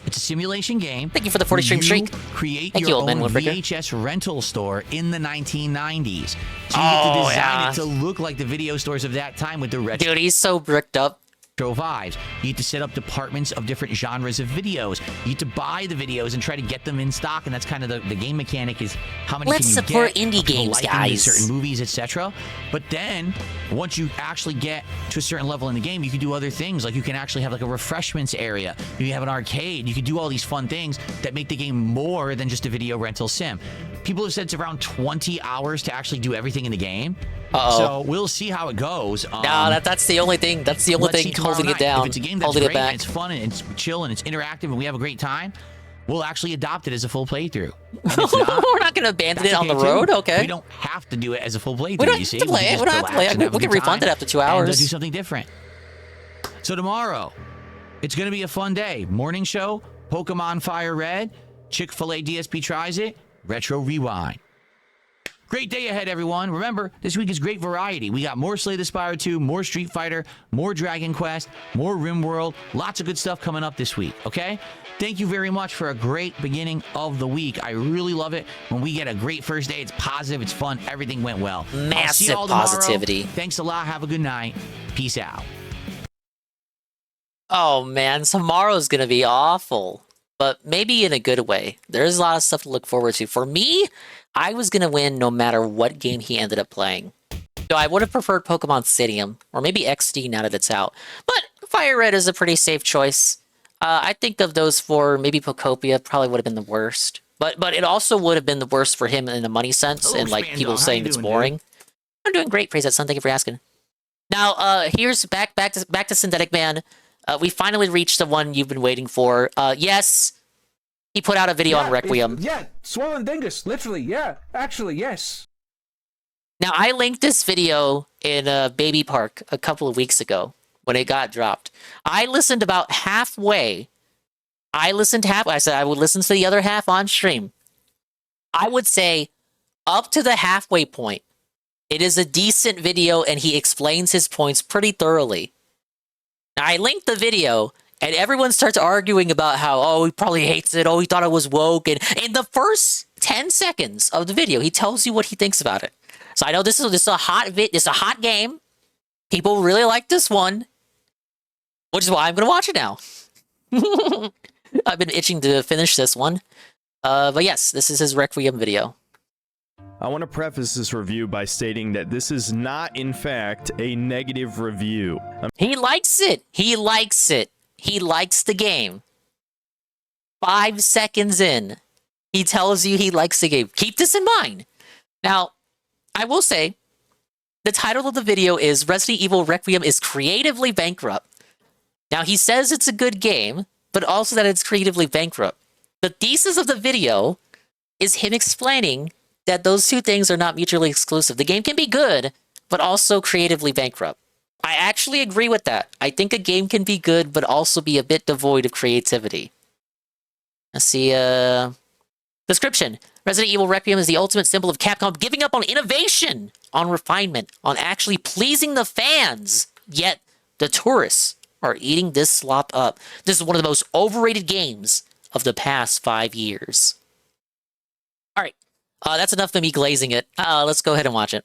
S11: It's a simulation game.
S12: Thank you for the 40 stream
S11: You
S12: streak.
S11: create
S12: Thank
S11: your
S12: you, old man
S11: own
S12: Windbreaker.
S11: VHS rental store in the 1990s. So you get to design it to look like the video stores of that time with the retro.
S12: Dude, he's so bricked up.
S11: Vibes. You need to set up departments of different genres of videos. You need to buy the videos and try to get them in stock, and that's kind of the game mechanic is how many
S12: Let's
S11: can you
S12: support
S11: get.
S12: indie
S11: of people
S12: games,
S11: liking
S12: guys.
S11: certain movies, etc. But then, once you actually get to a certain level in the game, you can do other things. Like you can actually have like a refreshments area. You can have an arcade. You can do all these fun things that make the game more than just a video rental sim. People have said it's around 20 hours to actually do everything in the game.
S12: Uh-oh.
S11: So we'll see how it goes.
S12: No, that's the only thing. That's the only
S11: Let's see
S12: thing holding
S11: tomorrow
S12: it down.
S11: If it's a game that's
S12: holding
S11: great
S12: it back.
S11: and it's fun and it's chill and it's interactive and we have a great time, we'll actually adopt it as a full playthrough. If it's not,
S12: We're not going to abandon it
S11: that's
S12: on the
S11: okay, too.
S12: road. Okay.
S11: We don't have to do it as a full playthrough.
S12: We don't
S11: you see,
S12: have to play it. We don't have to play it. We can refund it after 2 hours.
S11: And do something different. So tomorrow, it's going to be a fun day. Morning show, Pokemon Fire Red, Chick-fil-A DSP Tries It, Retro Rewind. Great day ahead, everyone. Remember, this week is great variety. We got more Slay the Spire 2, more Street Fighter, more Dragon Quest, more RimWorld. Lots of good stuff coming up this week, okay? Thank you very much for a great beginning of the week. I really love it. When we get a great first day, it's positive, it's fun, everything went well. I'll see you
S12: Massive
S11: all tomorrow.
S12: positivity.
S11: Thanks a lot. Have a good night. Peace out.
S12: Oh man, tomorrow's gonna be awful, but maybe in a good way. There's a lot of stuff to look forward to. For me, I was gonna win no matter what game he ended up playing. So I would have preferred Pokemon Stadium, or maybe XD now that it's out. But Fire Red is a pretty safe choice. I think of those four, maybe Pokopia probably would have been the worst. But it also would have been the worst for him in a money sense,
S18: Hello,
S12: and like
S18: Spandau.
S12: people
S18: How
S12: saying
S18: you
S12: it's
S18: doing,
S12: boring.
S18: dude?
S12: I'm doing great, Praise that Sun. Thank you for asking. Now, here's back to Synthetic Man. We finally reached the one you've been waiting for. Yes, he put out a video on Requiem.
S15: Yeah, swollen dingus, literally. Yeah, actually, yes.
S12: Now, I linked this video in Baby Park a couple of weeks ago when it got dropped. I listened about halfway. I said I would listen to the other half on stream. I would say up to the halfway point, it is a decent video and he explains his points pretty thoroughly. Now, I linked the video and everyone starts arguing about how, oh, he probably hates it. Oh, he thought it was woke. And in the first 10 seconds of the video, he tells you what he thinks about it. So I know this is a hot game. People really like this one, which is why I'm gonna watch it now. I've been itching to finish this one. But yes, this is his Requiem video.
S17: I want to preface this review by stating that this is not, in fact, a negative review.
S12: He likes it. He likes it. He likes the game. 5 seconds in, he tells you he likes the game. Keep this in mind. Now, I will say, the title of the video is Resident Evil Requiem is creatively bankrupt. Now, he says it's a good game, but also that it's creatively bankrupt. The thesis of the video is him explaining that those two things are not mutually exclusive. The game can be good, but also creatively bankrupt. I actually agree with that. I think a game can be good, but also be a bit devoid of creativity. Let's see, description. Resident Evil Requiem is the ultimate symbol of Capcom giving up on innovation, on refinement, on actually pleasing the fans. Yet, the tourists are eating this slop up. This is one of the most overrated games of the past 5 years. Alright, that's enough of me glazing it. Let's go ahead and watch it.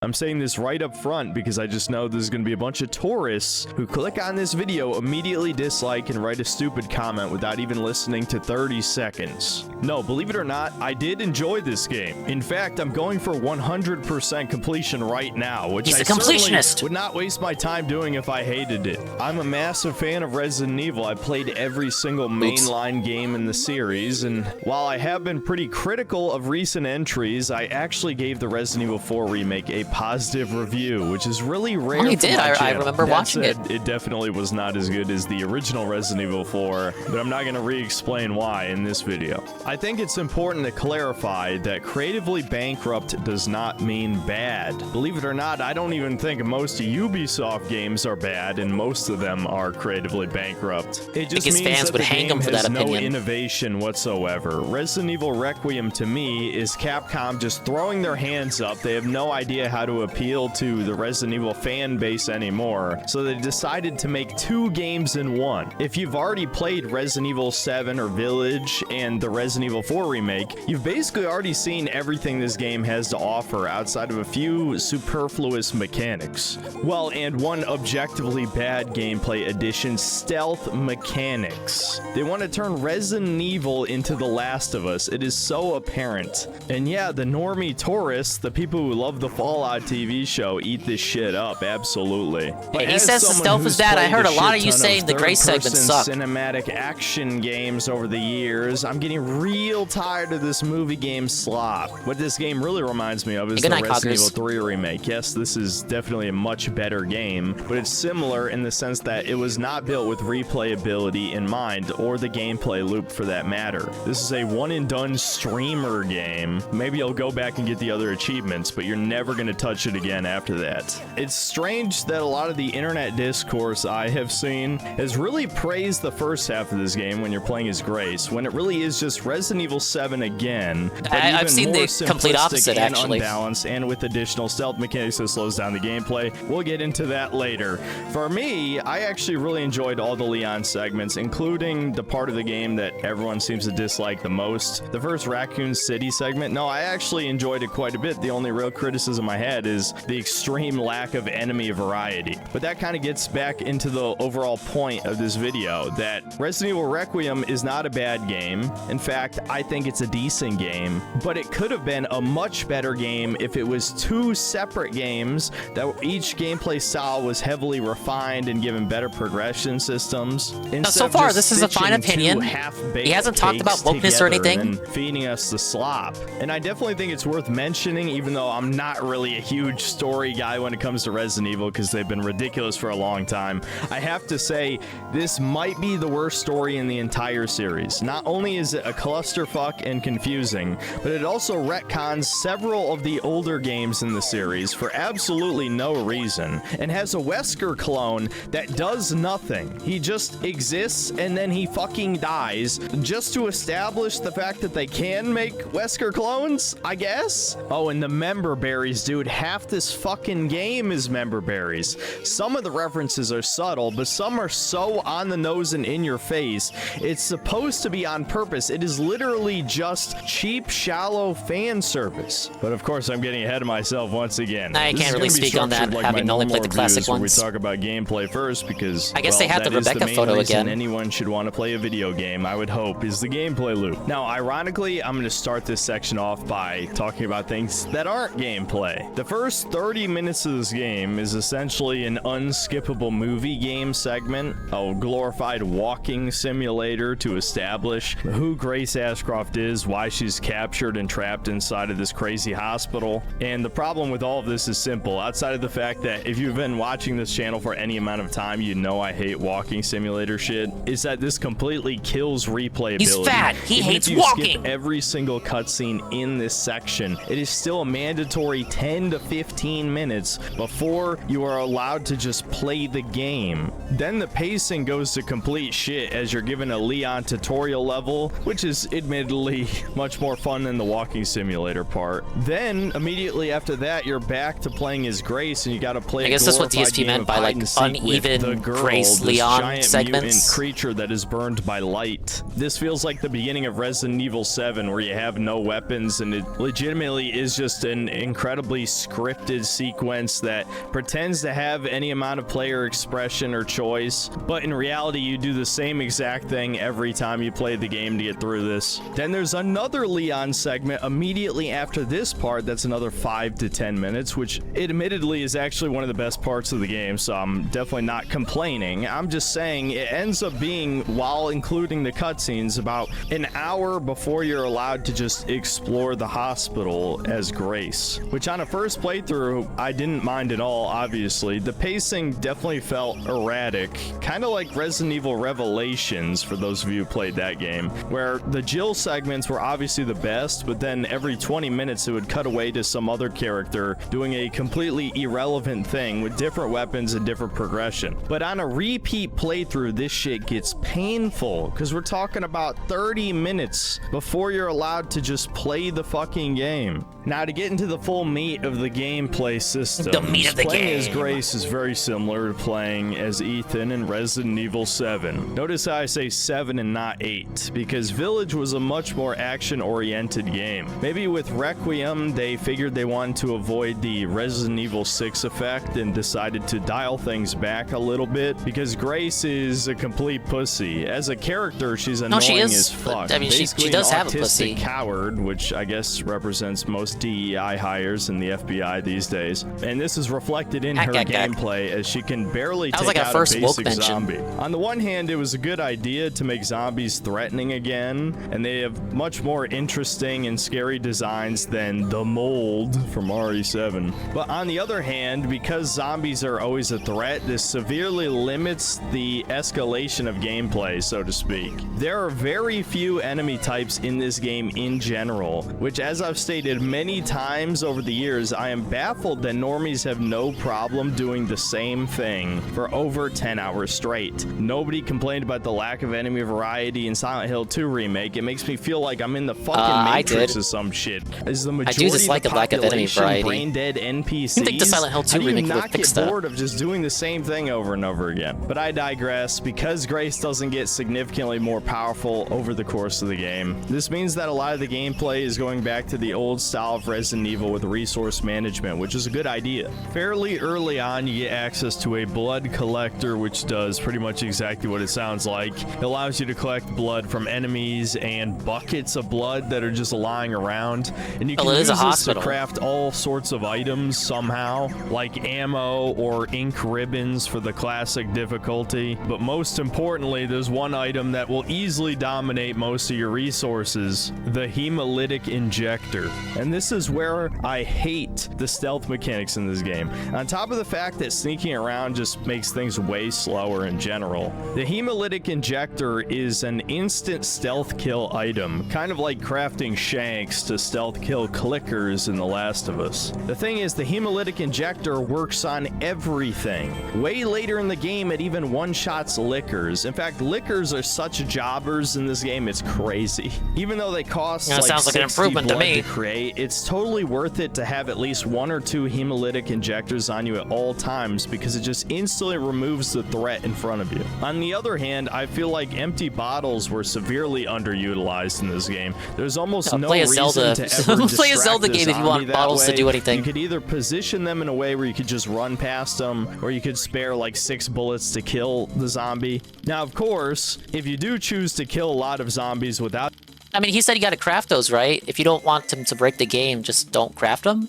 S17: I'm saying this right up front because I just know there's going to be a bunch of tourists who click on this video, immediately dislike, and write a stupid comment without even listening to 30 seconds. No, believe it or not, I did enjoy this game. In fact, I'm going for 100% completion right now, which I certainly would not waste my time doing if I hated it. I'm a massive fan of Resident Evil. I played every single mainline game in the series, and while I have been pretty critical of recent entries, I actually gave the Resident Evil 4 remake a positive review, which is really rare.
S12: You did. I remember watching it.
S17: It definitely was not as good as the original Resident Evil 4, but I'm not going to re-explain why in this video. I think it's important to clarify that creatively bankrupt does not mean bad. Believe it or not, I don't even think most Ubisoft games are bad, and most of them are creatively bankrupt. It just means
S12: fans
S17: that
S12: would
S17: the
S12: hang
S17: game
S12: them for
S17: has
S12: that
S17: no
S12: opinion.
S17: innovation whatsoever. Resident Evil Requiem to me is Capcom just throwing their hands up. They have no idea how to appeal to the Resident Evil fan base anymore, so they decided to make 2 games in one. If you've already played Resident Evil 7 or Village and the Resident Evil 4 remake, you've basically already seen everything this game has to offer outside of a few superfluous mechanics. Well, and one objectively bad gameplay addition, stealth mechanics. They want to turn Resident Evil into The Last of Us. It is so apparent. And yeah, the normie tourists, the people who love the Fallout TV show, eat this shit up, absolutely. But
S12: he says the stealth is bad. I heard a lot of you saying the Grace segment sucked.
S17: Cinematic action games over the years. I'm getting real tired of this movie game slop. What this game really reminds me of is the Resident Evil 3 remake. Yes, this is definitely a much better game, but it's similar in the sense that it was not built with replayability in mind, or the gameplay loop for that matter. This is a one-and-done streamer game. Maybe you'll go back and get the other achievements, but you're never going to touch it again after that. It's strange that a lot of the internet discourse I have seen has really praised the first half of this game when you're playing as Grace, when it really is just Resident Evil 7 again, but
S12: I've seen the complete opposite,
S17: and
S12: actually.
S17: Unbalanced, and with additional stealth mechanics that slows down the gameplay. We'll get into that later. For me, I actually really enjoyed all the Leon segments, including the part of the game that everyone seems to dislike the most. The first Raccoon City segment, no, I actually enjoyed it quite a bit. The only real criticism I had is the extreme lack of enemy variety. But that kind of gets back into the overall point of this video, that Resident Evil Requiem is not a bad game. In fact, I think it's a decent game, but it could have been a much better game if it was 2 separate games that each gameplay style was heavily refined and given better progression systems.
S12: Now, so far, this is a fine opinion. He hasn't talked about wokeness or anything.
S17: And feeding us the slop. And I definitely think it's worth mentioning, even though I'm not really a huge story guy when it comes to Resident Evil because they've been ridiculous for a long time. I have to say, this might be the worst story in the entire series. Not only is it a clusterfuck and confusing, but it also retcons several of the older games in the series for absolutely no reason, and has a Wesker clone that does nothing. He just exists and then he fucking dies just to establish the fact that they can make Wesker clones, I guess? Oh, and the member berries, dude. Half this fucking game is member berries. Some of the references are subtle, but some are so on the nose and in your face. It's supposed to be on purpose. It is literally just cheap, shallow fan service. But of course, I'm getting ahead of myself once again.
S12: I can't really speak on that, having only played the classic ones.
S17: We talk about gameplay first because
S12: I guess they have the Rebecca photo again.
S17: Anyone should want to play a video game, I would hope, is the gameplay loop. Now, ironically, I'm going to start this section off by talking about things that aren't gameplay. The first 30 minutes of this game is essentially an unskippable movie game segment, a glorified walking simulator to establish who Grace Ashcroft is, why she's captured and trapped inside of this crazy hospital. And the problem with all of this is simple. Outside of the fact that if you've been watching this channel for any amount of time, you know I hate walking simulator shit, is that this completely kills replayability.
S12: He's fat. He
S17: Even
S12: hates
S17: if you
S12: walking.
S17: skip every single cutscene in this section, it is still a mandatory 10 to 15 minutes before you are allowed to just play the game. Then the pacing goes to complete shit as you're given a Leon tutorial level, which is admittedly much more fun than the walking simulator part. Then immediately after that, you're back to playing as Grace, and you got to play.
S12: I guess that's what DSP meant by like uneven Grace Leon segments.
S17: Mutant creature that is burned by light. This feels like the beginning of Resident Evil 7, where you have no weapons, and it legitimately is just an incredibly scripted sequence that pretends to have any amount of player expression or choice, but in reality you do the same exact thing every time you play the game to get through this. Then there's another Leon segment immediately after this part that's another 5 to 10 minutes, which admittedly is actually one of the best parts of the game, so I'm definitely not complaining. I'm just saying it ends up being, while including the cutscenes, about an hour before you're allowed to just explore the hospital as Grace, which on a first playthrough I didn't mind at all. Obviously the pacing definitely felt erratic, kind of like Resident Evil Revelations, for those of you who played that game, where the Jill segments were obviously the best, but then every 20 minutes it would cut away to some other character doing a completely irrelevant thing with different weapons and different progression. But on a repeat playthrough, this shit gets painful, because we're talking about 30 minutes before you're allowed to just play the fucking game. Now, to get into the full meat of the gameplay system,
S12: the meat of the
S17: playing
S12: game
S17: as Grace is very similar to playing as Ethan in Resident Evil 7. Notice how I say 7 and not 8, because Village was a much more action-oriented game. Maybe with Requiem, they figured they wanted to avoid the Resident Evil 6 effect and decided to dial things back a little bit, because Grace is a complete pussy. As a character, she's annoying as fuck.
S12: I mean,
S17: Basically
S12: she does
S17: an
S12: have a pussy.
S17: autistic coward, which I guess represents most DEI hires in the FBI these days. And this is reflected in her gameplay, as she can barely take out a basic zombie. On the one hand, it was a good idea to make zombies threatening again, and they have much more interesting and scary designs than the mold from RE7. But on the other hand, because zombies are always a threat, this severely limits the escalation of gameplay, so to speak. There are very few enemy types in this game in general, which, as I've stated many times over the years, I am baffled that normies have no problem doing the same thing for over 10 hours straight. Nobody complained about the lack of enemy variety in Silent Hill 2 Remake. It makes me feel like I'm in the fucking Matrix or some shit. Is the majority
S12: I do dislike
S17: of the
S12: a lack of enemy
S17: population
S12: variety.
S17: brain dead NPCs?
S12: I think the Silent Hill 2
S17: How do you
S12: remake would
S17: not
S12: fix
S17: get
S12: that?
S17: bored of just doing the same thing over and over again? But I digress. Because Grace doesn't get significantly more powerful over the course of the game, this means that a lot of the gameplay is going back to the old style of Resident Evil with resource management, which is a good idea. Fairly early on, you get access to a blood collector, which does pretty much exactly what it sounds like. It allows you to collect blood from enemies and buckets of blood that are just lying around, and you can use this to craft all sorts of items somehow, like ammo or ink ribbons for the classic difficulty. But most importantly, there's one item that will easily dominate most of your resources: the hemolytic injector. And this is where I hate the stealth mechanics in this game. On top of the fact that sneaking around just makes things way slower in general, the hemolytic injector is an instant stealth kill item, kind of like crafting shanks to stealth kill clickers in The Last of Us. The thing is, the hemolytic injector works on everything. Way later in the game, it even one-shots lickers. In fact, lickers are such jobbers in this game, it's crazy. Even though they cost
S12: That sounds like an improvement to me.
S17: to create, it's totally worth it to have at least 1 or 2 hemolytic injectors on you at all times, because it just instantly removes the threat in front of you. On the other hand, I feel like empty bottles were severely underutilized in this game. There's almost no
S12: play a
S17: reason
S12: Zelda.
S17: to ever
S12: Play a
S17: distract
S12: Zelda
S17: the
S12: game if you want
S17: zombie that
S12: bottles to
S17: way.
S12: do anything.
S17: You could either position them in a way where you could just run past them, or you could spare like 6 bullets to kill the zombie. Now, of course, if you do choose to kill a lot of zombies without...
S12: I mean, he said you gotta craft those, right? If you don't want them to break the game, just don't craft them.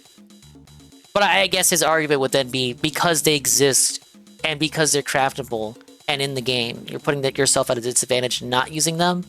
S12: But I guess his argument would then be because they exist and because they're craftable and in the game, you're putting yourself at a disadvantage not using them.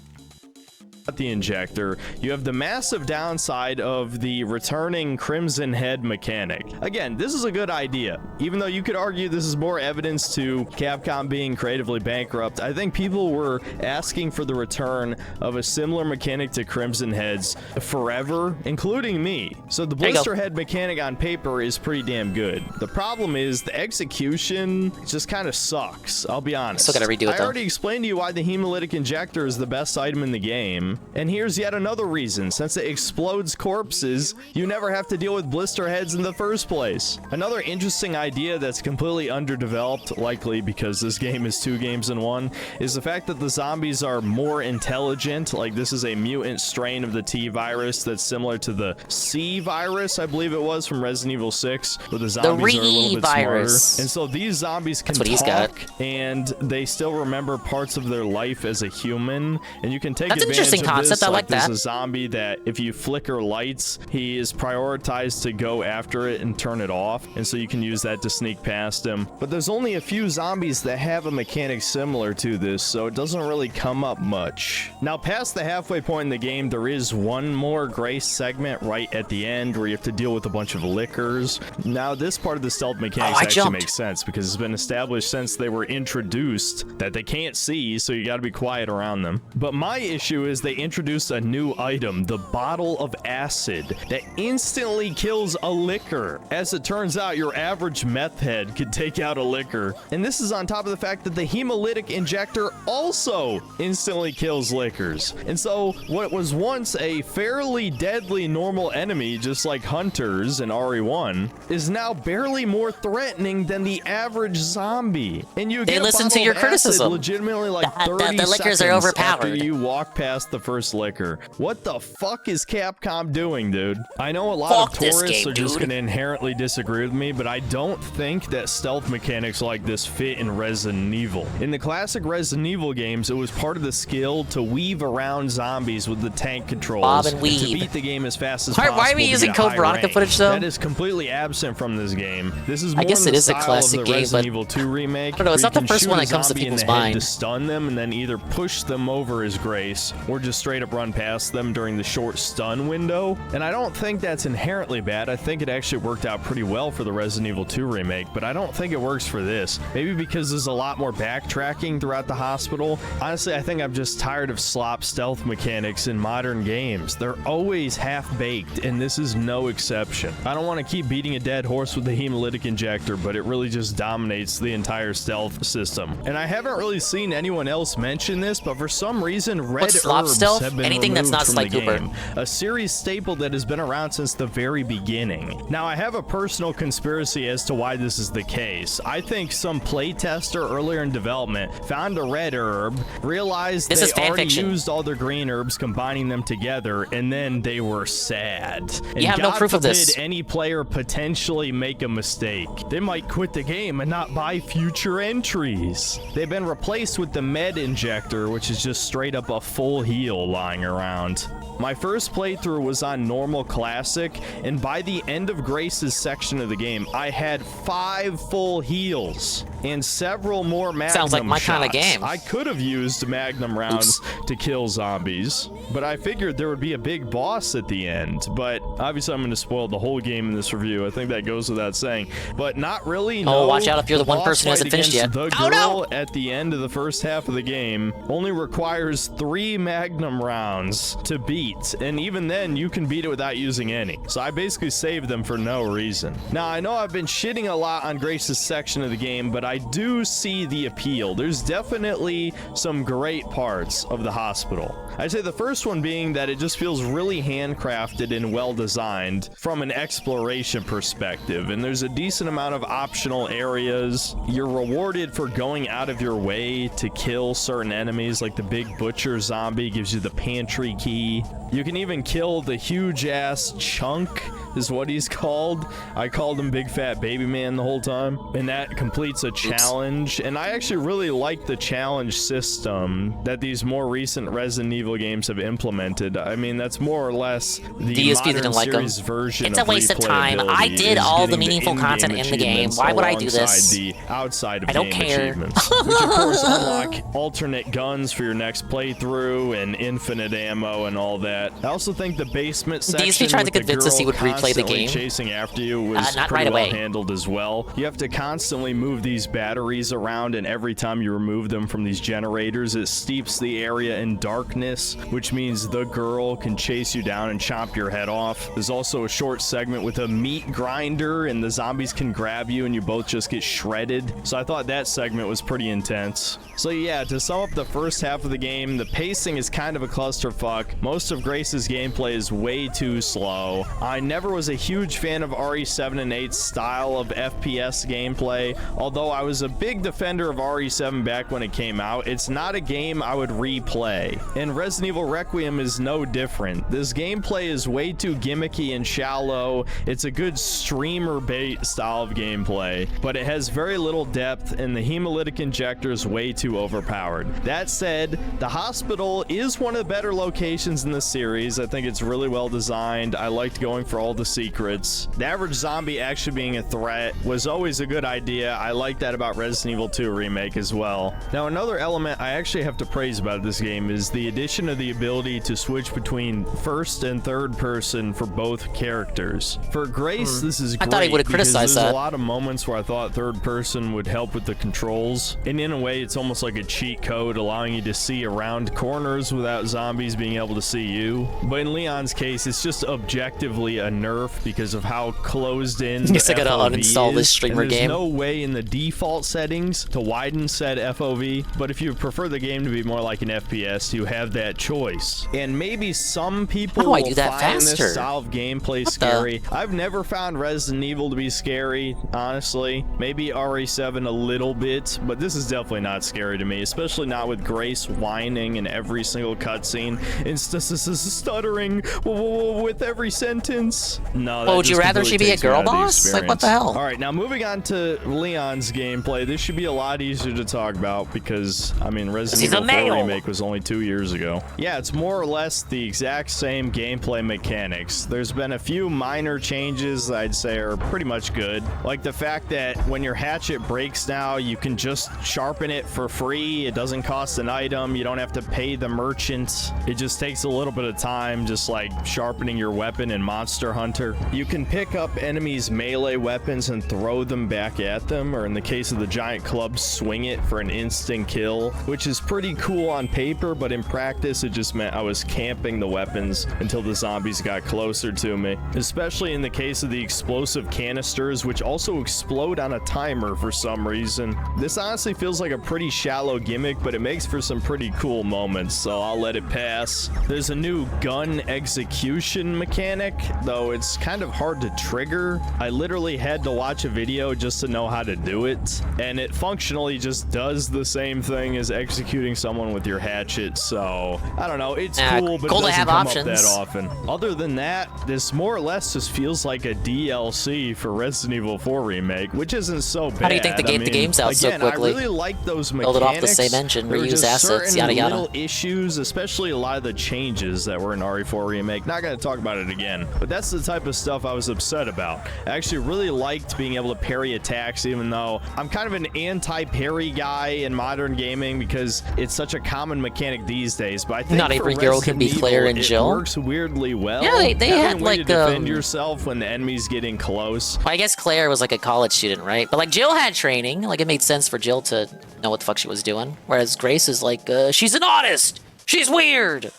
S17: The injector, you have the massive downside of the returning Crimson Head mechanic. Again, this is a good idea, even though you could argue this is more evidence to Capcom being creatively bankrupt. I think people were asking for the return of a similar mechanic to Crimson Heads forever, including me. So the Blister Head mechanic on paper is pretty damn good. The problem is the execution just kind of sucks, I'll be honest.
S12: Still gotta redo it,
S17: I already explained to you why the hemolytic injector is the best item in the game. And here's yet another reason. Since it explodes corpses, you never have to deal with blister heads in the first place. Another interesting idea that's completely underdeveloped, likely because this game is 2 games in 1, is the fact that the zombies are more intelligent. Like, this is a mutant strain of the T virus that's similar to the C virus, I believe it was, from Resident Evil 6, where the zombies are a little bit smarter. And so these zombies can talk, and they still remember parts of their life as a human, and you can take advantage of
S12: concept.
S17: this.
S12: I like that.
S17: There's a zombie that if you flicker lights, he is prioritized to go after it and turn it off, and so you can use that to sneak past him. But there's only a few zombies that have a mechanic similar to this, so it doesn't really come up much. Now, past the halfway point in the game, there is one more Grace segment right at the end where you have to deal with a bunch of lickers. Now, this part of the stealth mechanics actually makes sense because it's been established since they were introduced that they can't see, so you gotta be quiet around them. But my issue is they introduced a new item, the bottle of acid, that instantly kills a licker. As it turns out, your average meth head could take out a licker. And this is on top of the fact that the hemolytic injector also instantly kills lickers. And so what was once a fairly deadly normal enemy, just like hunters in RE1, is now barely more threatening than the average zombie. And you get
S12: listen to your criticism.
S17: Legitimately like 30
S12: the lickers are
S17: seconds
S12: overpowered.
S17: after you walk past the first licker. What the fuck is Capcom doing, dude? I know a lot of tourists are just gonna inherently disagree with me, but I don't think that stealth mechanics like this fit in Resident Evil. In the classic Resident Evil games, it was part of the skill to weave around zombies with the tank controls.
S12: Bob and weave.
S17: To beat the game as fast as possible.
S12: Why are we using Code Veronica footage though?
S17: That is completely absent from this game. This is more
S12: I guess it is a classic
S17: of the
S12: game,
S17: Resident
S12: but
S17: Evil 2 remake.
S12: I don't know, it's not the first one that comes to
S17: people's
S12: people's mind.
S17: To stun them and then either push them over as Grace or just straight up run past them during the short stun window. And I don't think that's inherently bad. I think it actually worked out pretty well for the Resident Evil 2 remake, but I don't think it works for this. Maybe because there's a lot more backtracking throughout the hospital. Honestly, I think I'm just tired of slop stealth mechanics in modern games. They're always half-baked, and this is no exception. I don't want to keep beating a dead horse with the hemolytic injector, but it really just dominates the entire stealth system. And I haven't really seen anyone else mention this, but for some reason, red herbs have been
S12: Anything that's not
S17: from
S12: Sly
S17: the
S12: Cooper.
S17: game. A series staple that has been around since the very beginning. Now, I have a personal conspiracy as to why this is the case. I think some playtester earlier in development found a red herb, realized
S12: This is
S17: they already
S12: fanfiction.
S17: used all their green herbs, combining them together, and then they were sad. And
S12: You have no
S17: God
S12: proof of
S17: forbid
S12: this.
S17: any player potentially make a mistake. They might quit the game and not buy future entries. They've been replaced with the med injector, which is just straight up a full heal lying around. My first playthrough was on normal classic, and by the end of Grace's section of the game, I had 5 full heals and several more magnum
S12: Sounds like my kind of
S17: shots.
S12: game.
S17: I could have used magnum rounds to kill zombies, but I figured there would be a big boss at the end. But obviously I'm going to spoil the whole game in this review. I think that goes without saying, but not really.
S12: Oh, watch out if you're the one
S17: boss
S12: person who hasn't
S17: fight
S12: finished
S17: against
S12: yet.
S17: The
S12: Oh,
S17: girl
S12: no!
S17: at the end of the first half of the game only requires 3 magnum rounds to beat, and even then you can beat it without using any. So I basically saved them for no reason. Now, I know I've been shitting a lot on Grace's section of the game, but I do see the appeal. There's definitely some great parts of the hospital. I'd say the first one being that it just feels really handcrafted and well designed from an exploration perspective, and there's a decent amount of optional areas. You're rewarded for going out of your way to kill certain enemies, like the big butcher zombie gives you the pantry key. You can even kill the huge-ass chunk, is what he's called. I called him Big Fat Baby Man the whole time. And that completes a challenge. And I actually really like the challenge system that these more recent Resident Evil games have implemented. I mean, that's more or less the
S12: DSP
S17: modern
S12: didn't like them.
S17: series version
S12: It's a waste of time.
S17: replayability
S12: I did
S17: is
S12: all the
S17: getting
S12: meaningful content in the game.
S17: achievements
S12: Why would I do
S17: alongside
S12: this?
S17: the outside of
S12: I don't
S17: game
S12: care.
S17: achievements, which of course unlock alternate guns for your next playthrough and infinite ammo and all that. I also think the basement section
S12: tried to
S17: with the
S12: convince us he
S17: girl
S12: would replay the
S17: constantly
S12: game.
S17: chasing after you was
S12: Not
S17: pretty
S12: right
S17: well
S12: away.
S17: handled as well. You have to constantly move these batteries around, and every time you remove them from these generators, it steeps the area in darkness, which means the girl can chase you down and chomp your head off. There's also a short segment with a meat grinder, and the zombies can grab you and you both just get shredded. So I thought that segment was pretty intense. So yeah, to sum up the first half of the game, the pacing is kind of a clusterfuck. Most of Grace's gameplay is way too slow. I never was a huge fan of RE7 and 8's style of FPS gameplay, although I was a big defender of RE7 back when it came out. It's not a game I would replay, and Resident Evil Requiem is no different. This gameplay is way too gimmicky and shallow. It's a good streamer bait style of gameplay, but it has very little depth, and the hemolytic injector is way too overpowered. That said, the hospital is one of the better locations in the series. I think it's really well designed. I liked going for all the secrets. The average zombie actually being a threat was always a good idea. I like that about Resident Evil 2 Remake as well. Now, another element I actually have to praise about this game is the addition of the ability to switch between first and third person for both characters. For Grace, this is great.
S12: I thought he would have
S17: because
S12: criticized
S17: there's
S12: that.
S17: a lot of moments where I thought third person would help with the controls, and in a way it's almost like a cheat code, allowing you to see around corners without zombies being able to see you. But in Leon's case, it's just objectively a nerf because of how closed in the
S12: Guess I gotta
S17: FOV
S12: uninstall
S17: is,
S12: this streamer
S17: and there's
S12: game.
S17: no way in the default settings to widen said FOV, but if you prefer the game to be more like an FPS, you have that choice. And maybe some people
S12: How do I
S17: will
S12: do that
S17: find
S12: faster?
S17: this style of gameplay scary. I've never found Resident Evil to be scary, honestly. Maybe RE7 a little bit, but this is definitely not scary to me, especially not with Grace whining in every single cutscene and stuttering with every sentence. No,
S12: Well, would you rather she be a girl boss? Like, what the hell?
S17: All right, now moving on to Leon's gameplay. This should be a lot easier to talk about because, I mean, Resident Evil 4 Remake was only 2 years ago. Yeah, it's more or less the exact same gameplay mechanics. There's been a few minor changes that I'd say are pretty much good. Like the fact that when your hatchet breaks now, you can just sharpen it for free. It doesn't cost an item. You don't have to pay the merchant. It just takes a little bit of time, just like sharpening your weapon in Monster Hunter. You can pick up enemies' melee weapons and throw them back at them, or in the case of the giant club, swing it for an instant kill, which is pretty cool on paper, but in practice it just meant I was camping the weapons until the zombies got closer to me, especially in the case of the explosive canisters, which also explode on a timer for some reason. This honestly feels like a pretty shallow gimmick, but it makes for some pretty cool moments, so I'll let it pass. There's a new gun execution mechanic, though it's kind of hard to trigger. I literally had to watch a video just to know how to do it, and it functionally just does the same thing as executing someone with your hatchet, so I don't know, it's cool, but it
S12: cool to
S17: doesn't
S12: have
S17: come
S12: options.
S17: up that often. Other than that, this more or less just feels like a DLC for Resident Evil 4 Remake, which isn't so bad.
S12: How do you think the game's out so
S17: again,
S12: quickly?
S17: I really like those mechanics.
S12: Build it off the same engine,
S17: There were
S12: reuse
S17: just
S12: assets,
S17: certain
S12: yada yada.
S17: little issues, especially a lot of the changes that were in RE4 Remake. Not going to talk about it again, but that's the type of stuff I was upset about. I actually really liked being able to parry attacks, even though I'm kind of an anti-parry guy in modern gaming because it's such a common mechanic these days. But I think
S12: Not
S17: for
S12: every girl can be
S17: Resident
S12: Claire
S17: Evil,
S12: and
S17: it
S12: Jill.
S17: works weirdly well.
S12: Yeah, they
S17: Having
S12: had,
S17: a way
S12: like,
S17: to defend yourself when the enemy's getting close.
S12: Well, I guess Claire was like a college student, right? But like Jill had training. Like it made sense for Jill to know what the fuck she was doing. Whereas Grace is like, she's an artist. She's weird.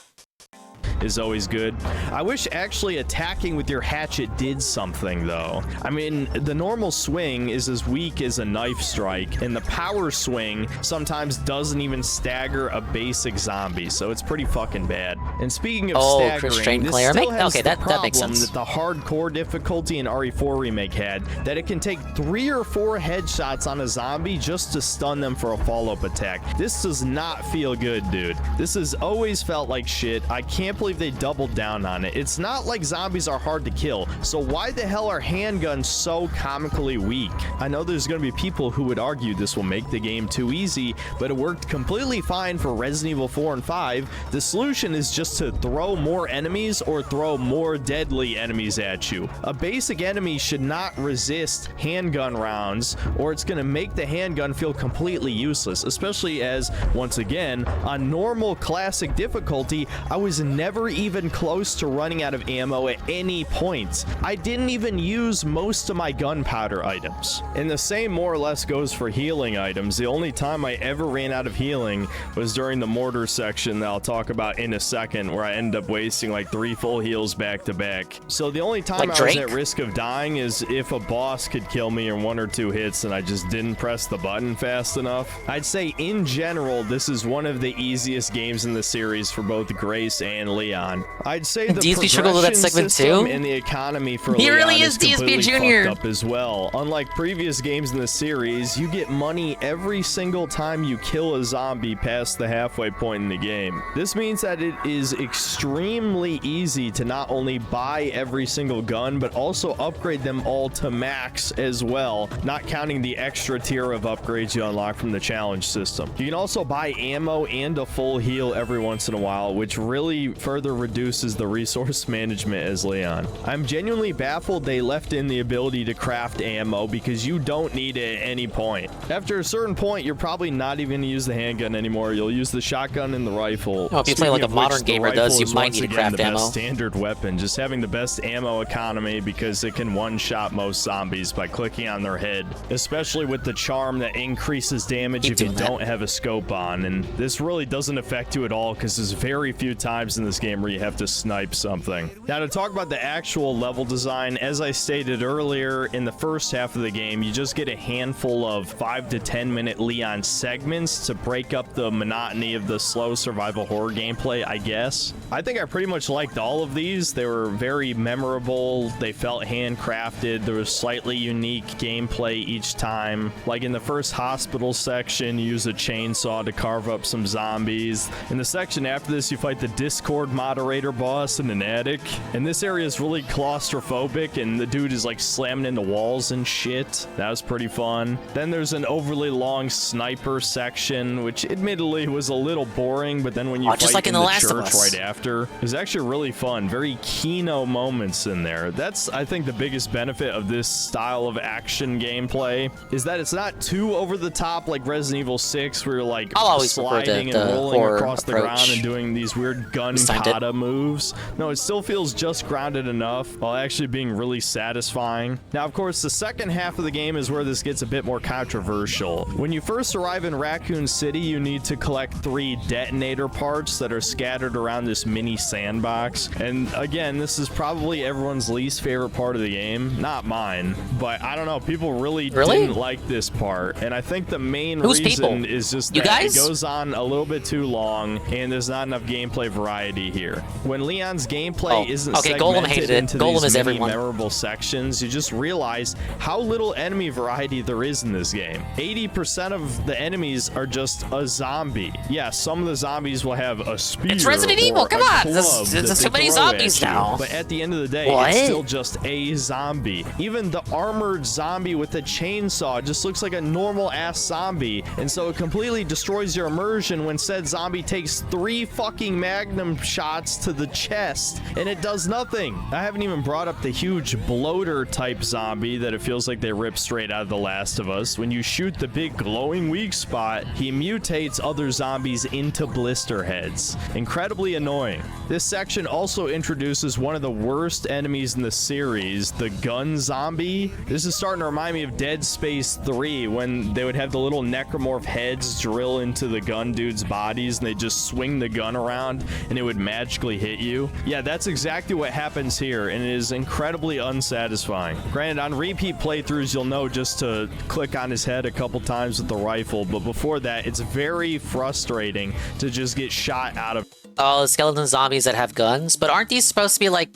S17: Is always good. I wish actually attacking with your hatchet did something, though. I mean, the normal swing is as weak as a knife strike, and the power swing sometimes doesn't even stagger a basic zombie, so it's pretty fucking bad. And speaking of staggering,
S12: constrained
S17: this
S12: Claire.
S17: still has
S12: Okay,
S17: the
S12: that makes
S17: problem
S12: sense.
S17: that the hardcore difficulty in RE4 Remake had, that it can take 3 or 4 headshots on a zombie just to stun them for a follow-up attack. This does not feel good, dude. This has always felt like shit. I can't believe believe they doubled down on it. It's not like zombies are hard to kill, so why the hell are handguns so comically weak? I know there's going to be people who would argue this will make the game too easy, but it worked completely fine for Resident Evil 4 and 5. The solution is just to throw more enemies or throw more deadly enemies at you. A basic enemy should not resist handgun rounds, or it's going to make the handgun feel completely useless, especially as, once again, on normal classic difficulty, I was never even close to running out of ammo at any point. I didn't even use most of my gunpowder items. And the same more or less goes for healing items. The only time I ever ran out of healing was during the mortar section that I'll talk about in a second, where I ended up wasting like 3 full heals back to back. So the only time I was at risk of dying is if a boss could kill me in 1 or 2 hits and I just didn't press the button fast enough. I'd say in general, this is one of the easiest games in the series for both Grace and Leon. I'd say the progression system and the economy for Leon
S12: really is
S17: completely
S12: Junior.
S17: fucked up as well. Unlike previous games in the series, you get money every single time you kill a zombie past the halfway point in the game. This means that it is extremely easy to not only buy every single gun, but also upgrade them all to max as well, not counting the extra tier of upgrades you unlock from the challenge system. You can also buy ammo and a full heal every once in a while, which really further reduces the resource management as Leon. I'm genuinely baffled they left in the ability to craft ammo, because you don't need it at any point. After a certain point, you're probably not even going to use the handgun anymore. You'll use the shotgun and the rifle.
S12: Oh, if you play like a modern gamer does, you might need to craft ammo.
S17: Standard weapon, just having the best ammo economy, because it can one-shot most zombies by clicking on their head, especially with the charm that increases damage if you don't have a scope on. And this really doesn't affect you at all, because there's very few times in this game where you have to snipe something. Now, to talk about the actual level design, as I stated earlier, in the first half of the game, you just get a handful of 5 to 10 minute Leon segments to break up the monotony of the slow survival horror gameplay, I guess. I think I pretty much liked all of these. They were very memorable. They felt handcrafted. There was slightly unique gameplay each time. Like in the first hospital section, you use a chainsaw to carve up some zombies. In the section after this, you fight the Discord moderator boss in an attic. And this area is really claustrophobic, and the dude is like slamming into walls and shit. That was pretty fun. Then there's an overly long sniper section, which admittedly was a little boring, but then when you fight like in the church right after, it was actually really fun. Very Kino moments in there. That's, I think, the biggest benefit of this style of action gameplay, is that it's not too over the top like Resident Evil 6, where you're like sliding and rolling across the ground and doing these weird gun kata moves. No, it still feels just grounded enough while actually being really satisfying. Now, of course, the second half of the game is where this gets a bit more controversial. When you first arrive in Raccoon City, you need to collect 3 detonator parts that are scattered around this mini sandbox. And again, this is probably everyone's least favorite part of the game. Not mine, but I don't know, people really didn't like this part. And I think the main reason is just that it goes on a little bit too long, and there's not enough gameplay variety here. When Leon's gameplay isn't segmented into these many memorable sections, you just realize how little enemy variety there is in this game. 80% of the enemies are just a zombie. Yeah, some of the zombies will have a spear.
S12: It's Resident Evil, come on! There's so many zombies now.
S17: But at the end of the day, it's still just a zombie. Even the armored zombie with the chainsaw just looks like a normal ass zombie, and so it completely destroys your immersion when said zombie takes 3 fucking magnum shots to the chest, and it does nothing. I haven't even brought up the huge bloater type zombie that it feels like they ripped straight out of The Last of Us. When you shoot the big glowing weak spot, he mutates other zombies into blister heads. Incredibly annoying. This section also introduces one of the worst enemies in the series, the gun zombie. This is starting to remind me of Dead Space 3, when they would have the little necromorph heads drill into the gun dudes' bodies, and they just swing the gun around and it would magically hit you. Yeah, that's exactly what happens here, and it is incredibly unsatisfying. Granted, on repeat playthroughs, you'll know just to click on his head a couple times with the rifle, but before that, it's very frustrating to just get shot out of.
S12: Oh, the skeleton zombies that have guns, but aren't these supposed to be like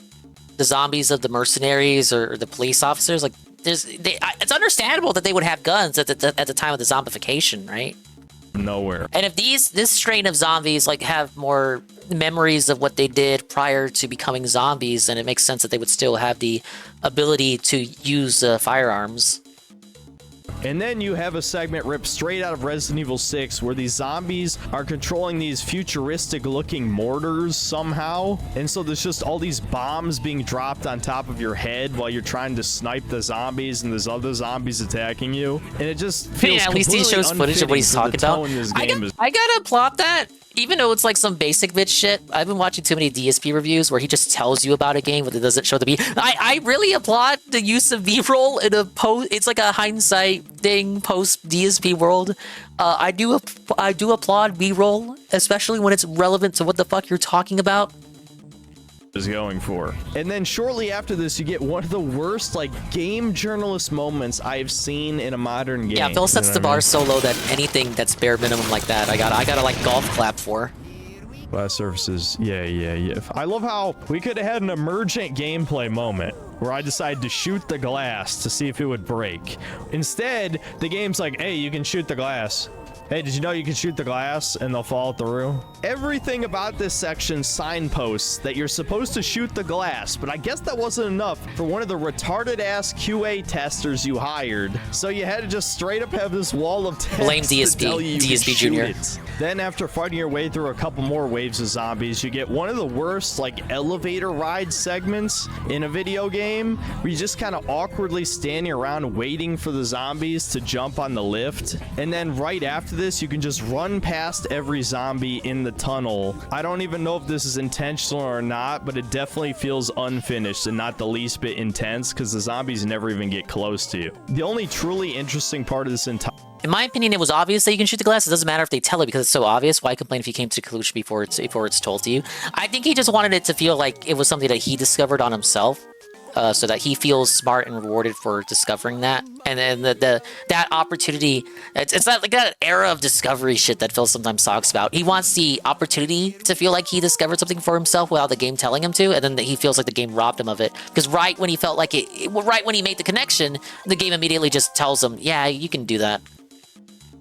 S12: the zombies of the mercenaries or the police officers? Like, it's understandable that they would have guns at the time of the zombification, right?
S17: nowhere.
S12: And if this strain of zombies like have more memories of what they did prior to becoming zombies, then it makes sense that they would still have the ability to use firearms.
S17: And then you have a segment ripped straight out of Resident Evil 6 where these zombies are controlling these futuristic looking mortars somehow. And so there's just all these bombs being dropped on top of your head while you're trying to snipe the zombies and there's other zombies attacking you. And it just feels
S12: at least he shows footage of what he's talking about. I gotta applaud that. Even though it's like some basic bitch shit, I've been watching too many DSP reviews where he just tells you about a game but it doesn't show the B. I really applaud the use of B-roll in a post. It's like a hindsight thing post DSP world. I do applaud B-roll, especially when it's relevant to what the fuck you're talking about.
S17: Is going for. And then shortly after this, you get one of the worst like game journalist moments I've seen in a modern game.
S12: Yeah, Phil sets the bar so low that anything that's bare minimum like that, I gotta like golf clap for.
S17: Glass surfaces. Yeah. I love how we could have had an emergent gameplay moment where I decided to shoot the glass to see if it would break. Instead, the game's like, hey, you can shoot the glass. Hey, did you know you can shoot the glass and they'll fall through? Everything about this section signposts that you're supposed to shoot the glass, but I guess that wasn't enough for one of the retarded-ass QA testers you hired. So you had to just straight up have this wall of text
S12: Blame DSP,
S17: to tell you
S12: DSP
S17: can
S12: Junior.
S17: shoot it. Then after fighting your way through a couple more waves of zombies, you get one of the worst like elevator ride segments in a video game where you just kind of awkwardly standing around waiting for the zombies to jump on the lift. And then right after this, you can just run past every zombie in the tunnel. I don't even know if this is intentional or not, but it definitely feels unfinished and not the least bit intense because the zombies never even get close to you. The only truly interesting part of this entire...
S12: In my opinion, it was obvious that you can shoot the glass. It doesn't matter if they tell it because it's so obvious. Why complain if you came to a conclusion before it's told to you? I think he just wanted it to feel like it was something that he discovered on himself. So that he feels smart and rewarded for discovering that, and then that opportunity. It's not like that era of discovery shit that Phil sometimes talks about. He wants the opportunity to feel like he discovered something for himself without the game telling him to, and then he feels like the game robbed him of it. Because right when he felt like right when he made the connection, the game immediately just tells him, "Yeah, you can do that."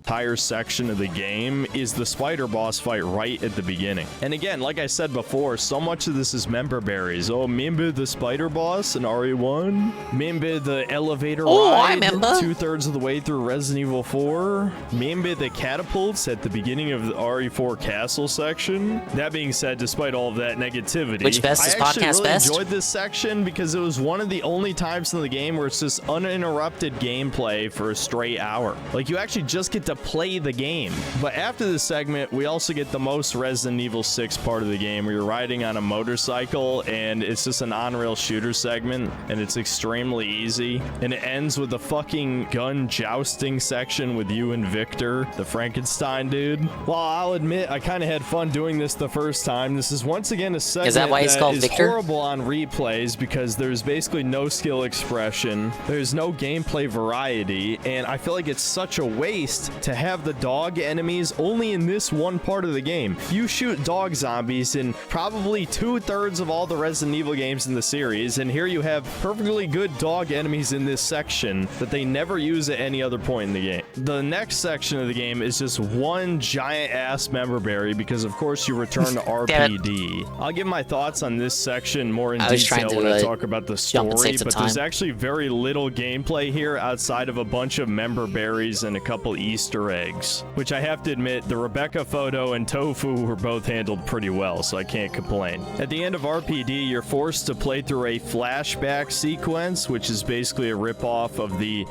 S17: Entire section of the game is the spider boss fight right at the beginning. And again, like I said before, so much of this is member berries. Oh, remember the spider boss in RE1? Remember the elevator ride?
S12: I remember.
S17: 2/3 of the way through Resident Evil 4? Remember the catapults at the beginning of the RE4 castle section? That being said, despite all of that negativity,
S12: Which best is
S17: I actually
S12: podcast
S17: really
S12: best?
S17: enjoyed this section because it was one of the only times in the game where it's just uninterrupted gameplay for a straight hour. Like you actually just get to play the game. But after this segment, we also get the most Resident Evil 6 part of the game where you're riding on a motorcycle and it's just an on-rail shooter segment and it's extremely easy. And it ends with the fucking gun jousting section with you and Victor, the Frankenstein dude. Well, I'll admit I kind of had fun doing this the first time. This is once again a segment
S12: that why it's called
S17: is
S12: Victor?
S17: horrible on replays because there's basically no skill expression. There's no gameplay variety, and I feel like it's such a waste to have the dog enemies only in this one part of the game. You shoot dog zombies in probably 2/3 of all the Resident Evil games in the series, and here you have perfectly good dog enemies in this section that they never use at any other point in the game. The next section of the game is just one giant ass member berry because of course you return to RPD. I'll give my thoughts on this section more in detail when I talk about the story, but there's actually very little gameplay here outside of a bunch of member berries and a couple Easter eggs, which I have to admit the Rebecca photo and Tofu were both handled pretty well, so I can't complain. At the end of RPD, you're forced to play through a flashback sequence, which is basically a ripoff of the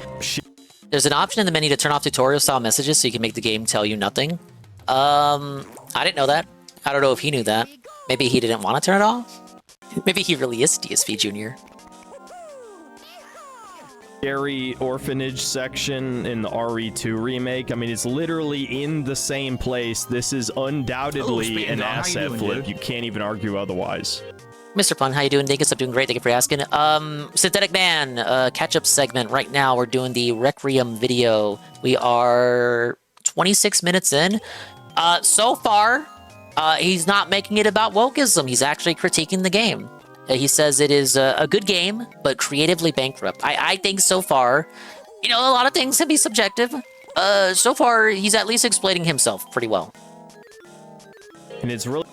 S12: There's an option in the menu to turn off tutorial style messages so you can make the game tell you nothing. I didn't know that. I don't know if he knew that. Maybe he didn't want to turn it off. Maybe he really is DSP Junior.
S17: Scary orphanage section in the RE2 remake. I mean, it's literally in the same place. This is undoubtedly an asset flip. You can't even argue otherwise.
S12: Mr. Fun, how you doing? Dinkus, I'm doing great. Thank you for asking. Synthetic Man, catch-up segment. Right now, we're doing the Requiem video. We are 26 minutes in. So far, he's not making it about wokeism. He's actually critiquing the game. He says it is a good game, but creatively bankrupt. I think so far, you know, a lot of things can be subjective. so far, he's at least explaining himself pretty well.
S17: And it's really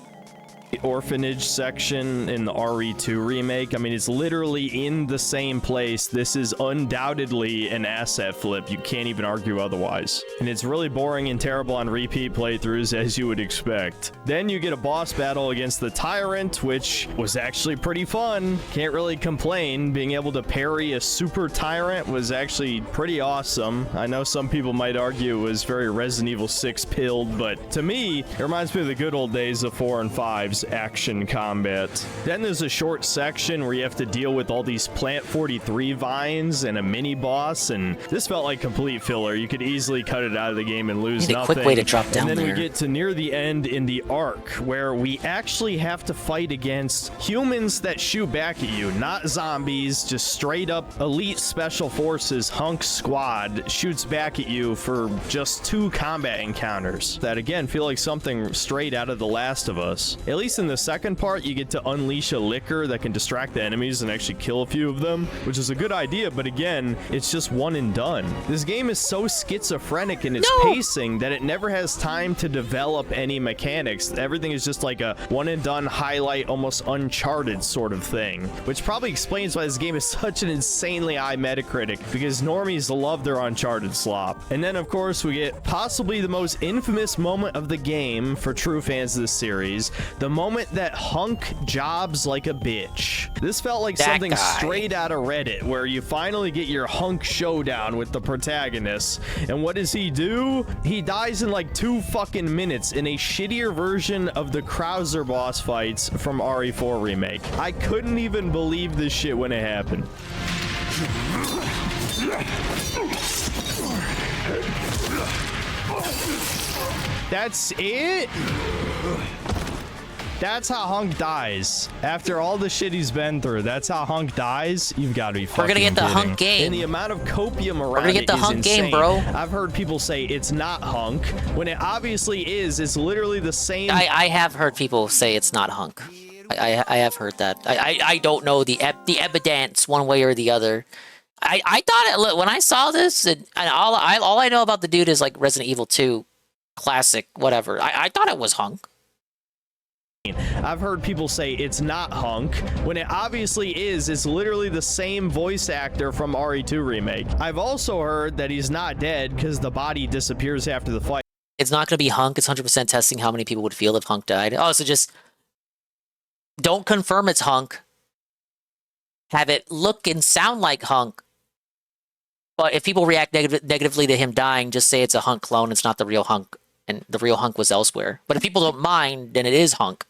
S17: the orphanage section in the RE2 remake. I mean, it's literally in the same place. This is undoubtedly an asset flip. You can't even argue otherwise. And it's really boring and terrible on repeat playthroughs, as you would expect. Then you get a boss battle against the Tyrant, which was actually pretty fun. Can't really complain. Being able to parry a super Tyrant was actually pretty awesome. I know some people might argue it was very Resident Evil 6 pilled, but to me, it reminds me of the good old days of 4 and 5's action combat. Then there's a short section where you have to deal with all these Plant 43 vines and a mini boss, and this felt like complete filler. You could easily cut it out of the game and lose
S12: Need a
S17: nothing.
S12: quick way to drop down
S17: and then
S12: there.
S17: we get to near the end in the Ark, where we actually have to fight against humans that shoot back at you, not zombies, just straight up elite special forces hunk squad shoots back at you for just 2 combat encounters that again feel like something straight out of The Last of Us. At least in the second part, you get to unleash a liquor that can distract the enemies and actually kill a few of them, which is a good idea, but again, it's just one and done. This game is so schizophrenic in its pacing that it never has time to develop any mechanics. Everything is just like a one and done highlight, almost Uncharted sort of thing, which probably explains why this game is such an insanely high Metacritic, because normies love their Uncharted slop. And then of course we get possibly the most infamous moment of the game for true fans of this series, the moment that Hunk jobs like a bitch. This felt like something straight out of Reddit, where you finally get your Hunk showdown with the protagonist. And what does he do? He dies in like 2 fucking minutes in a shittier version of the Krauser boss fights from RE4 remake. I couldn't even believe this shit when it happened. That's it? That's how Hunk dies. After all the shit he's been through, that's how Hunk dies? You've got to be fucking
S12: We're gonna get the
S17: kidding.
S12: Hunk game.
S17: And the amount of copium around
S12: We're gonna get the
S17: it is
S12: Hunk
S17: insane.
S12: game, bro.
S17: I've heard people say it's not Hunk, when it obviously is. It's literally the same.
S12: I have heard people say it's not Hunk. I have heard that. I don't know the evidence one way or the other. I thought when I saw this, and all I know about the dude is like Resident Evil 2 classic, whatever. I thought it was Hunk.
S17: I've heard people say it's not Hunk, when it obviously is. It's literally the same voice actor from RE2 remake. I've also heard that he's not dead because the body disappears after the fight.
S12: It's not going to be Hunk. It's 100% testing how many people would feel if Hunk died. Oh, so just don't confirm it's Hunk. Have it look and sound like Hunk. But if people react negatively to him dying, just say it's a Hunk clone. It's not the real Hunk, and the real Hunk was elsewhere. But if people don't mind, then it is Hunk.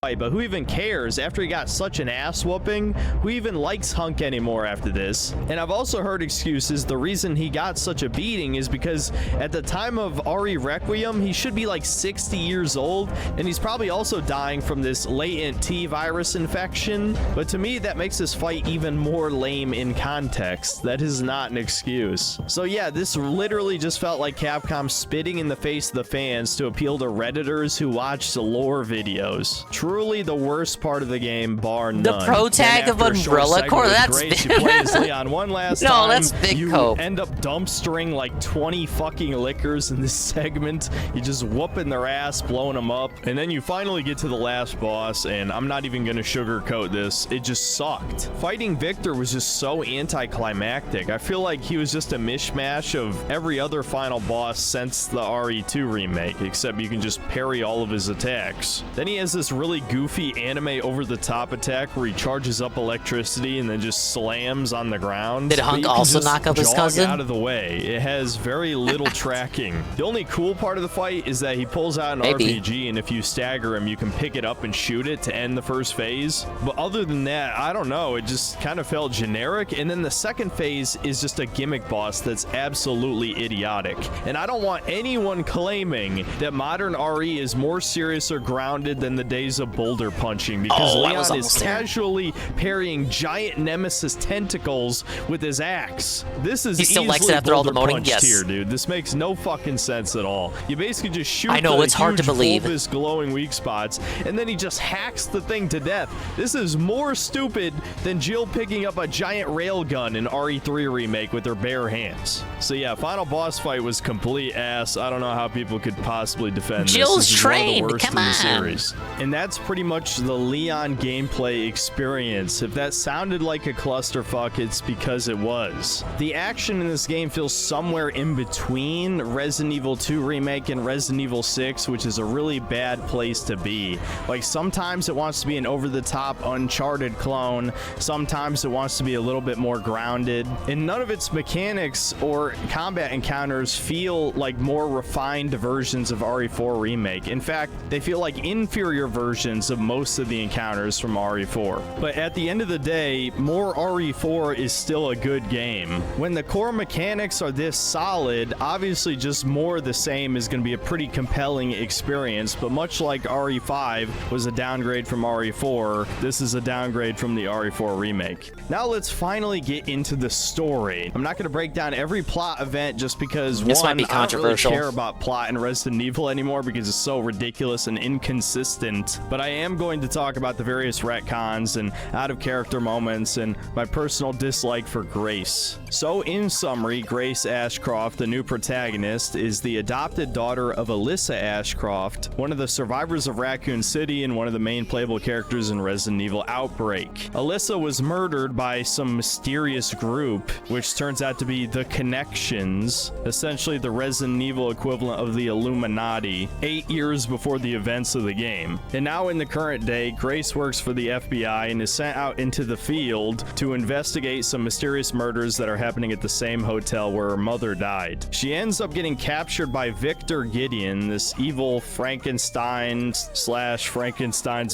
S17: But who even cares? After he got such an ass whooping, who even likes Hunk anymore after this? And I've also heard excuses. The reason he got such a beating is because at the time of RE Requiem, he should be like 60 years old, and he's probably also dying from this latent T virus infection. But to me, that makes this fight even more lame in context. That is not an excuse. So yeah, this literally just felt like Capcom spitting in the face of the fans to appeal to Redditors who watch the lore videos. Truly the worst part of the game, bar none.
S12: The pro tag of Umbrella Corps, that's
S17: Grace, you play as Leon one last
S12: no,
S17: time.
S12: that's big
S17: you
S12: cope.
S17: End up dumpstering like 20 fucking liquors in this segment. You just whooping their ass, blowing them up, and then you finally get to the last boss, and I'm not even gonna sugarcoat this. It just sucked. Fighting Victor was just so anticlimactic. I feel like he was just a mishmash of every other final boss since the RE2 remake, except you can just parry all of his attacks. Then he has this really goofy anime over-the-top attack where he charges up electricity and then just slams on the ground.
S12: Did Hunk also knock up his cousin?
S17: Out of the way. It has very little tracking. The only cool part of the fight is that he pulls out an RPG, and if you stagger him, you can pick it up and shoot it to end the first phase. But other than that, I don't know. It just kind of felt generic. And then the second phase is just a gimmick boss that's absolutely idiotic. And I don't want anyone claiming that modern RE is more serious or grounded than the days of of boulder punching because
S12: Oh, I
S17: Leon
S12: was
S17: is
S12: almost there.
S17: casually parrying giant nemesis tentacles with his axe. This is
S12: He still likes
S17: easily
S12: it after all the
S17: boulder
S12: moaning?
S17: punched
S12: Yes.
S17: here, dude. This makes no fucking sense at all. You basically just shoot
S12: I know,
S17: the
S12: it's hard to
S17: huge
S12: believe.
S17: bulbous glowing weak spots, and then he just hacks the thing to death. This is more stupid than Jill picking up a giant railgun in RE3 remake with her bare hands. So yeah, final boss fight was complete ass. I don't know how people could possibly defend
S12: Jill's
S17: this. This is
S12: trained,
S17: one of the worst
S12: come
S17: in the
S12: on.
S17: series. And that's pretty much the Leon gameplay experience. If that sounded like a clusterfuck, it's because it was. The action in this game feels somewhere in between Resident Evil 2 Remake and Resident Evil 6, which is a really bad place to be. Like, sometimes it wants to be an over-the-top Uncharted clone, sometimes it wants to be a little bit more grounded, and none of its mechanics or combat encounters feel like more refined versions of RE4 Remake. In fact, they feel like inferior versions of most of the encounters from RE4. But at the end of the day, more RE4 is still a good game. When the core mechanics are this solid, obviously just more of the same is going to be a pretty compelling experience, but much like RE5 was a downgrade from RE4, this is a downgrade from the RE4 Remake. Now let's finally get into the story. I'm not going to break down every plot event just because,
S12: This
S17: one,
S12: might be
S17: I don't really
S12: controversial.
S17: care about plot in Resident Evil anymore because it's so ridiculous and inconsistent, but I am going to talk about the various retcons and out-of-character moments and my personal dislike for Grace. So in summary, Grace Ashcroft, the new protagonist, is the adopted daughter of Alyssa Ashcroft, one of the survivors of Raccoon City and one of the main playable characters in Resident Evil Outbreak. Alyssa was murdered by some mysterious group, which turns out to be the Connections, essentially the Resident Evil equivalent of the Illuminati, 8 years before the events of the game. And now in the current day, Grace works for the FBI and is sent out into the field to investigate some mysterious murders that are happening at the same hotel where her mother died. She ends up getting captured by Victor Gideon, this evil Frankenstein's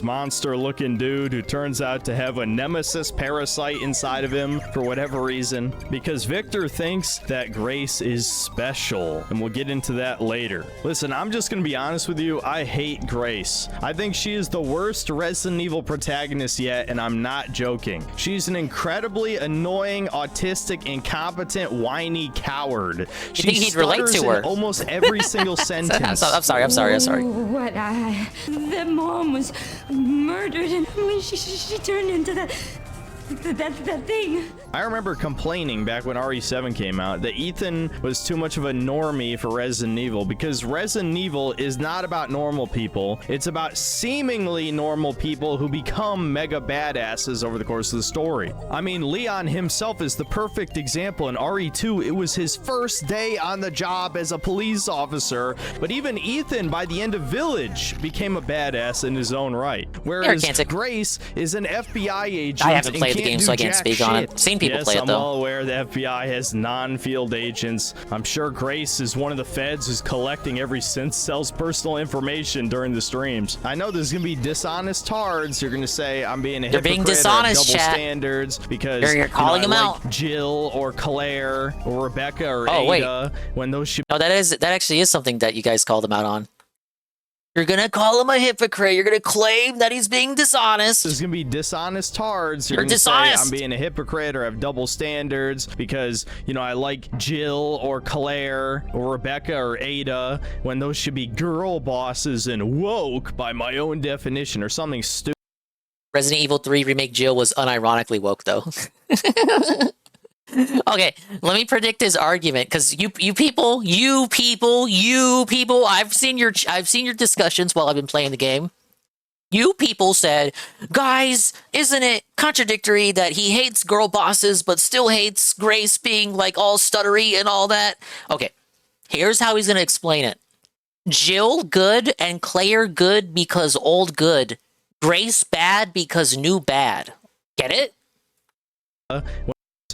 S17: monster looking dude who turns out to have a nemesis parasite inside of him for whatever reason, because Victor thinks that Grace is special, and we'll get into that later. Listen, I'm just gonna be honest with you, I hate Grace. I think she is the worst Resident Evil protagonist yet, and I'm not joking. She's an incredibly annoying, autistic, incompetent, whiny coward.
S12: You think he'd relate to her?
S17: In almost every single sentence.
S12: I'm sorry.
S19: What the mom was murdered, and when she turned into that thing.
S17: I remember complaining back when RE7 came out that Ethan was too much of a normie for Resident Evil, because Resident Evil is not about normal people. It's about seemingly normal people who become mega badasses over the course of the story. I mean, Leon himself is the perfect example. In RE2, it was his first day on the job as a police officer, but even Ethan, by the end of Village, became a badass in his own right. Whereas Grace is an FBI agent.
S12: I haven't played the
S17: can't
S12: game,
S17: do
S12: so I can't
S17: jack
S12: speak on
S17: shit.
S12: it. Seen people
S17: yes,
S12: play it,
S17: I'm
S12: though.
S17: well aware the FBI has non-field agents. I'm sure Grace is one of the feds who's collecting every Cell's personal information during the streams. I know there's gonna be dishonest tards. You're gonna say I'm being a
S12: You're
S17: hypocrite
S12: being
S17: or
S12: dishonest,
S17: double
S12: chat.
S17: standards because
S12: You're calling
S17: I
S12: them
S17: like
S12: out.
S17: Jill or Claire or Rebecca or
S12: Oh, wait.
S17: Ada when those should.
S12: No, that actually is something that you guys called him out on. You're gonna call him a hypocrite. You're gonna claim that he's being dishonest.
S17: There's gonna be dishonest tards.
S12: You're
S17: gonna
S12: dishonest.
S17: Say I'm being a hypocrite or have double standards because, I like Jill or Claire or Rebecca or Ada when those should be girl bosses and woke by my own definition or something stupid.
S12: Resident Evil 3 Remake Jill was unironically woke, though. Okay, let me predict his argument, because you people, I've seen your discussions while I've been playing the game. You people said, guys, isn't it contradictory that he hates girl bosses but still hates Grace being like all stuttery and all that? Okay, here's how he's gonna explain it. Jill good and Claire good because old good. Grace bad because new bad. Get it?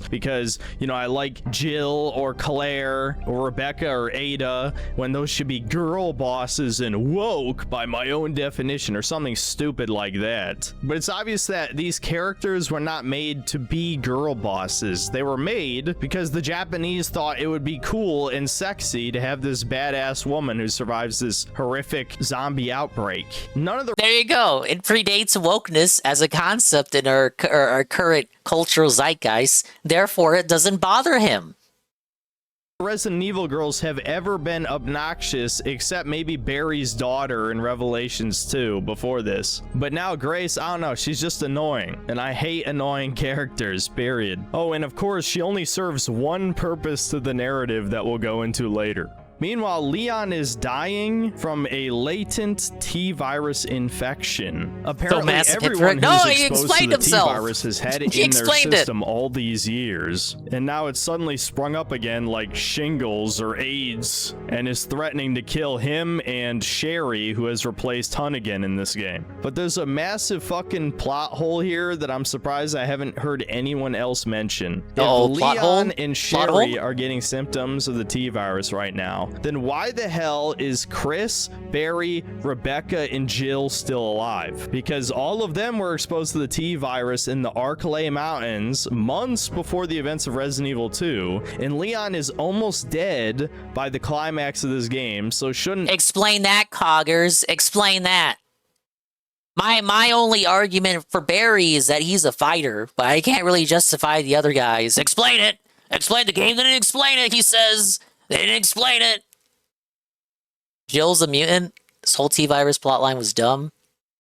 S17: because, you know, I like Jill or Claire or Rebecca or Ada when those should be girl bosses and woke by my own definition or something stupid like that. But it's obvious that these characters were not made to be girl bosses. They were made because the Japanese thought it would be cool and sexy to have this badass woman who survives this horrific zombie outbreak. None of the—
S12: There you go. It predates wokeness as a concept in our current cultural zeitgeist. Therefore, it doesn't bother him.
S17: Resident Evil girls have ever been obnoxious, except maybe Barry's daughter in Revelations 2 before this. But now Grace, I don't know, she's just annoying. And I hate annoying characters, period. Oh, and of course, she only serves one purpose to the narrative that we'll go into later. Meanwhile, Leon is dying from a latent T-virus infection. Apparently, everyone who's exposed to the T-virus has had it in their system all these years. And now it's suddenly sprung up again like shingles or AIDS and is threatening to kill him and Sherry, who has replaced Hunnigan in this game. But there's a massive fucking plot hole here that I'm surprised I haven't heard anyone else mention. If Leon and Sherry are getting symptoms of the T-virus right now, then why the hell is Chris, Barry, Rebecca, and Jill still alive? Because all of them were exposed to the T-virus in the Arklay Mountains months before the events of Resident Evil 2, and Leon is almost dead by the climax of this game, so shouldn't—
S12: Explain that, Coggers. Explain that. My only argument for Barry is that he's a fighter, but I can't really justify the other guys. Explain it! Explain the game, didn't explain it, he says! They didn't explain it. Jill's a mutant. This whole T-virus plotline was dumb.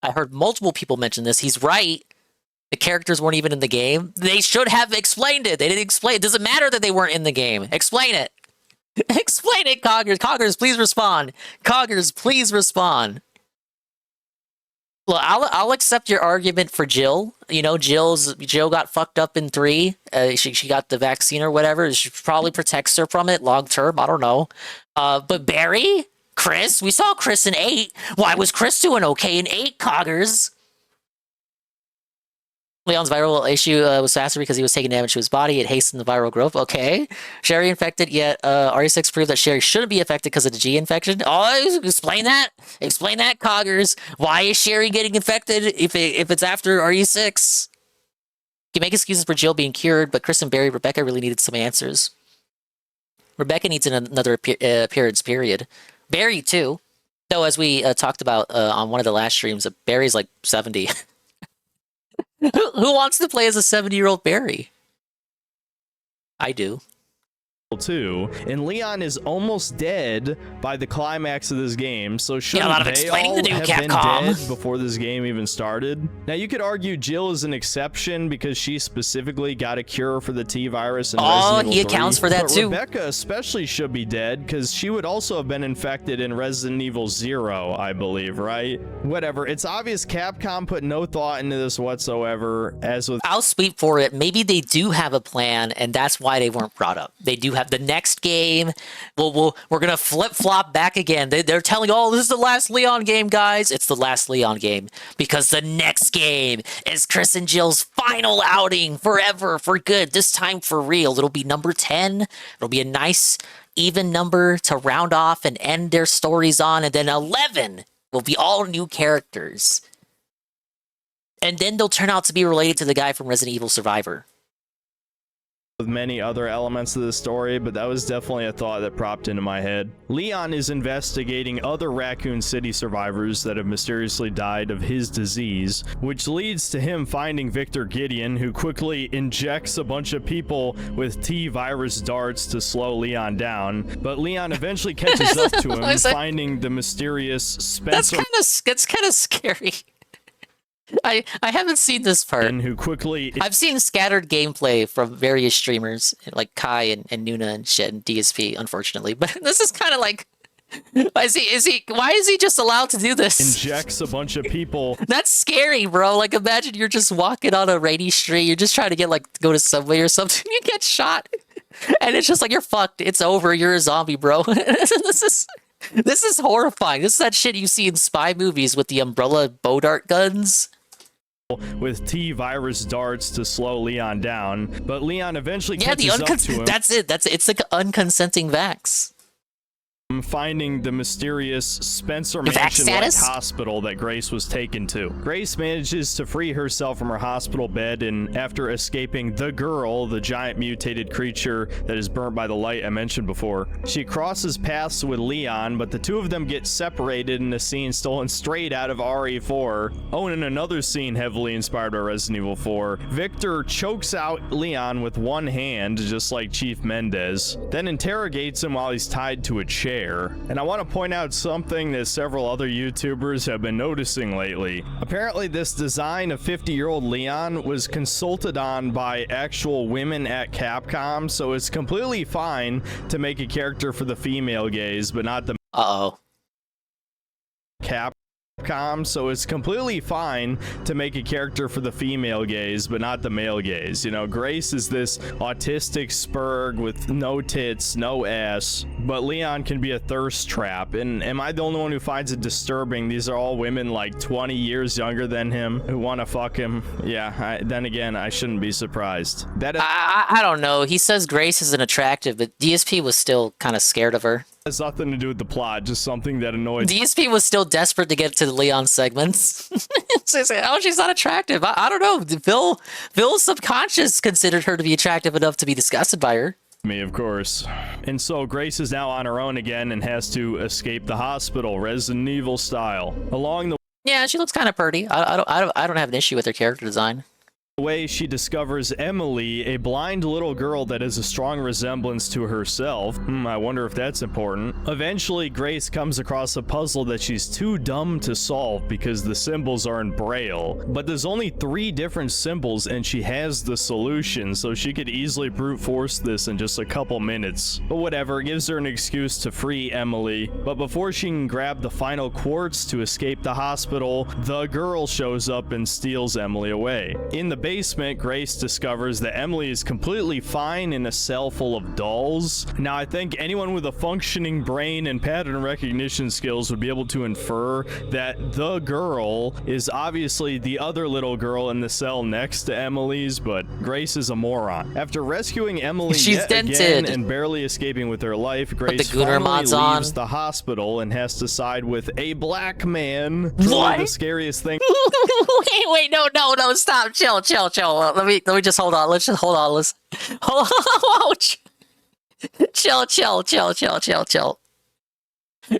S12: I heard multiple people mention this. He's right. The characters weren't even in the game. They should have explained it. They didn't explain it. It doesn't matter that they weren't in the game. Explain it. Explain it, Coggers. Coggers, please respond. Coggers, please respond. Well, I'll accept your argument for Jill. You know, Jill got fucked up in 3. She got the vaccine or whatever. She probably protects her from it long term. I don't know. But Barry, Chris, we saw Chris in 8. Why was Chris doing okay in 8, Coggers? Leon's viral issue was faster because he was taking damage to his body. It hastened the viral growth. Okay. Sherry infected, yet RE6 proved that Sherry shouldn't be affected because of the G infection. Oh, explain that. Explain that, Coggers. Why is Sherry getting infected if it's after RE6? You can make excuses for Jill being cured, but Chris and Barry, Rebecca really needed some answers. Rebecca needs another appearance, period. Barry, too. Though, as we talked about on one of the last streams, Barry's like 70. Who wants to play as a 70-year-old Barry? I do.
S17: 2, and Leon is almost dead by the climax of this game, so shouldn't they all have been dead before this game even started? Now, you could argue Jill is an exception because she specifically got a cure for the T-virus in Resident Evil 3.
S12: He accounts for that too.
S17: Rebecca especially should be dead because she would also have been infected in Resident Evil 0, I believe, right? Whatever. It's obvious Capcom put no thought into this whatsoever, as with—
S12: I'll speak for it. Maybe they do have a plan, and that's why they weren't brought up. They do have the next game. We're gonna flip-flop back again. They're telling, oh, this is the last Leon game, guys. It's the last Leon game because the next game is Chris and Jill's final outing forever, for good, this time for real. It'll be number 10. It'll be a nice even number to round off and end their stories on, and then 11 will be all new characters, and then they'll turn out to be related to the guy from Resident Evil Survivor.
S17: With many other elements of the story, but that was definitely a thought that popped into my head. Leon is investigating other Raccoon City survivors that have mysteriously died of his disease, which leads to him finding Victor Gideon, who quickly injects a bunch of people with T-virus darts to slow Leon down, but Leon eventually catches up to him, finding the mysterious Spencer—
S12: That's kind of scary. I haven't seen this part.
S17: And who quickly—
S12: I've seen scattered gameplay from various streamers like Kai and Nuna and shit and DSP, unfortunately. But this is kind of like, why is he just allowed to do this?
S17: Injects a bunch of people.
S12: That's scary, bro. Like, imagine you're just walking on a rainy street. You're just trying to go to Subway or something. You get shot, and it's just like, you're fucked. It's over. You're a zombie, bro. This is horrifying. This is that shit you see in spy movies with the umbrella bow dart guns.
S17: with T-virus darts to slow Leon down, but Leon eventually
S12: Yeah,
S17: catches up to him.
S12: That's it. It's like unconsenting vax.
S17: Finding the mysterious Spencer
S12: Vax
S17: Mansion-like
S12: status?
S17: hospital that Grace was taken to. Grace manages to free herself from her hospital bed, and after escaping the girl, the giant mutated creature that is burnt by the light I mentioned before, she crosses paths with Leon, but the two of them get separated in a scene stolen straight out of RE4. Oh, and in another scene heavily inspired by Resident Evil 4, Victor chokes out Leon with one hand, just like Chief Mendez, then interrogates him while he's tied to a chair. And I want to point out something that several other YouTubers have been noticing lately. Apparently this design of 50-year-old Leon was consulted on by actual women at Capcom, so it's completely fine to make a character for the female gaze, but not the Capcom, so it's completely fine to make a character for the female gaze, but not the male gaze. You know, Grace is this autistic spurg with no tits, no ass, but Leon can be a thirst trap. And am I the only one who finds it disturbing? These are all women like 20 years younger than him who want to fuck him. Yeah, then again, I shouldn't be surprised. That
S12: I don't know. He says Grace isn't attractive, but DSP was still kind of scared of her.
S17: has nothing to do with the plot, just something that annoyed.
S12: DSP was still desperate to get to the Leon segments. So he's like, oh, she's not attractive. I don't know. Phil's subconscious considered her to be attractive enough to be disgusted by her.
S17: Me, of course. And so Grace is now on her own again and has to escape the hospital, Resident Evil style. Along the
S12: Yeah, she looks kind of pretty. I don't have an issue with her character design.
S17: way, she discovers Emily, a blind little girl that has a strong resemblance to herself. I wonder if that's important. Eventually, Grace comes across a puzzle that she's too dumb to solve because the symbols are in Braille. But there's only 3 different symbols and she has the solution, so she could easily brute force this in just a couple minutes. But whatever, it gives her an excuse to free Emily. But before she can grab the final quartz to escape the hospital, the girl shows up and steals Emily away. In the basement, Grace discovers that Emily is completely fine in a cell full of dolls. Now, I think anyone with a functioning brain and pattern recognition skills would be able to infer that the girl is obviously the other little girl in the cell next to Emily's, but Grace is a moron. After rescuing Emily yet again and barely escaping with her life, Grace finally leaves the hospital and has to side with a black man. What? The scariest thing.
S12: wait, no, stop, chill. Let me just hold on. Let's just hold on. Let's hold on. Chill.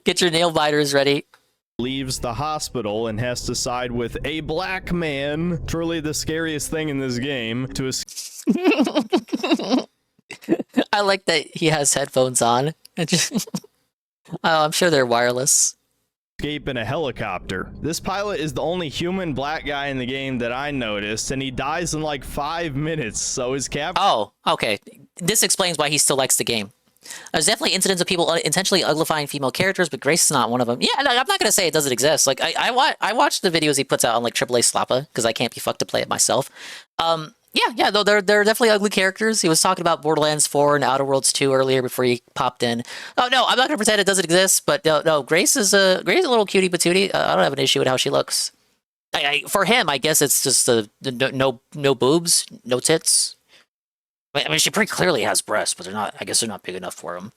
S12: Get your nail biters ready.
S17: Leaves the hospital and has to side with a black man. Truly the scariest thing in this game to
S12: I like that he has headphones on. I'm sure they're wireless.
S17: Escape in a helicopter. This pilot is the only human black guy in the game that I noticed, and he dies in like 5 minutes, so his cap—
S12: Oh, okay. This explains why he still likes the game. There's definitely incidents of people intentionally uglifying female characters, but Grace is not one of them. Yeah, no, I'm not going to say it doesn't exist. Like, I watch the videos he puts out on like AAA Slappa, because I can't be fucked to play it myself. Yeah, though there are definitely ugly characters. He was talking about Borderlands 4 and Outer Worlds 2 earlier before he popped in. Oh no, I'm not gonna pretend it doesn't exist, but no, Grace is a little cutie patootie. I don't have an issue with how she looks. For him, I guess it's just no boobs, no tits. I mean, she pretty clearly has breasts, but I guess they're not big enough for him.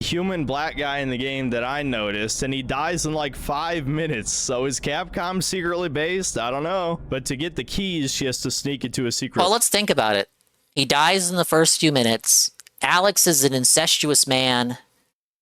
S17: Human black guy in the game that I noticed, and he dies in like 5 minutes. So is Capcom secretly based? I don't know. But to get the keys, she has to sneak into a secret—
S12: Well, let's think about it. He dies in the first few minutes. Alex is an incestuous man,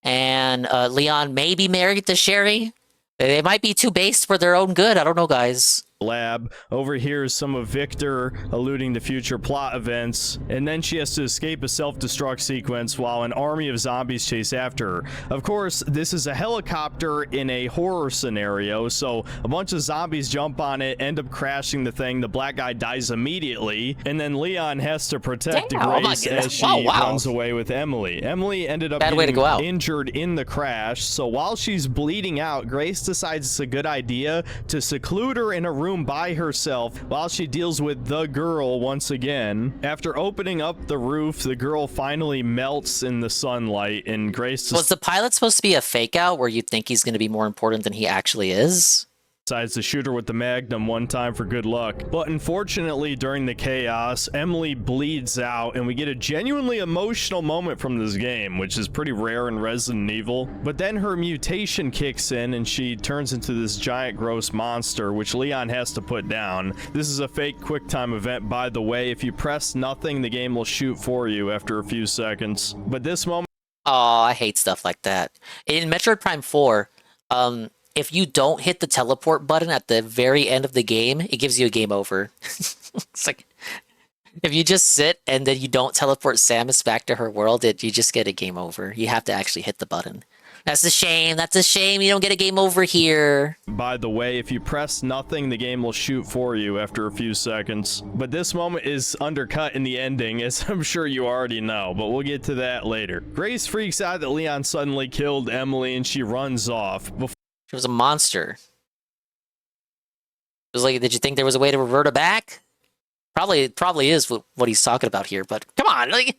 S12: and Leon may be married to Sherry. They might be too based for their own good. I don't know, guys.
S17: Lab overhears some of Victor alluding to future plot events, and then she has to escape a self-destruct sequence while an army of zombies chase after her. Of course, this is a helicopter in a horror scenario, so a bunch of zombies jump on it, end up crashing the thing, the black guy dies immediately, and then Leon has to protect Grace as she runs away with Emily. Emily ended up getting injured in the crash, so while she's bleeding out, Grace decides it's a good idea to seclude her in a room by herself while she deals with the girl once again. After opening up the roof, the girl finally melts in the sunlight, and Grace—
S12: Was the pilot supposed to be a fake out where you think he's going to be more important than he actually is?
S17: decides to shoot her with the Magnum one time for good luck. But unfortunately, during the chaos, Emily bleeds out, and we get a genuinely emotional moment from this game, which is pretty rare in Resident Evil. But then her mutation kicks in, and she turns into this giant gross monster, which Leon has to put down. This is a fake QuickTime event, by the way. If you press nothing, the game will shoot for you after a few seconds. But this moment...
S12: Oh, I hate stuff like that. In Metroid Prime 4, if you don't hit the teleport button at the very end of the game, it gives you a game over. It's like, if you just sit and then you don't teleport Samus back to her world, you just get a game over. You have to actually hit the button. That's a shame. That's a shame. You don't get a game over here.
S17: By the way, if you press nothing, the game will shoot for you after a few seconds. But this moment is undercut in the ending, as I'm sure you already know, but we'll get to that later. Grace freaks out that Leon suddenly killed Emily, and she runs off.
S12: She was a monster. It was like, did you think there was a way to revert her back? Probably is what he's talking about here, but come on, like...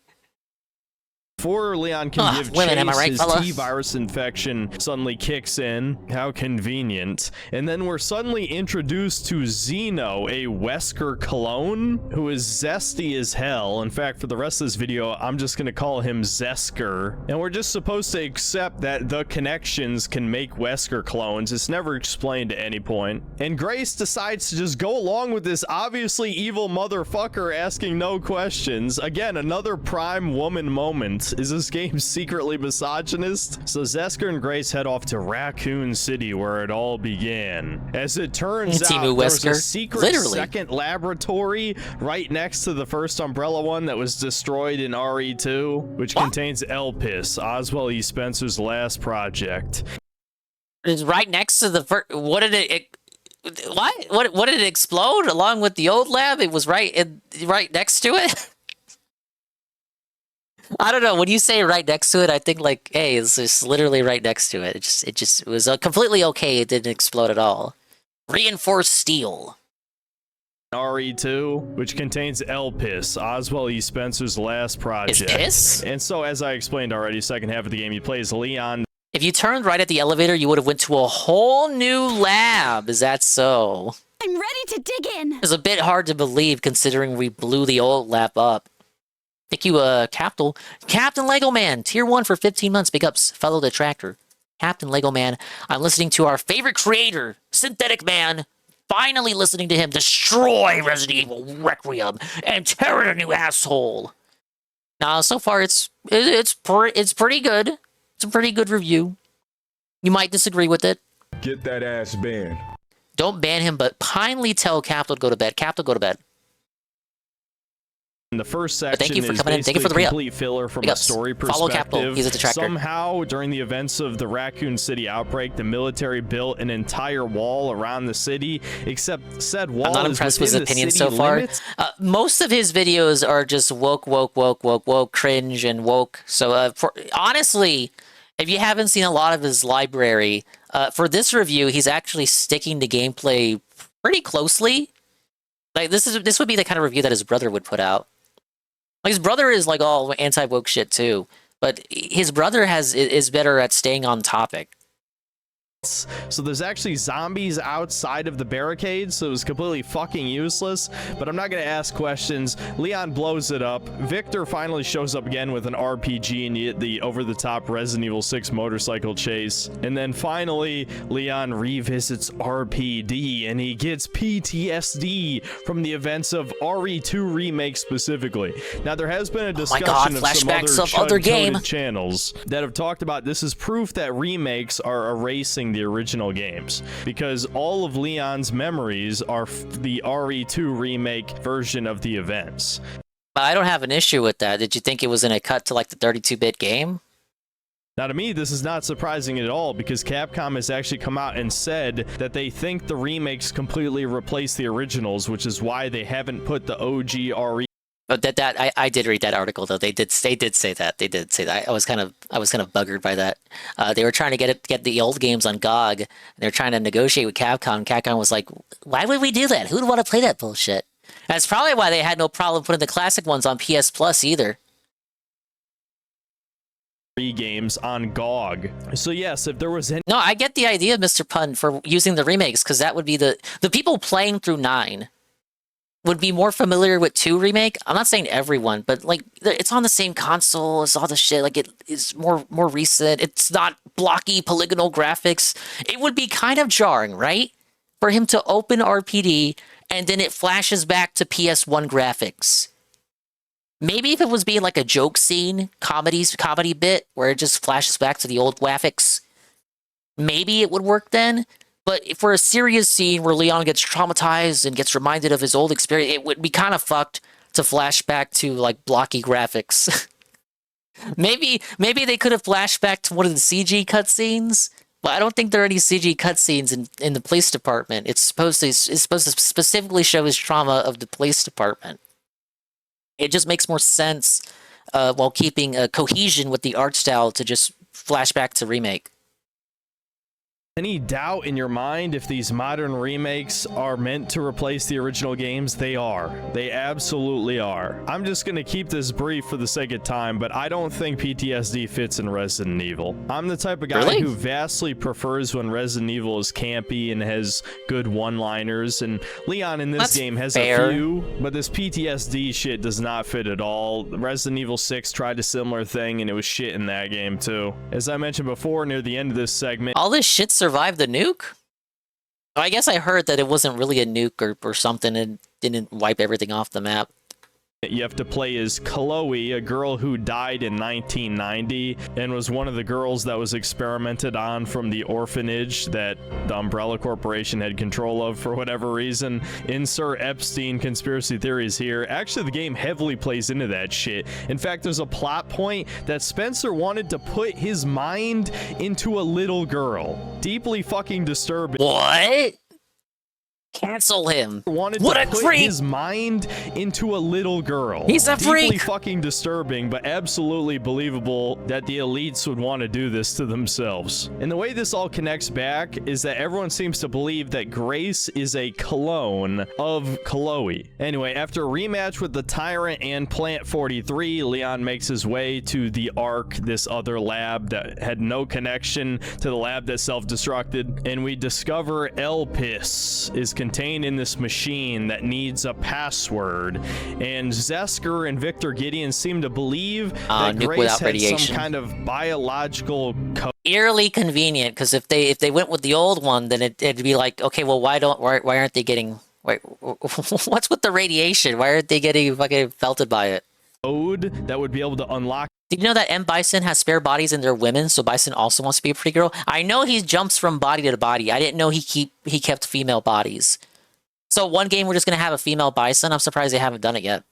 S17: Before Leon can give
S12: women,
S17: chase,
S12: am I right,
S17: his
S12: fella?
S17: T-virus infection suddenly kicks in. How convenient. And then we're suddenly introduced to Zeno, a Wesker clone, who is zesty as hell. In fact, for the rest of this video, I'm just going to call him Zesker. And we're just supposed to accept that the connections can make Wesker clones. It's never explained at any point. And Grace decides to just go along with this obviously evil motherfucker asking no questions. Again, another prime woman moment. Is this game secretly misogynist? So Zesker and Grace head off to Raccoon City, where it all began. As it turns out, there's a secret second laboratory right next to the first Umbrella one that was destroyed in RE2, which contains Elpis, Oswald E. Spencer's last project.
S12: It's right next to the first... What did it... What did it explode along with the old lab? It was right next to it? I don't know. When you say right next to it, I think like, hey, it's just literally right next to it. It was completely okay. It didn't explode at all. Reinforced steel.
S17: RE2, which contains Elpis, Oswald E. Spencer's last project.
S12: Is piss?
S17: And so, as I explained already, second half of the game, you play as Leon.
S12: If you turned right at the elevator, you would have went to a whole new lab. Is that so?
S5: I'm ready to dig in.
S12: It's a bit hard to believe considering we blew the old lab up. Thank you, Captain Lego Man, tier 1 for 15 months. Big ups, fellow detractor. Captain Lego Man, I'm listening to our favorite creator, Synthetic Man. Finally listening to him destroy Resident Evil Requiem and tear it a new asshole. Now, so far, it's pretty good. It's a pretty good review. You might disagree with it.
S18: Get that ass banned.
S12: Don't ban him, but kindly tell Capital to go to bed. Capital, go to bed.
S17: The first section
S12: Thank you for
S17: is
S12: coming in. Thank you for the
S17: complete filler from a story perspective.
S12: Follow Capital. He's a detractor.
S17: Somehow, during the events of the Raccoon City outbreak, the military built an entire wall around the city, except said wall
S12: I'm not
S17: is
S12: impressed with
S17: within
S12: his
S17: the
S12: opinion
S17: city
S12: so far.
S17: limits.
S12: Most of his videos are just woke, cringe, and woke. So, honestly, if you haven't seen a lot of his library, for this review, he's actually sticking to gameplay pretty closely. Like this would be the kind of review that his brother would put out. Like his brother is like all anti-woke shit too, but his brother is better at staying on topic.
S17: So there's actually zombies outside of the barricades, so it was completely fucking useless, but I'm not going to ask questions. Leon blows it up. Victor finally shows up again with an RPG and you get the over-the-top Resident Evil 6 motorcycle chase. And then finally, Leon revisits RPD and he gets PTSD from the events of RE2 Remake specifically. Now, there has been a discussion of some other chud-coded channels that have talked about this is proof that remakes are erasing the original games, because all of Leon's memories are the RE2 remake version of the events.
S12: I don't have an issue with that. Did you think it was in a cut to like the 32-bit game?
S17: Now, to me, this is not surprising at all, because Capcom has actually come out and said that they think the remakes completely replace the originals, which is why they haven't put the OG RE.
S12: But I did read that article though. They did say that. They did say that. I was kind of buggered by that. They were trying to get the old games on GOG, and they're trying to negotiate with Capcom. Capcom was like, "Why would we do that? Who would want to play that bullshit?" That's probably why they had no problem putting the classic ones on PS Plus either.
S17: games on GOG. So yes, if there was any...
S12: No, I get the idea, Mr. Pun, for using the remakes, because that would be the people playing through 9 would be more familiar with 2 remake. I'm not saying everyone, but like it's on the same console, it's all the shit, like it is more recent. It's not blocky polygonal graphics. It would be kind of jarring, right? For him to open RPD and then it flashes back to PS1 graphics. Maybe if it was being like a joke scene, comedy bit, where it just flashes back to the old graphics, maybe it would work then. But for a serious scene where Leon gets traumatized and gets reminded of his old experience, it would be kind of fucked to flash back to like blocky graphics. maybe they could have flashed back to one of the CG cutscenes, but I don't think there are any CG cutscenes in the police department. It's supposed to specifically show his trauma of the police department. It just makes more sense while keeping a cohesion with the art style to just flash back to remake.
S17: Any doubt in your mind if these modern remakes are meant to replace the original games? They are. They absolutely are. I'm just going to keep this brief for the sake of time, but I don't think PTSD fits in Resident Evil. I'm the type of guy who vastly prefers when Resident Evil is campy and has good one-liners, and Leon in this game has a few, but this PTSD shit does not fit at all. Resident Evil 6 tried a similar thing, and it was shit in that game too. As I mentioned before, near the end of this segment...
S12: All this shit survived the nuke? I guess I heard that it wasn't really a nuke or something and didn't wipe everything off the map.
S17: You have to play as Chloe, a girl who died in 1990 and was one of the girls that was experimented on from the orphanage that the Umbrella Corporation had control of for whatever reason. Insert Epstein conspiracy theories here. Actually, the game heavily plays into that shit. In fact, there's a plot point that Spencer wanted to put his mind into a little girl. Deeply fucking disturbing.
S12: What? Cancel him.
S17: Wanted
S12: what
S17: to
S12: a
S17: put
S12: creep!
S17: His mind into a little girl.
S12: He's a
S17: Deeply
S12: freak.
S17: fucking disturbing, but absolutely believable that the elites would want to do this to themselves. And the way this all connects back is that everyone seems to believe that Grace is a clone of Chloe. Anyway, after a rematch with the Tyrant and Plant 43, Leon makes his way to the Ark, this other lab that had no connection to the lab that self-destructed, and we discover Elpis is contained in this machine that needs a password, and Zesker and Victor Gideon seem to believe that Grace had some kind of biological code.
S12: Eerily convenient, because if they went with the old one, then it'd be like, okay, well, why aren't they getting... what's with the radiation? Why aren't they getting fucking felted by it?
S17: Code that would be able to unlock.
S12: Did you know that M. Bison has spare bodies and they're women, so Bison also wants to be a pretty girl? I know he jumps from body to body. I didn't know he kept female bodies. So one game we're just going to have a female Bison? I'm surprised they haven't done it yet.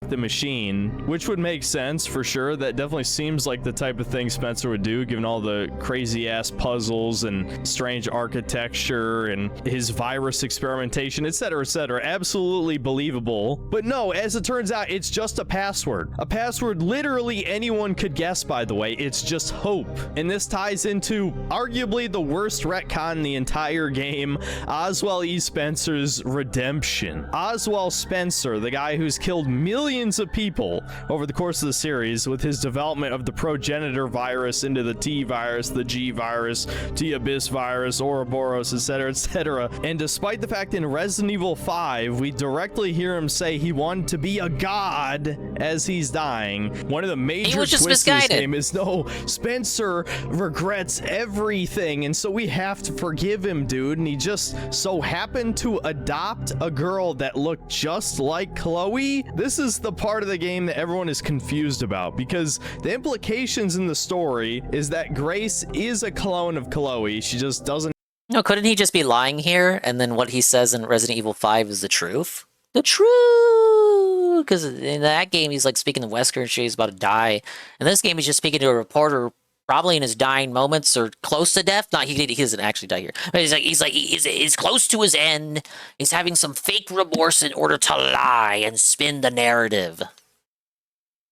S17: The machine, which would make sense for sure. That definitely seems like the type of thing Spencer would do, given all the crazy ass puzzles and strange architecture and his virus experimentation, etc., etc. Absolutely believable. But no, as it turns out, it's just a password. A password literally anyone could guess, by the way. It's just hope. And this ties into arguably the worst retcon in the entire game, Oswald E. Spencer's redemption. Oswald Spencer, the guy who's killed millions of people over the course of the series with his development of the progenitor virus into the T virus, the G virus, T Abyss virus, Ouroboros, etc., etc. And despite the fact in Resident Evil 5, we directly hear him say he wanted to be a god as he's dying. One of the major twists in this game is no, Spencer regrets everything, and so we have to forgive him, dude. And he just so happened to adopt a girl that looked just like Chloe. This is the part of the game that everyone is confused about, because the implications in the story is that Grace is a clone of Chloe. She just doesn't.
S12: No, couldn't he just be lying here, and then what he says in Resident Evil 5 is the truth? The truth! Because in that game, he's like speaking to Wesker and shit, he's about to die. In this game, he's just speaking to a reporter, probably in his dying moments or close to death. Not, he doesn't actually die here. But he's close to his end. He's having some fake remorse in order to lie and spin the narrative.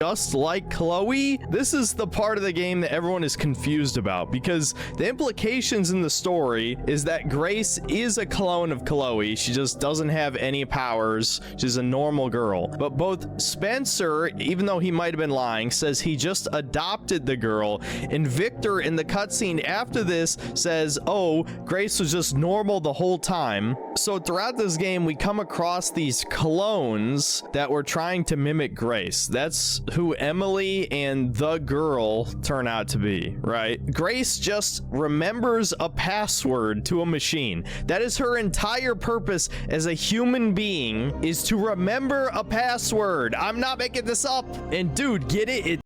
S17: just like Chloe? This is the part of the game that everyone is confused about, because the implications in the story is that Grace is a clone of Chloe. She just doesn't have any powers. She's a normal girl. But both Spencer, even though he might have been lying, says he just adopted the girl, and Victor in the cutscene after this says, oh, Grace was just normal the whole time. So throughout this game, we come across these clones that were trying to mimic Grace. That's who Emily and the girl turn out to be, right? Grace just remembers a password to a machine. That is her entire purpose as a human being, is to remember a password. I'm not making this up. And dude, get it?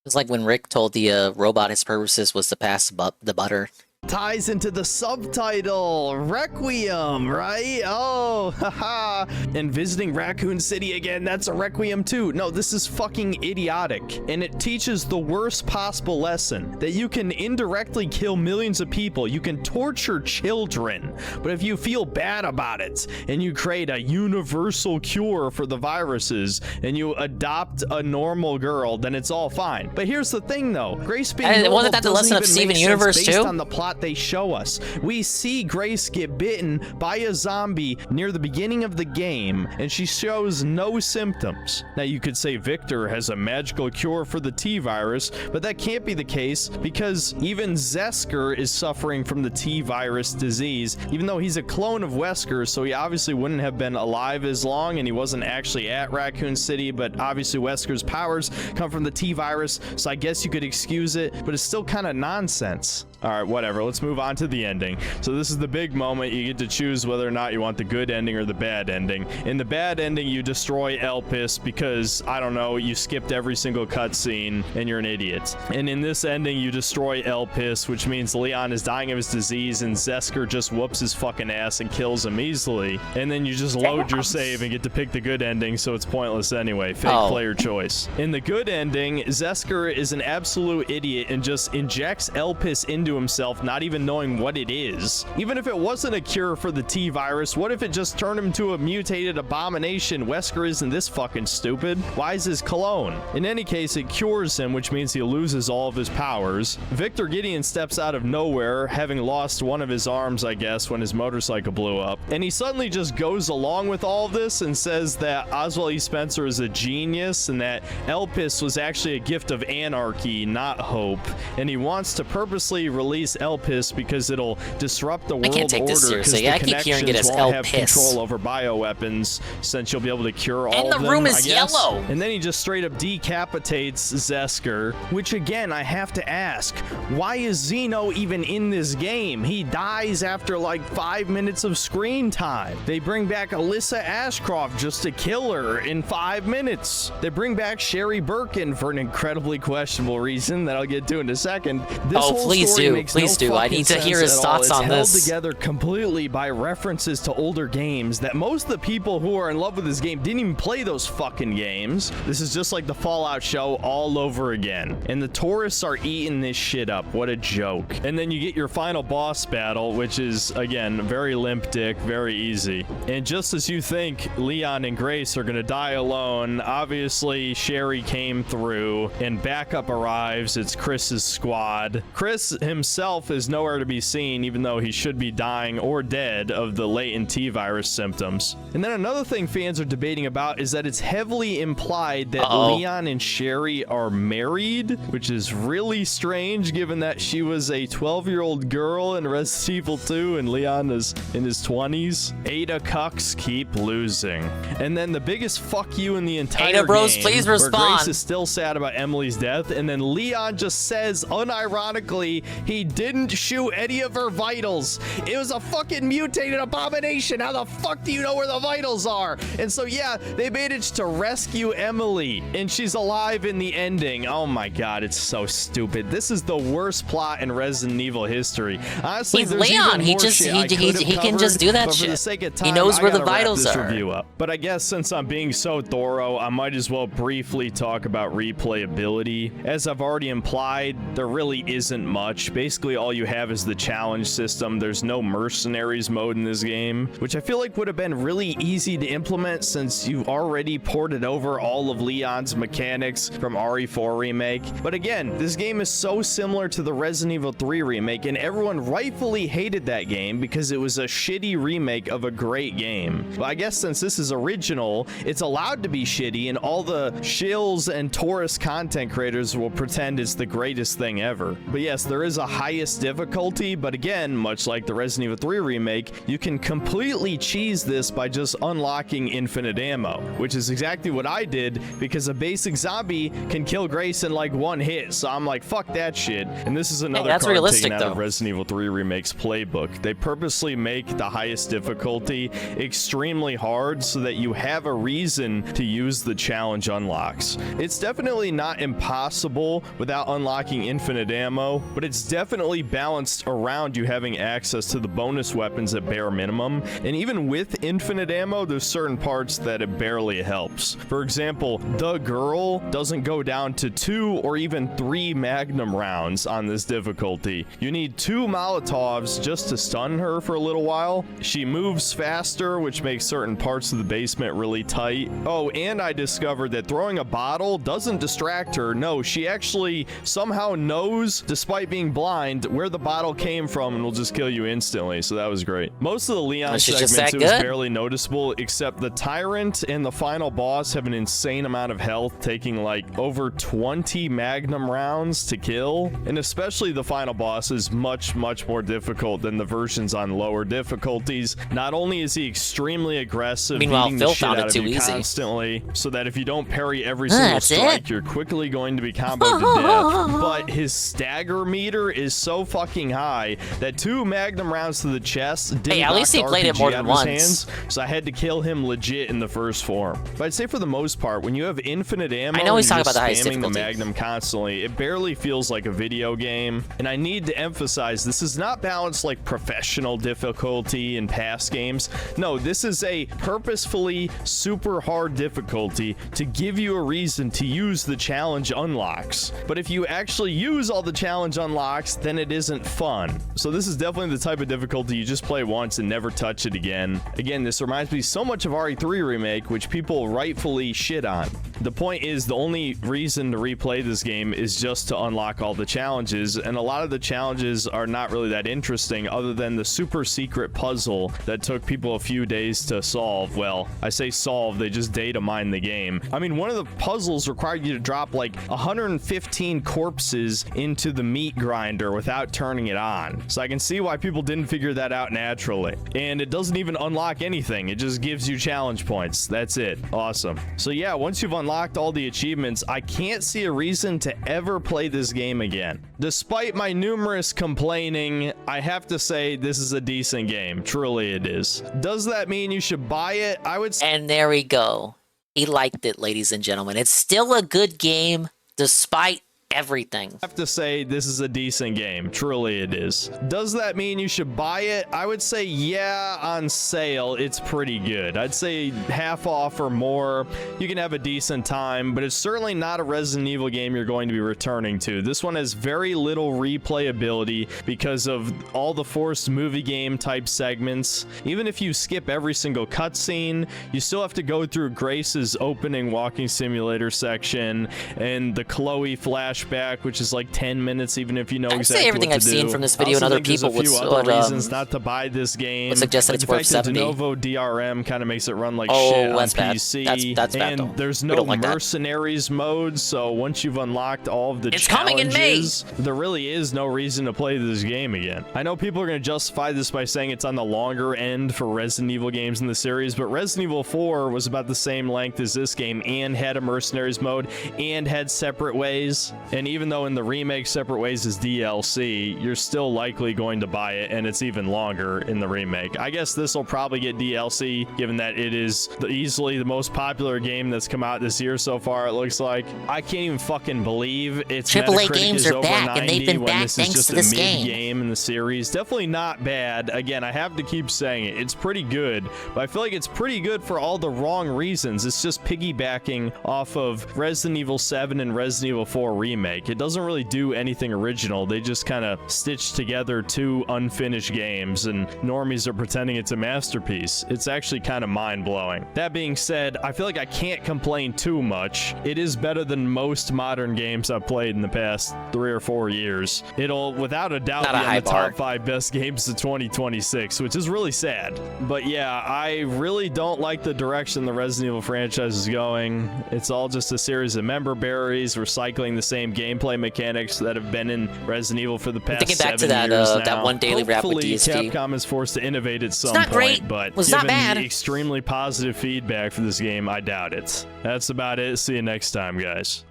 S12: It's like when Rick told the robot his purposes was to pass the butter.
S17: Ties into the subtitle, Requiem, right? Oh, haha. And visiting Raccoon City again, that's a Requiem too. No, this is fucking idiotic. And it teaches the worst possible lesson, that you can indirectly kill millions of people. You can torture children. But if you feel bad about it, and you create a universal cure for the viruses, and you adopt a normal girl, then it's all fine. But here's the thing though, Grace being normal
S12: wasn't that the
S17: doesn't
S12: lesson of
S17: even
S12: Steven
S17: make sense
S12: Universe
S17: based
S12: too?
S17: on the plot they show us. We see Grace get bitten by a zombie near the beginning of the game, and she shows no symptoms. Now you could say Victor has a magical cure for the T-virus, but that can't be the case because even Zesker is suffering from the T-virus disease, even though he's a clone of Wesker, so he obviously wouldn't have been alive as long, and he wasn't actually at Raccoon City, but obviously Wesker's powers come from the T-virus, so I guess you could excuse it, but it's still kind of nonsense. All right, whatever. Let's move on to the ending. So this is the big moment. You get to choose whether or not you want the good ending or the bad ending. In the bad ending, you destroy Elpis because, I don't know, you skipped every single cutscene and you're an idiot. And in this ending, you destroy Elpis, which means Leon is dying of his disease and Zesker just whoops his fucking ass and kills him easily. And then you just load your save and get to pick the good ending, so it's pointless anyway. Fake player choice. In the good ending, Zesker is an absolute idiot and just injects Elpis into himself, not even knowing what it is. Even if it wasn't a cure for the T-virus, what if it just turned him to a mutated abomination? Wesker isn't this fucking stupid. Why is his cologne? In any case, it cures him, which means he loses all of his powers. Victor Gideon steps out of nowhere, having lost one of his arms, I guess, when his motorcycle blew up. And he suddenly just goes along with all of this and says that Oswald E. Spencer is a genius and that Elpis was actually a gift of anarchy, not hope. And he wants to purposely release Elpis because it'll disrupt the world order because the connections won't have control over bioweapons, since you'll be able to cure all of them.
S12: And the room is
S17: I guess.
S12: yellow.
S17: And then he just straight up decapitates Zesker, which again, I have to ask, why is Zeno even in this game? He dies after like 5 minutes of screen time. They bring back Alyssa Ashcroft just to kill her in 5 minutes. They bring back Sherry Birkin for an incredibly questionable reason that I'll get to in a second. This whole story makes no
S12: I need to hear his
S17: at all.
S12: thoughts on
S17: It's held
S12: this.
S17: together completely by references to older games that most of the people who are in love with this game didn't even play those fucking games. This is just like the Fallout show all over again. And the tourists are eating this shit up. What a joke. And then you get your final boss battle, which is, again, very limp dick, very easy. And just as you think Leon and Grace are gonna die alone, obviously Sherry came through and backup arrives. It's Chris's squad. Chris himself is nowhere to be seen, even though he should be dying or dead of the latent T-virus symptoms. And then another thing fans are debating about is that it's heavily implied that Leon and Sherry are married, which is really strange given that she was a 12-year-old girl in Resident Evil 2 and Leon is in his 20s. Ada cucks keep losing. And then the biggest fuck you in the entire
S12: Ada bros,
S17: game,
S12: please
S17: where
S12: respond.
S17: Grace is still sad about Emily's death, and then Leon just says unironically he didn't shoot any of her vitals. It was a fucking mutated abomination. How the fuck do you know where the vitals are? And so yeah, they managed to rescue Emily and she's alive in the ending. Oh my god, it's so stupid. This is the worst plot in Resident Evil history. Honestly,
S12: He's
S17: there's
S12: Leon.
S17: even
S12: He
S17: more
S12: just
S17: shit I could have
S12: he can
S17: covered,
S12: just do that
S17: but
S12: shit.
S17: For the sake of time,
S12: He knows
S17: I
S12: where the
S17: gotta wrap
S12: vitals
S17: this
S12: are.
S17: review up. But I guess since I'm being so thorough, I might as well briefly talk about replayability. As I've already implied, there really isn't much. Basically, all you you have is the challenge system. There's no mercenaries mode in this game, which I feel like would have been really easy to implement since you've already ported over all of Leon's mechanics from RE4 Remake. But again, this game is so similar to the Resident Evil 3 remake, and everyone rightfully hated that game because it was a shitty remake of a great game. But I guess since this is original, it's allowed to be shitty, and all the shills and tourist content creators will pretend it's the greatest thing ever. But yes, there is a highest difficulty, but again, much like the Resident Evil 3 remake, you can completely cheese this by just unlocking infinite ammo, which is exactly what I did because a basic zombie can kill Grace in like one hit. So I'm like, fuck that shit. And this is another
S12: that's
S17: card
S12: realistic,
S17: taken out
S12: though.
S17: of Resident Evil 3 Remake's playbook. They purposely make the highest difficulty extremely hard so that you have a reason to use the challenge unlocks. It's definitely not impossible without unlocking infinite ammo, but it's definitely balanced around you having access to the bonus weapons at bare minimum. And even with infinite ammo, there's certain parts that it barely helps. For example, the girl doesn't go down to 2 or even 3 magnum rounds on this difficulty. You need 2 Molotovs just to stun her for a little while. She moves faster, which makes certain parts of the basement really tight. Oh, and I discovered that throwing a bottle doesn't distract her. No, she actually somehow knows, despite being blind, where the bottle came from and will just kill you instantly. So that was great. Most of the Leon segments, it was barely noticeable, except the Tyrant and the final boss have an insane amount of health, taking like over 20 magnum rounds to kill. And especially the final boss is much more difficult than the versions on lower difficulties. Not only is he extremely aggressive,
S12: Meanwhile,
S17: beating
S12: Phil
S17: the shit
S12: found
S17: out
S12: it
S17: of
S12: too
S17: you
S12: easy.
S17: constantly, so that if you don't parry every single
S12: That's
S17: strike,
S12: it?
S17: you're quickly going to be comboed to death. But his stagger meter is so fucking high that 2 magnum rounds to the chest didn't
S12: Hey, at least he
S17: knock the
S12: played it
S17: RPG
S12: more
S17: out
S12: than
S17: of his
S12: once.
S17: hands, so I had to kill him legit in the first form. But I'd say for the most part, when you have infinite ammo,
S12: I know he's
S17: and
S12: talking
S17: you're
S12: about the highest
S17: spamming the
S12: difficulty.
S17: magnum constantly, it barely feels like a video game. And I need to emphasize, this is not balanced like professional difficulty in past games. No, this is a purposefully super hard difficulty to give you a reason to use the challenge unlocks. But if you actually use all the challenge unlocks, then it isn't fun. So this is definitely the type of difficulty you just play once and never touch it again. Again, this reminds me so much of RE3 Remake, which people rightfully shit on. The point is, the only reason to replay this game is just to unlock all the challenges, and a lot of the challenges are not really that interesting other than the super secret puzzle that took people a few days to solve. Well, I say solve, they just data mine the game. I mean, one of the puzzles required you to drop like 115 corpses into the meat grinder without turning it on. So I can see why people didn't figure that out naturally. And it doesn't even unlock anything. It just gives you challenge points. That's it. Awesome. So yeah, once you've unlocked all the achievements, I can't see a reason to ever play this game again. Despite my numerous complaining, I have to say this is a decent game. Truly it is. Does that mean you should buy it? I would say.
S12: And there we go. He liked it, ladies and gentlemen. It's still a good game, despite everything.
S17: I have to say this is a decent game. Truly it is. Does that mean you should buy it? I would say yeah, on sale it's pretty good. I'd say half off or more. You can have a decent time, but it's certainly not a Resident Evil game you're going to be returning to. This one has very little replayability because of all the forced movie game type segments. Even if you skip every single cutscene, you still have to go through Grace's opening walking simulator section and the Chloe flashback, which is like 10 minutes, even if you know exactly
S12: say everything
S17: what
S12: I've
S17: to
S12: seen
S17: do.
S12: from this
S17: I
S12: video and
S17: also
S12: other
S17: think there's
S12: people
S17: a few
S12: would
S17: other reasons not to buy this game.
S12: would suggest that
S17: Like
S12: it's
S17: the
S12: worth
S17: fact that
S12: 70.
S17: de novo DRM kind of makes it run like
S12: Oh,
S17: shit on
S12: that's bad.
S17: PC.
S12: That's bad, though.
S17: And there's
S12: We
S17: no
S12: don't like that.
S17: mercenaries mode, so once you've unlocked all of the
S12: It's coming in May.
S17: challenges, there really is no reason to play this game again. I know people are going to justify this by saying it's on the longer end for Resident Evil games in the series, but Resident Evil 4 was about the same length as this game and had a mercenaries mode and had separate ways. And even though in the remake separate ways is DLC, you're still likely going to buy it, and it's even longer in the remake. I guess this will probably get DLC, given that it is easily the most popular game that's come out this year so far, it looks like. I can't even fucking believe its
S12: AAA
S17: Metacritic
S12: games
S17: is
S12: are
S17: over
S12: back,
S17: 90
S12: and they've been
S17: when
S12: back
S17: this is
S12: thanks
S17: just
S12: to
S17: a
S12: this
S17: mid-game in the series. Definitely not bad. Again, I have to keep saying it. It's pretty good, but I feel like it's pretty good for all the wrong reasons. It's just piggybacking off of Resident Evil 7 and Resident Evil 4 Remake. remake. It doesn't really do anything original. They just kind of stitch together two unfinished games, and normies are pretending it's a masterpiece. It's actually kind of mind-blowing. That being said, I feel like I can't complain too much. It is better than most modern games I've played in the past 3 or 4 years. It'll, without a doubt, be in the top 5 best games of 2026, which is really sad. But yeah, I really don't like the direction the Resident Evil franchise is going. It's all just a series of member berries, recycling the same gameplay mechanics that have been in Resident Evil for the past 7 years now.
S12: That one daily rap with DST.
S17: Capcom is forced to innovate at some point, but given the extremely positive feedback for this game, I doubt it. That's about it. See you next time, guys.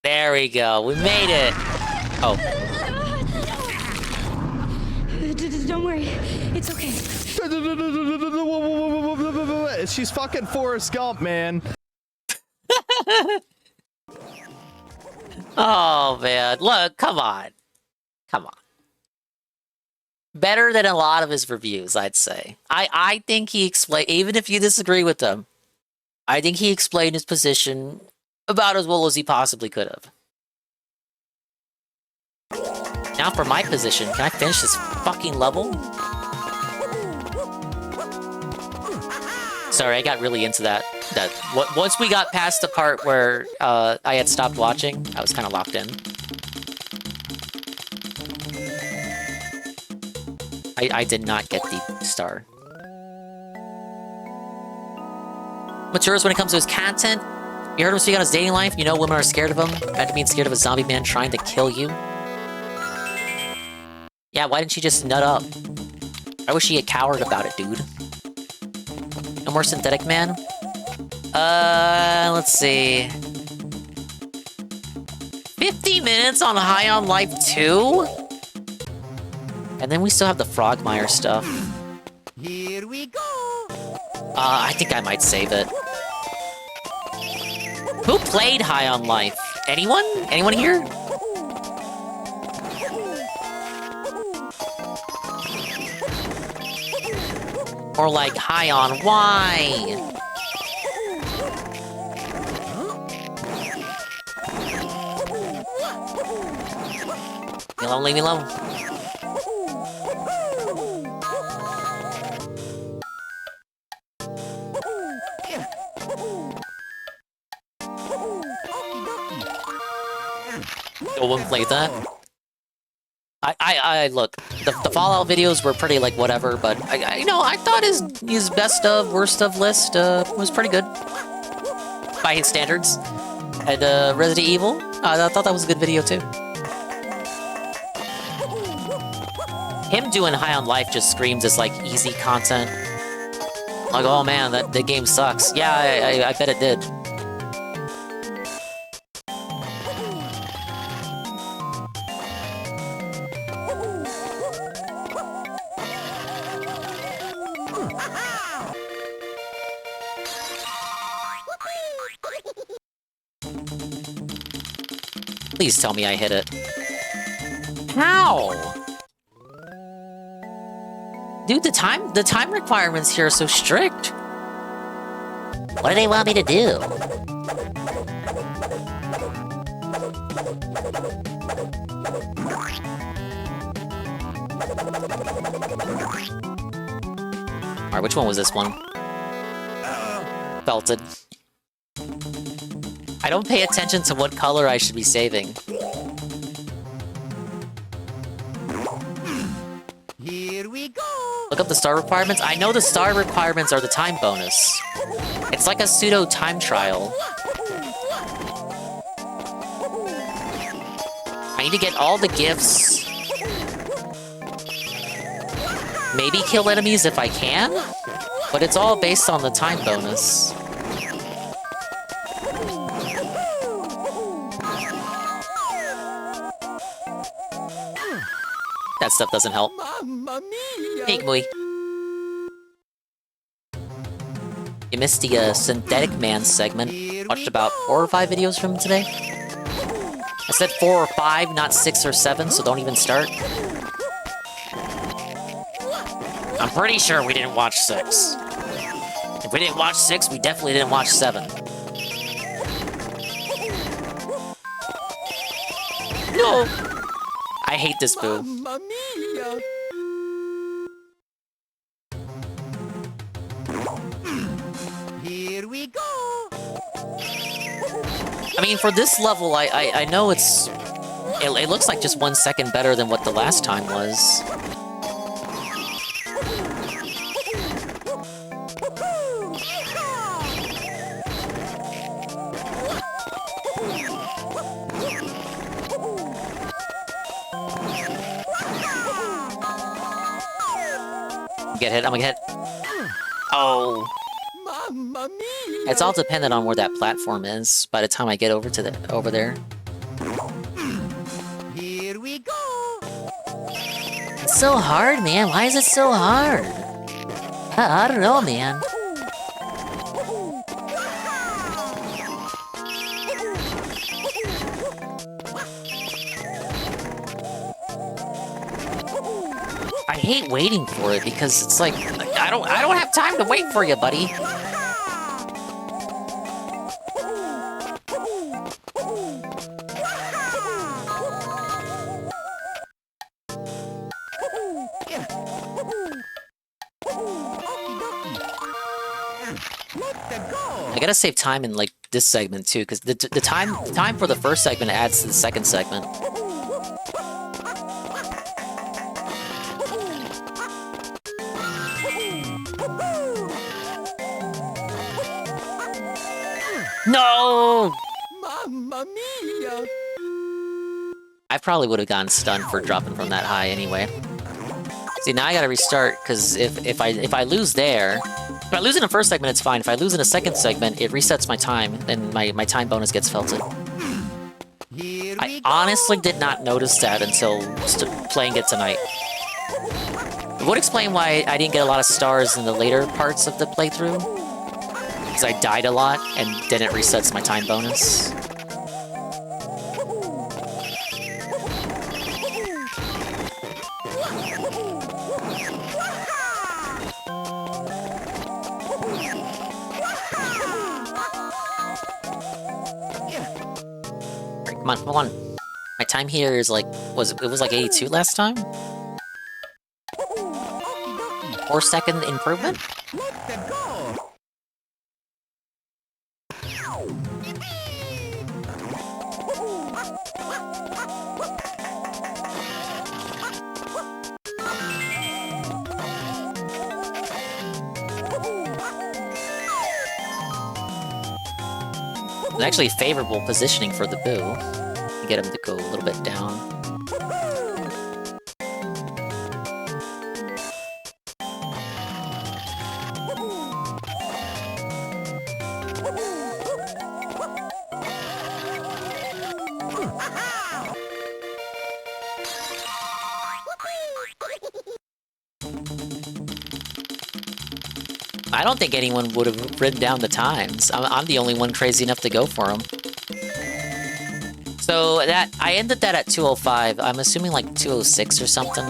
S12: There we go. We made it. Oh.
S19: Don't worry. It's okay.
S17: She's fucking Forrest Gump, man.
S12: Oh, man. Look, come on. Come on. Better than a lot of his reviews, I'd say. I think he explained, even if you disagree with them, I think he explained his position about as well as he possibly could have. Now for my position, can I finish this fucking level? Sorry, I got really into that. Once we got past the part where I had stopped watching, I was kind of locked in. I did not get the star. Matures when it comes to his content. You heard him speak on his dating life. You know women are scared of him. Imagine being scared of a zombie man trying to kill you. Yeah, why didn't she just nut up? I wish she a coward about it, dude. No more synthetic man? Let's see. 50 minutes on High on Life 2? And then we still have the Frogmire stuff.
S15: Here we go.
S12: I think I might save it. Who played High on Life? Anyone? Anyone here? Or like High on Why? Leave me alone, leave me alone. No one played that. I look, the Fallout videos were pretty like whatever, but you know, I thought his best of, worst of list was pretty good by his standards. And Resident Evil, I thought that was a good video too. Him doing High on Life just screams as like easy content. Like, oh man, that game sucks. Yeah, I bet it did. Please tell me I hit it. How? Dude, the time requirements here are so strict. What do they want me to do? Alright, which one was this one? Belted. I don't pay attention to what color I should be saving.
S15: Here we go.
S12: Look up the star requirements. I know the star requirements are the time bonus. It's like a pseudo time trial. I need to get all the gifts. Maybe kill enemies if I can, but it's all based on the time bonus. That stuff doesn't help. Hey, boy. You missed the Synthetic Man segment. Watched about 4 or 5 videos from him today. I said 4 or 5, not 6 or 7, so don't even start. I'm pretty sure we didn't watch 6. If we didn't watch 6, we definitely didn't watch 7. No! I hate this boo.
S15: Mamma mia! Here we go!
S12: I mean, for this level, I know it's... It looks like just 1 second better than what the last time was. Get hit, I'm gonna get hit. Oh.
S15: Mamma mia!
S12: It's all dependent on where that platform is by the time I get over to over there.
S15: Here we go!
S12: It's so hard, man. Why is it so hard? I don't know, man. I hate waiting for it because it's like I don't have time to wait for you, buddy. I gotta save time in like this segment too, because the time for the first segment adds to the second segment. No!
S15: Mamma mia!
S12: I probably would have gotten stunned for dropping from that high anyway. See, now I gotta restart, because if I lose there... If I lose in the first segment, it's fine. If I lose in the second segment, it resets my time, and my time bonus gets felted. I honestly did not notice that until playing it tonight. It would explain why I didn't get a lot of stars in the later parts of the playthrough. Because I died a lot, and then it resets my time bonus. Come on, come on. My time here is like, it was like 82 last time? 4-second improvement? It's actually favorable positioning for the boo. To get him to go a little bit down. I don't think anyone would have written down the times. I'm the only one crazy enough to go for them. So I ended that at 205. I'm assuming like 206 or something.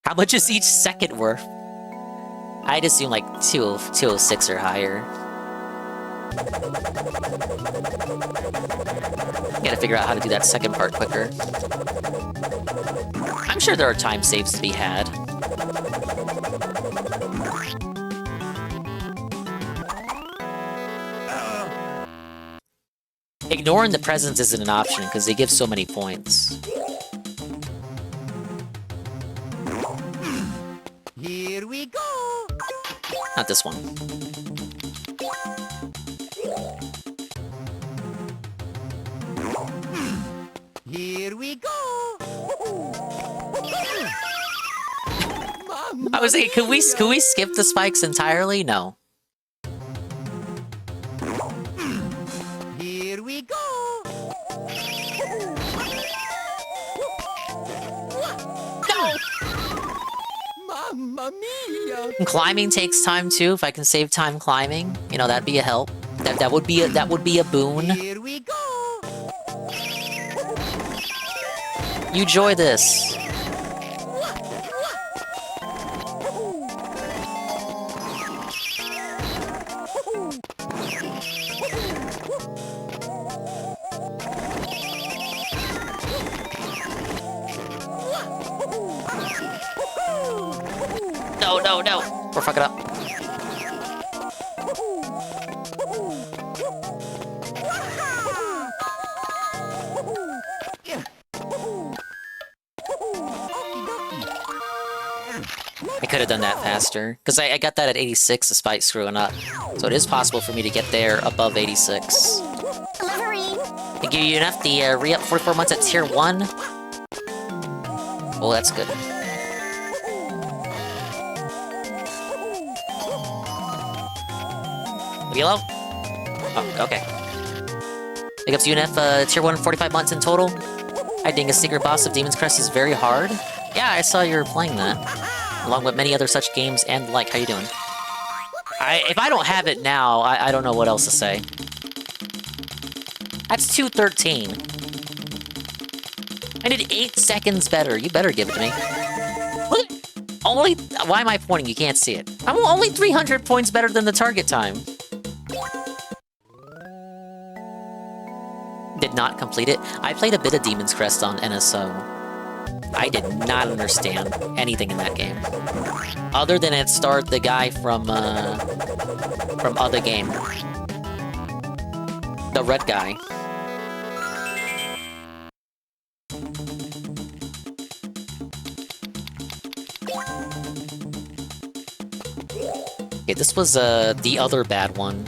S12: How much is each second worth? I'd assume like 206 or higher. Gotta figure out how to do that second part quicker. I'm sure there are time saves to be had. Ignoring the presents isn't an option, because they give so many points.
S15: Here we go!
S12: Not this one.
S15: Here we go!
S12: I was thinking, could we skip the spikes entirely? No.
S15: Here we go!
S12: No!
S15: Mamma mia!
S12: Climbing takes time too. If I can save time climbing, you know, that'd be a help. That would be a boon.
S15: Here we go!
S12: You enjoy this. no! We're fucking up. I could have done that faster, because I got that at 86 despite screwing up. So it is possible for me to get there above 86. They give you enough the re-up 44 months at tier 1. Well, that's good. Yellow? Oh, okay. Big ups UNF, tier 1, 45 months in total. I think a secret boss of Demon's Crest is very hard. Yeah, I saw you were playing that. Along with many other such games and like. How you doing? If I don't have it now, I don't know what else to say. That's 213. I did 8 seconds better. You better give it to me. What? Only... Why am I pointing? You can't see it. I'm only 300 points better than the target time. Did not complete it. I played a bit of Demon's Crest on NSO. I did not understand anything in that game. Other than it starred the guy from other game. The red guy. Okay, this was the other bad one.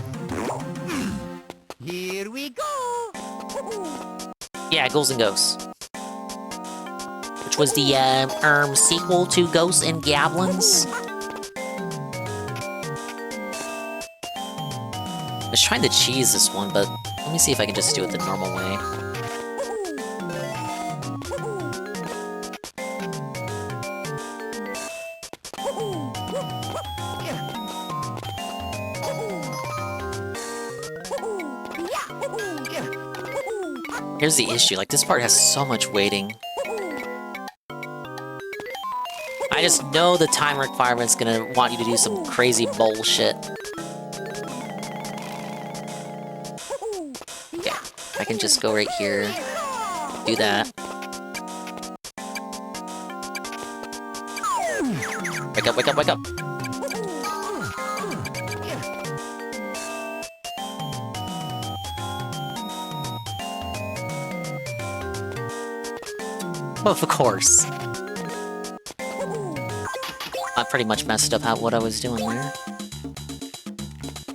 S15: Here we go.
S12: Yeah, Ghouls and Ghosts. Which was the sequel to Ghosts and Goblins. I was trying to cheese this one, but let me see if I can just do it the normal way. Here's the issue, like, this part has so much waiting. I just know the time requirement's gonna want you to do some crazy bullshit. Yeah, I can just go right here, do that. Wake up, wake up, wake up! Of course. I pretty much messed up what I was doing there.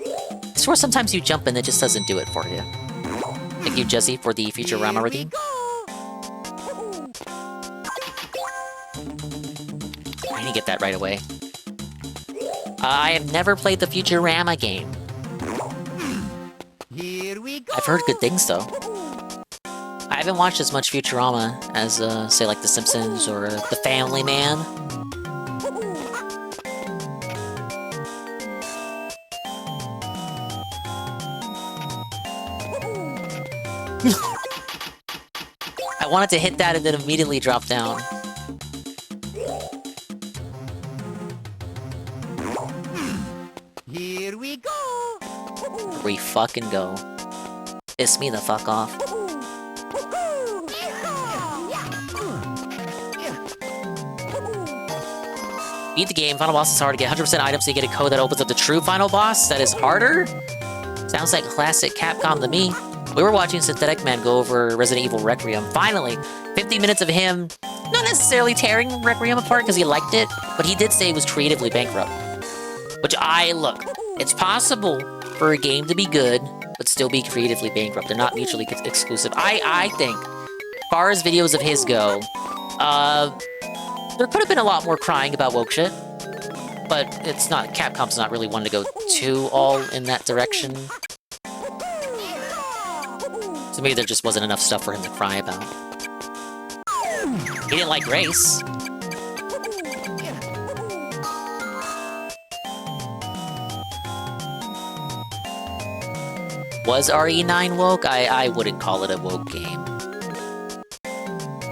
S12: I swear sometimes you jump and it just doesn't do it for you. Thank you, Jesse, for the Futurama redeem. I need to get that right away. I have never played the Futurama game. I've heard good things, though. I haven't watched as much Futurama as, say, like The Simpsons or The Family Man. I wanted to hit that and then immediately drop down.
S15: Here we go.
S12: Here we fucking go. Piss me the fuck off. Beat the game. Final boss is hard to get 100% items so you get a code that opens up the true final boss. That is harder? Sounds like classic Capcom to me. We were watching Synthetic Man go over Resident Evil Requiem. Finally, 50 minutes of him not necessarily tearing Requiem apart because he liked it, but he did say he was creatively bankrupt. Which look, it's possible for a game to be good, but still be creatively bankrupt. They're not mutually exclusive. I think, as far as videos of his go, there could have been a lot more crying about woke shit, but it's not, Capcom's not really one to go too all in that direction. So maybe there just wasn't enough stuff for him to cry about. He didn't like race. Was RE9 woke? I wouldn't call it a woke game.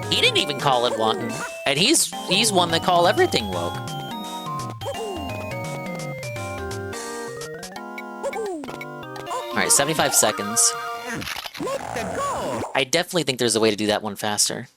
S12: He didn't even call it one. And he's one that call everything woke. Alright, 75 seconds. I definitely think there's a way to do that one faster.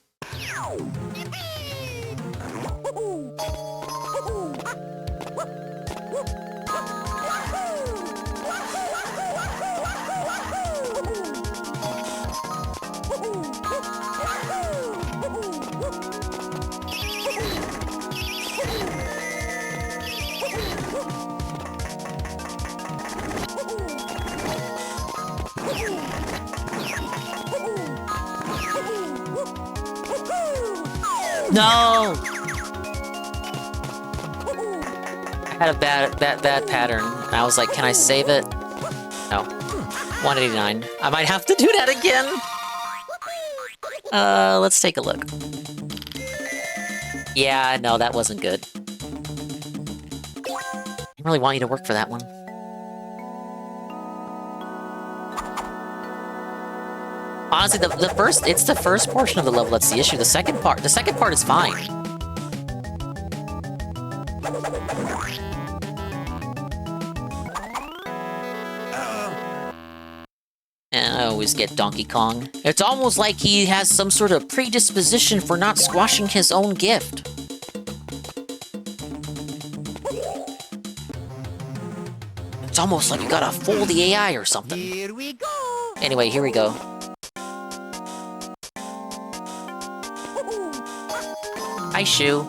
S12: No! I had a bad pattern. And I was like, can I save it? No. 189. I might have to do that again. Let's take a look. Yeah, no, that wasn't good. I really want you to work for that one. Honestly, it's the first portion of the level that's the issue. The second part is fine. And I always get Donkey Kong. It's almost like he has some sort of predisposition for not squashing his own gift. It's almost like you gotta fool the AI or something. Here we go. Anyway, here we go. Hi, Shu.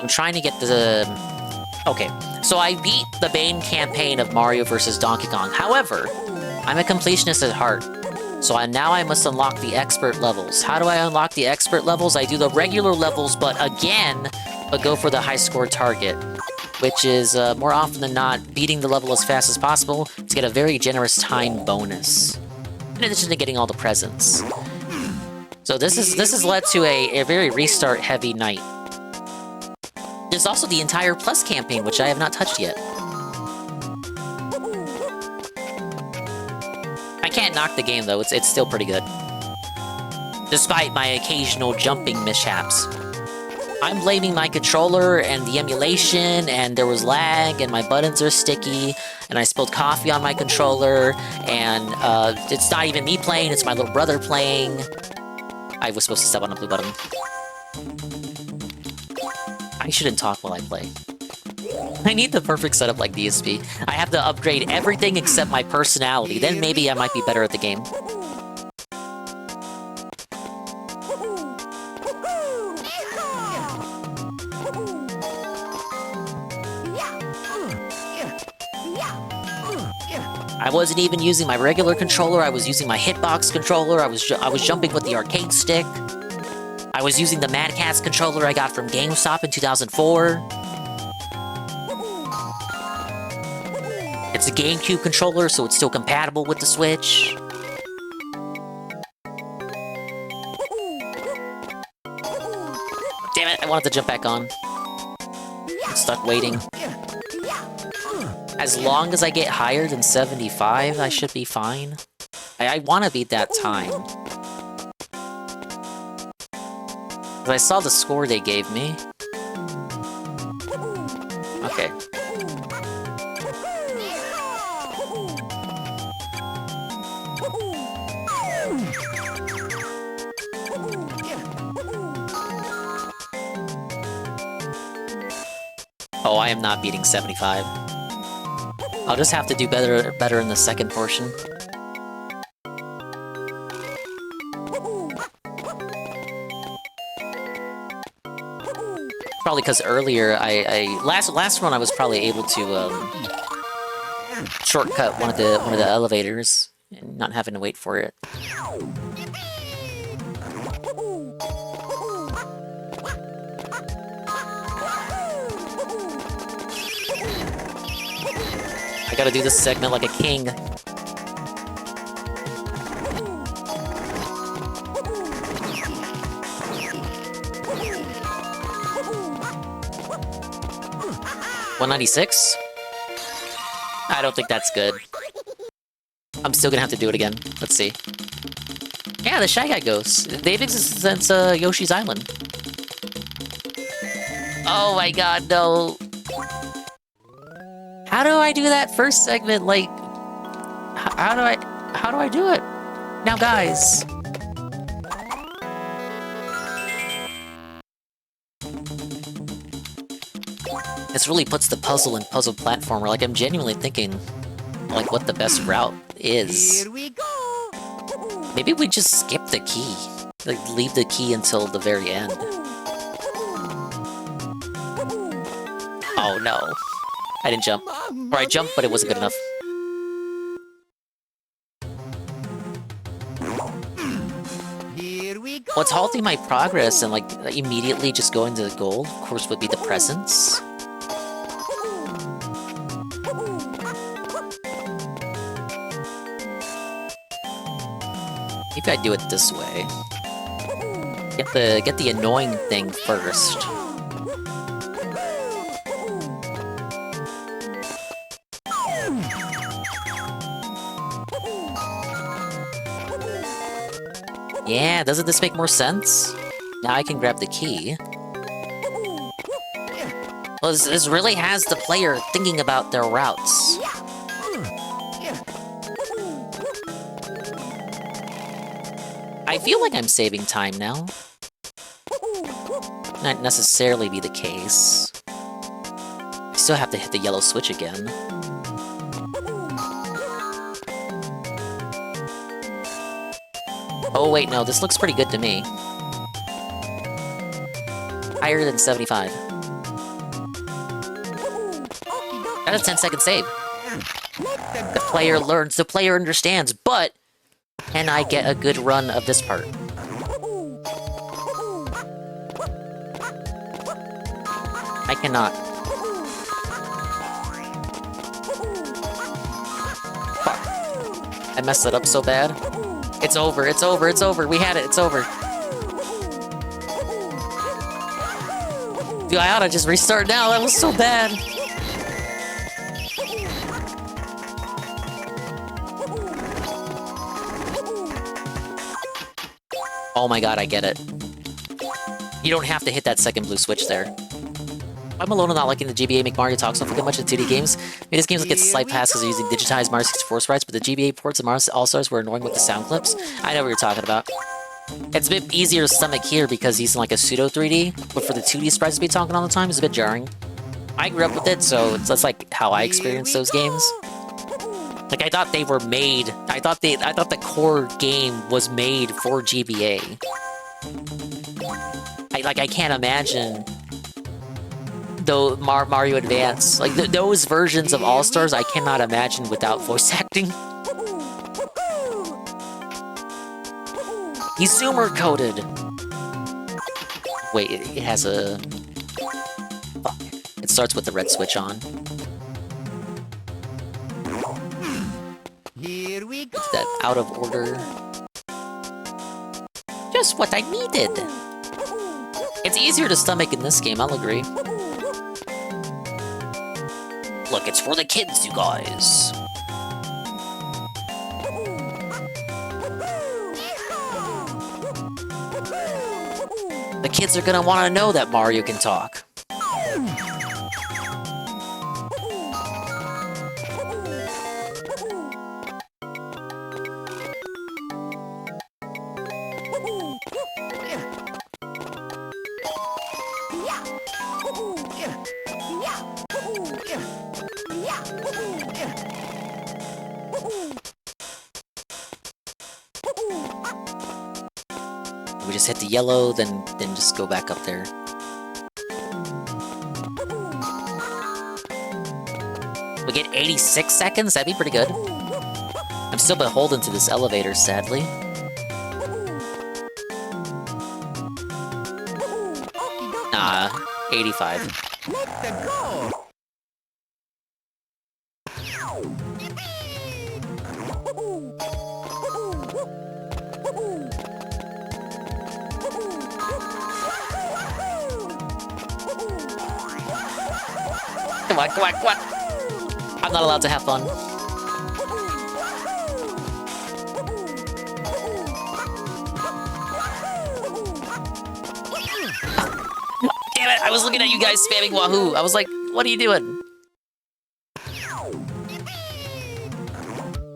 S12: I'm trying to get the... Okay, so I beat the main campaign of Mario vs. Donkey Kong. However, I'm a completionist at heart. So now I must unlock the expert levels. How do I unlock the expert levels? I do the regular levels, but go for the high score target, which is more often than not beating the level as fast as possible to get a very generous time bonus, in addition to getting all the presents. So this has led to a very restart heavy night. There's also the entire Plus campaign, which I have not touched yet. I can't knock the game though, it's still pretty good. Despite my occasional jumping mishaps. I'm blaming my controller and the emulation, and there was lag, and my buttons are sticky, and I spilled coffee on my controller, and it's not even me playing, it's my little brother playing. I was supposed to step on the blue button. I shouldn't talk while I play. I need the perfect setup like DSP. I have to upgrade everything except my personality, then maybe I might be better at the game. I wasn't even using my regular controller, I was using my hitbox controller, I was jumping with the arcade stick. I was using the Mad Catz controller I got from GameStop in 2004. It's a GameCube controller, so it's still compatible with the Switch. Damn it, I wanted to jump back on. I'm stuck waiting. As long as I get higher than 75, I should be fine. I want to beat that time. I saw the score they gave me. Okay. Oh, I am not beating 75. I'll just have to do better in the second portion. Probably because earlier last run I was probably able to shortcut one of the elevators and not having to wait for it. I gotta do this segment like a king. $196? I don't think that's good. I'm still gonna have to do it again. Let's see. Yeah, the Shy Guy ghosts. They've existed since Yoshi's Island. Oh my god, no. How do I do that first segment? Like, how do I do it? Now, guys. This really puts the puzzle in puzzle platformer. Like, I'm genuinely thinking, like, what the best route is. Here we go. Maybe we just skip the key. Like, leave the key until the very end. Oh no. I didn't jump. Or I jumped, but it wasn't good enough. What's halting my progress and, like, immediately just going to the goal, of course, would be the presents. Maybe I do it this way. Get the annoying thing first. Yeah, doesn't this make more sense? Now I can grab the key. Well, this really has the player thinking about their routes. I feel like I'm saving time now. Not necessarily be the case. I still have to hit the yellow switch again. Oh wait, no, this looks pretty good to me. Higher than 75. Got a 10-second save. The player learns, the player understands, but can I get a good run of this part? I cannot. Fuck. I messed it up so bad. It's over, it's over, it's over. We had it, it's over. Dude, I oughta just restart now. That was so bad. Oh my god, I get it. You don't have to hit that second blue switch there. I'm alone in not liking the GBA make Mario talk so fucking much in 2D games. Maybe this game gets a slight pass because they're using digitized Mario 64 sprites, but the GBA ports of Mario All-Stars were annoying with the sound clips. I know what you're talking about. It's a bit easier to stomach here because he's in like a pseudo 3D, but for the 2D sprites to be talking all the time is a bit jarring. I grew up with it, so that's like how I experienced those games. Like I thought they were made. I thought the core game was made for GBA. I can't imagine though Mario Advance, like those versions of All Stars, I cannot imagine without voice acting. He's zoomer coded. Wait, it has a. Fuck. It starts with the red switch on.
S15: Here we go.
S12: It's that out of order. Just what I needed. It's easier to stomach in this game, I'll agree. Look, it's for the kids, you guys. The kids are gonna want to know that Mario can talk. We just hit the yellow, then just go back up there. We get 86 seconds? That'd be pretty good. I'm still beholden to this elevator, sadly. Nah, 85. Come on, come on, come on! I'm not allowed to have fun. Damn it! I was looking at you guys spamming Wahoo. I was like, what are you doing?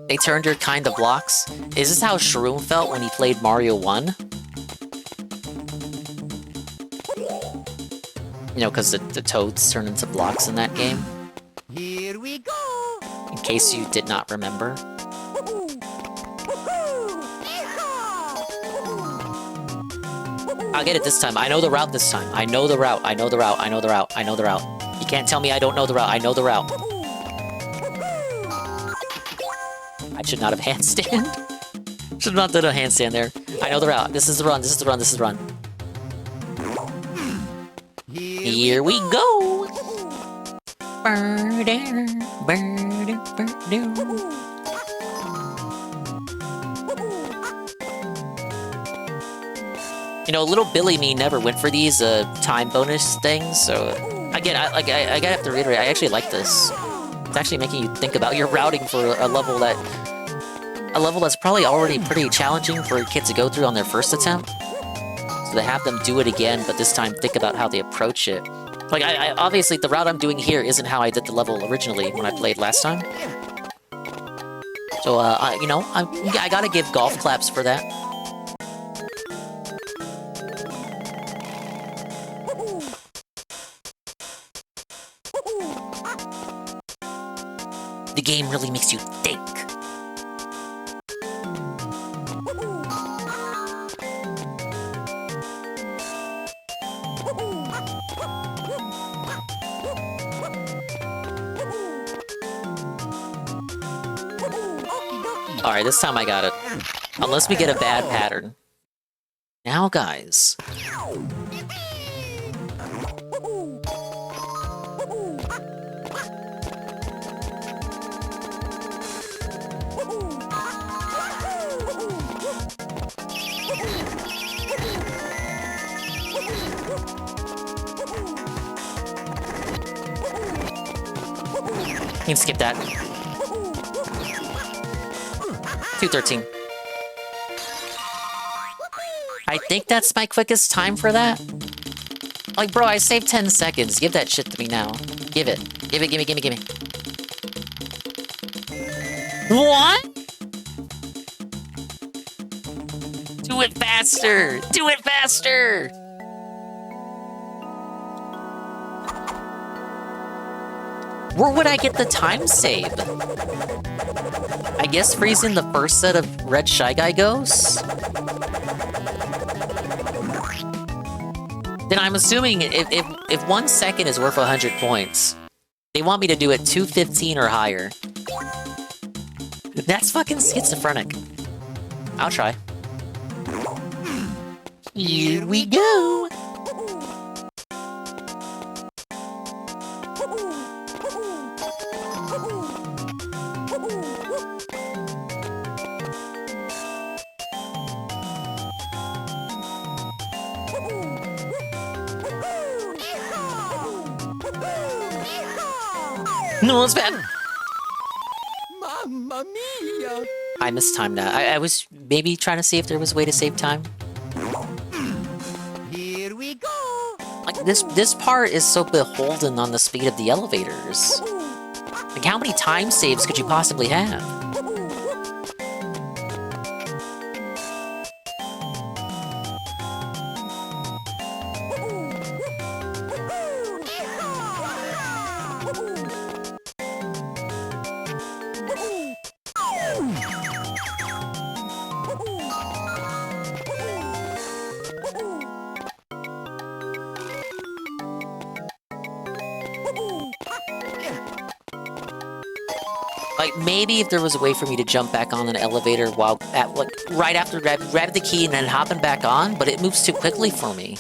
S12: They turned your kind of blocks? Is this how Shroom felt when he played Mario 1? You know, because the toads turn into blocks in that game.
S15: Here we go.
S12: In case you did not remember. I'll get it this time. I know the route this time. I know the route. I know the route. I know the route. I know the route. You can't tell me I don't know the route. I know the route. I should not have handstand. Should have not done a handstand there. I know the route. This is the run. This is the run. This is the run. Here we go. You know, little Billy me never went for these time bonus things, so again, I gotta have to reiterate. I actually like this. It's actually making you think about your routing for a level that's probably already pretty challenging for kids to go through on their first attempt. So to have them do it again, but this time think about how they approach it. Like, I obviously the route I'm doing here isn't how I did the level originally when I played last time. So you know, I gotta give golf claps for that. The game really makes you think. Alright, this time I got it. Unless we get a bad pattern. Now, guys. You can skip that. 2:13. I think that's my quickest time for that. Like, bro, I saved 10 seconds. Give that shit to me now. Give it. Give it, gimme, gimme, gimme. What? Do it faster! Do it faster! Where would I get the time save? I guess freezing the first set of red Shy Guy ghosts? Then I'm assuming if 1 second is worth 100 points, they want me to do it 2:15 or higher. That's fucking schizophrenic. I'll try. Here we go! No, it's bad.
S15: Mamma mia!
S12: I mistimed that. I was maybe trying to see if there was a way to save time.
S15: Here we go!
S12: Like, this part is so beholden on the speed of the elevators. Like, how many time saves could you possibly have? Like, maybe if there was a way for me to jump back on an elevator while at, like, right after grab the key and then hopping back on, but it moves too quickly for me.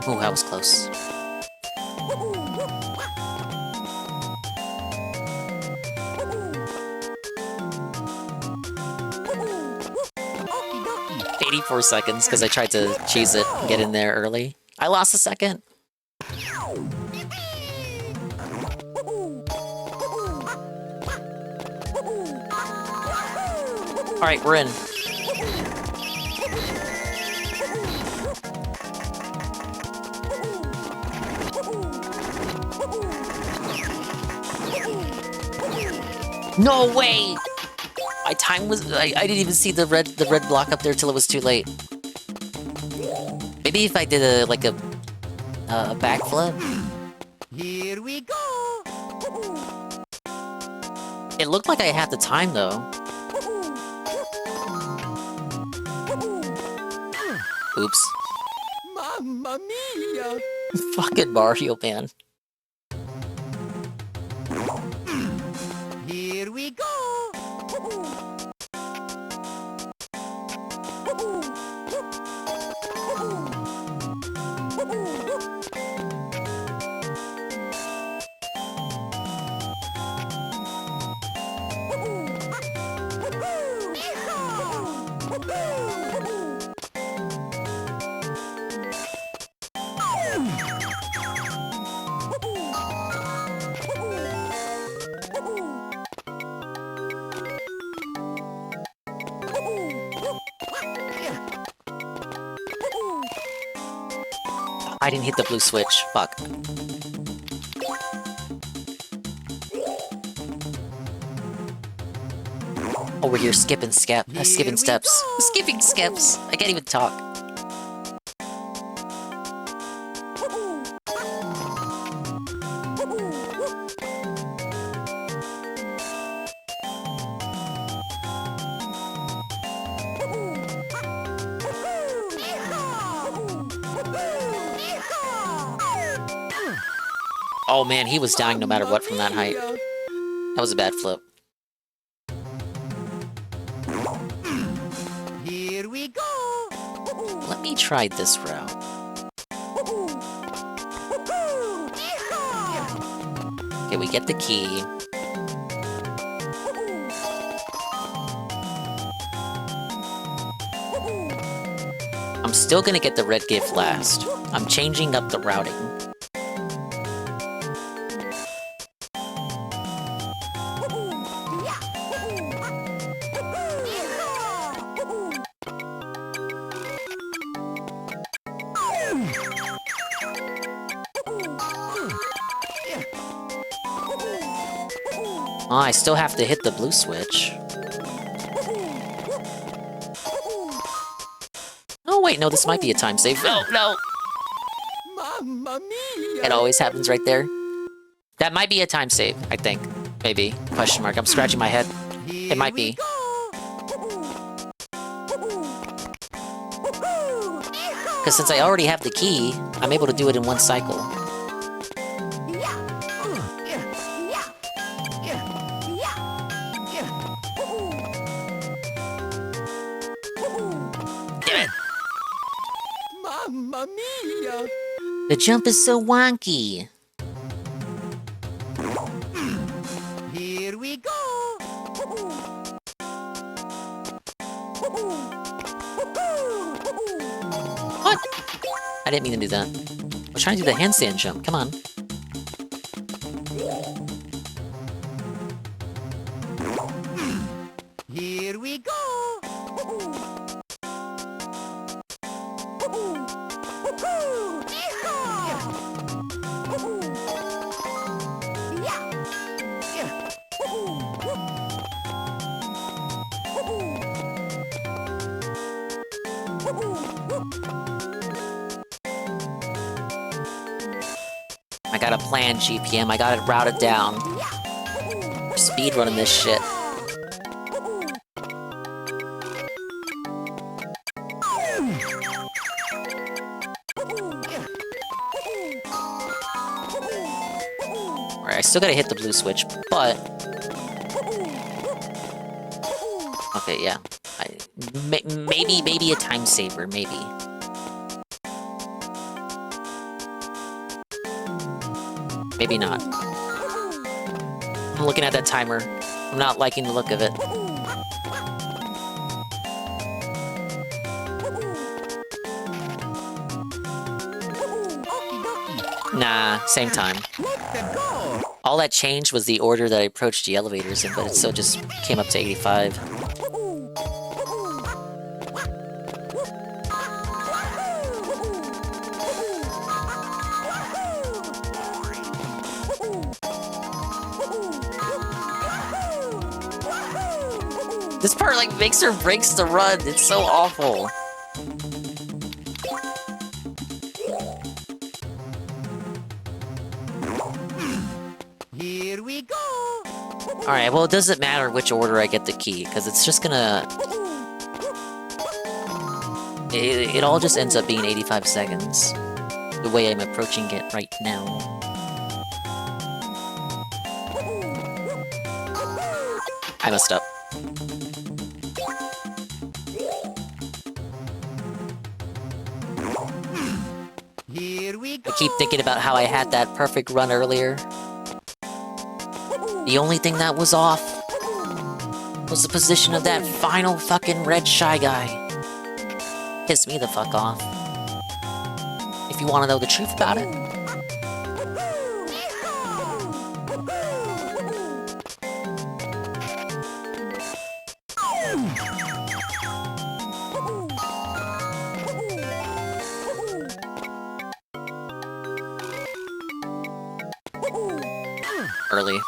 S12: Oh, that was close. .84 seconds because I tried to cheese it and get in there early. I lost a second. Alright, we're in. No way! My time was... I didn't even see the red block up there till it was too late. Maybe if I did a backflip?
S15: Here we go!
S12: It looked like I had the time, though. Oops.
S15: Mamma mia!
S12: Fucking Mario, man.
S15: Here we go.
S12: I didn't hit the blue switch. Fuck. Oh, we're here skipping steps. Skipping steps. I can't even talk. Oh man, he was dying no matter what from that height. That was a bad flip.
S15: Here we go.
S12: Let me try this route. Okay, we get the key. I'm still gonna get the red gift last. I'm changing up the routing. Oh, I still have to hit the blue switch. Oh wait, no, this might be a time save. No, no!
S15: Mamma mia.
S12: It always happens right there. That might be a time save, I think. Maybe. Question mark. I'm scratching my head. It might be. Because since I already have the key, I'm able to do it in one cycle.
S15: Mamma mia.
S12: The jump is so wonky.
S15: Here we go.
S12: What? I didn't mean to do that. I was trying to do the handstand jump. Come on.
S15: Here we go.
S12: I got a plan, GPM. I got it routed down. We're speedrunning this shit. Alright, I still gotta hit the blue switch, but... Okay, yeah. Maybe a time saver, maybe. Maybe not. I'm looking at that timer. I'm not liking the look of it. Nah, same time. All that changed was the order that I approached the elevators in, but it still just came up to 85. This part, like, makes or breaks the run. It's so awful.
S15: Here we go.
S12: Alright, well, it doesn't matter which order I get the key, because it's just gonna... It all just ends up being 85 seconds. the way I'm approaching it right now. I messed up.
S15: Here we go.
S12: I keep thinking about how I had that perfect run earlier. The only thing that was off was the position of that final fucking red Shy Guy. Pissed me the fuck off. If you want to know the truth about it. Early.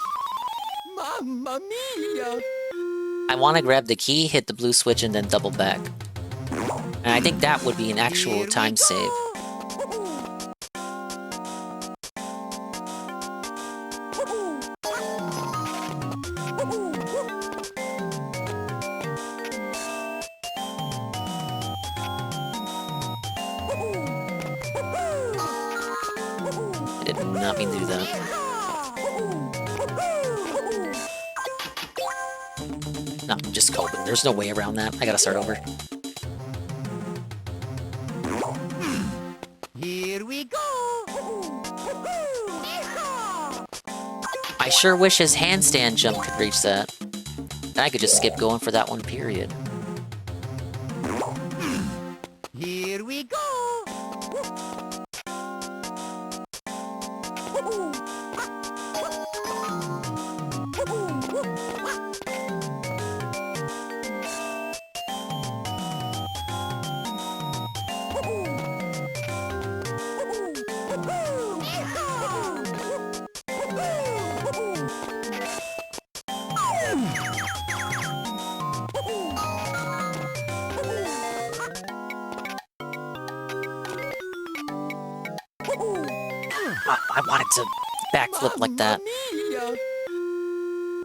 S15: Mamma mia!
S12: I want to grab the key, hit the blue switch, and then double back. And I think that would be an actual time save. I did not mean to do that. No, I'm just coping. There's no way around that. I gotta start over.
S15: Here we go.
S12: I sure wish his handstand jump could reach that. Then I could just skip going for that one period.
S15: Here we go.
S12: I wanted to backflip like that.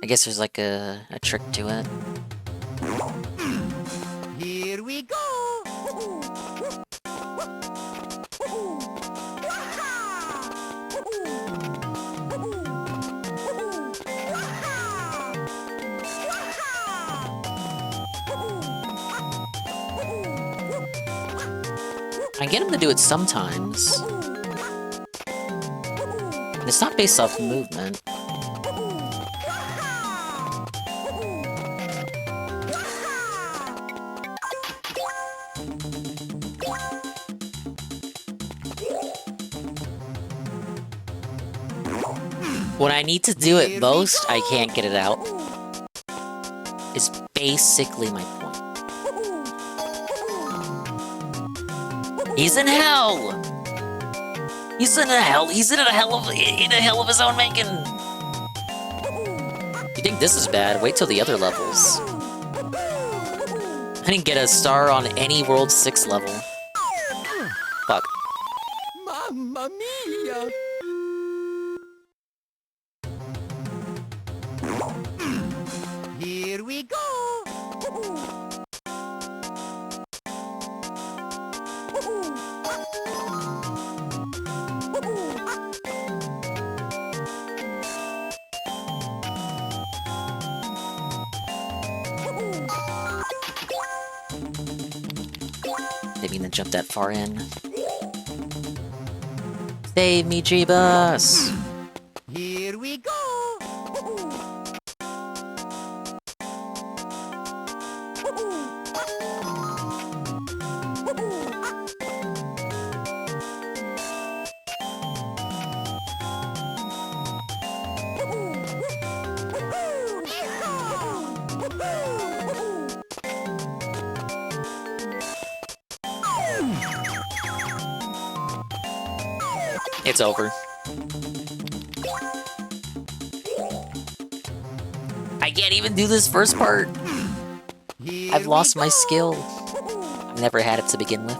S12: I guess there's like a trick to it.
S15: Here we go.
S12: I get him to do it sometimes. And it's not based off movement. When I need to do it most, I can't get it out. Is basically my point. He's in hell! He's in a hell. He's in a hell of his own making. You think this is bad? Wait till the other levels. I didn't get a star on any World 6 level. Fuck.
S15: Mamma mia! Here we go.
S12: Didn't mean to jump that far in. Save me, Jeebus!
S15: Here we go.
S12: It's over. I can't even do this first part. I've lost my skill. I've never had it to begin with.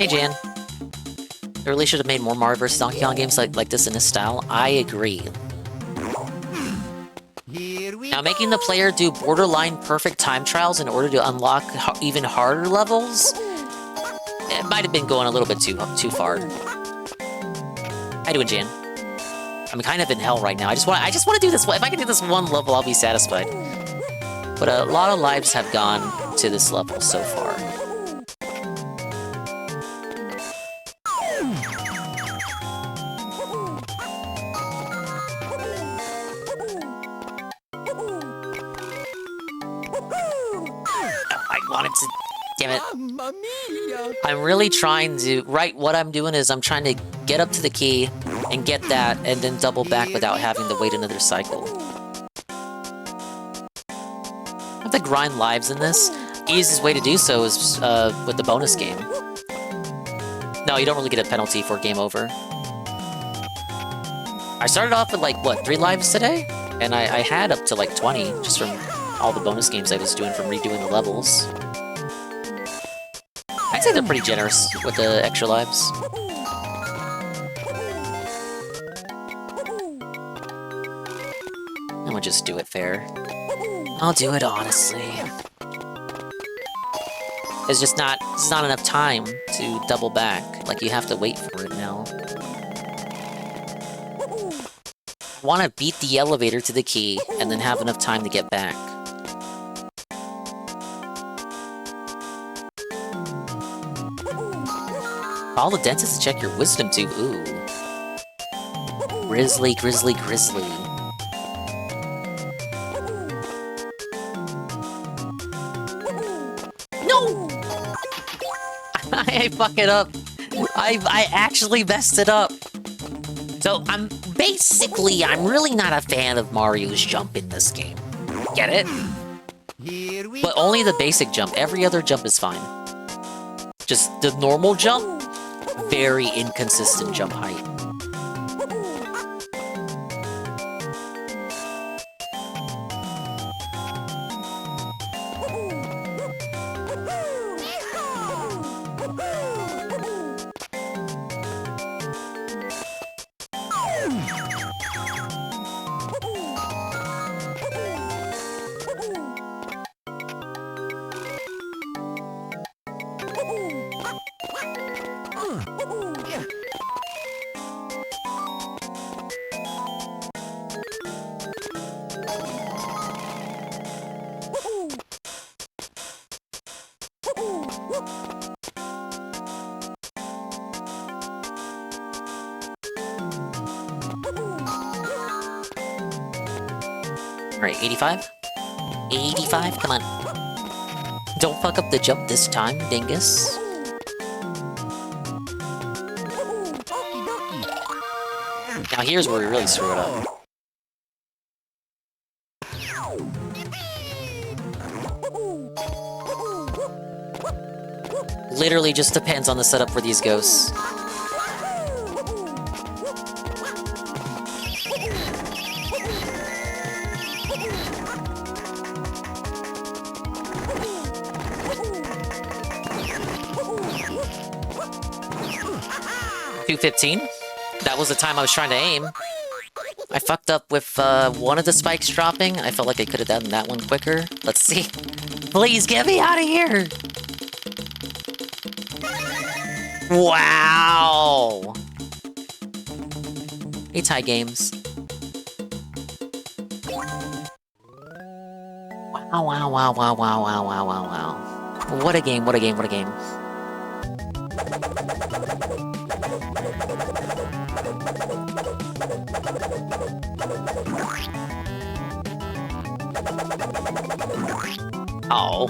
S12: Hey, Jan. They really should have made more Mario vs. Donkey Kong games like this in this style. I agree. Now, making the player do borderline perfect time trials in order to unlock even harder levels, it might have been going a little bit too far. How you doing, Jan? I'm kind of in hell right now. I just want to do this. If I can do this one level, I'll be satisfied. But a lot of lives have gone to this level so far. I wanted to... Damn it. I'm really trying to... Right, what I'm doing is I'm trying to get up to the key and get that, and then double back without having to wait another cycle. I have to grind lives in this. The easiest way to do so is with the bonus game. No, you don't really get a penalty for game over. I started off with, like, what, 3 lives today? And I had up to, like, 20, just from all the bonus games I was doing from redoing the levels. I'd say they're pretty generous with the extra lives. I'm gonna just do it fair. I'll do it honestly. There's not enough time to double back. Like, you have to wait for it now. I want to beat the elevator to the key, and then have enough time to get back. Call the dentist to check your wisdom tooth. Ooh. Grizzly, grizzly, grizzly. No! I fuck it up. I actually messed it up. So I'm really not a fan of Mario's jump in this game. Get it? But only the basic jump. Every other jump is fine. Just the normal jump, very inconsistent jump height. Alright, 85? 85? Come on. Don't fuck up the jump this time, dingus. Now here's where we really screw it up. Literally just depends on the setup for these ghosts. $215. That was the time I was trying to aim. I fucked up with one of the spikes dropping. I felt like I could have done that one quicker. Let's see. Please get me out of here! Wow! Hey, tie games. Wow, wow, wow, wow, wow, wow, wow, wow, wow. What a game, what a game, what a game. Oh.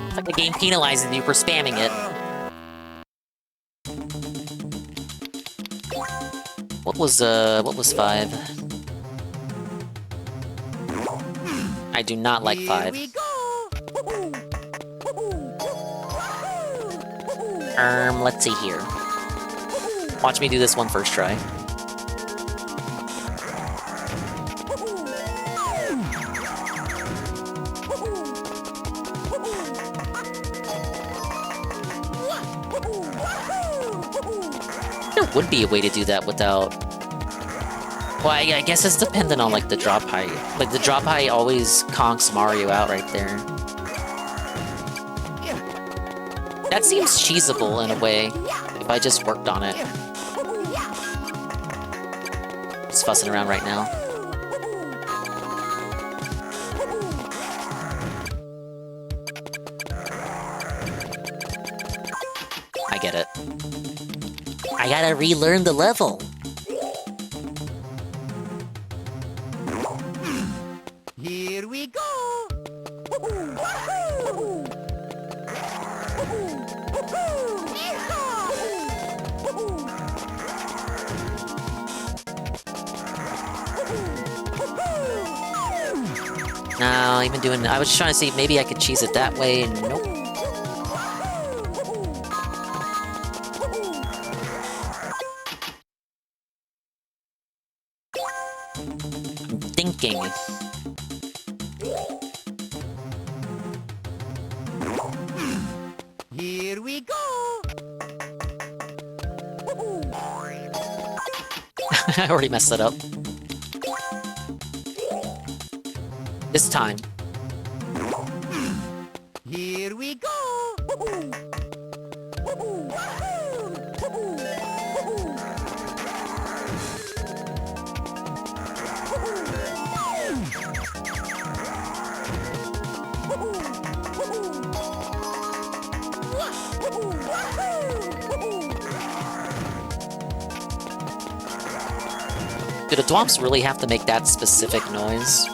S12: It's like the game penalizing you for spamming it. What was 5? I do not like 5. Let's see here. Watch me do this one first try. would be a way to do that without... Well, I guess it's dependent on, like, the drop height. Like, the drop height always conks Mario out right there. That seems cheesable in a way, if I just worked on it. Just fussing around right now. I get it. I gotta relearn the level.
S15: Here we go.
S12: No, even doing... I was trying to see maybe I could cheese it that way, and nope. I'm thinking.
S15: Here we go.
S12: I already messed that up. This time.
S15: Here we go.
S12: Do the Dwomps really have to make that specific noise?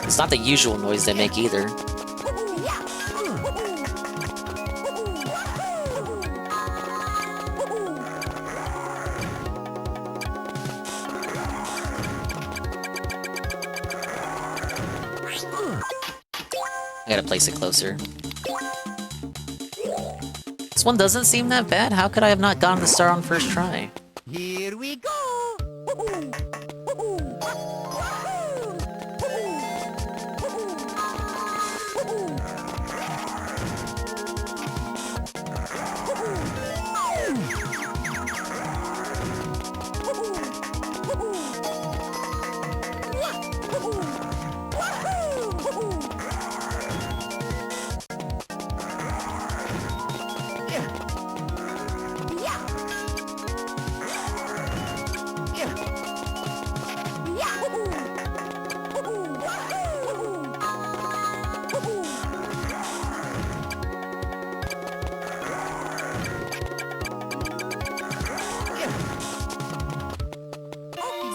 S12: It's not the usual noise they make either. I gotta place it closer. This one doesn't seem that bad. How could I have not gotten the star on first try?
S15: Here we go.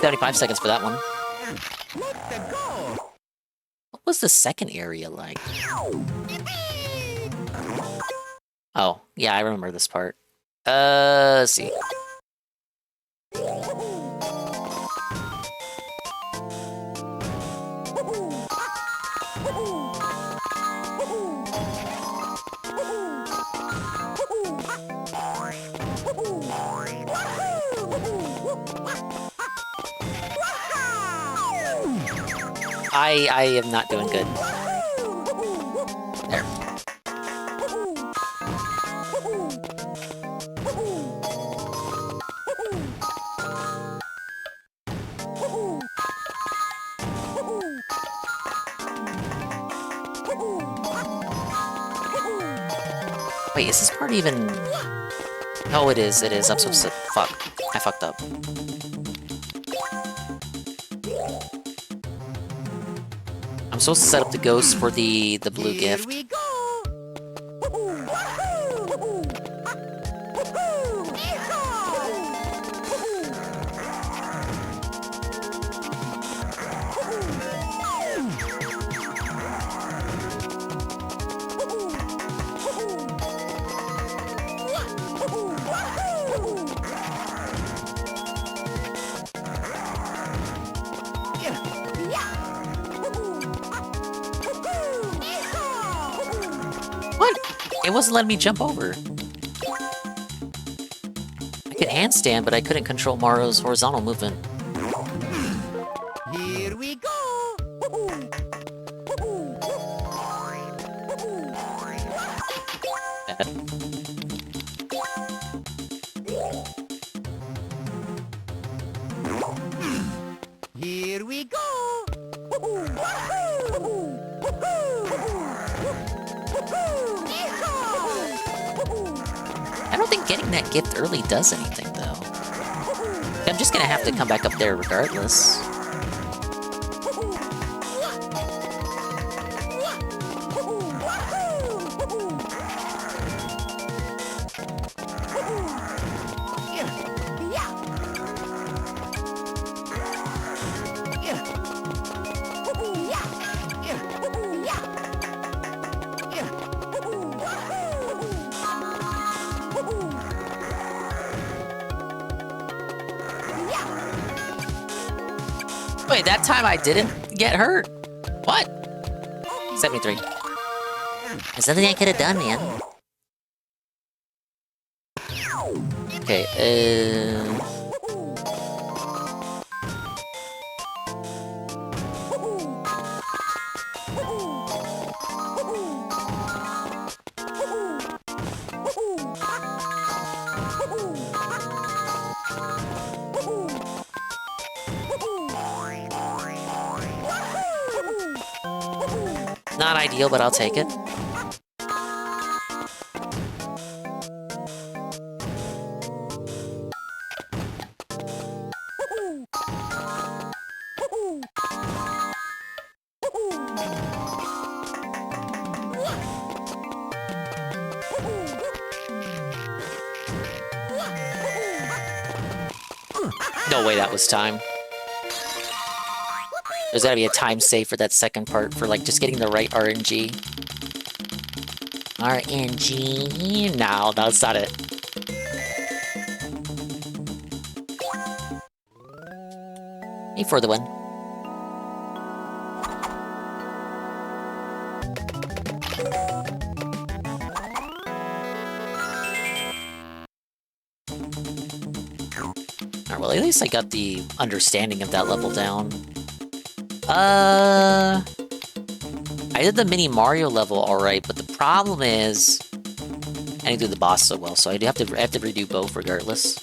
S12: $75 seconds for that one. What was the second area like? Oh, yeah, I remember this part. Let's see. I am not doing good. There. Wait, is this part even... Oh, it is, it is. I'm supposed to... Fuck. I fucked up. I'm supposed to set up the ghost for the blue gift. It wasn't letting me jump over. I could handstand, but I couldn't control Mario's horizontal movement.
S15: Here we go. Here we go.
S12: I don't think getting that gift early does anything, though. I'm just gonna have to come back up there regardless. Wait, that time I didn't get hurt? What? 73. There's nothing I could have done, man. Okay, not ideal, but I'll take it. No way that was time. There's gotta be a time save for that second part for like just getting the right RNG. RNG? No, that's not it. Hey, for the win. Alright, well, at least I got the understanding of that level down. I did the mini Mario level alright, but the problem is I didn't do the boss so well, so I have to redo both regardless.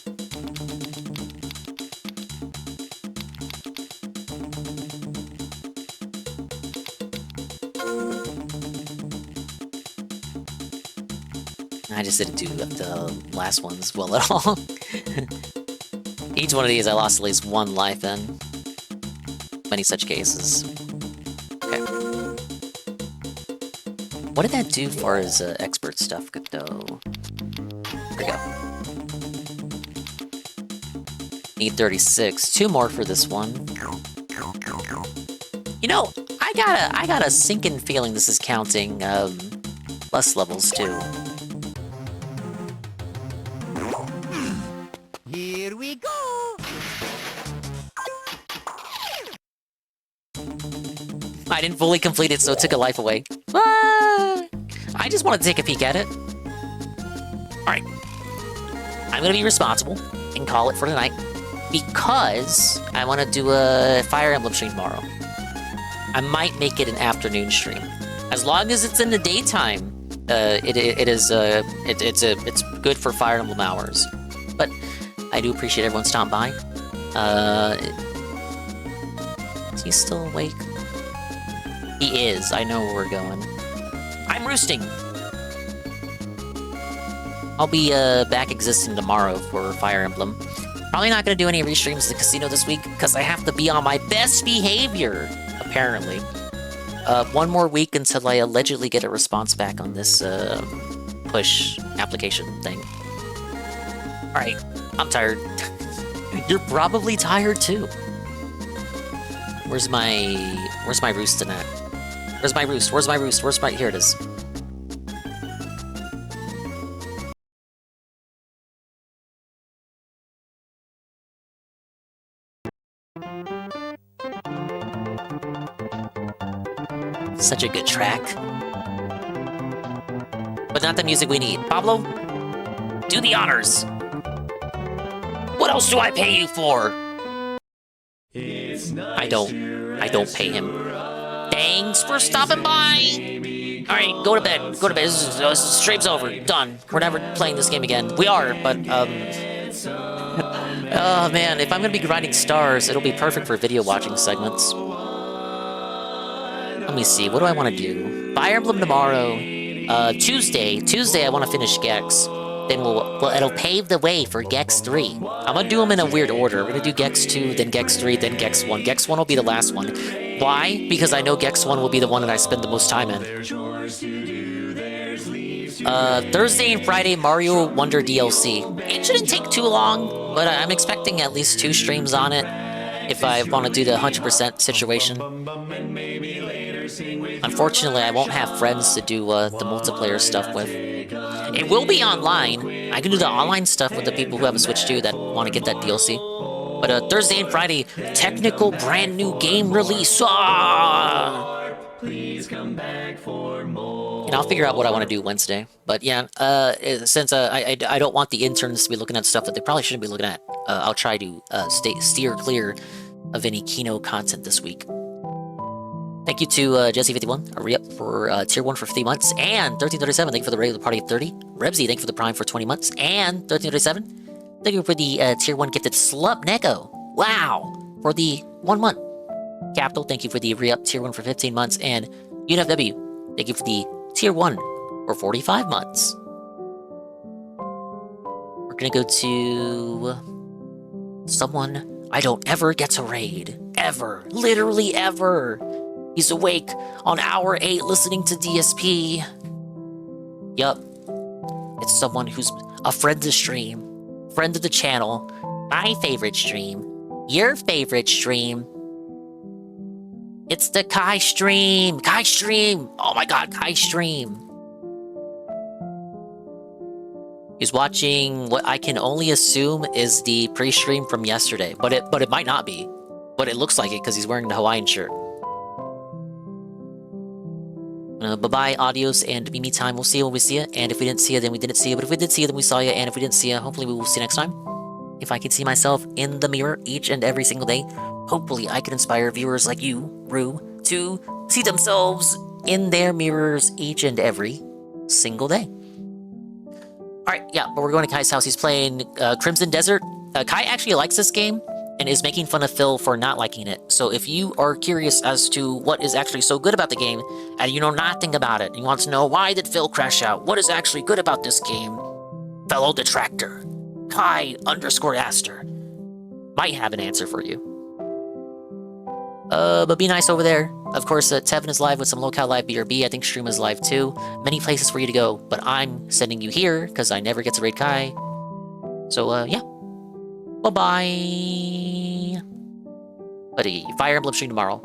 S12: I just didn't do the last ones well at all. Each one of these I lost at least one life in. Many such cases. Okay. What did that do for his expert stuff, though? There we go. Need 36. 2 more for this one. You know, I got a sinking feeling this is counting less levels too.
S15: Here we go.
S12: I didn't fully complete it, so it took a life away. I just want to take a peek at it. Alright. I'm gonna be responsible and call it for tonight because I want to do a Fire Emblem stream tomorrow. I might make it an afternoon stream. As long as it's in the daytime, it's good for Fire Emblem hours. But I do appreciate everyone stopping by. Is he still awake? He is. I know where we're going. I'm roosting. I'll be back existing tomorrow for Fire Emblem. Probably not going to do any restreams at the casino this week because I have to be on my best behavior, apparently. 1 more week until I allegedly get a response back on this push application thing. Alright, I'm tired. You're probably tired too. Where's my roostin' at? Where's my roost? Where's my roost? Where's my... Here it is. Such a good track. But not the music we need. Pablo, do the honors. What else do I pay you for? I don't pay him. Thanks for stopping by! Alright, go to bed. Go to bed. This stream's over. Done. We're never playing this game again. We are, but, I Oh man, if I'm gonna be grinding stars, it'll be perfect for video watching segments. Let me see, what do I want to do? Fire Emblem tomorrow. Tuesday I want to finish Gex. Then it'll pave the way for Gex 3. I'm gonna do them in a weird order. We're gonna do Gex 2, then Gex 3, then Gex 1. Gex 1 will be the last one. Why? Because I know Gex 1 will be the one that I spend the most time in. Thursday and Friday, Mario Wonder DLC. It shouldn't take too long, but I'm expecting at least 2 streams on it if I want to do the 100% situation. Unfortunately, I won't have friends to do the multiplayer stuff with. It will be online. I can do the online stuff with the people who have a Switch too that want to get that DLC. But Thursday and Friday, technical brand new game release.
S15: Please come back for more.
S12: And I'll figure out what I want to do Wednesday. But yeah, since I don't want the interns to be looking at stuff that they probably shouldn't be looking at, I'll try to steer clear of any Kino content this week. Thank you to Jesse51, a re-up for Tier 1 for 50 months, and 1337, thank you for the regular party of 30. Rebsy, thank you for the Prime for 20 months, and 1337, thank you for the Tier 1 gifted Slub Neko. Wow! For the 1 month. Capital, thank you for the re-up Tier 1 for 15 months, and UNFW, thank you for the Tier 1 for 45 months. We're gonna go to someone I don't ever get to raid. Ever. Literally ever. He's awake on hour 8 listening to DSP. Yup. It's someone who's a friend of the stream, friend of the channel, my favorite stream, your favorite stream. It's the Kai stream. Kai stream. Oh my god, Kai stream. He's watching what I can only assume is the pre-stream from yesterday, but it might not be. But it looks like it because he's wearing the Hawaiian shirt. Bye-bye, adios, and Mimi time. We'll see you when we see you. And if we didn't see you, then we didn't see you. But if we did see you, then we saw you. And if we didn't see you, hopefully we will see you next time. If I can see myself in the mirror each and every single day, hopefully I can inspire viewers like you, Rue, to see themselves in their mirrors each and every single day. Alright, yeah, but we're going to Kai's house. He's playing Crimson Desert. Kai actually likes this game and is making fun of Phil for not liking it. So if you are curious as to what is actually so good about the game, and you know nothing about it, and you want to know why did Phil crash out, what is actually good about this game, fellow detractor, Kai_Aster, might have an answer for you. But be nice over there. Of course, Tevin is live with some Locale Live BRB. I think Stream is live too. Many places for you to go, but I'm sending you here because I never get to raid Kai. So, yeah. Bye-bye. But Fire Emblem stream tomorrow.